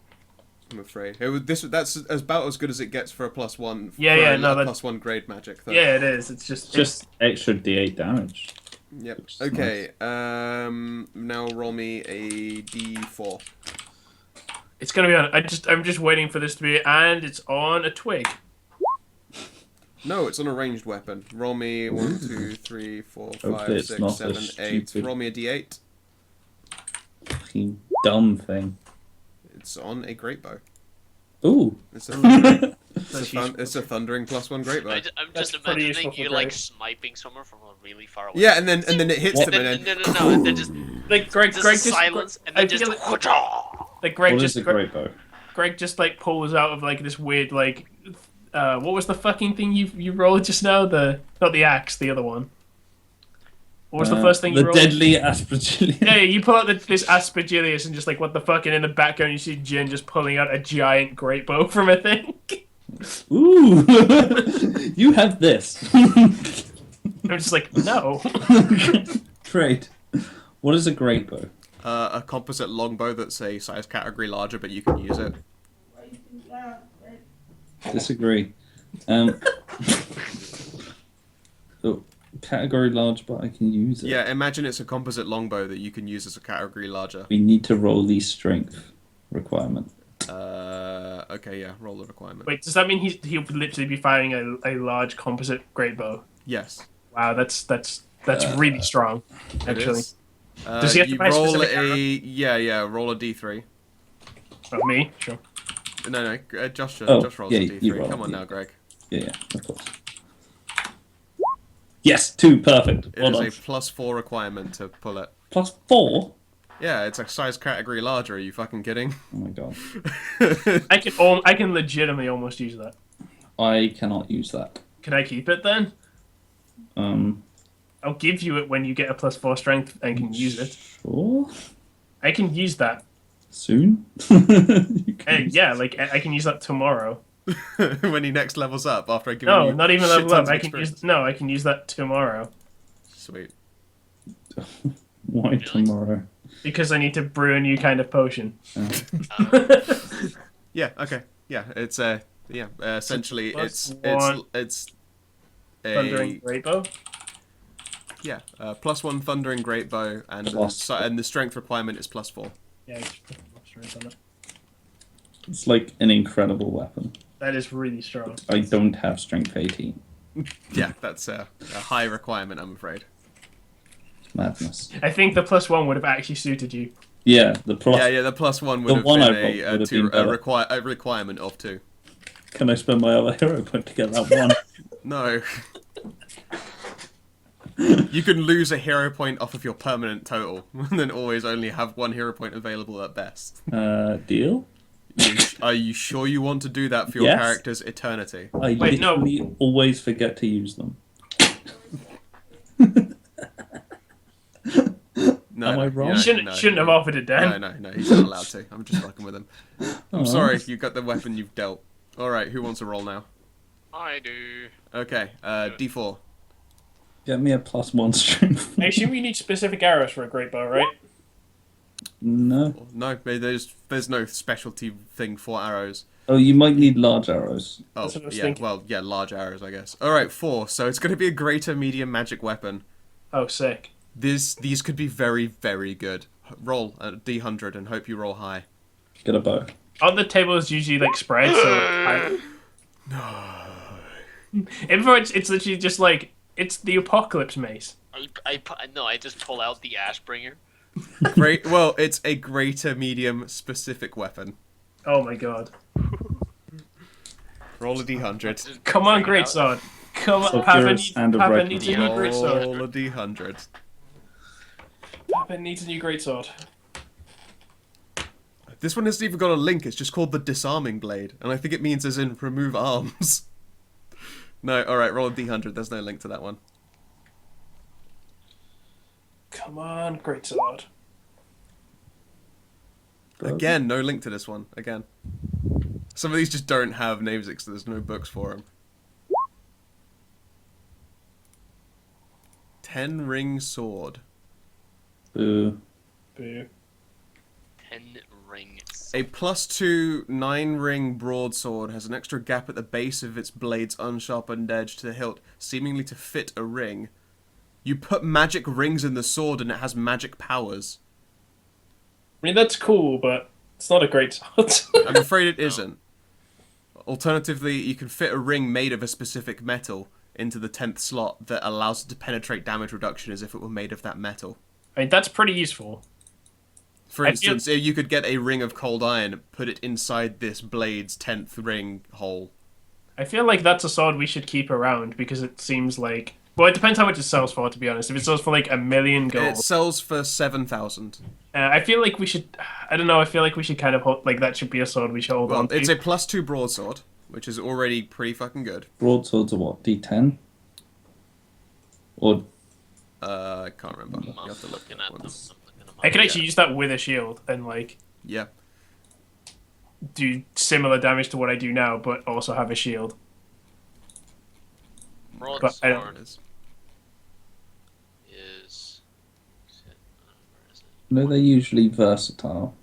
[SPEAKER 1] I'm afraid. That's about as good as it gets for a +1.
[SPEAKER 4] Yeah,
[SPEAKER 1] for
[SPEAKER 4] yeah,
[SPEAKER 1] a
[SPEAKER 4] no, that-
[SPEAKER 1] +1 grade magic. Though.
[SPEAKER 4] Yeah, it is. It's
[SPEAKER 3] It's just extra D8 damage.
[SPEAKER 1] Yep.
[SPEAKER 3] which is
[SPEAKER 1] Okay. Now roll me a d4.
[SPEAKER 4] It's gonna be on. I'm just waiting for this to be, and it's on a twig.
[SPEAKER 1] No, it's on a ranged weapon. Roll me 1, 2, 3, 4, 5,
[SPEAKER 3] Hopefully it's
[SPEAKER 1] 6,
[SPEAKER 3] not a
[SPEAKER 1] 7, 8.
[SPEAKER 3] stupid-
[SPEAKER 1] Roll me a d8.
[SPEAKER 3] Fucking dumb thing.
[SPEAKER 1] It's on a great bow.
[SPEAKER 3] Ooh.
[SPEAKER 1] It's a thundering,
[SPEAKER 4] That's useful.
[SPEAKER 1] it's a thundering +1 great bow.
[SPEAKER 2] I'm
[SPEAKER 4] That's
[SPEAKER 2] just
[SPEAKER 4] pretty
[SPEAKER 2] imagining
[SPEAKER 4] useful
[SPEAKER 2] you
[SPEAKER 4] for
[SPEAKER 2] like
[SPEAKER 4] Greg.
[SPEAKER 2] sniping someone from a really far away.
[SPEAKER 1] Yeah, and then it hits
[SPEAKER 3] What?
[SPEAKER 1] them, and then
[SPEAKER 2] No, and then just
[SPEAKER 4] Like Greg,
[SPEAKER 2] just
[SPEAKER 4] Greg
[SPEAKER 2] a
[SPEAKER 4] just
[SPEAKER 2] silence, and
[SPEAKER 4] I
[SPEAKER 2] then just
[SPEAKER 4] feel like,
[SPEAKER 2] whoosh-ah!
[SPEAKER 4] Greg
[SPEAKER 3] What
[SPEAKER 4] just
[SPEAKER 3] is a great bow?
[SPEAKER 4] Greg just like pulls out of like this weird like what was the fucking thing you rolled just now? Not the axe, the other one. What was the first thing you
[SPEAKER 3] The
[SPEAKER 4] rolled?
[SPEAKER 3] deadly aspergillium.
[SPEAKER 4] Yeah, you pull out this Aspergillius and just like what the fuck, and in the background you see Jin just pulling out a giant great bow from a thing.
[SPEAKER 3] Ooh. You have this.
[SPEAKER 4] I'm just like, no.
[SPEAKER 3] Great. What is a great bow?
[SPEAKER 1] a composite longbow that's a size category larger, but you can use it.
[SPEAKER 3] Disagree. Oh, category large, but I can use it.
[SPEAKER 1] Yeah, imagine it's a composite longbow that you can use as a category larger.
[SPEAKER 3] We need to roll the strength requirement.
[SPEAKER 1] Okay, yeah, roll the requirement.
[SPEAKER 4] Wait, does that mean he'll literally be firing a large composite great bow?
[SPEAKER 1] Yes.
[SPEAKER 4] Wow, that's really strong.
[SPEAKER 1] It
[SPEAKER 4] Actually,
[SPEAKER 1] is.
[SPEAKER 4] Does he have to
[SPEAKER 1] you
[SPEAKER 4] buy a
[SPEAKER 1] roll
[SPEAKER 4] specific
[SPEAKER 1] a
[SPEAKER 4] arrow?
[SPEAKER 1] roll a d3.
[SPEAKER 4] oh, me, sure.
[SPEAKER 1] No, Josh
[SPEAKER 3] Oh,
[SPEAKER 1] rolls
[SPEAKER 3] yeah,
[SPEAKER 1] a
[SPEAKER 3] you
[SPEAKER 1] d3.
[SPEAKER 3] roll
[SPEAKER 1] Come
[SPEAKER 3] a
[SPEAKER 1] on
[SPEAKER 3] D3.
[SPEAKER 1] now, Greg.
[SPEAKER 3] Yeah, of course. Yes, 2, perfect.
[SPEAKER 1] It
[SPEAKER 3] Well
[SPEAKER 1] is
[SPEAKER 3] done.
[SPEAKER 1] a +4 requirement to pull it.
[SPEAKER 3] +4?
[SPEAKER 1] Yeah, it's a size category larger. Are you fucking kidding?
[SPEAKER 3] Oh my god.
[SPEAKER 4] I can legitimately almost use that.
[SPEAKER 3] I cannot use that.
[SPEAKER 4] Can I keep it then?
[SPEAKER 3] Um,
[SPEAKER 4] I'll give you it when you get a +4 strength and can use it.
[SPEAKER 3] Sure.
[SPEAKER 4] I can use that.
[SPEAKER 3] Soon? You can
[SPEAKER 4] Hey,
[SPEAKER 3] use
[SPEAKER 4] yeah,
[SPEAKER 3] it.
[SPEAKER 4] like I can use that tomorrow.
[SPEAKER 1] When he next levels up after I give
[SPEAKER 4] No,
[SPEAKER 1] you
[SPEAKER 4] not even
[SPEAKER 1] shit
[SPEAKER 4] level up.
[SPEAKER 1] tons of
[SPEAKER 4] I can
[SPEAKER 1] experience.
[SPEAKER 4] use that tomorrow
[SPEAKER 1] Sweet.
[SPEAKER 3] Why tomorrow?
[SPEAKER 4] because I need to brew a new kind of potion.
[SPEAKER 1] Yeah. Okay. Yeah. It's essentially
[SPEAKER 4] Plus
[SPEAKER 1] it's a
[SPEAKER 4] Thundering great bow.
[SPEAKER 1] yeah +1 thundering great bow and the strength requirement is +4.
[SPEAKER 4] Yeah, I just put more strength on it.
[SPEAKER 3] It's like an incredible weapon.
[SPEAKER 4] That is really strong.
[SPEAKER 3] I don't have strength 18.
[SPEAKER 1] Yeah, that's a high requirement, I'm afraid.
[SPEAKER 3] Madness.
[SPEAKER 4] I think the +1 would have actually suited you.
[SPEAKER 3] Yeah, the plus.
[SPEAKER 1] Yeah, the +1 would
[SPEAKER 3] The
[SPEAKER 1] have
[SPEAKER 3] one I
[SPEAKER 1] been
[SPEAKER 3] rolled would have been better.
[SPEAKER 1] a requirement of 2.
[SPEAKER 3] Can I spend my other hero point to get that one?
[SPEAKER 1] No. You can lose a hero point off of your permanent total, and then always only have 1 hero point available at best.
[SPEAKER 3] Deal?
[SPEAKER 1] Are you sure you want to do that for your
[SPEAKER 3] Yes.
[SPEAKER 1] character's eternity?
[SPEAKER 3] I
[SPEAKER 4] Wait, no.
[SPEAKER 3] literally always forget to use them.
[SPEAKER 1] No,
[SPEAKER 3] Am I
[SPEAKER 1] no,
[SPEAKER 3] wrong?
[SPEAKER 1] no,
[SPEAKER 4] You shouldn't have offered it, Dan.
[SPEAKER 1] No, he's not allowed to. I'm just fucking with him. I'm
[SPEAKER 3] Aw.
[SPEAKER 1] sorry, you got the weapon you've dealt. Alright, who wants to roll now?
[SPEAKER 6] I do.
[SPEAKER 1] Okay, D4.
[SPEAKER 3] Get me a +1 strength.
[SPEAKER 4] I assume you need specific arrows for a great bow, right?
[SPEAKER 3] No.
[SPEAKER 1] No, there's no specialty thing for arrows.
[SPEAKER 3] Oh, you might need large arrows.
[SPEAKER 1] Oh,
[SPEAKER 4] That's what I was
[SPEAKER 1] yeah,
[SPEAKER 4] thinking.
[SPEAKER 1] well, yeah, large arrows, I guess. Alright, 4. So it's going to be a greater medium magic weapon.
[SPEAKER 4] Oh, sick.
[SPEAKER 1] These could be very, very good. Roll a D100 and hope you roll high.
[SPEAKER 3] Get a bow.
[SPEAKER 4] Aren't the tables usually like spread? So it's literally just like it's the apocalypse mace.
[SPEAKER 2] I just pull out the Ashbringer.
[SPEAKER 1] Great. Well, it's a greater medium specific weapon.
[SPEAKER 4] Oh my god!
[SPEAKER 1] Roll a D100.
[SPEAKER 2] Just
[SPEAKER 4] Come on,
[SPEAKER 2] bring it
[SPEAKER 4] great
[SPEAKER 2] out.
[SPEAKER 4] sword! Come on,
[SPEAKER 3] Sulfurous and a
[SPEAKER 4] Papa
[SPEAKER 3] red
[SPEAKER 4] needs a
[SPEAKER 3] one.
[SPEAKER 4] new great sword.
[SPEAKER 1] Roll a D100.
[SPEAKER 4] Papa needs a new great sword.
[SPEAKER 1] This one hasn't even got a link. It's just called the disarming blade, and I think it means as in remove arms. No, all right. Roll a D100. There's no link to that one.
[SPEAKER 4] Come on, great sword.
[SPEAKER 1] Again, no link to this one. Again, some of these just don't have names because there's no books for them. 10 ring sword.
[SPEAKER 3] Boo.
[SPEAKER 4] Boo.
[SPEAKER 6] ring itself.
[SPEAKER 1] A +2 9-ring broadsword has an extra gap at the base of its blade's unsharpened edge to the hilt, seemingly to fit a ring. You put magic rings in the sword and it has magic powers.
[SPEAKER 4] I mean, that's cool, but it's not a great sword.
[SPEAKER 1] I'm afraid it isn't. Alternatively, you can fit a ring made of a specific metal into the 10th slot that allows it to penetrate damage reduction as if it were made of that metal.
[SPEAKER 4] I mean, that's pretty useful.
[SPEAKER 1] For instance, you could get a ring of cold iron, put it inside this blade's 10th ring hole.
[SPEAKER 4] I feel like that's a sword we should keep around because it seems like... Well, it depends how much it sells for, to be honest. If it sells for like 1 million gold...
[SPEAKER 1] It sells for 7,000.
[SPEAKER 4] I feel like we should... I don't know, I feel like we should kind of hold... Like, that should be a sword we should hold on to.
[SPEAKER 1] It's a +2 broadsword, which is already pretty fucking good.
[SPEAKER 3] Broadswords are what, D10? Or...
[SPEAKER 1] I can't remember. You
[SPEAKER 6] I'm
[SPEAKER 1] have to look
[SPEAKER 6] looking
[SPEAKER 1] at
[SPEAKER 6] at them.
[SPEAKER 1] ones.
[SPEAKER 6] I'm looking them
[SPEAKER 4] I
[SPEAKER 6] up.
[SPEAKER 4] could actually use that with a shield and, like,
[SPEAKER 1] Yeah.
[SPEAKER 4] do similar damage to what I do now, but also have a shield. But I don't-
[SPEAKER 6] Broadsword is... where is it?
[SPEAKER 3] No, they're usually versatile.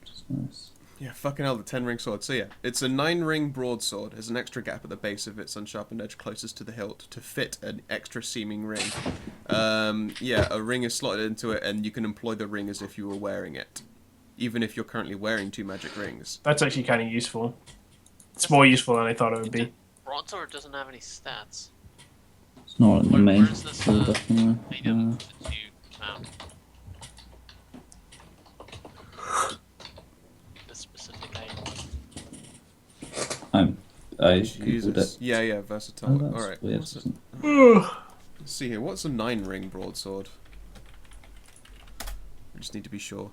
[SPEAKER 3] Which is nice.
[SPEAKER 1] Yeah, fucking hell, the 10-ring sword. So yeah, it's a 9-ring broadsword, has an extra gap at the base of its unsharpened edge closest to the hilt to fit an extra seeming ring. Yeah, a ring is slotted into it, and you can employ the ring as if you were wearing it, even if you're currently wearing 2 magic rings.
[SPEAKER 4] That's actually kind of useful. It's more useful than I thought it would be.
[SPEAKER 6] Broadsword doesn't have any stats.
[SPEAKER 3] It's not in the main
[SPEAKER 6] Where's this,
[SPEAKER 3] folder anyway.
[SPEAKER 6] item that you found? This specific item.
[SPEAKER 3] I googled
[SPEAKER 1] Jesus.
[SPEAKER 3] it.
[SPEAKER 1] Yeah,
[SPEAKER 3] Oh,
[SPEAKER 1] versatile.
[SPEAKER 3] that's
[SPEAKER 1] Alright,
[SPEAKER 3] weird,
[SPEAKER 1] what's it?
[SPEAKER 3] isn't
[SPEAKER 1] Let's see here. What's a 9-ring broadsword? I just need to be sure.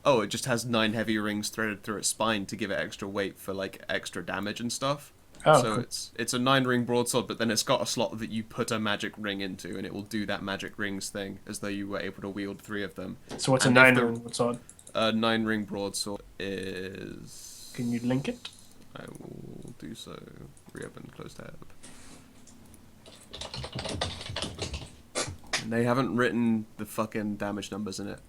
[SPEAKER 1] Oh, it just has 9 heavy rings threaded through its spine to give it extra weight for like extra damage and stuff.
[SPEAKER 4] Oh,
[SPEAKER 1] So
[SPEAKER 4] cool.
[SPEAKER 1] it's a 9-ring broadsword, but then it's got a slot that you put a magic ring into, and it will do that magic rings thing as though you were able to wield 3 of them.
[SPEAKER 4] So what's
[SPEAKER 1] and
[SPEAKER 4] a
[SPEAKER 1] if the-
[SPEAKER 4] 9-ring sword?
[SPEAKER 1] A 9-ring broadsword is...
[SPEAKER 4] Can you link it?
[SPEAKER 1] I will do so. Reopen, close tab. And they haven't written the fucking damage numbers in it.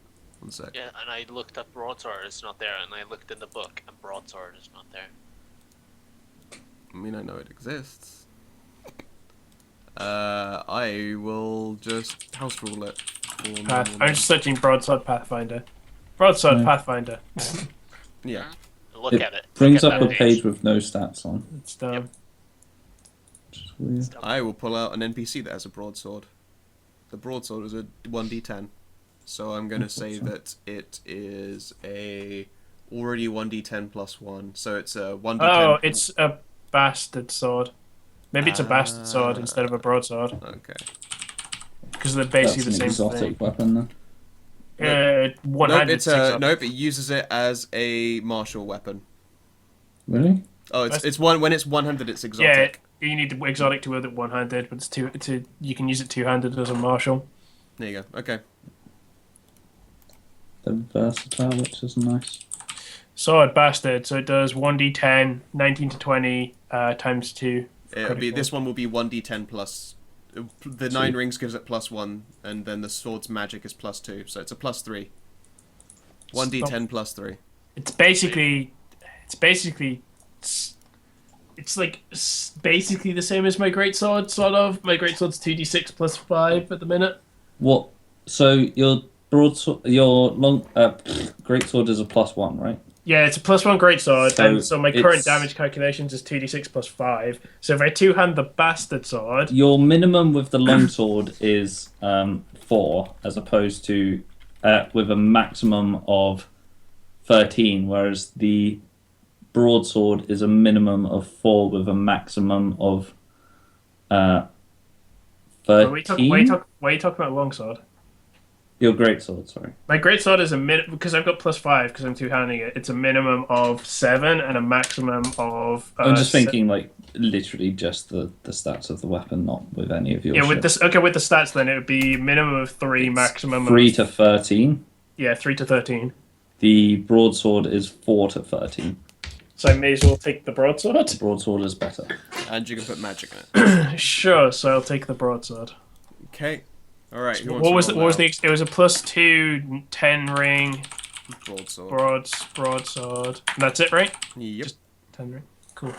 [SPEAKER 1] One sec.
[SPEAKER 6] Yeah, and I looked up broadsword, it's not there, and I looked in the book, and broadsword is not there.
[SPEAKER 1] I mean, I know it exists. I will just house rule it. for normal
[SPEAKER 4] I'm just searching Broadsword Pathfinder. Broadsword
[SPEAKER 3] Yeah.
[SPEAKER 4] Pathfinder.
[SPEAKER 1] Yeah.
[SPEAKER 6] Look at it.
[SPEAKER 3] Brings
[SPEAKER 6] Look
[SPEAKER 3] up
[SPEAKER 6] at
[SPEAKER 3] a
[SPEAKER 6] that
[SPEAKER 3] page with no stats on.
[SPEAKER 4] It's dumb.
[SPEAKER 3] Which is weird.
[SPEAKER 1] I will pull out an NPC that has a broadsword. The broadsword is a 1d10. So I'm going to say that it is a already 1d10 plus 1. So it's a 1d10.
[SPEAKER 4] Oh, it's a bastard sword. Maybe it's a bastard sword instead of a broadsword.
[SPEAKER 1] Okay.
[SPEAKER 4] Because they're basically
[SPEAKER 3] That's
[SPEAKER 4] the
[SPEAKER 3] an
[SPEAKER 4] same
[SPEAKER 3] exotic
[SPEAKER 4] thing.
[SPEAKER 3] weapon then.
[SPEAKER 1] Nope,
[SPEAKER 4] One-handed
[SPEAKER 1] it's
[SPEAKER 4] exotic.
[SPEAKER 1] nope. It uses it as a martial weapon.
[SPEAKER 3] Really?
[SPEAKER 1] Oh,
[SPEAKER 4] That's-
[SPEAKER 1] it's one when it's 100. It's
[SPEAKER 4] Yeah,
[SPEAKER 1] exotic.
[SPEAKER 4] you need the exotic to wield it one-handed, but you can use it two-handed as a martial.
[SPEAKER 1] There you go. Okay.
[SPEAKER 3] They're versatile, which is nice.
[SPEAKER 4] Sword bastard, so it does 1d10, 19 to 20 times 2.
[SPEAKER 1] It'll be
[SPEAKER 4] Critical.
[SPEAKER 1] this one will be 1d10 plus. The 9 rings gives it plus 1, and then the sword's magic is plus 2, so it's a plus 3. 1d10 plus 3.
[SPEAKER 4] It's basically basically the same as my greatsword, sort of. My greatsword's 2d6 plus 5 at the minute.
[SPEAKER 3] What? So your broadsword, your long, greatsword is a +1, right?
[SPEAKER 4] Yeah, it's a plus 1 greatsword,
[SPEAKER 3] So
[SPEAKER 4] and so my current
[SPEAKER 3] it's-
[SPEAKER 4] damage calculations is 2d6 plus 5. So if I two-hand the bastard sword,
[SPEAKER 3] Your minimum with the longsword is 4, as opposed to with a maximum of 13, whereas the broadsword is a minimum of 4 with a maximum of 13.
[SPEAKER 4] why are you talking about longsword?
[SPEAKER 3] Your greatsword, sorry.
[SPEAKER 4] My greatsword is because I've got plus 5 because I'm two-handing it. It's a minimum of 7 and a maximum of.
[SPEAKER 3] I'm just thinking, like, literally just the stats of the weapon, not with any of your
[SPEAKER 4] Yeah,
[SPEAKER 3] shit.
[SPEAKER 4] with this. Okay, with the stats, then it would be minimum of 3, maximum
[SPEAKER 3] 3
[SPEAKER 4] of
[SPEAKER 3] to 13.
[SPEAKER 4] yeah, 3 to 13.
[SPEAKER 3] The broadsword is 4 to 13.
[SPEAKER 4] So I may as well take the broadsword.
[SPEAKER 3] The broadsword is better.
[SPEAKER 1] And you can put magic in it.
[SPEAKER 4] Sure, so I'll take the broadsword.
[SPEAKER 1] Okay. All right. Who wants
[SPEAKER 4] What
[SPEAKER 1] to
[SPEAKER 4] was
[SPEAKER 1] roll
[SPEAKER 4] what was
[SPEAKER 1] now?
[SPEAKER 4] the? It was a +2 10 ring
[SPEAKER 1] Broadsword.
[SPEAKER 4] broadsword. And that's it, right?
[SPEAKER 1] Yep.
[SPEAKER 4] Just 10 ring. Cool.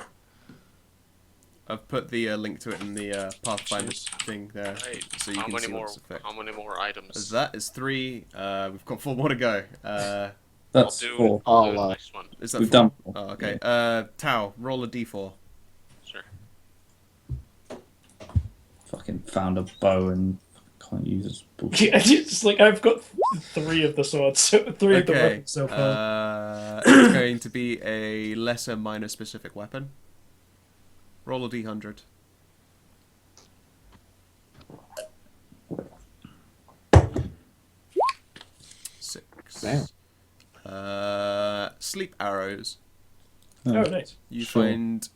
[SPEAKER 1] I've put the link to it in the Pathfinder
[SPEAKER 4] Cheers.
[SPEAKER 1] thing there,
[SPEAKER 6] Right.
[SPEAKER 1] so you
[SPEAKER 6] How
[SPEAKER 1] can
[SPEAKER 6] many
[SPEAKER 1] see
[SPEAKER 6] more?
[SPEAKER 1] what's effect.
[SPEAKER 6] How many more items?
[SPEAKER 1] As that is 3. We've got 4 more to go.
[SPEAKER 3] That's
[SPEAKER 6] I'll do,
[SPEAKER 3] 4.
[SPEAKER 6] I'll do
[SPEAKER 5] Oh,
[SPEAKER 6] the next one.
[SPEAKER 1] Is that
[SPEAKER 3] We've
[SPEAKER 1] 4?
[SPEAKER 3] done 4.
[SPEAKER 1] Oh, okay. Tau, roll a d4.
[SPEAKER 6] Sure.
[SPEAKER 3] Fucking found a bow and can't use this bullshit.
[SPEAKER 4] Yeah, it's like I've got 3 of the swords, so 3 of the
[SPEAKER 1] Okay.
[SPEAKER 4] weapons so far.
[SPEAKER 1] It's going to be a lesser minor specific weapon. Roll a d100. Six.
[SPEAKER 5] Damn.
[SPEAKER 1] Sleep arrows.
[SPEAKER 4] Oh, nice.
[SPEAKER 1] You
[SPEAKER 3] Sure.
[SPEAKER 1] find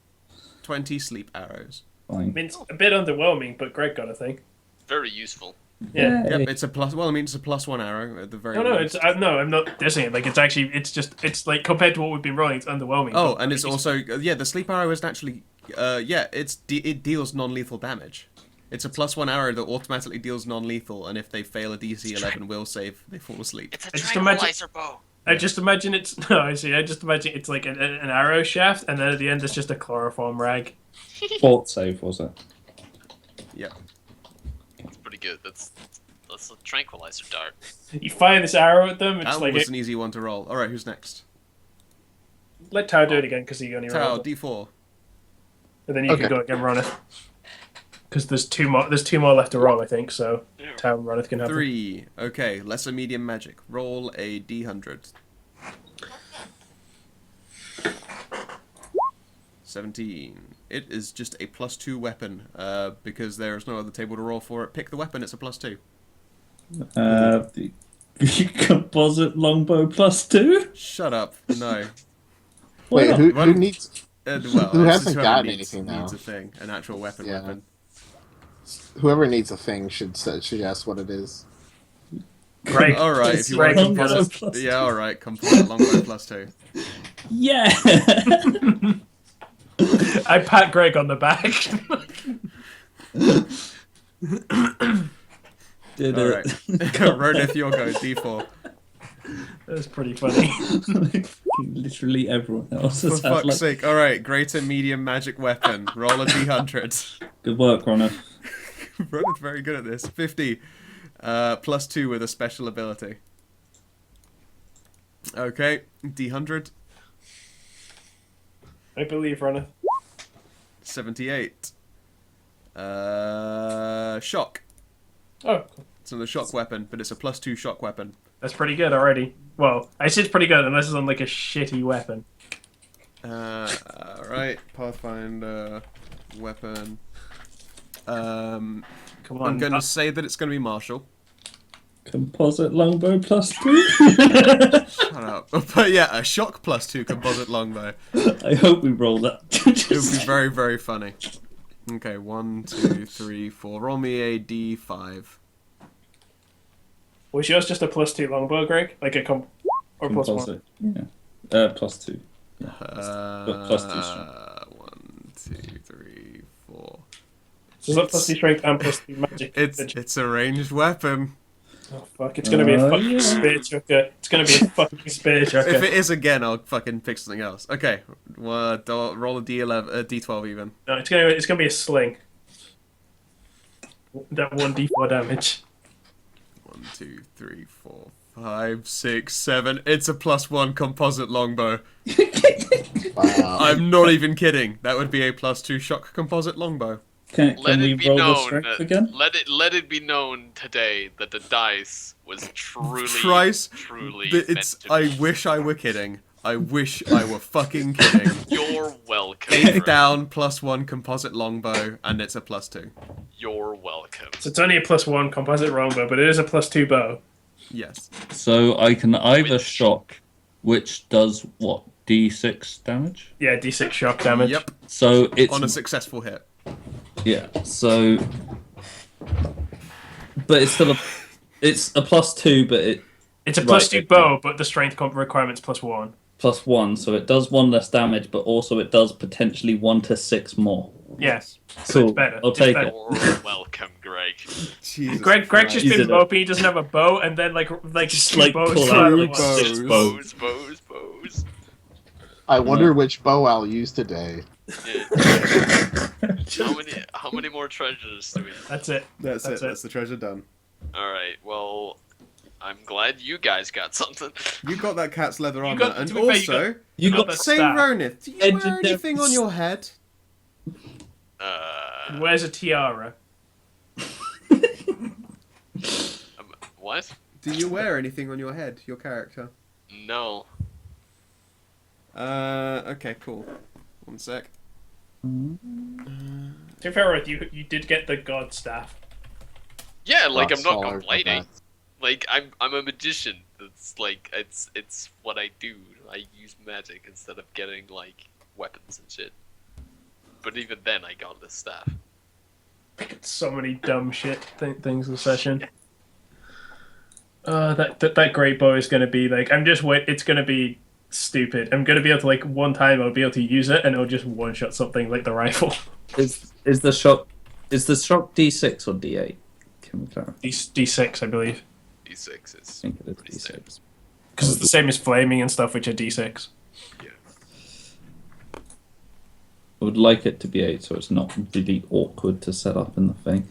[SPEAKER 1] 20 sleep arrows.
[SPEAKER 4] I
[SPEAKER 3] Fine.
[SPEAKER 4] mean, it's a bit underwhelming, but Greg got a thing.
[SPEAKER 6] Very useful.
[SPEAKER 4] Yeah.
[SPEAKER 1] Yep, it's a plus. Well, I mean, it's a +1 arrow at the very
[SPEAKER 4] No,
[SPEAKER 1] least.
[SPEAKER 4] I'm not dissing it. Like, it's like compared to what we've been rolling, it's underwhelming.
[SPEAKER 1] Oh,
[SPEAKER 4] but
[SPEAKER 1] and it's
[SPEAKER 4] like,
[SPEAKER 1] also the sleep arrow is actually it deals non-lethal damage. It's a +1 arrow that automatically deals non-lethal, and if they fail a DC 11 will save, they fall asleep.
[SPEAKER 6] It's a
[SPEAKER 4] I just imagine-
[SPEAKER 6] tranquilizer bow.
[SPEAKER 4] I just imagine it's no. I see. I just imagine it's like an arrow shaft, and then at the end there's just a chloroform rag.
[SPEAKER 3] Fort save, was it?
[SPEAKER 1] Yep.
[SPEAKER 6] That's pretty good. That's a tranquilizer dart.
[SPEAKER 4] You fire this arrow at them. It's
[SPEAKER 1] That
[SPEAKER 4] like
[SPEAKER 1] was an easy one to roll. All right, who's next?
[SPEAKER 4] let Tao do it again because he only
[SPEAKER 1] Tau,
[SPEAKER 4] rolled, it.
[SPEAKER 1] D4.
[SPEAKER 4] And then you
[SPEAKER 5] Okay.
[SPEAKER 4] can go again, Ronith. Because there's 2 more. There's 2 more left to roll, I think. So
[SPEAKER 6] Yeah.
[SPEAKER 4] Tao and Ronith can have them.
[SPEAKER 1] 3. Okay, lesser medium magic. Roll a D100. 17. It is just a +2 weapon, because there is no other table to roll for it. Pick the weapon, it's a +2.
[SPEAKER 3] The composite longbow +2?
[SPEAKER 1] Shut up. No.
[SPEAKER 3] Why
[SPEAKER 5] Wait,
[SPEAKER 3] not?
[SPEAKER 5] who
[SPEAKER 1] Well,
[SPEAKER 5] needs?
[SPEAKER 1] Well,
[SPEAKER 5] Who
[SPEAKER 1] it's
[SPEAKER 5] hasn't
[SPEAKER 1] whoever
[SPEAKER 5] gotten
[SPEAKER 1] needs
[SPEAKER 5] anything now?
[SPEAKER 1] a thing, an actual weapon.
[SPEAKER 5] Yeah.
[SPEAKER 1] Weapon.
[SPEAKER 5] Whoever needs a thing should ask what it is.
[SPEAKER 4] Greg.
[SPEAKER 1] All right, if
[SPEAKER 4] It's
[SPEAKER 1] you want to
[SPEAKER 4] Greg.
[SPEAKER 1] composite,
[SPEAKER 3] plus
[SPEAKER 1] yeah, all right, composite longbow +2.
[SPEAKER 3] Yeah!
[SPEAKER 4] I pat Greg on the back.
[SPEAKER 3] Did
[SPEAKER 1] All
[SPEAKER 3] it.
[SPEAKER 1] right, Rodith, your go. D4.
[SPEAKER 4] That's pretty funny.
[SPEAKER 3] Literally everyone else
[SPEAKER 1] For
[SPEAKER 3] has had,
[SPEAKER 1] fuck's
[SPEAKER 3] like...
[SPEAKER 1] sake! All right, greater medium magic weapon. Roll a D100.
[SPEAKER 3] Good work, Ronald.
[SPEAKER 1] Rodith's very good at this. 50. +2 with a special ability. Okay, D100.
[SPEAKER 4] I believe Ronith.
[SPEAKER 1] 78. Shock.
[SPEAKER 4] Oh,
[SPEAKER 1] It's another shock weapon, but it's a +2 shock weapon.
[SPEAKER 4] that's pretty good already. Well, I say it's pretty good unless it's on like a shitty weapon.
[SPEAKER 1] Alright, Pathfinder weapon.
[SPEAKER 4] Come on.
[SPEAKER 1] I'm going to say that it's going to be martial.
[SPEAKER 3] Composite longbow +2?
[SPEAKER 1] Shut up. But yeah, a shock +2 composite longbow.
[SPEAKER 3] I hope we roll that.
[SPEAKER 1] It would be very, very funny. Okay, 1, 2, 3, 4. Roll me a D5.
[SPEAKER 4] Was yours just a +2 longbow, Greg? Like a or +1?
[SPEAKER 3] Composite, yeah. +2. +2 strength.
[SPEAKER 1] 1, 2, 3, 4.
[SPEAKER 4] So is that +2 strength and +2 magic?
[SPEAKER 1] It's a ranged weapon.
[SPEAKER 4] Oh fuck! It's gonna be a fucking
[SPEAKER 3] yeah.
[SPEAKER 4] spear chucker. It's gonna be a fucking spear chucker.
[SPEAKER 1] If it is again, I'll fucking pick something else. Okay, roll a D11, D12 even.
[SPEAKER 4] No, it's gonna be a sling. That 1d4 damage.
[SPEAKER 1] 1, 2, 3, 4, 5, 6, 7. It's a +1 composite longbow.
[SPEAKER 5] Wow.
[SPEAKER 1] I'm not even kidding. That would be a +2 shock composite longbow.
[SPEAKER 3] Can
[SPEAKER 6] Let
[SPEAKER 3] we
[SPEAKER 6] it be
[SPEAKER 3] roll the
[SPEAKER 6] known.
[SPEAKER 3] strength again?
[SPEAKER 6] Let it be known today that the dice was truly
[SPEAKER 1] Thrice.
[SPEAKER 6] meant to
[SPEAKER 1] I
[SPEAKER 6] be.
[SPEAKER 1] wish I were kidding. I wish I were fucking kidding.
[SPEAKER 6] You're welcome.
[SPEAKER 1] 8 down, +1 composite longbow, and it's a +2.
[SPEAKER 6] You're welcome.
[SPEAKER 4] So it's only a +1 composite longbow, but it is a +2 bow.
[SPEAKER 1] Yes.
[SPEAKER 3] So I can either shock, which does what? D6 damage?
[SPEAKER 4] Yeah, d6 shock damage.
[SPEAKER 1] Yep.
[SPEAKER 3] So it's
[SPEAKER 1] On a successful hit.
[SPEAKER 3] yeah. So, but it's still it's a +2, but it
[SPEAKER 4] It's a
[SPEAKER 3] Right,
[SPEAKER 4] +2
[SPEAKER 3] okay.
[SPEAKER 4] bow, but the strength requirement's +1.
[SPEAKER 3] +1, so it does 1 less damage, but also it does potentially 1 to 6 more.
[SPEAKER 4] Yes.
[SPEAKER 3] Cool.
[SPEAKER 4] It's better.
[SPEAKER 3] I'll take
[SPEAKER 4] better.
[SPEAKER 3] it.
[SPEAKER 6] You're welcome, Greg.
[SPEAKER 1] Jesus
[SPEAKER 4] Greg's
[SPEAKER 1] Christ.
[SPEAKER 4] just
[SPEAKER 3] He's
[SPEAKER 4] been
[SPEAKER 3] in a-
[SPEAKER 4] moping. He doesn't have a bow, and then like
[SPEAKER 3] Just,
[SPEAKER 4] two
[SPEAKER 3] like,
[SPEAKER 4] bows.
[SPEAKER 3] pull
[SPEAKER 4] fly
[SPEAKER 3] out
[SPEAKER 4] at
[SPEAKER 1] Two
[SPEAKER 4] once.
[SPEAKER 1] bows.
[SPEAKER 6] Bows, bows, bows.
[SPEAKER 5] I wonder which bow I'll use today.
[SPEAKER 6] Yeah. How many more treasures do we have?
[SPEAKER 4] That's it.
[SPEAKER 1] That's
[SPEAKER 4] That's
[SPEAKER 1] it.
[SPEAKER 4] it.
[SPEAKER 1] That's the treasure done.
[SPEAKER 6] Alright, well, I'm glad you guys got something.
[SPEAKER 1] You got that cat's leather
[SPEAKER 4] You
[SPEAKER 1] armor,
[SPEAKER 4] got-
[SPEAKER 1] and
[SPEAKER 4] to be fair,
[SPEAKER 1] also,
[SPEAKER 3] You got
[SPEAKER 4] the
[SPEAKER 1] say,
[SPEAKER 4] staff.
[SPEAKER 1] Ronith, do you wear
[SPEAKER 3] Legendary
[SPEAKER 1] anything on your head?
[SPEAKER 4] Where's a tiara?
[SPEAKER 6] What?
[SPEAKER 1] Do you wear anything on your head, your character?
[SPEAKER 6] No.
[SPEAKER 1] Okay, cool. One sec.
[SPEAKER 4] To be fair with you, you did get the god staff.
[SPEAKER 6] Yeah, like, I'm
[SPEAKER 5] Rock
[SPEAKER 6] not
[SPEAKER 5] solid
[SPEAKER 6] complaining.
[SPEAKER 5] for
[SPEAKER 6] Like, I'm a magician. It's like, it's what I do. I use magic instead of getting, like, weapons and shit. But even then, I got the staff.
[SPEAKER 4] So many dumb shit things in the session. That great bow is gonna be like, it's gonna be stupid. I'm gonna be able to, like, one time I'll be able to use it and it'll just one shot something like the rifle.
[SPEAKER 3] Is the shock D6 or D8? Can we clarify?
[SPEAKER 4] D6, I believe,
[SPEAKER 6] D6
[SPEAKER 3] I
[SPEAKER 6] is
[SPEAKER 3] think it
[SPEAKER 6] pretty
[SPEAKER 3] is
[SPEAKER 6] standard.
[SPEAKER 3] D6.
[SPEAKER 4] because it's the same as flaming and stuff, which are D6.
[SPEAKER 6] Yeah.
[SPEAKER 3] I would like it to be 8, so it's not really awkward to set up in the thing.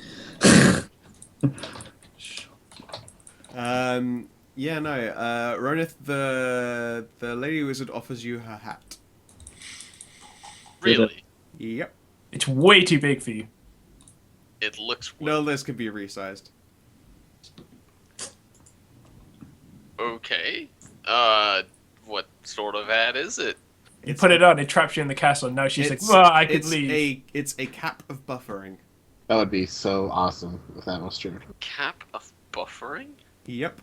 [SPEAKER 1] Yeah, no. Ronith, the lady wizard offers you her hat.
[SPEAKER 6] Really?
[SPEAKER 1] Yep.
[SPEAKER 4] It's way too big for you.
[SPEAKER 6] It looks
[SPEAKER 1] No, this could be resized.
[SPEAKER 6] okay. What sort of hat is it?
[SPEAKER 4] You put it on, it traps you in the castle, and now she's like, well, I could leave.
[SPEAKER 1] It's a cap of buffering.
[SPEAKER 5] That would be so awesome if that was true.
[SPEAKER 6] Cap of buffering?
[SPEAKER 1] Yep.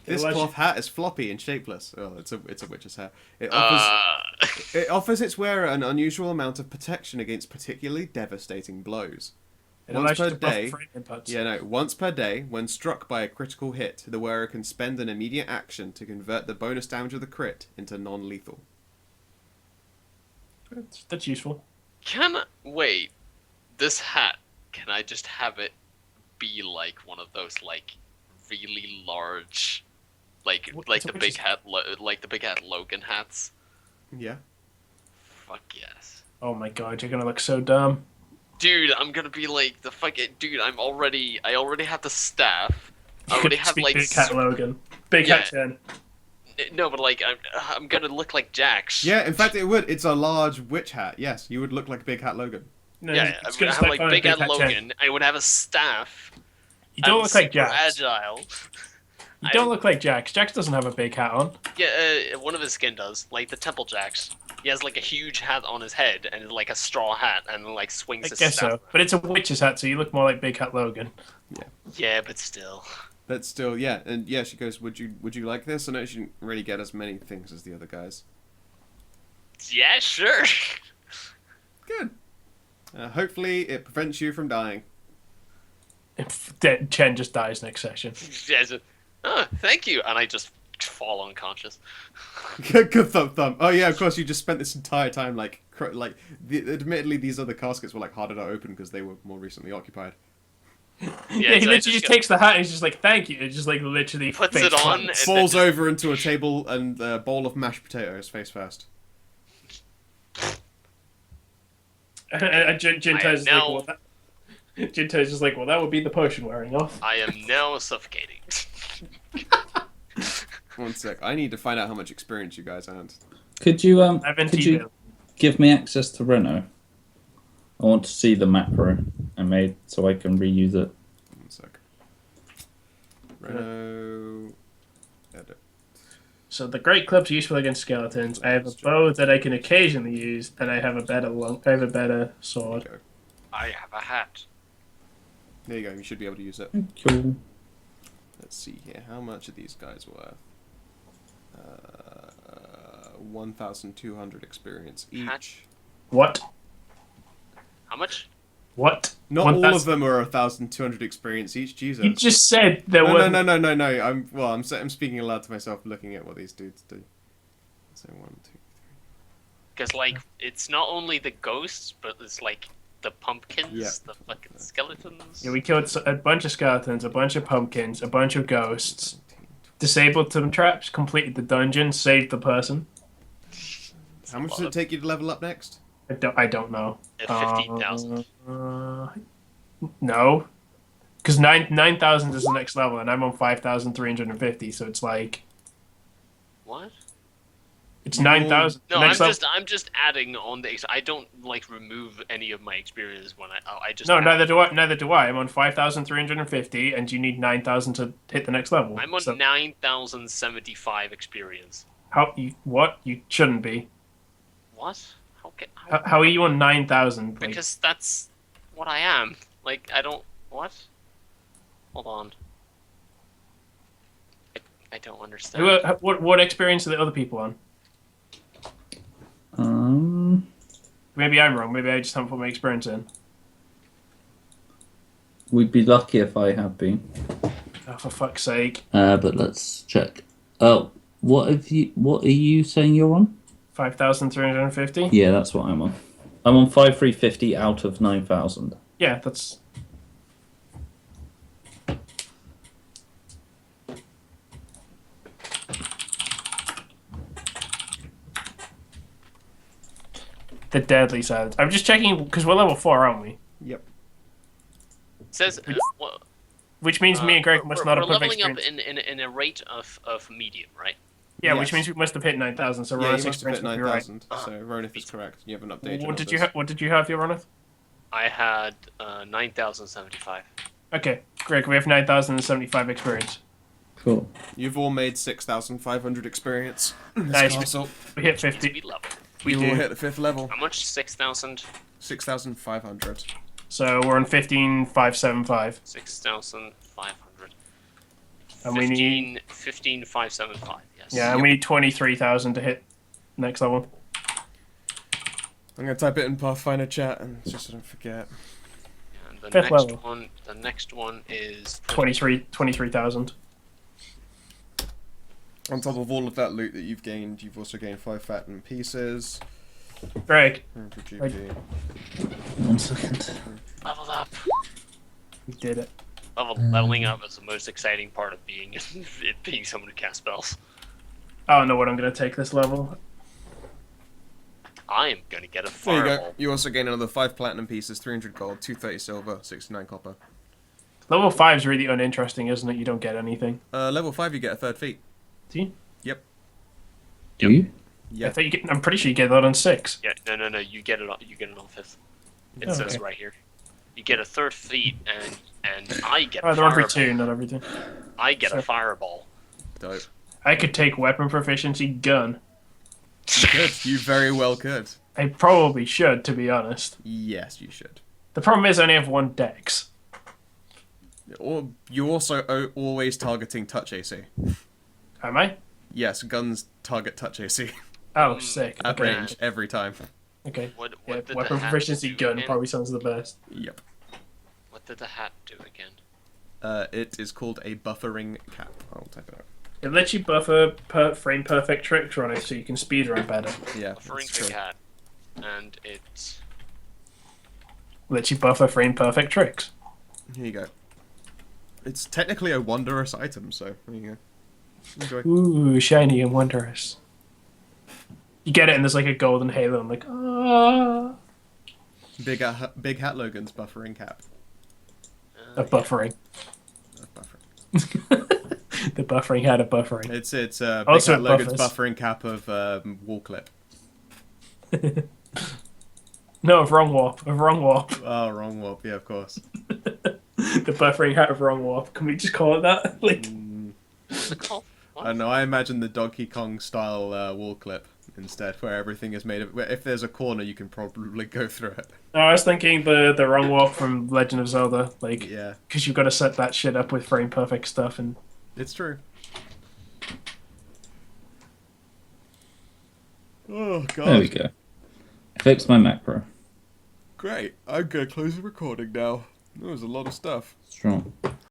[SPEAKER 1] This
[SPEAKER 4] allows
[SPEAKER 1] cloth
[SPEAKER 4] you-
[SPEAKER 1] hat is floppy and shapeless. Oh, it's a witch's hat. It offers its wearer an unusual amount of protection against particularly devastating blows.
[SPEAKER 4] It
[SPEAKER 1] Once
[SPEAKER 4] allows you
[SPEAKER 1] per
[SPEAKER 4] to buff
[SPEAKER 1] day,
[SPEAKER 4] frame inputs.
[SPEAKER 1] yeah, no. Once per day, when struck by a critical hit, the wearer can spend an immediate action to convert the bonus damage of the crit into non-lethal.
[SPEAKER 4] That's useful.
[SPEAKER 6] Wait, this hat, can I just have it be like one of those, like, really large, like
[SPEAKER 4] It's a
[SPEAKER 6] the big
[SPEAKER 4] witch's-
[SPEAKER 6] hat, like the big hat Logan hats?
[SPEAKER 1] Yeah.
[SPEAKER 6] Fuck yes.
[SPEAKER 4] Oh my god, you're gonna look so dumb.
[SPEAKER 6] Dude, I'm gonna be like the fucking dude. I already have the staff. I
[SPEAKER 4] You
[SPEAKER 6] already
[SPEAKER 4] could
[SPEAKER 6] have
[SPEAKER 4] speak
[SPEAKER 6] like
[SPEAKER 4] Big Cat Logan. Big
[SPEAKER 6] Yeah.
[SPEAKER 4] Hat 10.
[SPEAKER 6] no, but like I'm gonna look like Jax.
[SPEAKER 1] Yeah, in fact, it would. It's a large witch hat. Yes, you would look like Big Hat Logan.
[SPEAKER 4] No,
[SPEAKER 6] Yeah,
[SPEAKER 4] it's
[SPEAKER 6] I'm
[SPEAKER 4] gonna
[SPEAKER 6] gonna have
[SPEAKER 4] stack
[SPEAKER 6] like
[SPEAKER 4] on
[SPEAKER 6] Big Hat
[SPEAKER 4] 10.
[SPEAKER 6] Logan. I would have a staff.
[SPEAKER 4] You don't
[SPEAKER 6] I'm
[SPEAKER 4] look like
[SPEAKER 6] super
[SPEAKER 4] Jax.
[SPEAKER 6] agile.
[SPEAKER 4] You don't look like Jax. Jax doesn't have a big hat on.
[SPEAKER 6] Yeah, one of his skin does. Like the Temple Jax. He has like a huge hat on his head and like a straw hat and like swings
[SPEAKER 4] I
[SPEAKER 6] his
[SPEAKER 4] guess
[SPEAKER 6] staff.
[SPEAKER 4] so. But it's a witch's hat, so you look more like Big Hat Logan.
[SPEAKER 6] Yeah, but still.
[SPEAKER 1] That's still, yeah, and yeah, she goes, would you like this? I know she didn't really get as many things as the other guys.
[SPEAKER 6] Yeah, sure.
[SPEAKER 1] Good. Hopefully, it prevents you from dying.
[SPEAKER 4] If Chen just dies next session.
[SPEAKER 6] Yeah, thank you, and I just fall unconscious.
[SPEAKER 1] Good thumb. Oh yeah, of course. You just spent this entire time admittedly, these other caskets were like harder to open because they were more recently occupied.
[SPEAKER 6] Yeah,
[SPEAKER 4] He
[SPEAKER 6] so I
[SPEAKER 4] literally just
[SPEAKER 6] go-
[SPEAKER 4] takes the hat and he's just like, thank you. It just like literally
[SPEAKER 6] Puts
[SPEAKER 4] face
[SPEAKER 6] it on
[SPEAKER 4] plants.
[SPEAKER 6] and
[SPEAKER 1] Falls
[SPEAKER 6] then-
[SPEAKER 1] over into a table and a bowl of mashed potatoes face first.
[SPEAKER 4] And
[SPEAKER 6] I
[SPEAKER 4] Jinto's
[SPEAKER 6] am
[SPEAKER 4] just
[SPEAKER 6] now-
[SPEAKER 4] like, well, Jinto's just like, well, that would be the potion wearing off.
[SPEAKER 6] I am now suffocating.
[SPEAKER 1] One sec. I need to find out how much experience you guys earned.
[SPEAKER 3] Could you
[SPEAKER 4] I've been
[SPEAKER 3] could you give me access to Renault? I want to see the macro I made so I can reuse it.
[SPEAKER 1] One sec. Renault. Edit.
[SPEAKER 4] So the great club's useful against skeletons. I have a bow that I can occasionally use, and I have a better sword.
[SPEAKER 6] I have a hat.
[SPEAKER 1] There you go. You should be able to use it.
[SPEAKER 3] Cool.
[SPEAKER 1] Let's see here. How much are these guys worth? 1,200 experience each.
[SPEAKER 6] Hat.
[SPEAKER 4] What?
[SPEAKER 6] How much?
[SPEAKER 4] What?
[SPEAKER 1] Not
[SPEAKER 4] One
[SPEAKER 1] all
[SPEAKER 4] thousand-
[SPEAKER 1] of them are 1,200 experience each. Jesus.
[SPEAKER 4] You just said there
[SPEAKER 1] No,
[SPEAKER 4] were.
[SPEAKER 1] no. I'm speaking aloud to myself, looking at what these dudes do. So 1, 2.
[SPEAKER 6] Because like it's not only the ghosts, but it's like
[SPEAKER 2] the pumpkins,
[SPEAKER 1] Yeah.
[SPEAKER 2] the fucking skeletons.
[SPEAKER 4] Yeah, we killed a bunch of skeletons, a bunch of pumpkins, a bunch of ghosts, disabled some traps, completed the dungeon, saved the person.
[SPEAKER 1] How much does it take you to level up next?
[SPEAKER 4] I don't know.
[SPEAKER 2] 15,000.
[SPEAKER 4] No. Because 9,000 is the next level, and I'm on 5,350, so it's like...
[SPEAKER 2] What?
[SPEAKER 4] It's 9,000.
[SPEAKER 2] No,
[SPEAKER 4] Next level...
[SPEAKER 2] I'm just adding on the. I don't like remove any of my experience when I just.
[SPEAKER 4] No,
[SPEAKER 2] add.
[SPEAKER 4] neither do I. Neither do I. I'm on 5,350, and you need 9,000 to hit the next level.
[SPEAKER 2] I'm on
[SPEAKER 4] so
[SPEAKER 2] 9,075 experience.
[SPEAKER 4] What? You shouldn't be.
[SPEAKER 2] What?
[SPEAKER 4] How are you on 9,000?
[SPEAKER 2] Because that's what I am. Like, I don't... What? Hold on. I don't understand.
[SPEAKER 4] What experience are the other people on? Maybe I'm wrong. Maybe I just haven't put my experience in.
[SPEAKER 3] We'd be lucky if I have been.
[SPEAKER 4] Oh, for fuck's sake.
[SPEAKER 3] But let's check. Oh, what are you saying you're on?
[SPEAKER 4] 5,350?
[SPEAKER 3] Yeah, that's what I'm on. I'm on 5,350 out of 9,000.
[SPEAKER 4] Yeah, that's... The deadly silence. I'm just checking, because we're level 4, aren't we?
[SPEAKER 1] Yep.
[SPEAKER 2] It says...
[SPEAKER 4] Which means me and Greg must not have
[SPEAKER 2] we're
[SPEAKER 4] put
[SPEAKER 2] leveling up
[SPEAKER 4] experience.
[SPEAKER 2] in a rate of medium, right?
[SPEAKER 4] Yeah,
[SPEAKER 1] Yes.
[SPEAKER 4] which means we must have hit 9,000, so
[SPEAKER 1] Yeah,
[SPEAKER 4] Ronith's
[SPEAKER 1] you must have
[SPEAKER 4] experience
[SPEAKER 1] hit
[SPEAKER 4] must be right.
[SPEAKER 1] 9,000. So Ronith is correct. You haven't updated.
[SPEAKER 4] What did you have here, Ronith?
[SPEAKER 2] I had 9,075.
[SPEAKER 4] Okay, Greg, we have 9,075 experience.
[SPEAKER 3] Cool.
[SPEAKER 1] You've all made 6,500 experience.
[SPEAKER 4] Nice.
[SPEAKER 1] Castle.
[SPEAKER 4] We hit
[SPEAKER 2] Speed
[SPEAKER 4] 50.
[SPEAKER 2] level.
[SPEAKER 1] We do hit the 5th level.
[SPEAKER 2] How much? 6,000?
[SPEAKER 1] 6,500.
[SPEAKER 4] So we're on 15,575.
[SPEAKER 2] 6,500.
[SPEAKER 4] And we need...
[SPEAKER 2] 15,575, yes.
[SPEAKER 4] Yeah, and we need 23,000 to hit next level.
[SPEAKER 1] I'm going to type it in Pathfinder chat and just so I don't forget.
[SPEAKER 2] And the
[SPEAKER 4] Fifth
[SPEAKER 2] next
[SPEAKER 4] level.
[SPEAKER 2] one, the next one is
[SPEAKER 4] 23,000.
[SPEAKER 1] On top of all of that loot that you've gained, you've also gained 5 fattened pieces.
[SPEAKER 4] Greg,
[SPEAKER 1] 100 GP.
[SPEAKER 3] 1 second.
[SPEAKER 2] leveled up.
[SPEAKER 4] we did it.
[SPEAKER 2] Leveling up is the most exciting part of being someone who casts spells.
[SPEAKER 4] I don't know what I'm going to take this level.
[SPEAKER 2] I am gonna get a
[SPEAKER 1] There you
[SPEAKER 2] fireball.
[SPEAKER 1] go. You also gain another 5 platinum pieces, 300 gold, 230 silver, 69 copper.
[SPEAKER 4] Level 5 is really uninteresting, isn't it? You don't get anything.
[SPEAKER 1] Level 5 you get a 3rd feat.
[SPEAKER 4] Do you?
[SPEAKER 1] Yep.
[SPEAKER 3] Do you?
[SPEAKER 1] Yeah.
[SPEAKER 4] I thought I'm pretty sure you get that on 6.
[SPEAKER 2] Yeah, no. You get it on 5th. It
[SPEAKER 4] Oh,
[SPEAKER 2] says
[SPEAKER 4] okay.
[SPEAKER 2] right here. You get a 3rd feat, and I get
[SPEAKER 4] Oh,
[SPEAKER 2] a
[SPEAKER 4] they're every
[SPEAKER 2] fireball.
[SPEAKER 4] 2, not everything.
[SPEAKER 2] I get
[SPEAKER 4] So-
[SPEAKER 2] a fireball.
[SPEAKER 1] Dope.
[SPEAKER 4] I could take weapon proficiency gun.
[SPEAKER 1] You could. You very well could.
[SPEAKER 4] I probably should, to be honest.
[SPEAKER 1] Yes, you should.
[SPEAKER 4] The problem is I only have 1 dex.
[SPEAKER 1] Or you're also always targeting touch AC.
[SPEAKER 4] Am I?
[SPEAKER 1] Yes, guns target touch AC
[SPEAKER 4] Oh, sick.
[SPEAKER 1] at
[SPEAKER 4] Okay.
[SPEAKER 1] range every time.
[SPEAKER 4] Okay.
[SPEAKER 2] What
[SPEAKER 4] Yeah,
[SPEAKER 2] did the
[SPEAKER 4] weapon
[SPEAKER 2] hat
[SPEAKER 4] proficiency
[SPEAKER 2] do
[SPEAKER 4] gun
[SPEAKER 2] again?
[SPEAKER 4] probably sounds the best.
[SPEAKER 1] Yep.
[SPEAKER 2] What did the hat do again?
[SPEAKER 1] It is called a buffering cap. I'll type it out.
[SPEAKER 4] It lets you buffer frame perfect tricks on it so you can speedrun better.
[SPEAKER 1] Yeah,
[SPEAKER 2] Offering
[SPEAKER 1] that's
[SPEAKER 2] the
[SPEAKER 1] true.
[SPEAKER 2] cat, and it's
[SPEAKER 4] Lets you buffer frame perfect tricks.
[SPEAKER 1] Here you go. It's technically a wondrous item, so there you go. Enjoy.
[SPEAKER 4] Ooh, shiny and wondrous. You get it and there's like a golden halo. I'm like, ah.
[SPEAKER 1] Big Hat Logan's buffering cap.
[SPEAKER 4] A buffering.
[SPEAKER 1] Buffering.
[SPEAKER 4] The buffering had a buffering.
[SPEAKER 1] It's Big
[SPEAKER 4] Also
[SPEAKER 1] Hat
[SPEAKER 4] it
[SPEAKER 1] Logan's
[SPEAKER 4] buffers.
[SPEAKER 1] buffering cap of wall clip.
[SPEAKER 4] No, of wrong warp. Of wrong warp.
[SPEAKER 1] Oh, wrong warp. Yeah, of course.
[SPEAKER 4] The buffering hat of wrong warp. Can we just call it that? Like,
[SPEAKER 2] what's it called?
[SPEAKER 1] I don't know. I imagine the Donkey Kong style wall clip instead, where everything is made of. Where if there's a corner, you can probably go through it.
[SPEAKER 4] no, I was thinking the wrong warp from Legend of Zelda. Like,
[SPEAKER 1] Yeah,
[SPEAKER 4] because you've got to set that shit up with frame perfect stuff and.
[SPEAKER 1] it's true. Oh god.
[SPEAKER 3] There we go. Fix my macro.
[SPEAKER 1] Great. I'm gonna close the recording now. That was a lot of stuff.
[SPEAKER 3] Strong.